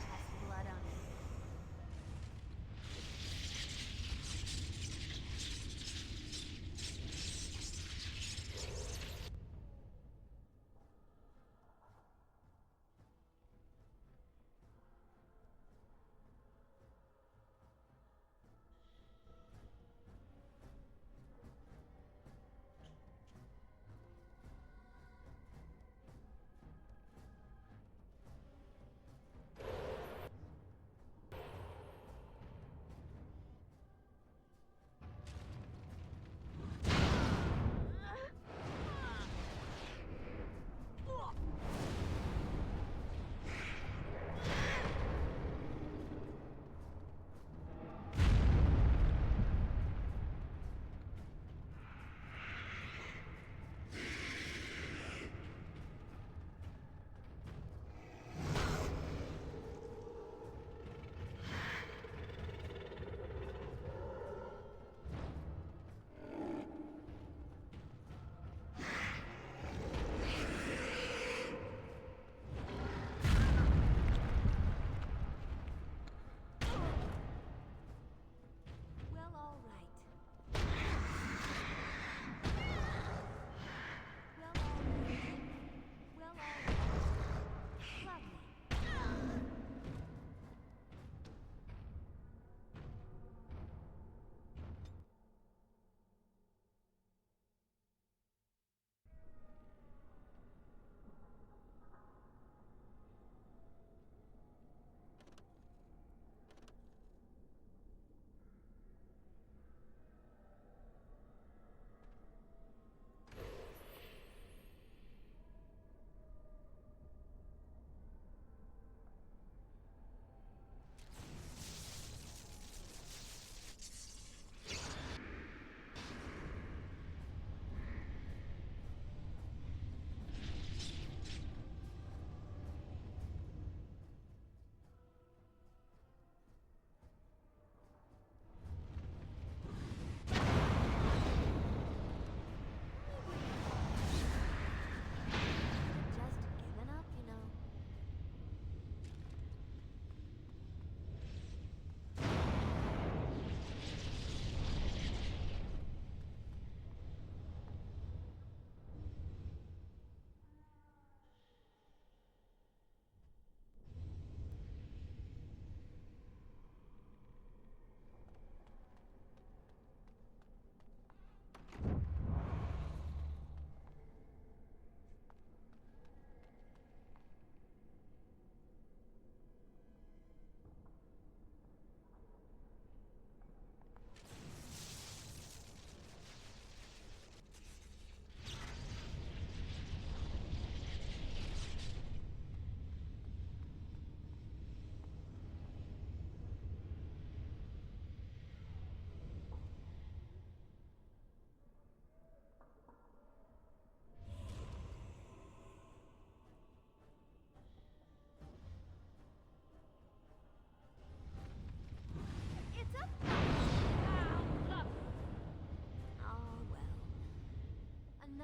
Has blood on it.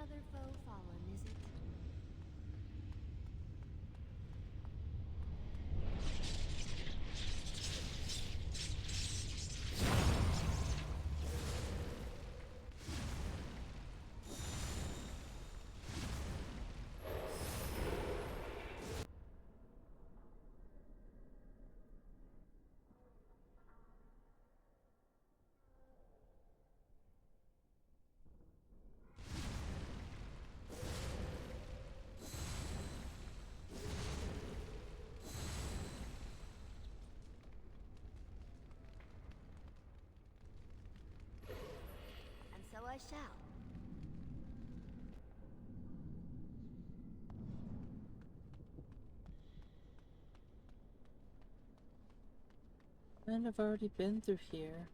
Another foe fallen, is it? And so I shall. And I've already been through here.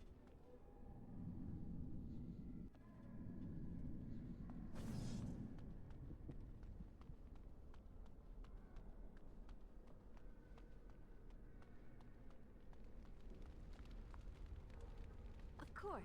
Of course.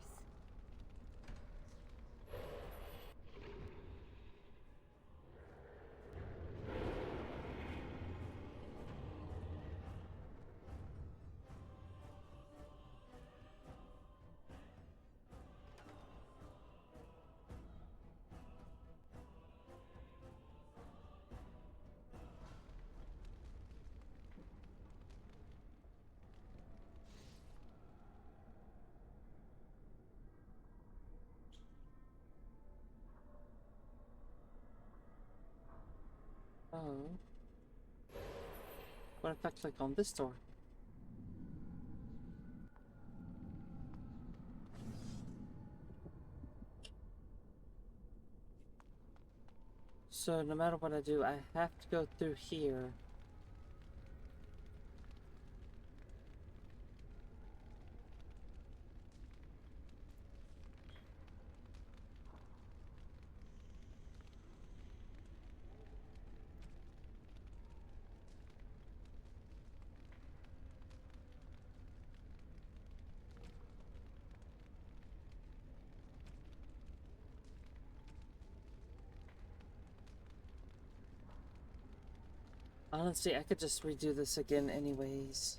Oh. What if I click on this door? So no matter what I do, I have to go through here. Honestly, I could just redo this again anyways.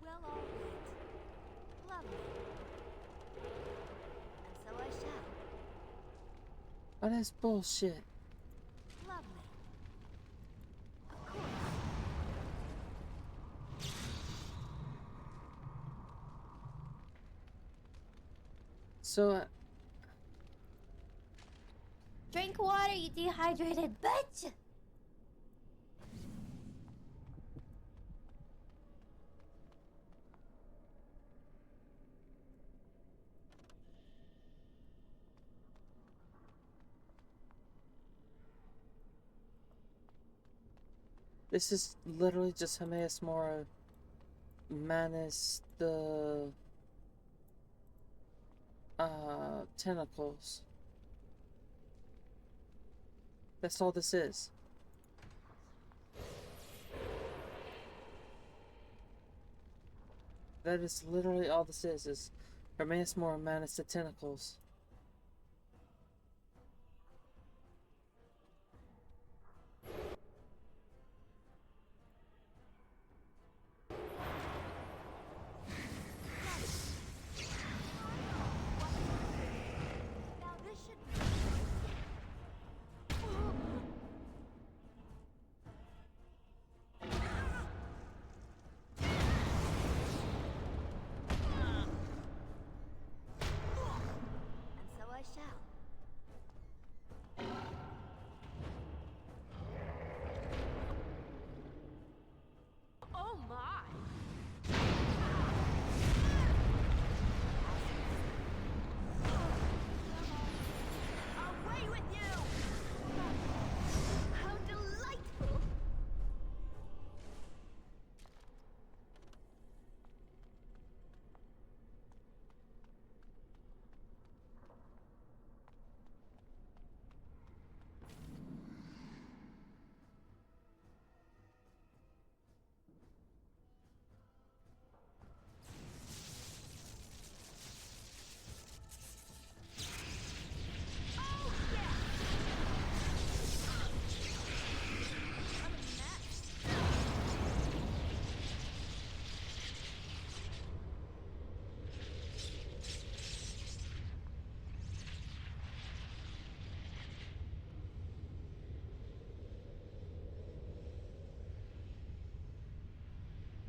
Well, all right. Lovely. And so I shall. Oh, that's bullshit. Lovely. Of course. So, Drink water, you dehydrated bitch! this is literally just Hermaeus Mora minus the tentacles. That's all this is. That is literally all this is Hermaeus Mora minus the tentacles. Now this should be...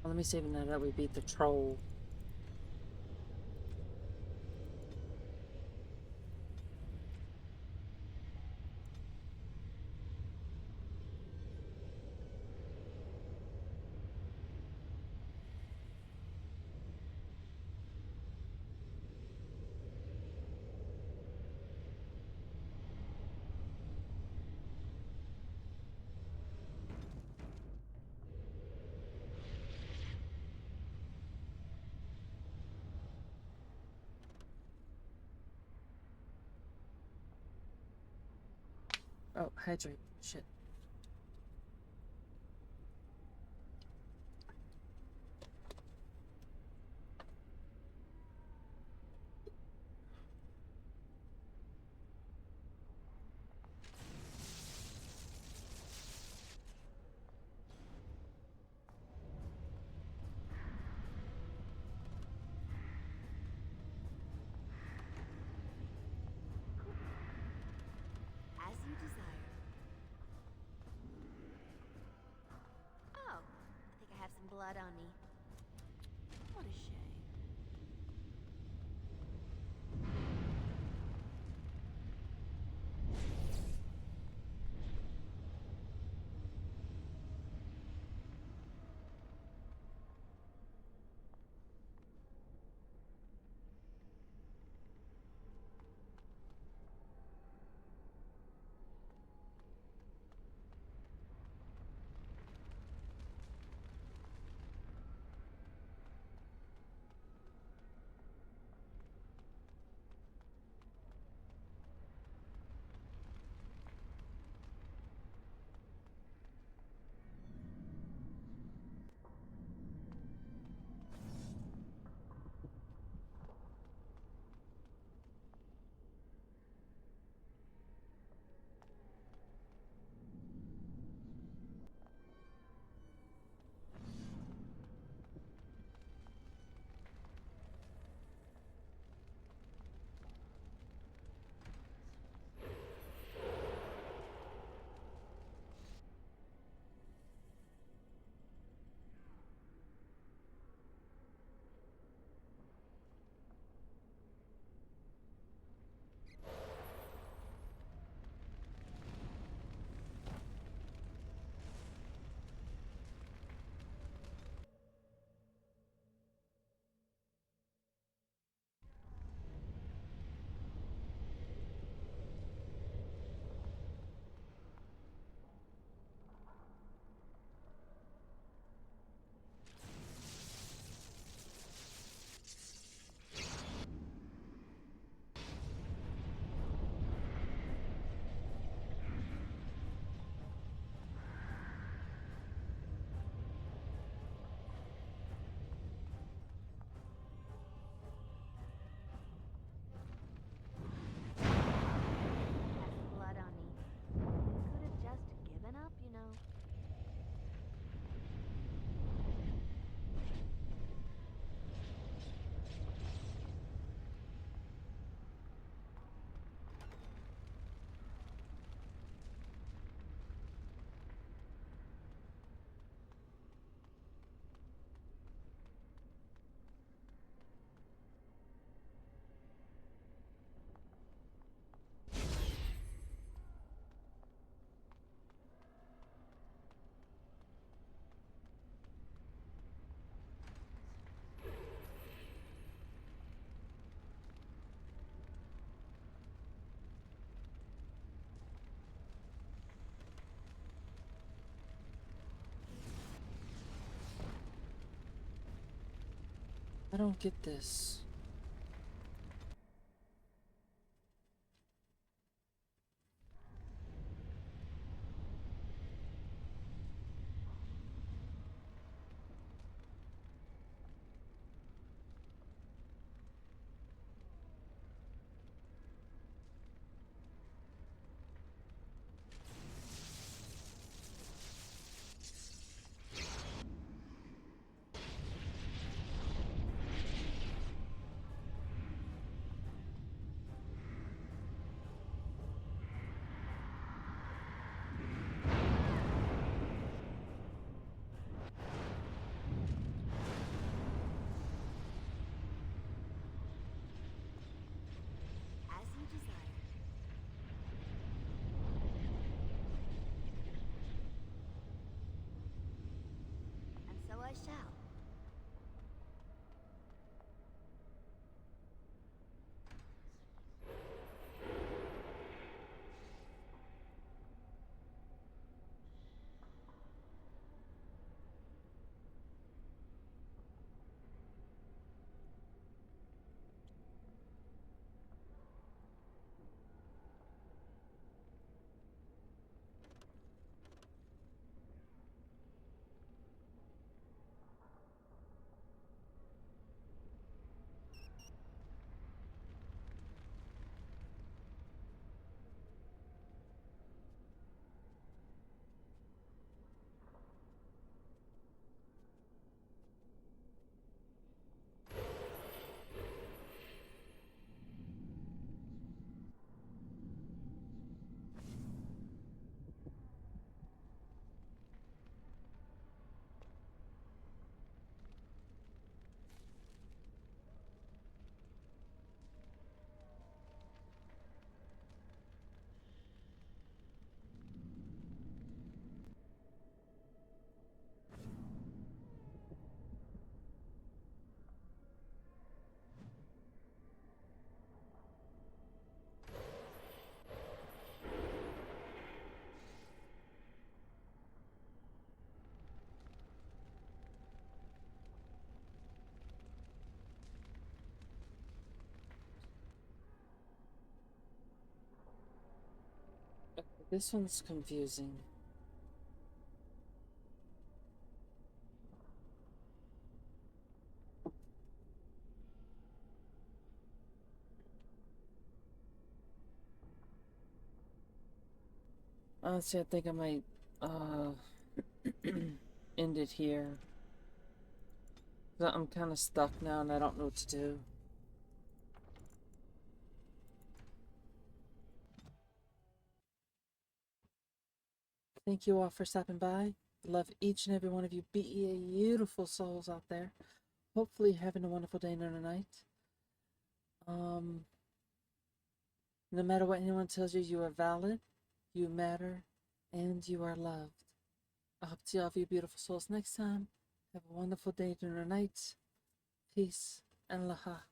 Let me save it now that we beat the troll. Oh, hydrate. Shit. As you desire. Oh, I think I have some blood on me. What a shame. Blood on me. Could have just given up, you know. I don't get this. shall. This one's confusing. Honestly, I think I might end it here. I'm kind of stuck now and I don't know what to do. Thank you all for stopping by. Love each and every one of you beautiful souls out there. Hopefully having a wonderful day and a night. No matter what anyone tells you, you are valid, you matter, and you are loved. I hope to see all of you beautiful souls next time. Have a wonderful day and a night. Peace and laha.